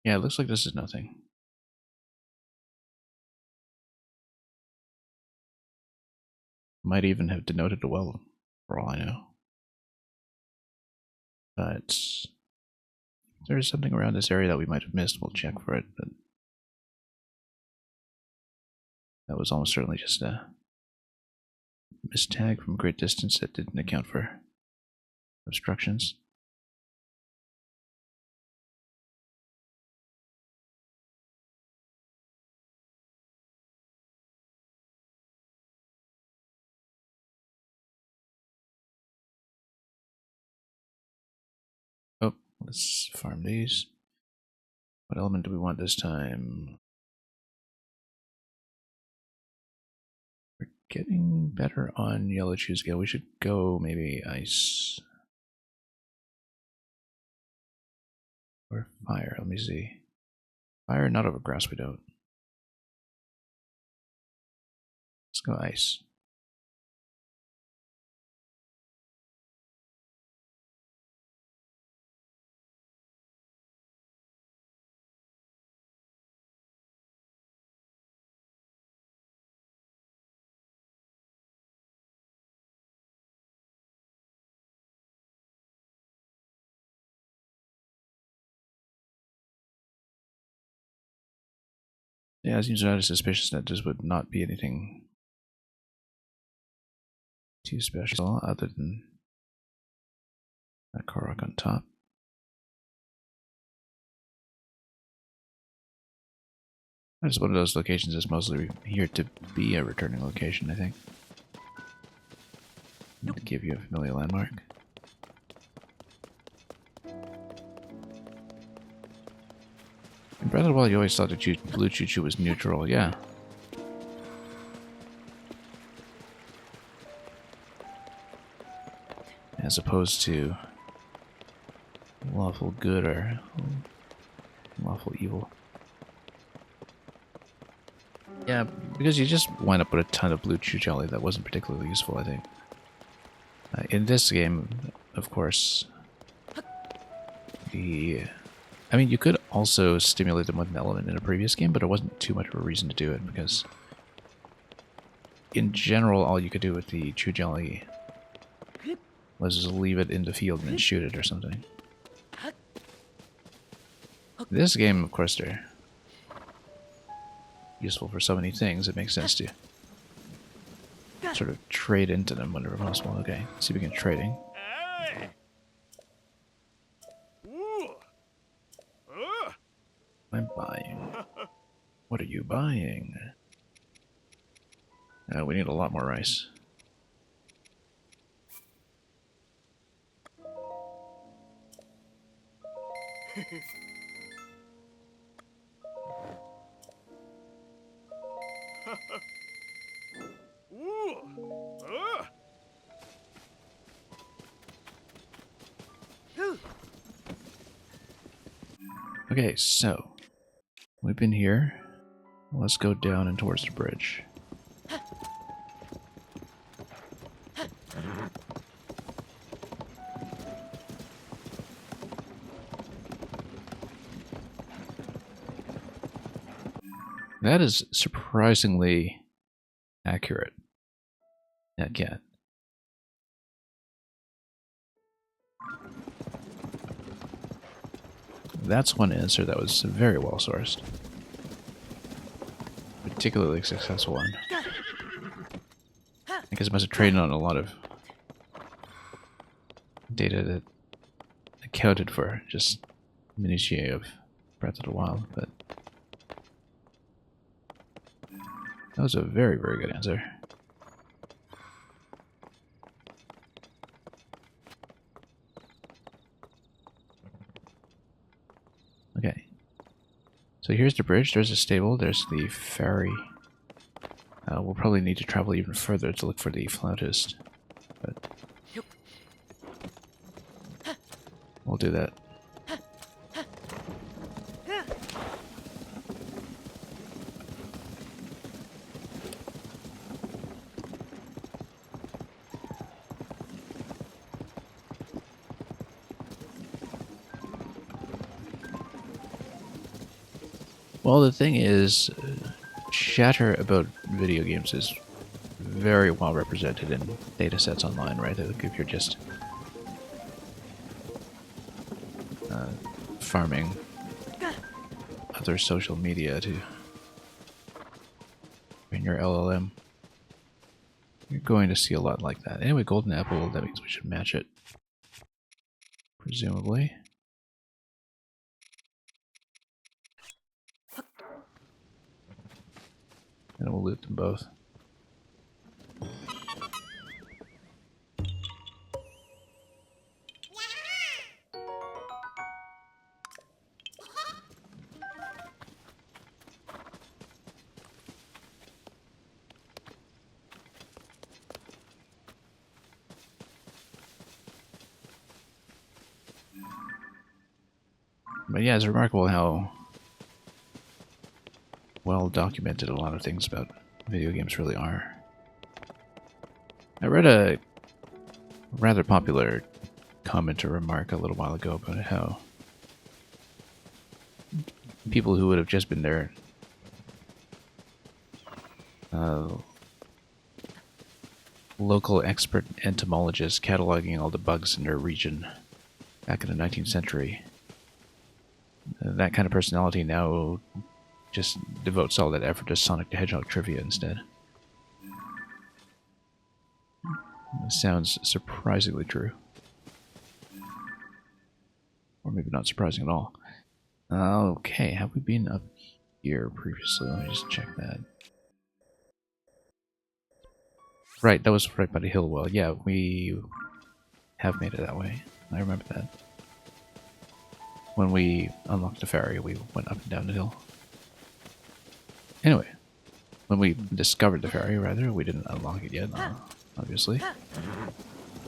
Yeah, it looks like this is nothing. Might even have denoted a well, for all I know. But if there's something around this area that we might have missed, we'll check for it. But that was almost certainly just a mistag from great distance that didn't account for obstructions. Oh, let's farm these. What element do we want this time? getting better on yellow chew scale. We should go maybe ice. Or fire, let me see. Fire, not over grass, we don't. Let's go ice. Yeah, it seems rather suspicious that this would not be anything too special other than that Korok on top. It's one of those locations that's mostly here to be a returning location, I think. To give you a familiar landmark. In Breath of the Wild, you always thought that Blue Choo-Choo was neutral, yeah. As opposed to lawful good or lawful evil. Yeah, because you just wind up with a ton of blue chew jelly that wasn't particularly useful, I think. In this game, of course, I mean, you could also stimulate them with an element in a previous game, but there wasn't too much of a reason to do it, because in general, all you could do with the chew jelly was just leave it in the field and then shoot it or something. This game, of course, they're useful for so many things, it makes sense to sort of trade into them whenever possible. Okay, let's see if we can trading. Hey! Ooh. I'm buying. What are you buying? We need a lot more rice. Okay, so we've been here. Let's go down and towards the bridge. That is surprisingly accurate. Again. That's one answer that was very well sourced. Particularly successful one. I guess it must have trained on a lot of data that accounted for just minutiae of Breath of the Wild, but that was a very, very good answer. Okay. So here's the bridge, there's a stable, there's the ferry. We'll probably need to travel even further to look for the flautist, but we'll do that. Well, the thing is, chatter about video games is very well represented in datasets online, right? Like if you're just farming other social media to in your LLM, you're going to see a lot like that. Anyway, golden apple, that means we should match it. Presumably. And we'll loot them both. But yeah, it's remarkable how well documented a lot of things about video games really are. I read a rather popular comment or remark a little while ago about how people who would have just been there local expert entomologists cataloging all the bugs in their region back in the 19th century. That kind of personality now just devotes all that effort to Sonic the Hedgehog trivia instead. It sounds surprisingly true. Or maybe not surprising at all. Okay, have we been up here previously? Let me just check that. Right, that was right by the hill well. Yeah, we have made it that way. I remember that. When we unlocked the ferry, we went up and down the hill. Anyway, when we discovered the ferry, rather, we didn't unlock it yet, obviously.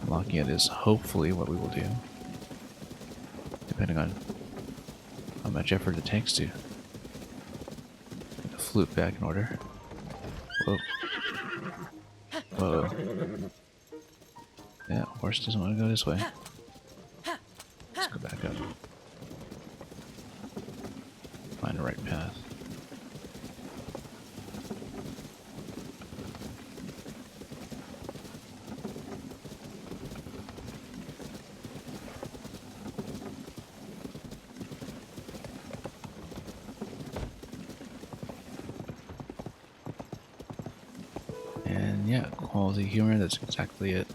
Unlocking it is hopefully what we will do. Depending on how much effort it takes to get the flute back in order. Whoa. Whoa. Yeah, horse doesn't want to go this way. Let's go back up. Find the right path. And yeah, quality humor, that's exactly it.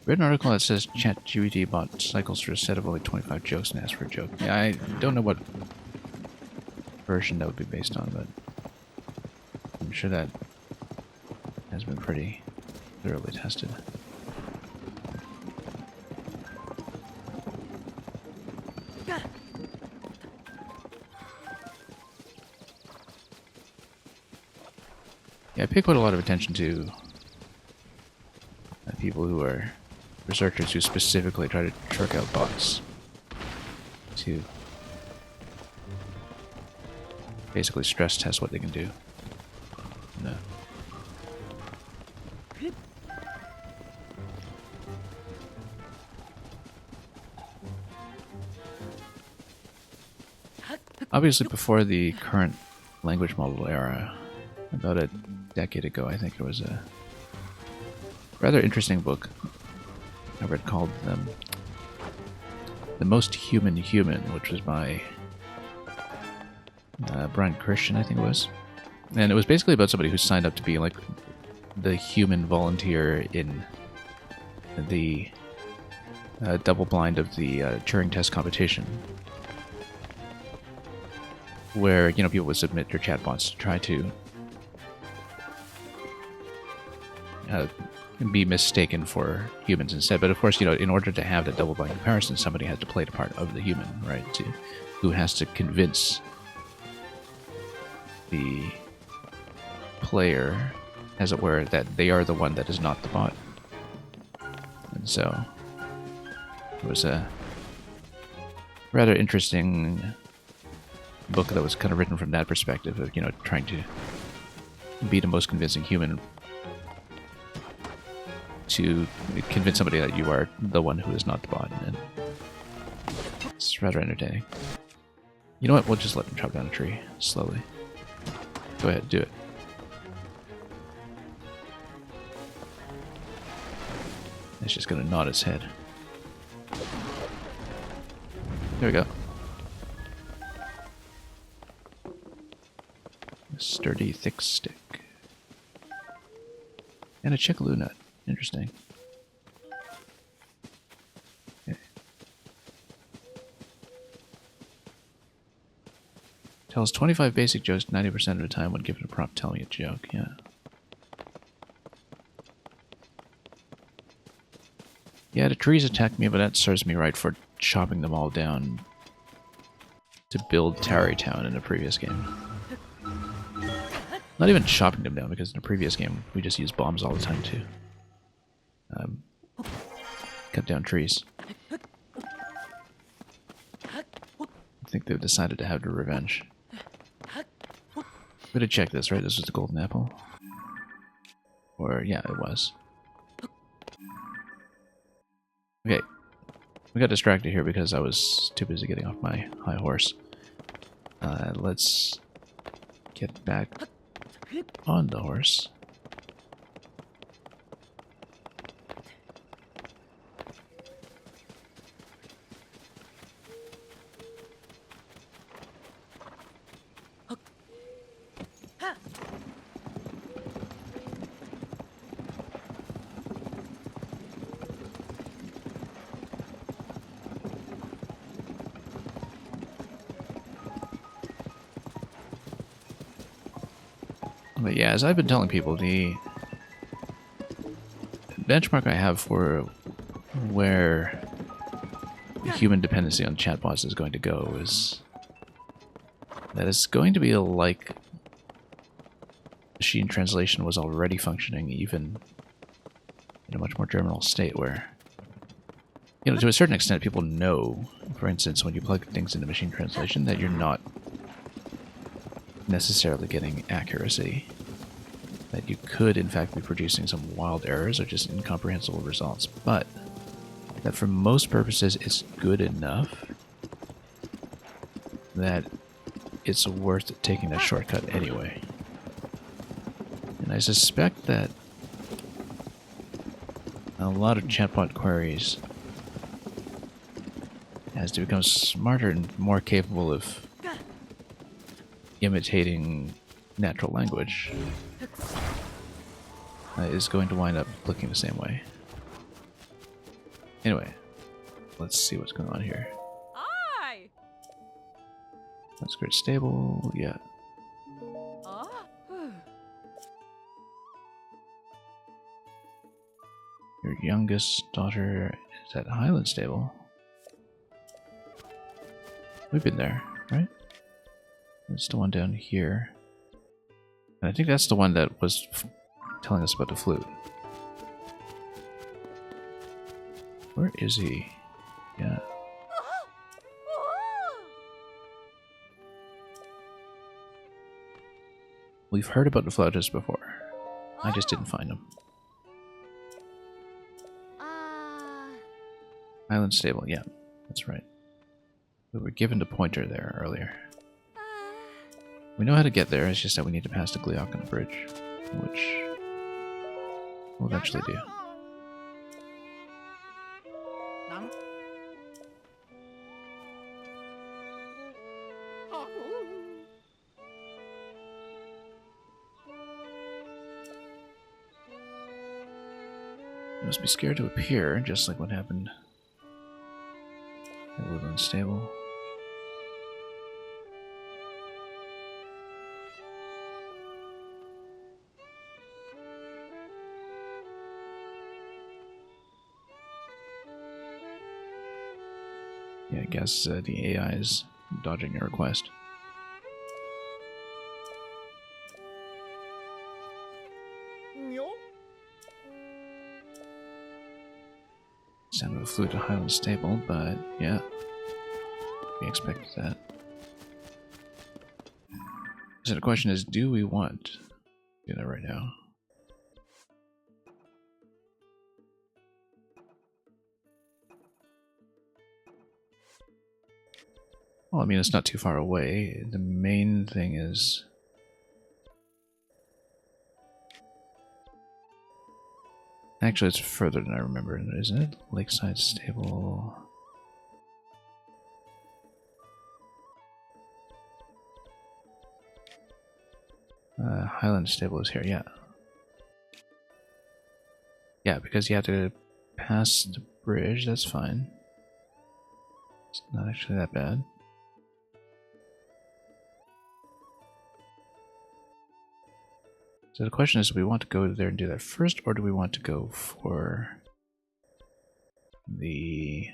Read an article that says ChatGPT bot cycles through a set of only 25 jokes and asks for a joke. Yeah, I don't know what version that would be based on, but I'm sure that has been pretty thoroughly tested. Yeah, I pay quite a lot of attention to people who are researchers who specifically try to trick out bots to basically stress test what they can do. No. Obviously, before the current language model era, about a decade ago, I think there was a rather interesting book I read called The Most Human Human, which was by Brian Christian, I think it was. And it was basically about somebody who signed up to be like the human volunteer in the double blind of the Turing test competition, where, you know, people would submit their chatbots to try to be mistaken for humans instead. But of course, you know, in order to have that double blind comparison, somebody has to play the part of the human, right? Who has to convince the player, as it were, that they are the one that is not the bot. And so it was a rather interesting book that was kind of written from that perspective of, you know, trying to be the most convincing human to convince somebody that you are the one who is not the bot. And it's rather entertaining. You know what? We'll just let him chop down a tree slowly. Go ahead, do it. It's just gonna nod its head. There we go. A sturdy, thick stick. And a chickaloo nut. Interesting. Okay. Tells 25 basic jokes 90% of the time when given a prompt telling a joke. Yeah. Yeah, the trees attack me, but that serves me right for chopping them all down to build Tarrytown in a previous game. Not even chopping them down, because in the previous game we just used bombs all the time too. Cut down trees. I think they've decided to have their revenge. We gotta check this, right? This was the golden apple. Or, yeah, it was. Okay. We got distracted here because I was too busy getting off my high horse. Let's get back on the horse. But yeah, as I've been telling people, the benchmark I have for where the human dependency on chatbots is going to go is that it's going to be like machine translation was already functioning, even in a much more terminal state where, you know, to a certain extent people know, for instance, when you plug things into machine translation, that you're not necessarily getting accuracy. That you could, in fact, be producing some wild errors or just incomprehensible results, but that for most purposes it's good enough that it's worth taking that shortcut anyway. And I suspect that a lot of chatbot queries, as they become smarter and more capable of imitating natural language, is going to wind up looking the same way. Anyway, let's see what's going on here. Aye. Let's create stable, yeah. Ah. Your youngest daughter is at Highland Stable. We've been there, right? It's the one down here. And I think that's the one that was telling us about the flute. Where is he? Yeah. We've heard about the flautist before. I just didn't find him. Island Stable, yeah, that's right. We were given the pointer there earlier. We know how to get there, it's just that we need to pass the Gleocan Bridge, which we'll eventually do. You must be scared to appear, just like what happened at Woodland Stable. Yeah, I guess the AI is dodging your request. Sound of a flute to Highland Stable, but yeah, we expected that. So the question is, do we want to do that right now? Well, I mean, it's not too far away. The main thing is... Actually, it's further than I remember, isn't it? Lakeside Stable... Highland Stable is here, yeah. Yeah, because you have to pass the bridge, that's fine. It's not actually that bad. So the question is, do we want to go there and do that first, or do we want to go for the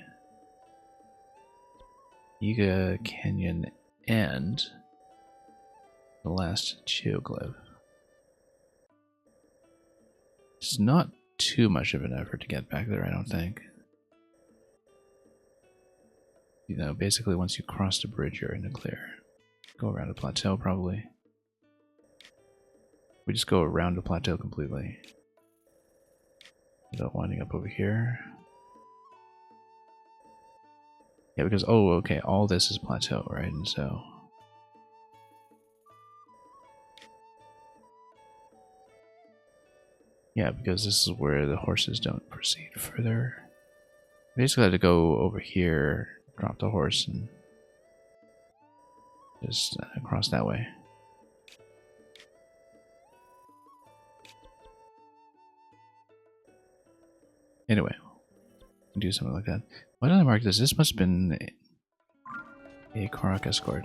Yiga Canyon and the last geoglyph? It's not too much of an effort to get back there, I don't think. You know, basically once you cross the bridge, you're in the clear. Go around the plateau, probably. We just go around the plateau completely. Without winding up over here. Yeah, because, oh, okay, all this is plateau, right? And so... yeah, because this is where the horses don't proceed further. Basically, I had to go over here, drop the horse, and just cross that way. Anyway, do something like that. Why did I mark this? This must have been a Karak escort.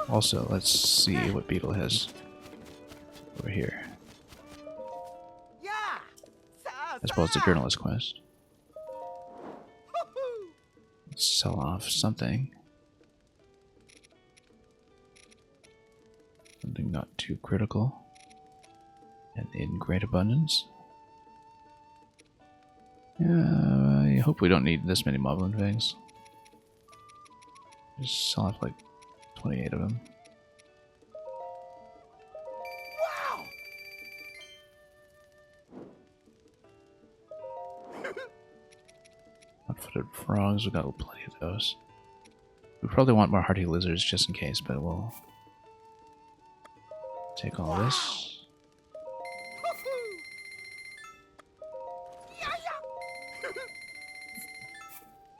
Also, let's see what Beetle has over here. Yeah. As well as the journalist quest. Let's sell off something. Something not too critical. And in great abundance. Yeah, I hope we don't need this many moblin things. Just sell off like 28 of them. Wow. Hot-footed frogs, we got plenty of those. We probably want more hardy lizards just in case, but we'll take all this.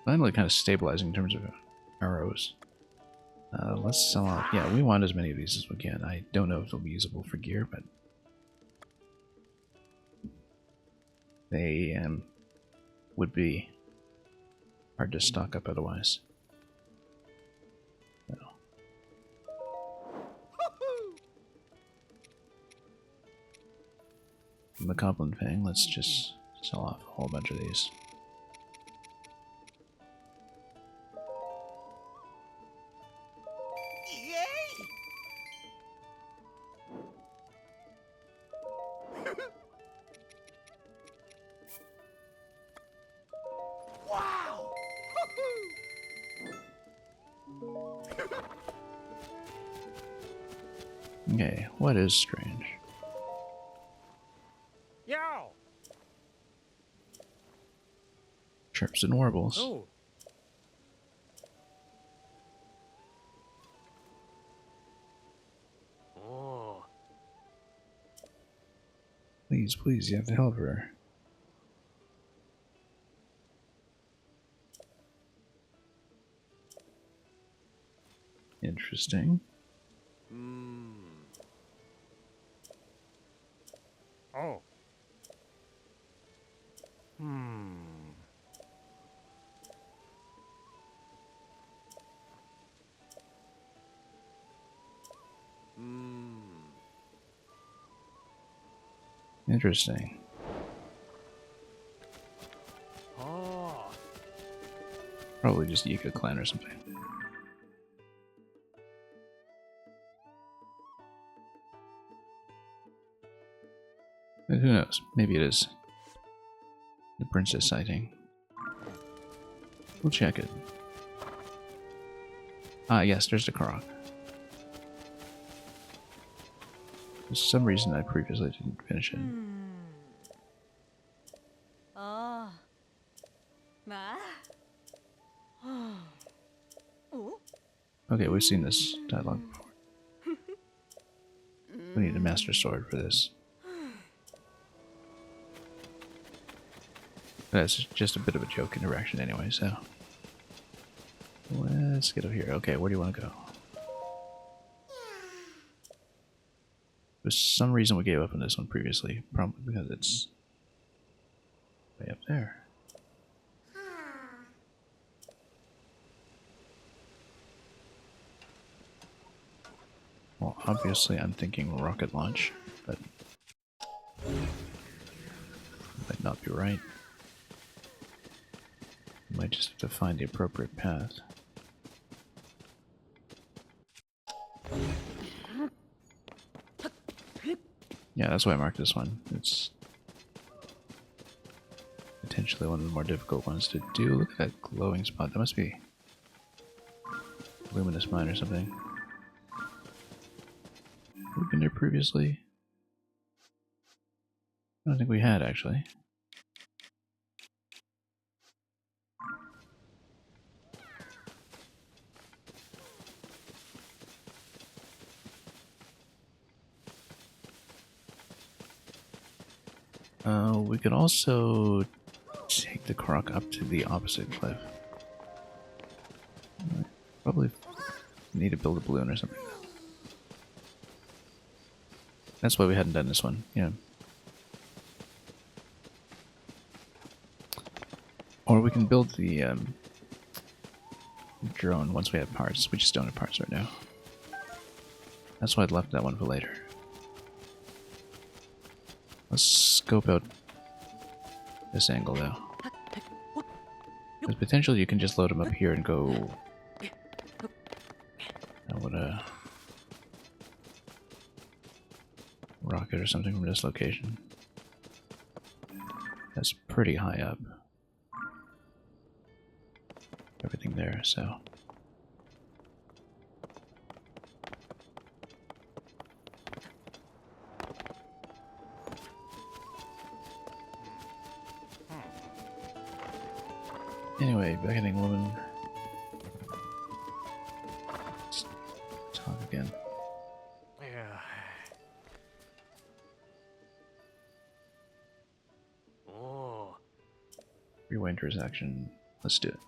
Finally kind of stabilizing in terms of arrows. Let's sell off. Yeah, we want as many of these as we can. I don't know if they'll be usable for gear, but they would be hard to stock up otherwise. So. From the Goblin Fang, let's just sell off a whole bunch of these. Wow. Okay, what is strange? Yo! Chirps and warbles. Oh. Oh. Please, please, you have to help her. Interesting. Oh. Interesting. Oh. Probably just Yika clan or something. But who knows? Maybe it is the princess sighting. We'll check it. Ah, yes, there's the Karak. For some reason I previously didn't finish it. Ah. Ah. Oh. Okay, we've seen this dialogue before. We need a master sword for this. That's just a bit of a joke interaction anyway, so... let's get up here. Okay, where do you want to go? For some reason we gave up on this one previously, probably because it's way up there. Well, obviously I'm thinking rocket launch, but might not be right. Might just have to find the appropriate path. Yeah, that's why I marked this one. It's potentially one of the more difficult ones to do. Look at that glowing spot. That must be luminous mine or something. We've been there previously. I don't think we had, actually. We could also take the croc up to the opposite cliff. Probably need to build a balloon or something. That's why we hadn't done this one, yeah. Or we can build the drone once we have parts. We just don't have parts right now. That's why I'd left that one for later. Let's scope out this angle though. Because potentially you can just load them up here and go... I would rocket or something from this location. That's pretty high up. Everything there, so... Anyway, beckoning woman. Let's talk again. Yeah. Oh. Rewind transaction. Let's do it.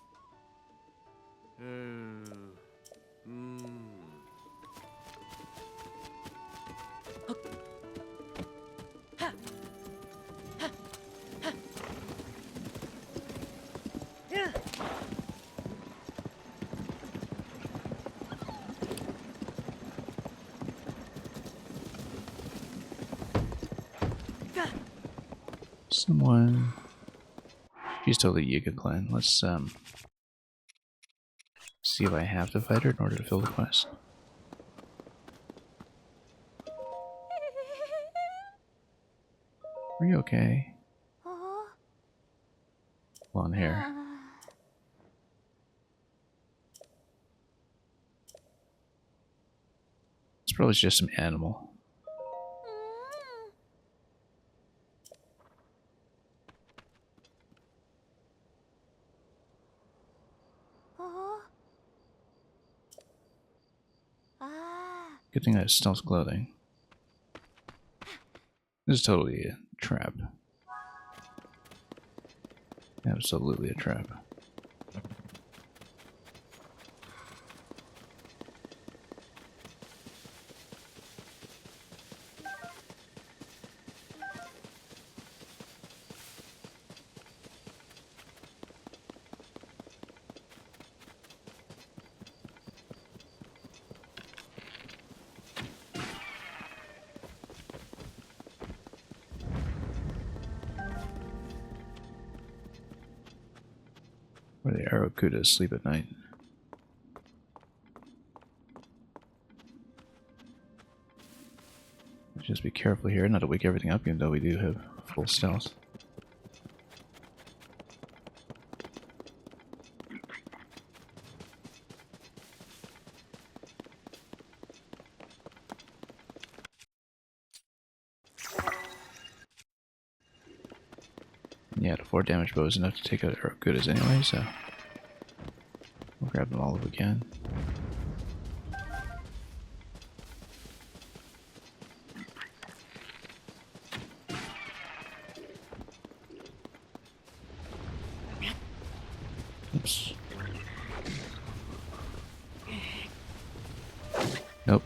Someone... She's totally Yiga clan. Let's see if I have to fight her in order to fill the quest. Are you okay? Long hair. It's probably just some animal. Good thing I have stealth clothing. This is totally a trap. Absolutely a trap. Where the Arakudas sleep at night. Just be careful here, not to wake everything up, even though we do have full stealth. Yeah, the 4 damage bow is enough to take out Arakudas anyway, so we'll grab them all if we can. Oops. Nope.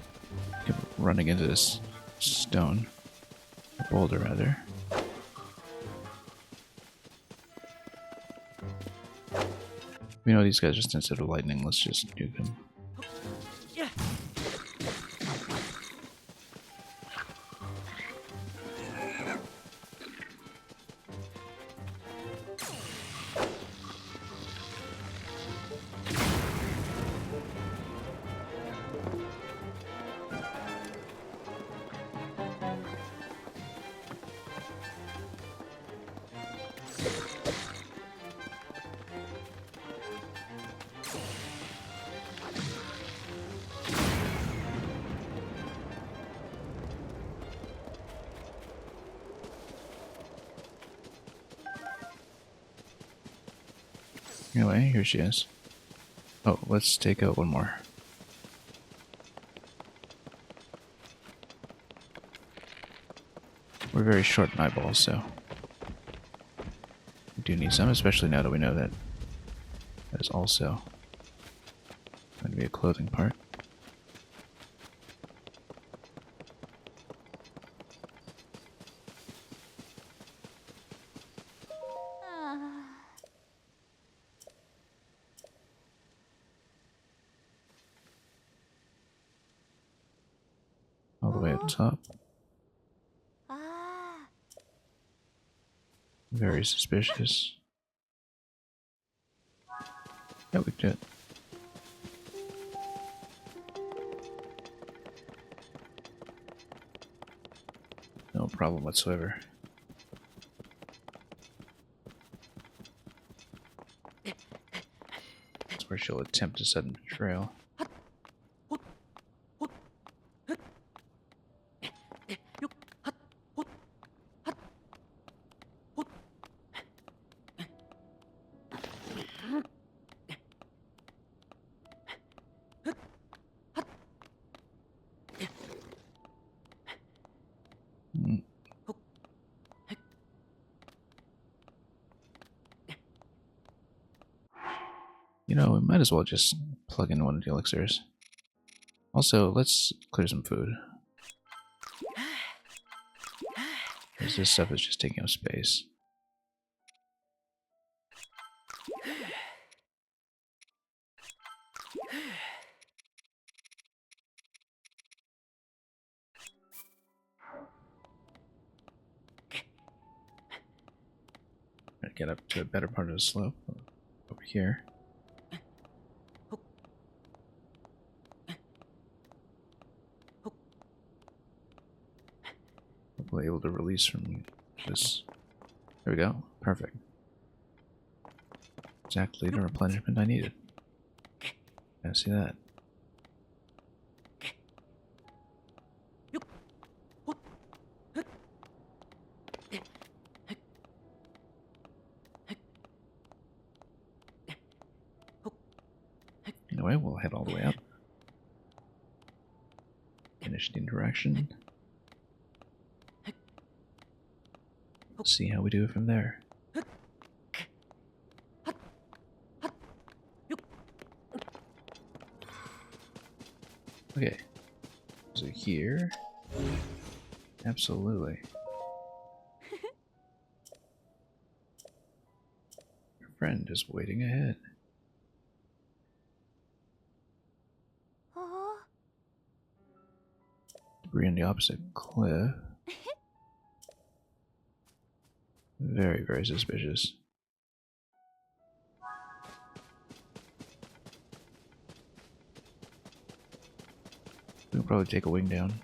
Keep running into this stone. A boulder, rather. We know these guys just instead of lightning, let's just nuke them. Anyway, here she is. Oh, let's take out one more. We're very short in eyeballs, so we do need some, especially now that we know that that is also going to be a clothing part. All the way up top. Ah. Very suspicious. Yeah, we can do it. No problem whatsoever. That's where she'll attempt a sudden betrayal. Mm. You know, we might as well just plug in one of the elixirs. Also, let's clear some food. Because this stuff is just taking up space. Gotta get up to a better part of the slope. Over here. Hopefully able to release from this. There we go. Perfect. Exactly the replenishment I needed. Yeah, see that. Anyway, we'll head all the way up. Finish the interaction. See how we do from there. Okay. So here. Absolutely. Your friend is waiting ahead. Oh. Debris on the opposite cliff. Very, very suspicious. We'll probably take a wing down.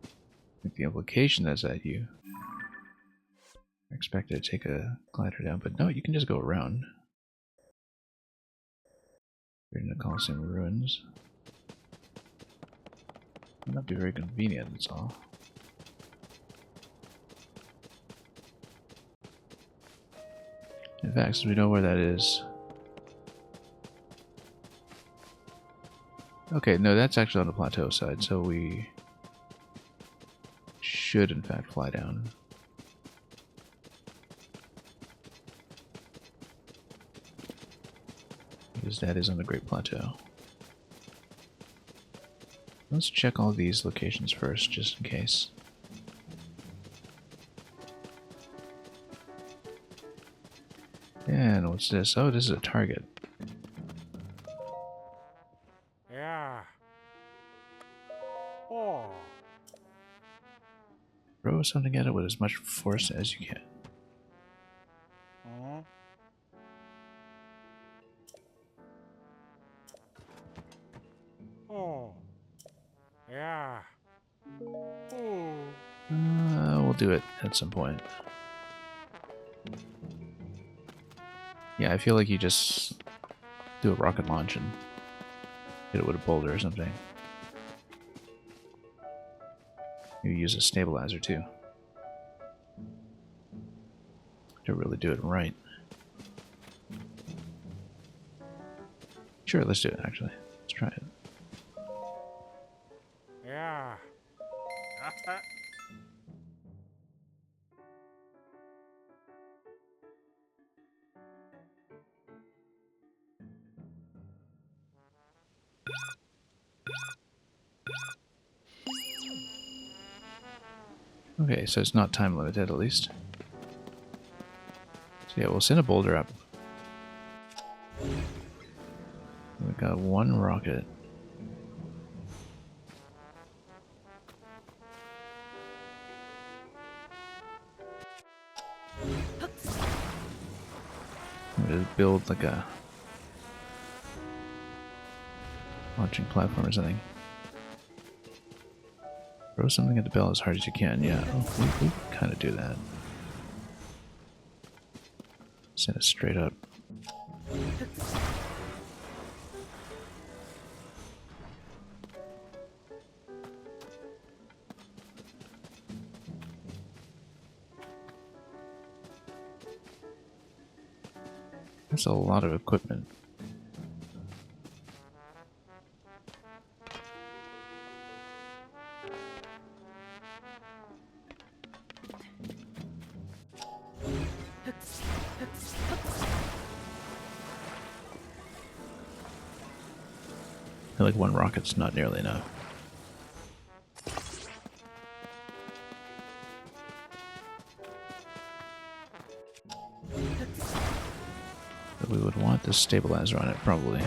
I think the implication that's that you are expected to take a glider down, but no, you can just go around. You're in the Colosseum ruins. Not be very convenient, that's all. In fact, since we know where that is. Okay, no, that's actually on the plateau side, so we should in fact fly down. Because that is on the Great Plateau. Let's check all these locations first, just in case. And what's this? Oh, this is a target. Yeah. Oh. Throw something at it with as much force as you can. Huh? Oh. Yeah. Oh. We'll do it at some point. Yeah, I feel like you just do a rocket launch and hit it with a boulder or something. You use a stabilizer too. to really do it right. Sure, let's do it actually. Let's try it. Yeah. Okay, so it's not time limited at least. So yeah, we'll send a boulder up. We've got one rocket. I'm gonna build like a launching platform or something. Throw something at the bell as hard as you can. Yeah, we kind of do that. Send it straight up. That's a lot of equipment. I feel like one rocket's not nearly enough. But we would want the stabilizer on it, probably.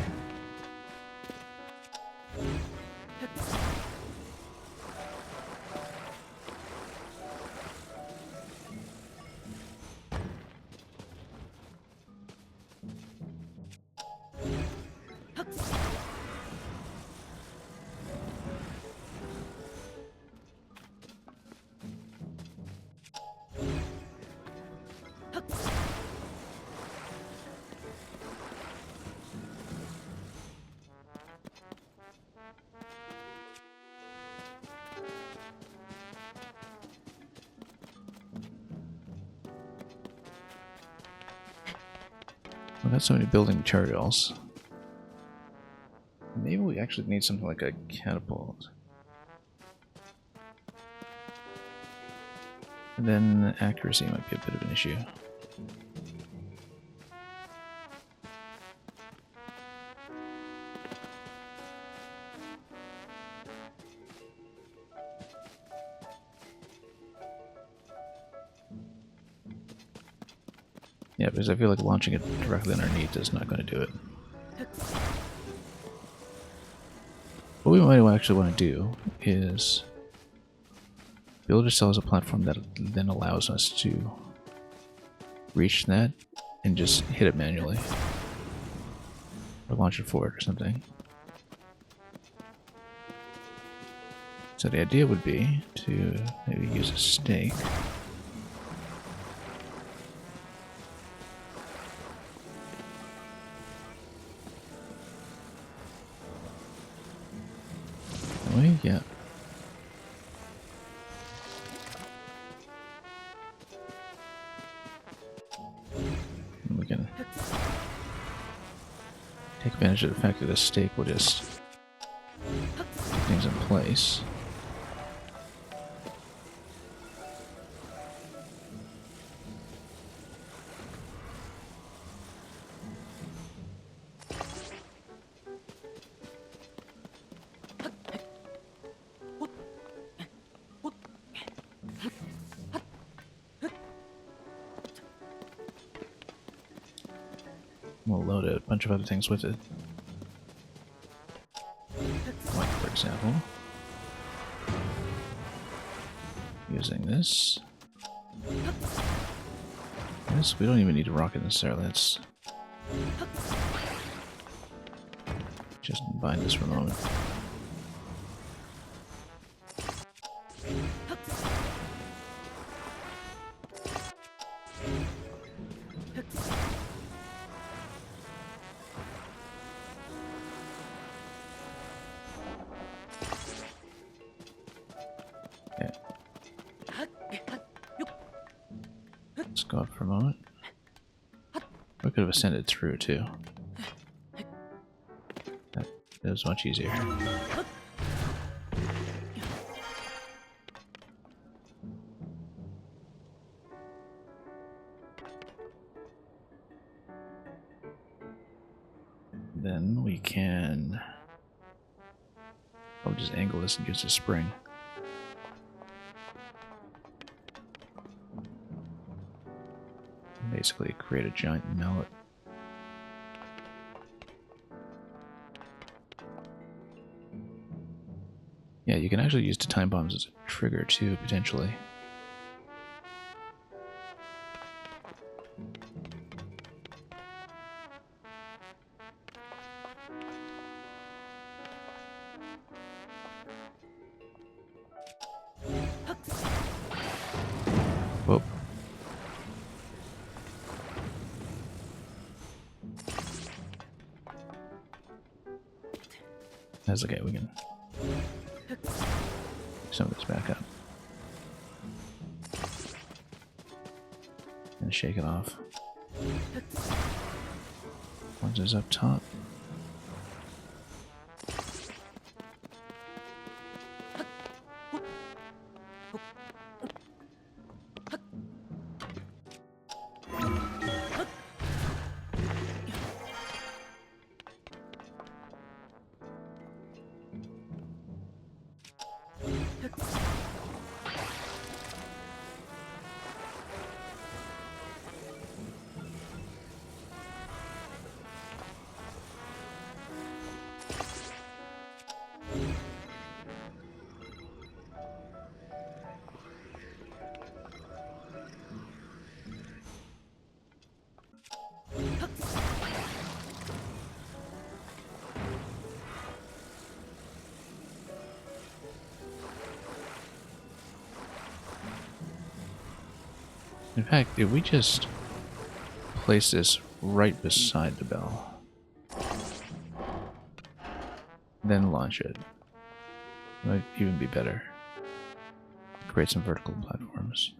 We've got so many building materials. Maybe we actually need something like a catapult. And then accuracy might be a bit of an issue. Yeah, because I feel like launching it directly underneath is not going to do it. What we might actually want to do is build ourselves a platform that then allows us to reach that and just hit it manually. Or launch it forward or something. So the idea would be to maybe use a stake. Yeah. And we can take advantage of the fact that this stake will just put things in place. We'll load a bunch of other things with it. Like, for example, using this. Yes, we don't even need a rocket necessarily. Let's just bind this for a moment. Let's go out for a moment. I could have ascended through too. That was much easier. Then we can... I'll just angle this and use a spring. Basically create a giant mallet. Yeah, you can actually use the time bombs as a trigger too, potentially. Whoa. That's okay, we can some of this back up. And shake it off. Once it's up top. In fact, if we just place this right beside the bell, then launch it, might even be better. Create some vertical platforms.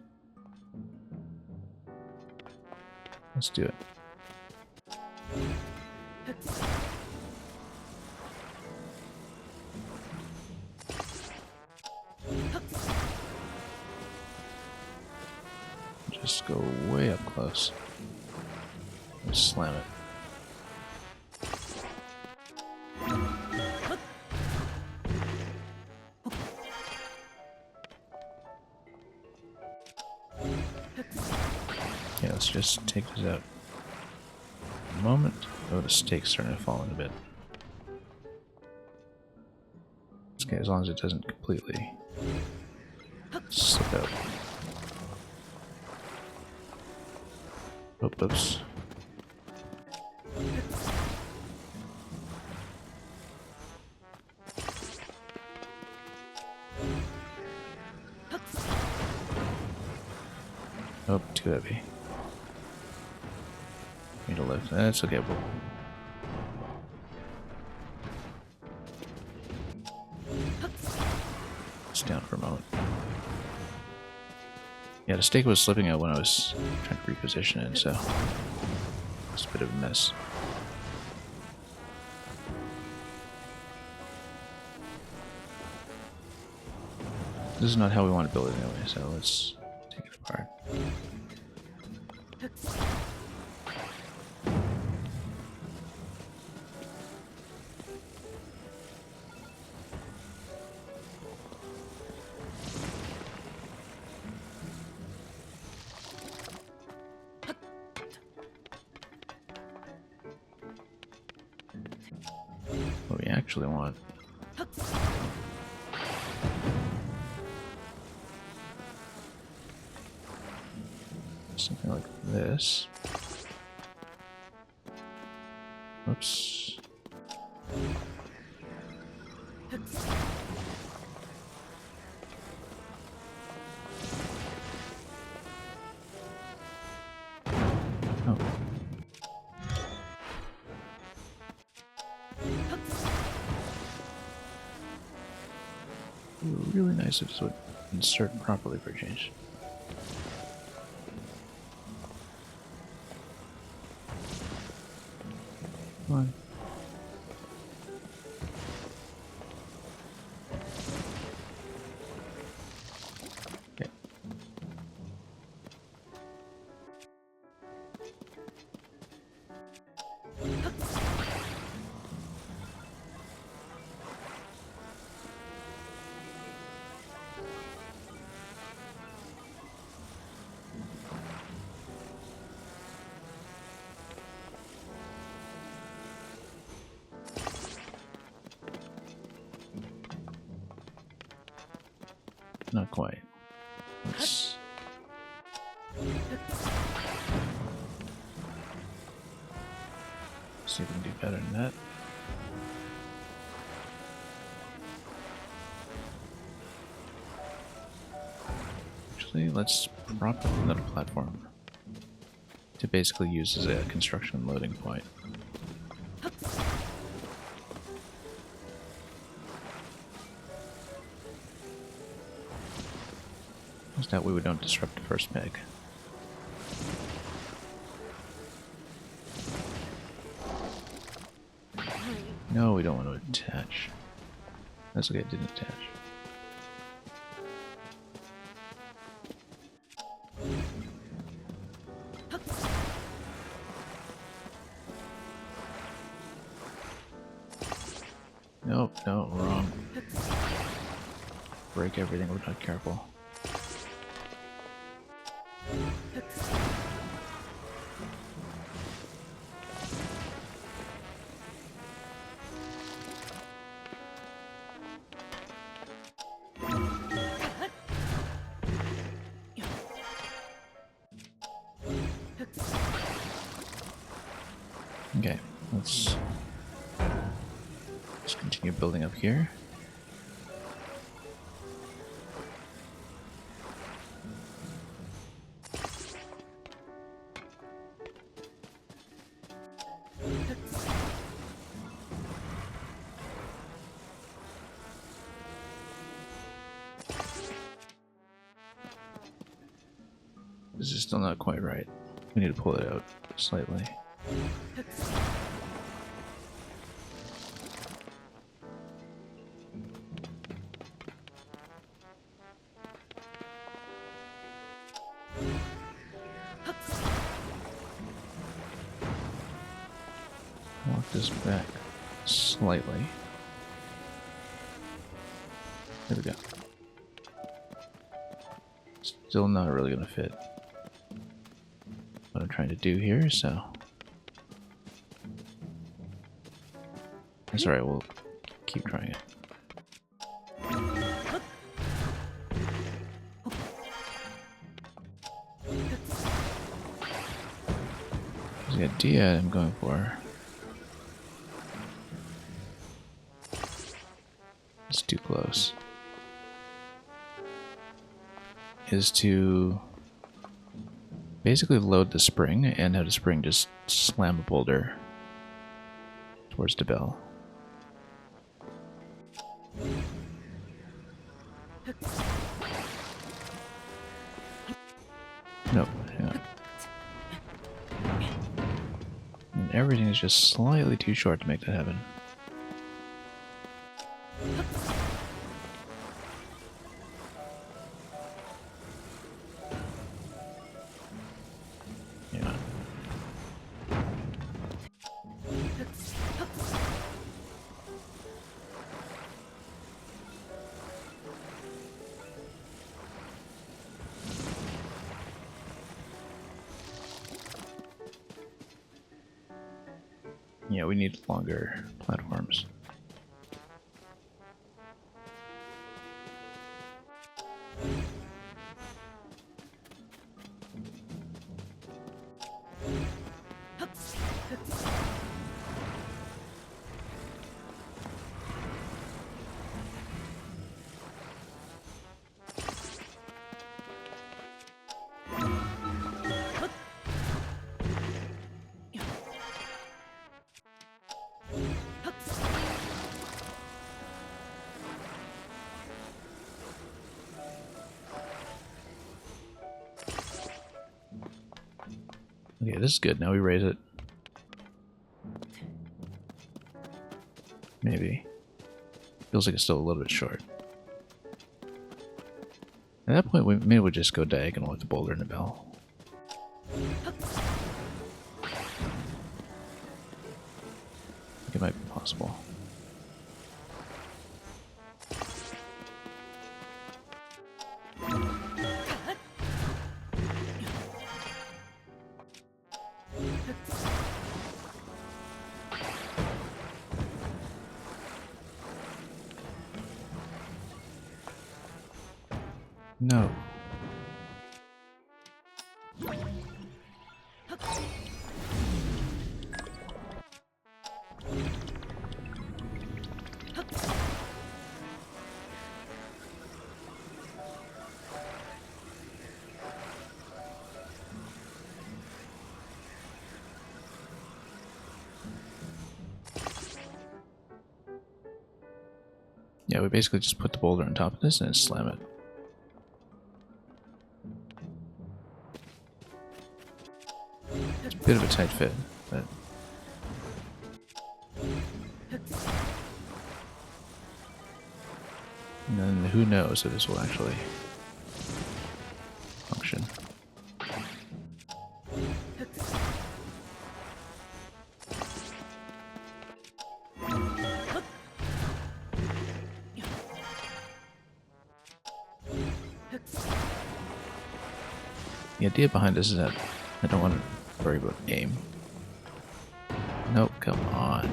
Let's do it. Just go way up close and slam it. Yeah, let's just take this out. A moment. Oh, the stake's starting to fall in a bit. It's okay, as long as it doesn't completely slip out. Oops. Oh, too heavy. Need to lift. That's okay. It's down for a moment. Yeah, the stake was slipping out when I was trying to reposition it, so it's a bit of a mess. This is not how we want to build it anyway, so let's take it apart. What we actually want something like this. Oops. Oh. Really nice if this would insert properly for a change. Come on. Okay. Not quite. Let's see if we can do better than that. Actually, let's prop up another platform to basically use as a construction loading point. That way we don't disrupt the first peg. No, we don't want to attach. That's okay, it didn't attach. Nope, no, wrong. Break everything, we're not careful. Okay, let's continue building up here. This is still not quite right. We need to pull it out slightly. Walk this back slightly. There we go. Still not really gonna fit what I'm trying to do here, so that's alright, we'll keep trying it. The idea I'm going for is too close. Is to basically load the spring and have the spring just slam a boulder towards the bell. Nope, hang on. And everything is just slightly too short to make that happen. Yeah. Yeah, we need longer platforms. Okay, this is good. Now we raise it. maybe. Feels like it's still a little bit short. At that point, maybe we'll just go diagonal with the boulder and the bell. I think it might be possible. No. Yeah, we basically just put the boulder on top of this and slam it. It's a bit of a tight fit, but... And then who knows if this will actually function. The idea behind this is that I don't want to worry about aim. Nope, come on.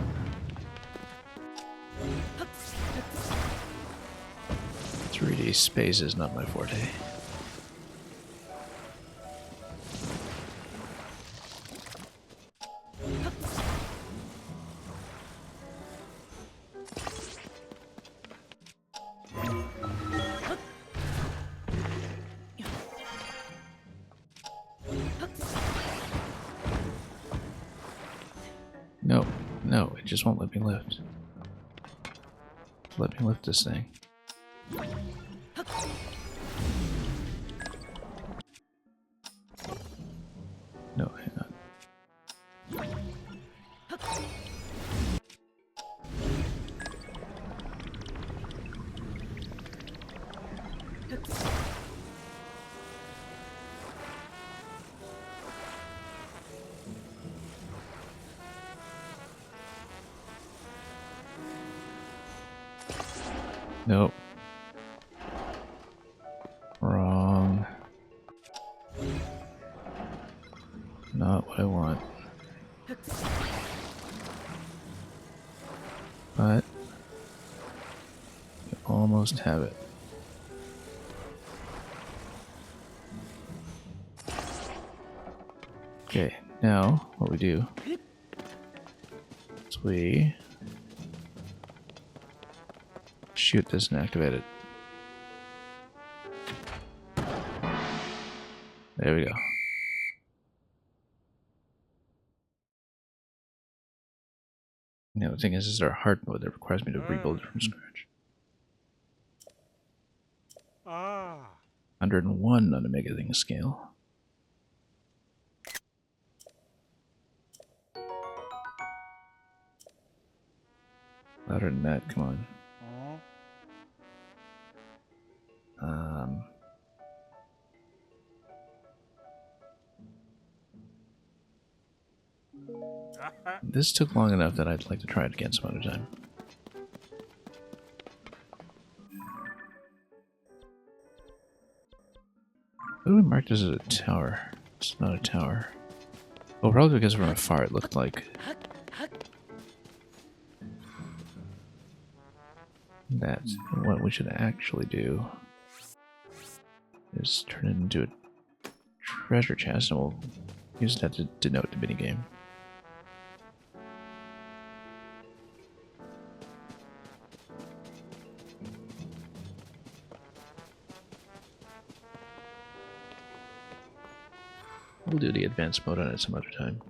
.3D space is not my forte. No, no, it just won't let me lift. Let me lift this thing. No, hang on. Nope. Wrong. Not what I want. But you almost have it. Okay, now what we do is we shoot this and activate it. There we go. Now the thing is there a hard mode that requires me to rebuild it from scratch. Ah. 101 on a mega thing scale. Louder than that, come on. This took long enough that I'd like to try it again some other time. Why do we mark this as a tower? It's not a tower. Well, probably because from afar it looked like that. And what we should actually do is turn it into a treasure chest, and we'll use that to denote the minigame. We'll do the advanced mode on it some other time.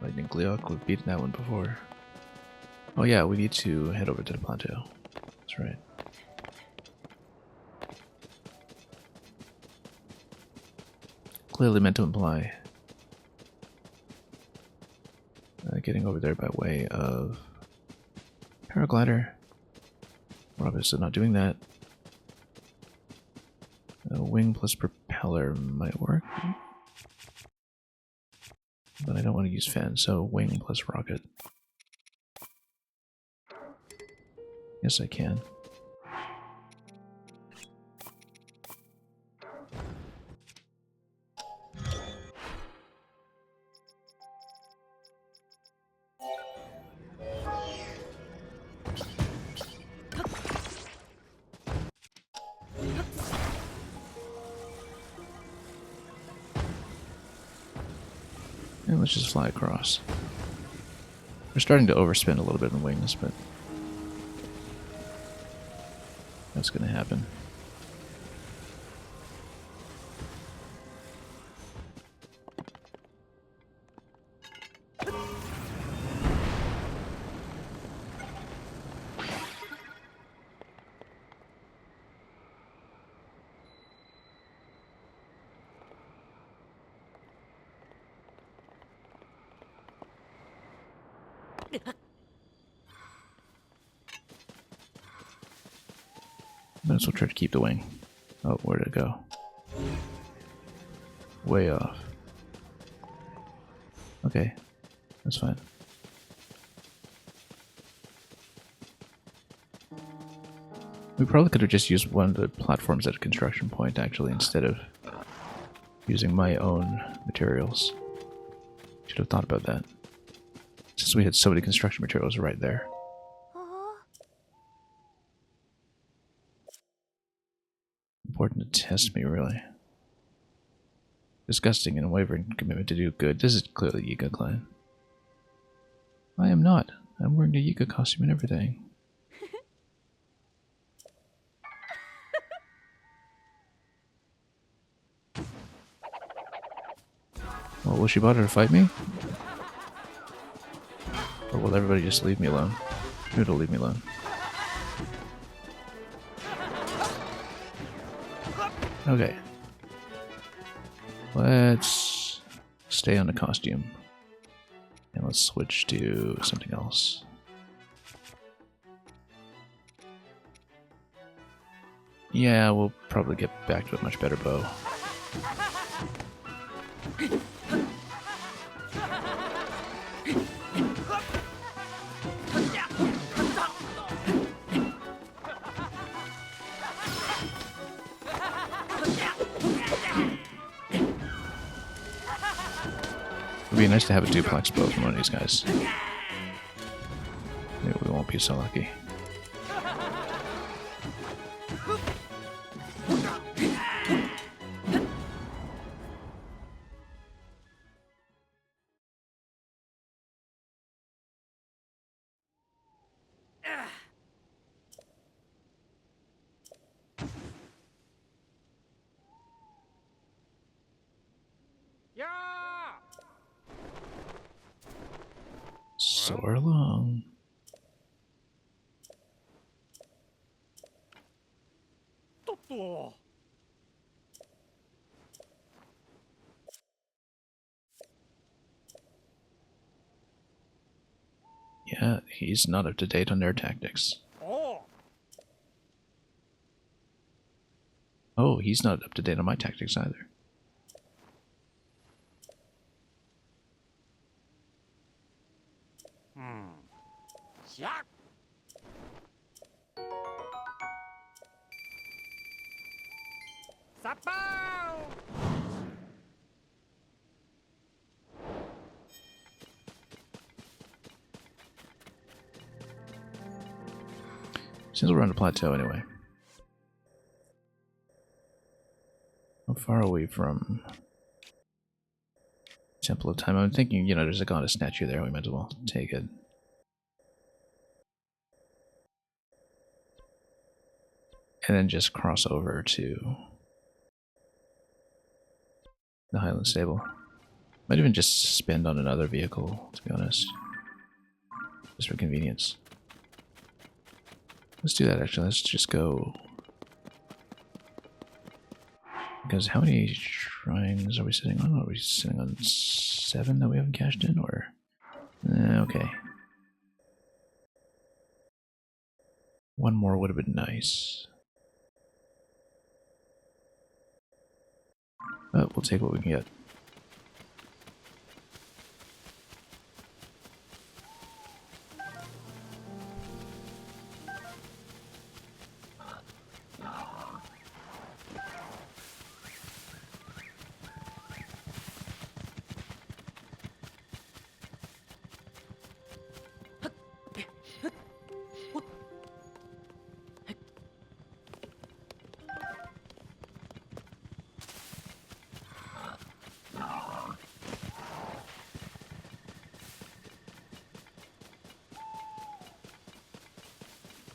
Lightning Gleok, we've beaten that one before. Oh yeah, we need to head over to the plateau. That's right. Clearly meant to imply getting over there by way of paraglider. We're obviously not doing that. Wing plus propeller might work. But I don't want to use fan, so wing plus rocket. Yes, I can. And let's just fly across. We're starting to overspend a little bit in wings, but that's going to happen. Might as well try to keep the wing. Oh, where did it go? Way off. Okay, that's fine. We probably could have just used one of the platforms at a construction point, actually, instead of using my own materials. Should have thought about that. Since we had so many construction materials right there. Important to test me, really. Disgusting and unwavering commitment to do good. This is clearly Yiga Clan. I am not. I'm wearing the Yiga costume and everything. Well, will she bother to fight me? Or will everybody just leave me alone? It'll leave me alone. Okay. Let's stay on the costume. And let's switch to something else. Yeah, we'll probably get back to a much better bow. It'd be nice to have a duplex bow from one of these guys. Maybe we won't be so lucky. Yeah! Soar along. Toto! Yeah, he's not up to date on their tactics. Oh! Oh, he's not up to date on my tactics either. Yeah! Sapao! Since we're on a plateau anyway. How far are we from Temple of Time? I'm thinking, you know, there's a goddess statue there. We might as well take it. And then just cross over to the Highland Stable. Might even just spend on another vehicle, to be honest. Just for convenience. Let's do that, actually. Let's just go... Because how many shrines are we sitting on? Are we sitting on 7 that we haven't cashed in, or Okay. One more would have been nice. But we'll take what we can get.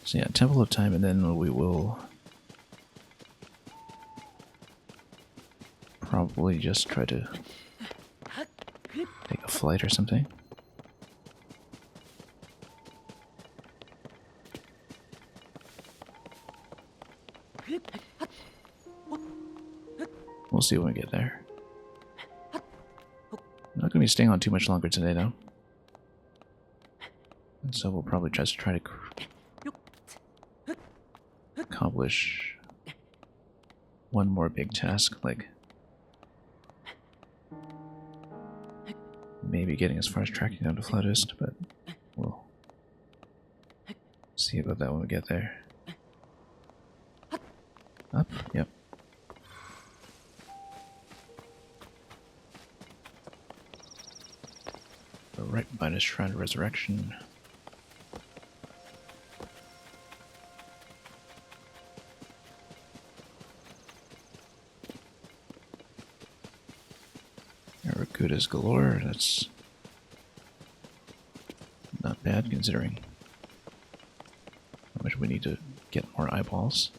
So yeah, Temple of Time, and then we will probably just try to take a flight or something. We'll see when we get there. I'm not going to be staying on too much longer today, though. And so we'll probably just try to accomplish one more big task, like maybe getting as far as tracking down to Flautist, but we'll see about that when we get there. Up? Yep. We're right behind a Shrine of Resurrection. Barracudas galore, that's not bad considering how much we need to get more eyeballs.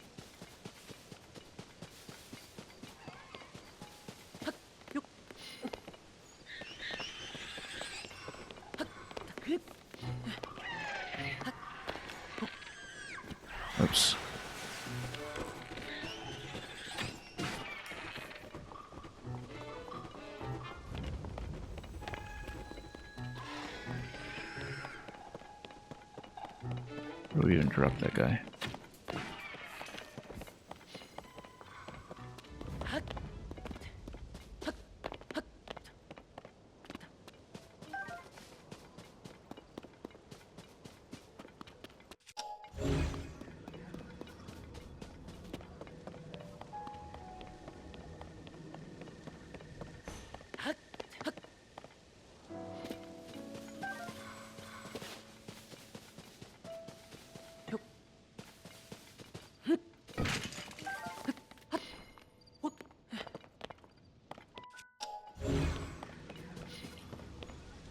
Oops. Where do we even drop that guy?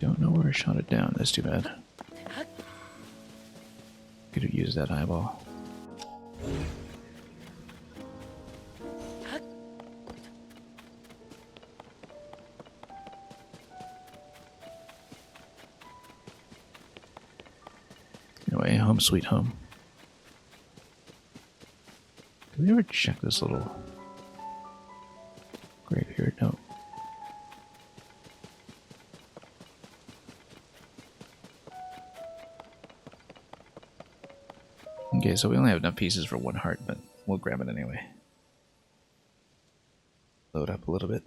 Don't know where I shot it down, that's too bad. Could have used that eyeball. Anyway, home sweet home. Did we ever check this little graveyard? No. Okay, so we only have enough pieces for one heart, but we'll grab it anyway. Load up a little bit.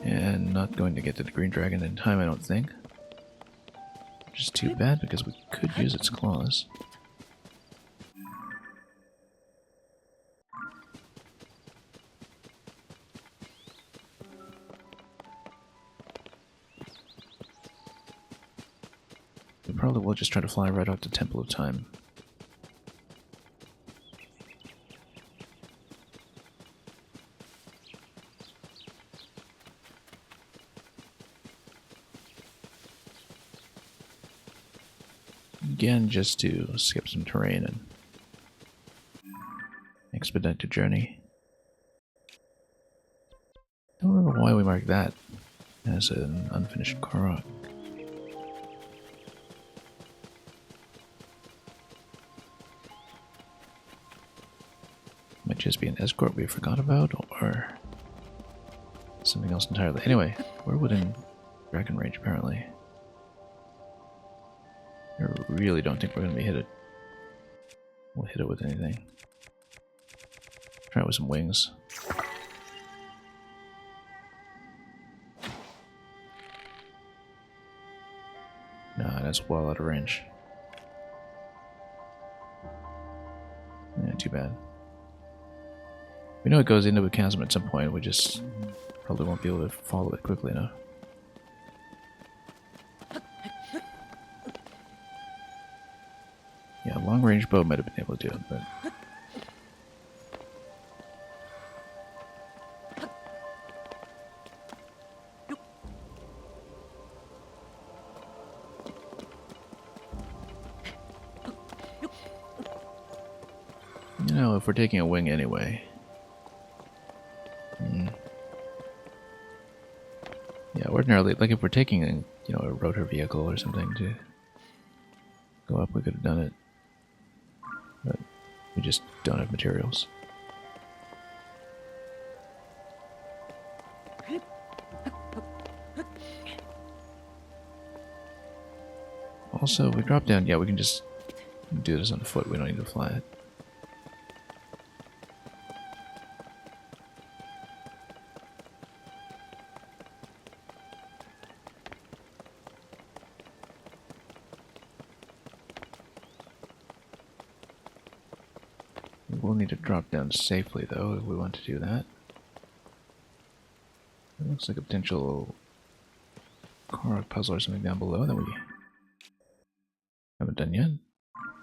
And not going to get to the green dragon in time, I don't think. Which is too bad, because we could use its claws. We probably will just try to fly right out to Temple of Time. again just to skip some terrain and expedite the journey. Don't remember why we marked that as an unfinished Korok. Might just be an escort we forgot about, or something else entirely. Anyway, we're within Dragon Range apparently. I really don't think we're going to be hit it. We'll hit it with anything. Try it with some wings. Nah, that's well out of range. Yeah, too bad. We know it goes into a chasm at some point, we just probably won't be able to follow it quickly enough. Yeah, long range bow might have been able to do it, but... You know, if we're taking a wing anyway... Yeah, ordinarily, like if we're taking a, you know, a rotor vehicle or something to go up, we could have done it. But we just don't have materials. Also, we drop down, yeah, we can just do this on foot, we don't need to fly it. We'll need to drop down safely, though, if we want to do that. It looks like a potential Korok puzzle or something down below that we haven't done yet.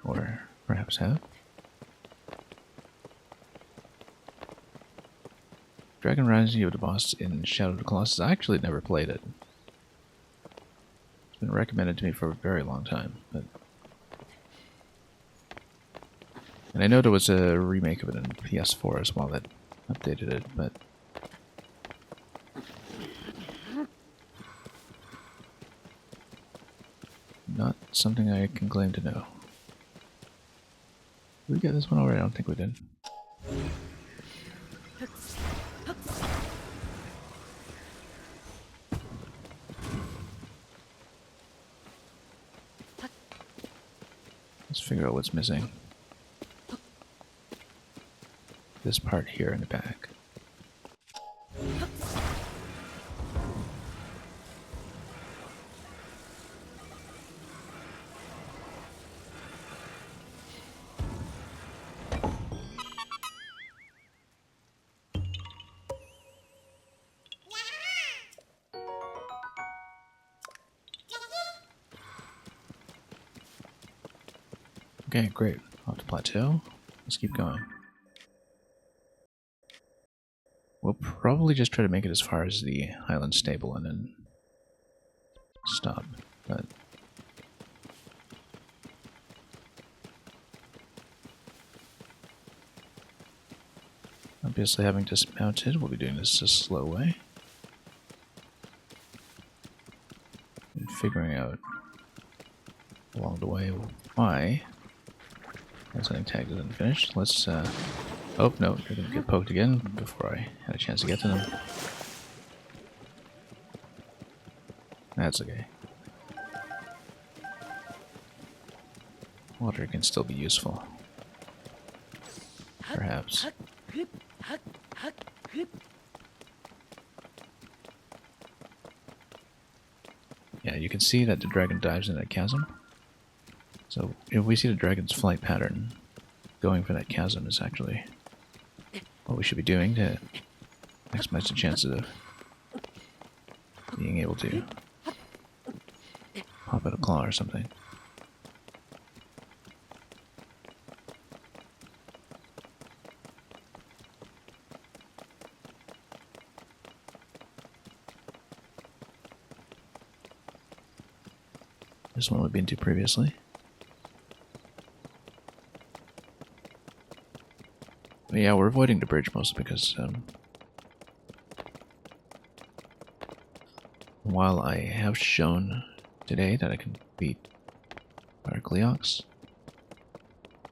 Or perhaps have. Dragon Rising of the Boss in Shadow of the Colossus. I actually never played it. It's been recommended to me for a very long time, but... And I know there was a remake of it in PS4 as well that updated it, but... Not something I can claim to know. Did we get this one already? I don't think we did. Let's figure out what's missing. This part here in the back. Okay, great. Off the plateau. Let's keep going. We'll probably just try to make it as far as the Highland Stable and then stop, but... Obviously, having dismounted, we'll be doing this a slow way. And figuring out along the way why that something tag isn't finished. Let's, oh, no, they're gonna get poked again before I had a chance to get to them. That's okay. Water can still be useful. Perhaps. Yeah, you can see that the dragon dives in that chasm. So if we see the dragon's flight pattern, going for that chasm is actually what we should be doing to maximize the chances of being able to pop out a claw or something. This one we've been to previously. Yeah, we're avoiding the bridge mostly because while I have shown today that I can beat Paraglider,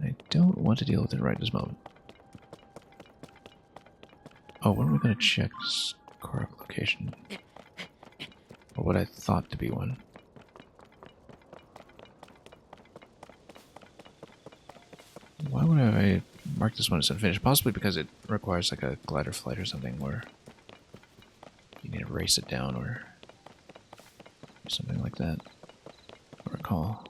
I don't want to deal with it right this moment. Oh, when are we going to check this correct location? Or what I thought to be one. Why would I mark this one as unfinished? Possibly because it requires like a glider flight or something where you need to race it down or something like that. I recall.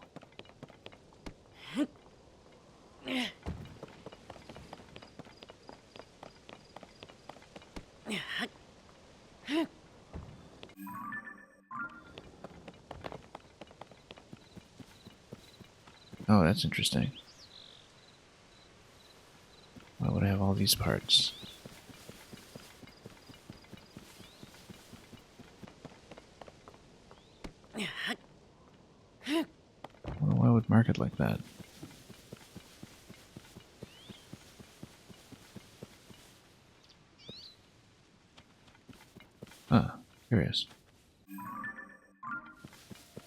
Oh, that's interesting. Why would I have all these parts? Why would mark it like that? Huh, curious.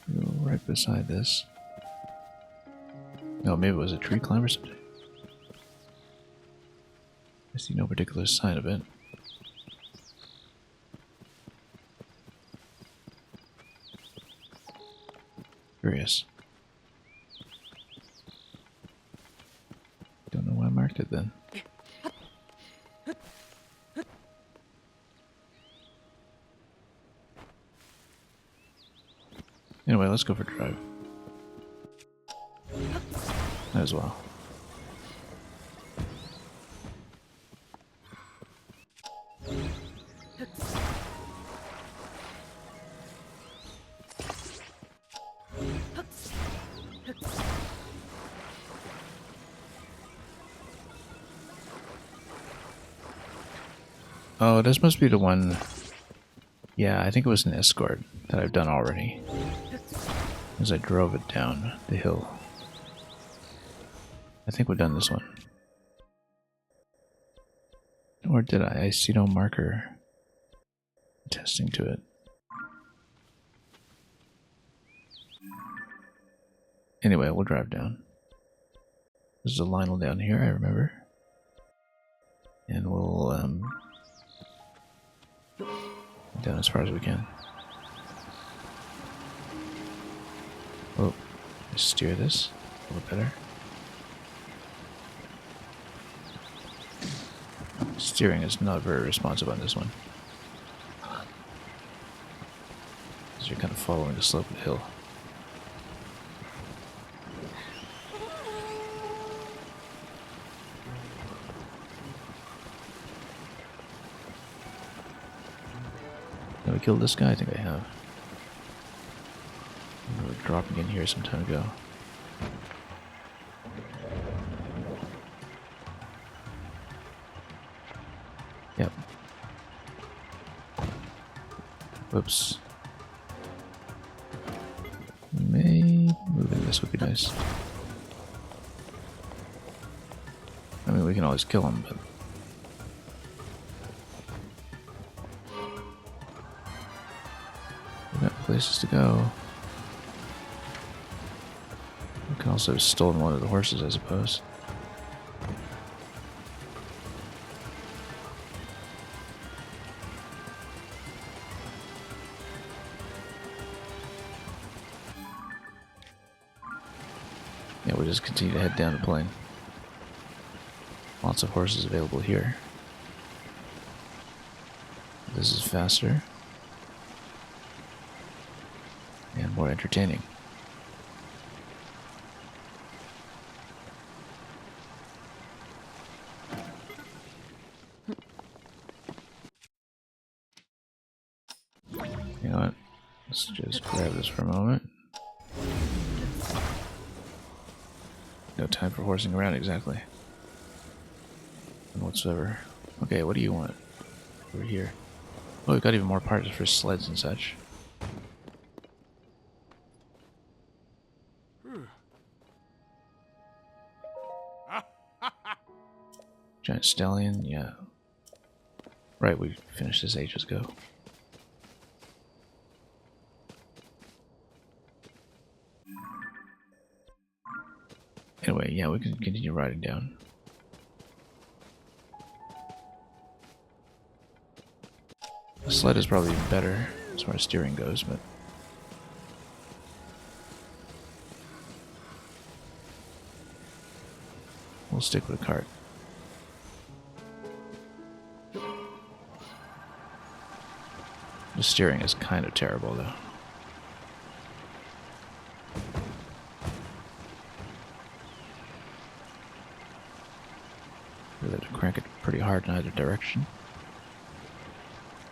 Go right beside this. No, maybe it was a tree climb or something. I see no particular sign of it. Curious. Don't know why I marked it then. Anyway, let's go for drive. Might as well. Oh, this must be the one. Yeah, I think it was an escort that I've done already. As I drove it down the hill. I think we've done this one. Or did I? I see no marker attesting to it. Anyway, we'll drive down. There's a Lionel down here, I remember. And we'll, down as far as we can. Oh, steer this a little better. Steering is not very responsive on this one. Because you're kind of following the slope of the hill. Have I killed this guy? I think I have. I remember dropping in here some time ago. Yep. Whoops. Maybe moving this would be nice. I mean, we can always kill him, but... we got places to go. We can also have stolen one of the horses, I suppose. Yeah, we'll just continue to head down the plain. Lots of horses available here. This is faster. And more entertaining. You know what? Let's just grab this for a moment. No time for horsing around exactly. None whatsoever. Okay, what do you want? Over here. Oh, we've got even more parts for sleds and such. Giant stallion, yeah. Right, we finished this ages ago. Anyway, yeah, we can continue riding down. The sled is probably better as far as steering goes, but we'll stick with the cart. The steering is kind of terrible, though. Really have to crank it pretty hard in either direction.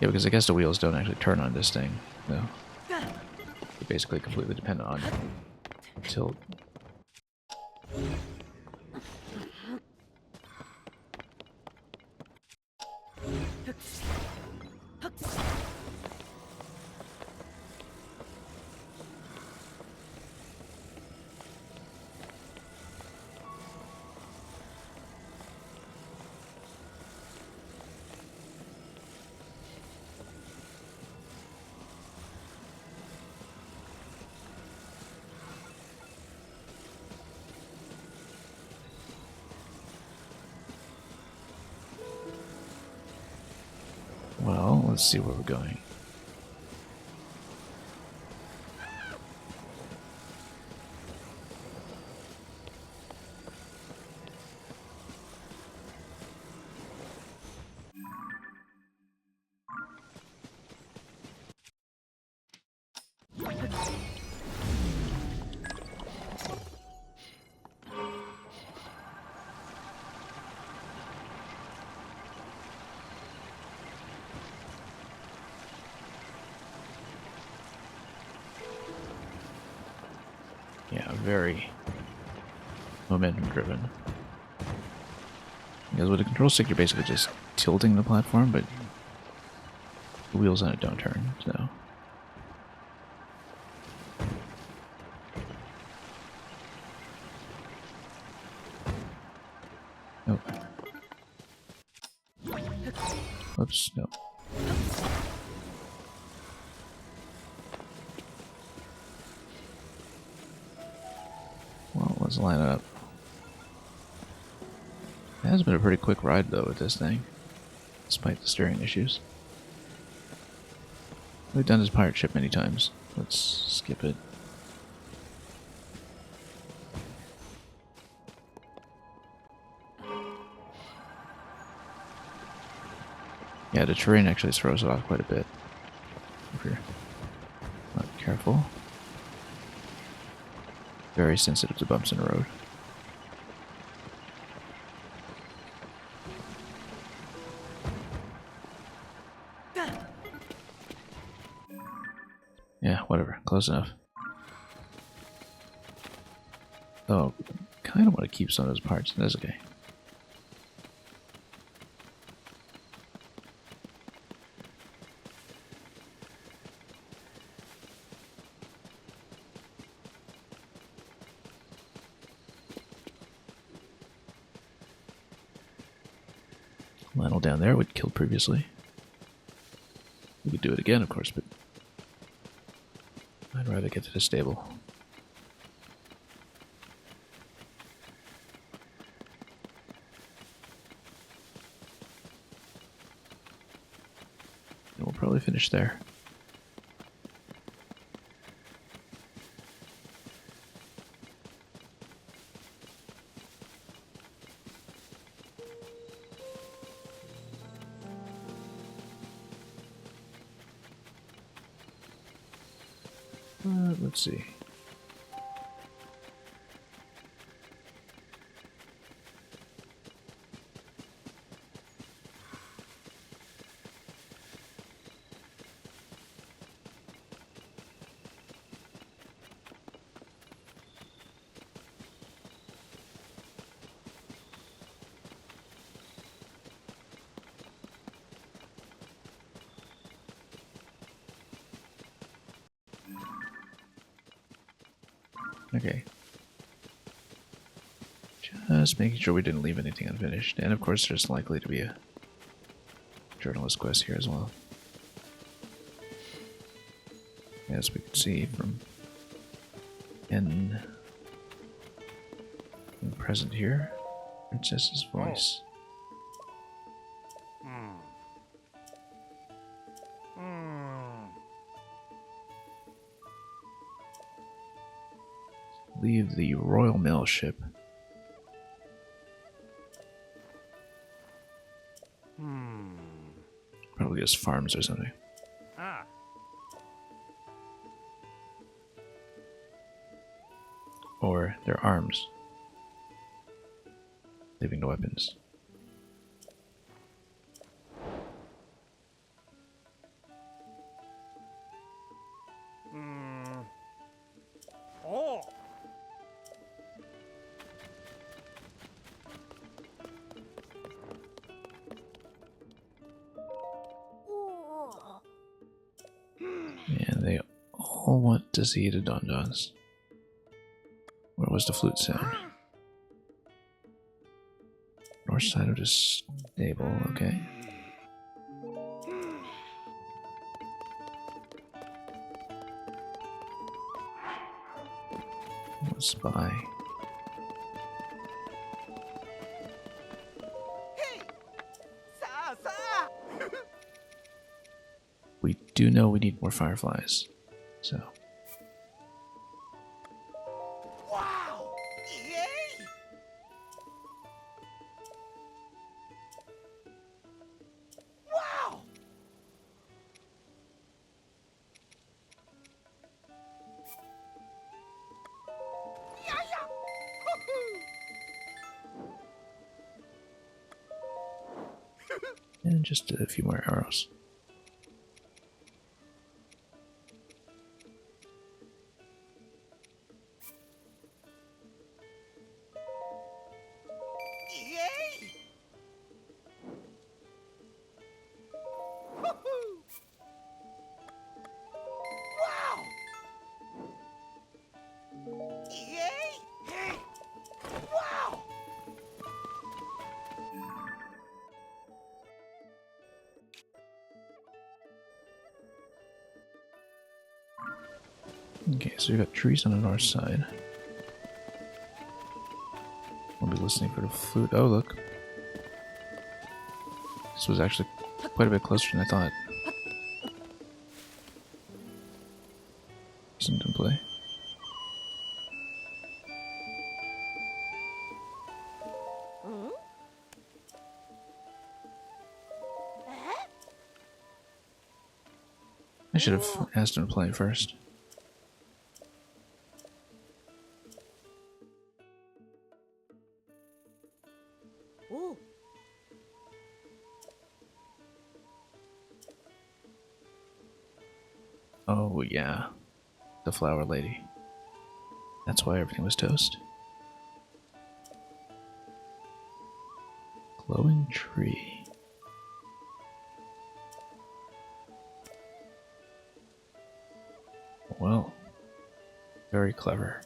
Yeah, because I guess the wheels don't actually turn on this thing, no. They're basically completely dependent on tilt. Well, let's see where we're going. Yeah, very momentum driven. Because with the control stick, you're basically just tilting the platform, but the wheels on it don't turn, so. Oh. Oops, no. Well, let's line it up. It has been a pretty quick ride, though, with this thing, despite the steering issues. We've done this pirate ship many times. Let's skip it. Yeah, the terrain actually throws it off quite a bit if you're not careful. Very sensitive to bumps in the road. Yeah, whatever. Close enough. Oh, kind of want to keep some of those parts. That's okay. Lionel down there would kill previously. We could do it again, of course, but I'd rather get to the stable. And we'll probably finish there. Let's see. Okay. Just making sure we didn't leave anything unfinished. And of course, there's likely to be a journalist quest here as well. As we can see from N present here, Princess's voice. Leave the Royal Mail ship. Probably just farms or something. Ah. Or their arms. Leaving the weapons. Oh. And they all want to see the Don Dons. Where was the flute sound? North side of the stable, okay. Spy. We do know we need more fireflies, so. Wow. Yay. Wow. Yeah, yeah. And just a few more arrows. Yay. Woohoo. Wow. Yay. Wow. Okay, so we got trees on the north side. We'll be listening for the flute. Oh, look. This was actually quite a bit closer than I thought. Listen to play. I should have asked him to play first. Ooh. Oh, yeah. The flower lady. That's why everything was toast. Glowing tree. Well, very clever.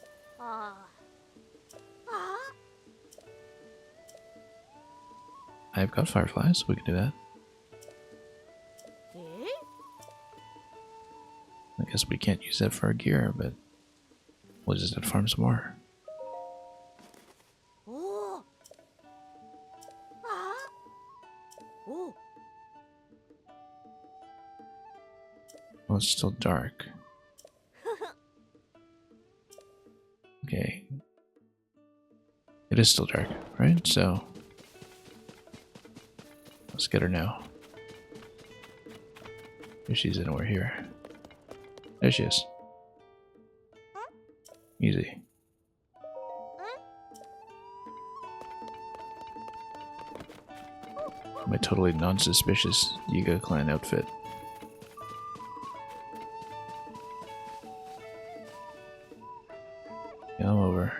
I've got fireflies, so we can do that. I guess we can't use that for our gear, but we'll just have to farm some more. Ooh. Ooh. Well, it's still dark. Okay. It is still dark, right? So let's get her now. If she's anywhere here. There she is. Easy. My totally non-suspicious Yiga clan outfit. Come over.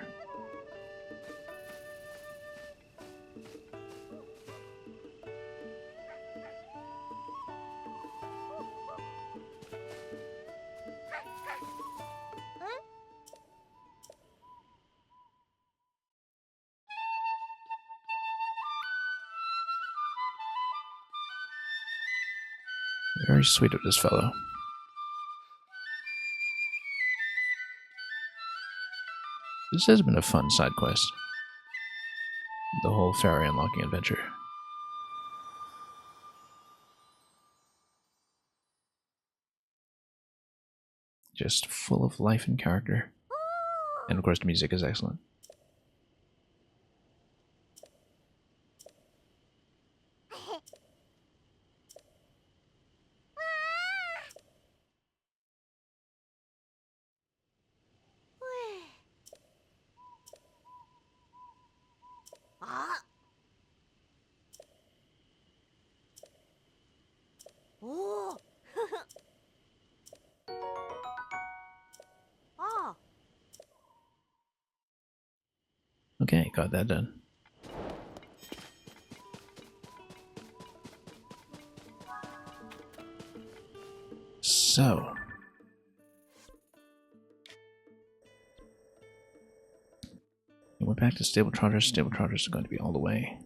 Very sweet of this fellow. This has been a fun side quest. The whole ferry unlocking adventure. Just full of life and character. And of course the music is excellent. Ah. Oh. Ah. Okay, got that done. So, we went back to Stable Trotters. Stable Trotters are going to be all the way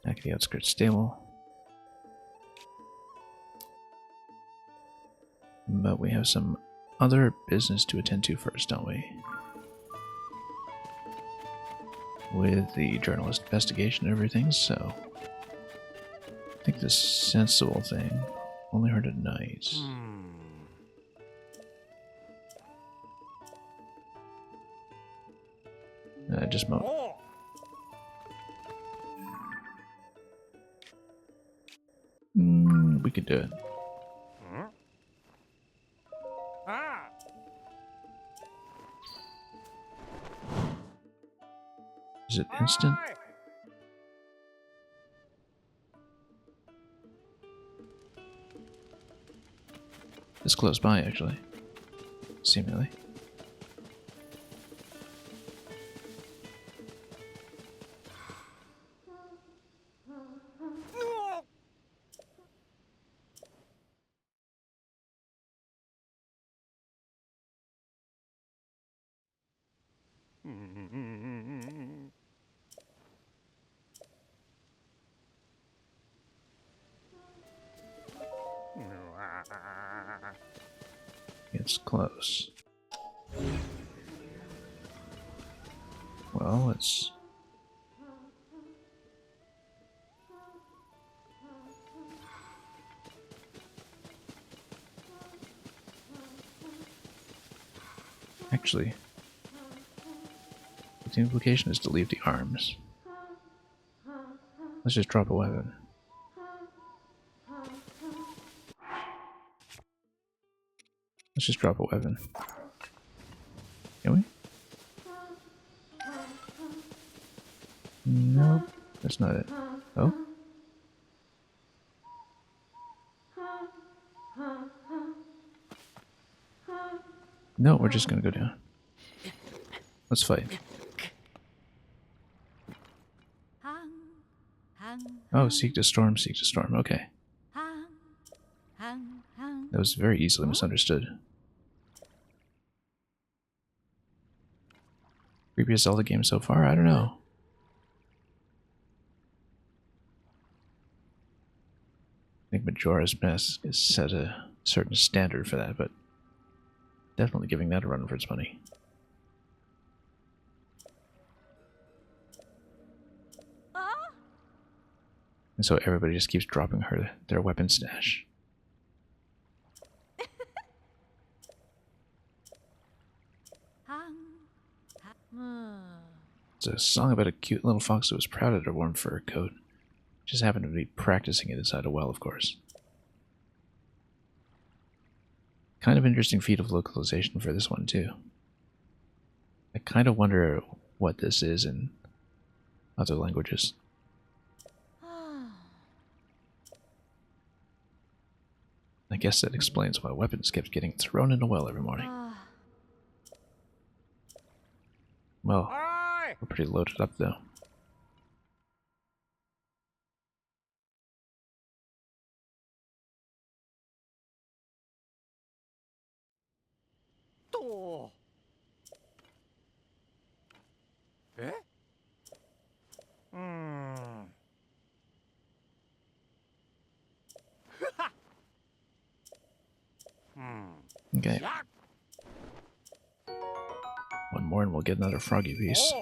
back at the outskirts stable. But we have some other business to attend to first, don't we? With the journalist investigation and everything, so I think the sensible thing, only heard at night. Just a moment. Oh. We could do it. Ah. Is it instant? Aye. It's close by, actually. Seemingly. No. It's close. Well, let's... Actually, the implication is to leave the arms. Let's just drop a weapon. Let's just drop a weapon. Can we? Nope, that's not it. Oh? No, we're just gonna go down. Let's fight. Oh, seek to storm, seek to storm. Okay. That was very easily misunderstood. Creepiest Zelda game so far? I don't know. I think Majora's Mask is set a certain standard for that, but definitely giving that a run for its money. And so everybody just keeps dropping their weapon stash. It's a song about a cute little fox that was proud of her warm fur coat. Just happened to be practicing it inside a well, of course. Kind of interesting feat of localization for this one, too. I kind of wonder what this is in other languages. I guess that explains why weapons kept getting thrown in a well every morning. Well, Aye. we're pretty loaded up, though. Oh. Eh? Okay. One more and we'll get another froggy piece.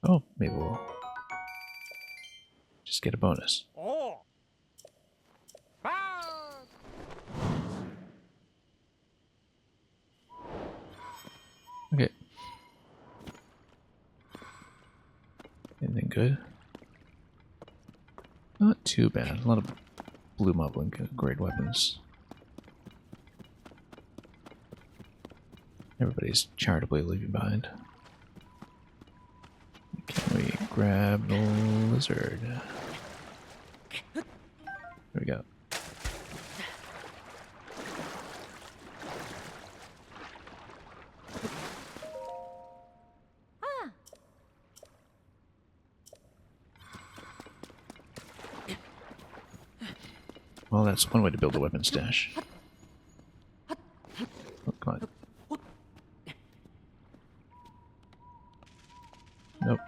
Oh, maybe we'll just get a bonus. Okay. Anything good? Not too bad. A lot of blue moblin, great weapons. Everybody's charitably leaving behind. Can we grab the lizard? There we go. Well, that's one way to build a weapon stash. Oh, come on. Nope.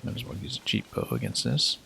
Might as well use a cheap bow against this.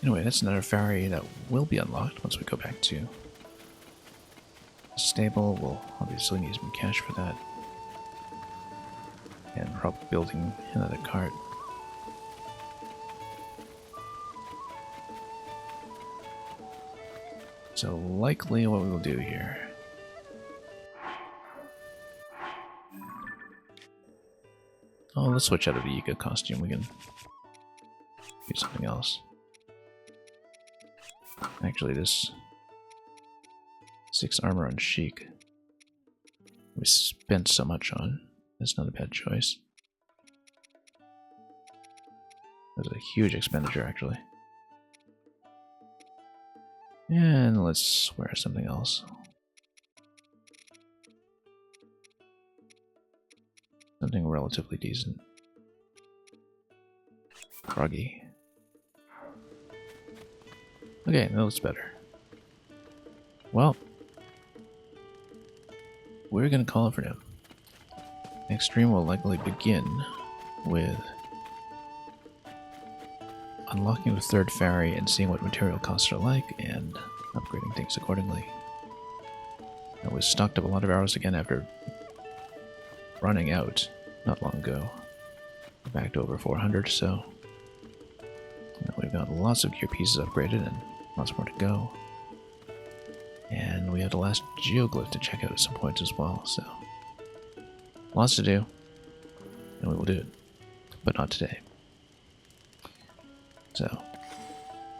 Anyway, that's another ferry that will be unlocked once we go back to the stable. We'll obviously need some cash for that. And probably building another cart. So likely what we will do here. Oh, let's switch out of the Yiga costume. We can do something else. Actually, this 6 armor on Sheik we spent so much on. That's not a bad choice. That's a huge expenditure, actually. And let's wear something else. Something relatively decent. Froggy. Okay, that looks better. Well, we're gonna call it for now. Next stream will likely begin with unlocking the 3rd ferry and seeing what material costs are like and upgrading things accordingly. I was stocked up a lot of arrows again after running out not long ago. Back to over 400, so we've got lots of gear pieces upgraded and lots more to go. And we had the last geoglyph to check out at some points as well, so lots to do, and we will do it, but not today. So,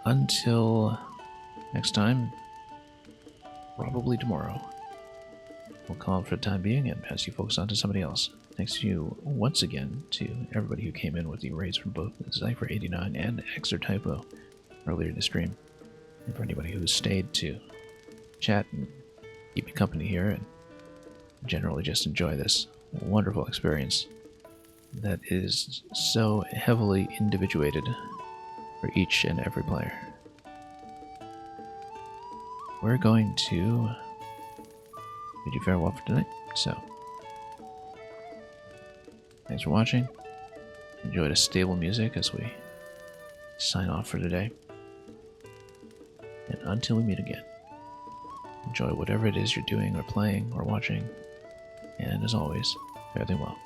until next time, probably tomorrow, we'll call it for the time being and pass you folks on to somebody else. Thanks to you once again to everybody who came in with the raids from both Zypher89 and Exertypo earlier in the stream, and for anybody who stayed to chat and keep me company here and generally just enjoy this wonderful experience that is so heavily individuated for each and every player. We're going to bid you farewell for tonight, so thanks for watching. Enjoy the stable music as we sign off for today. And until we meet again, enjoy whatever it is you're doing or playing or watching, and as always, fare thee well.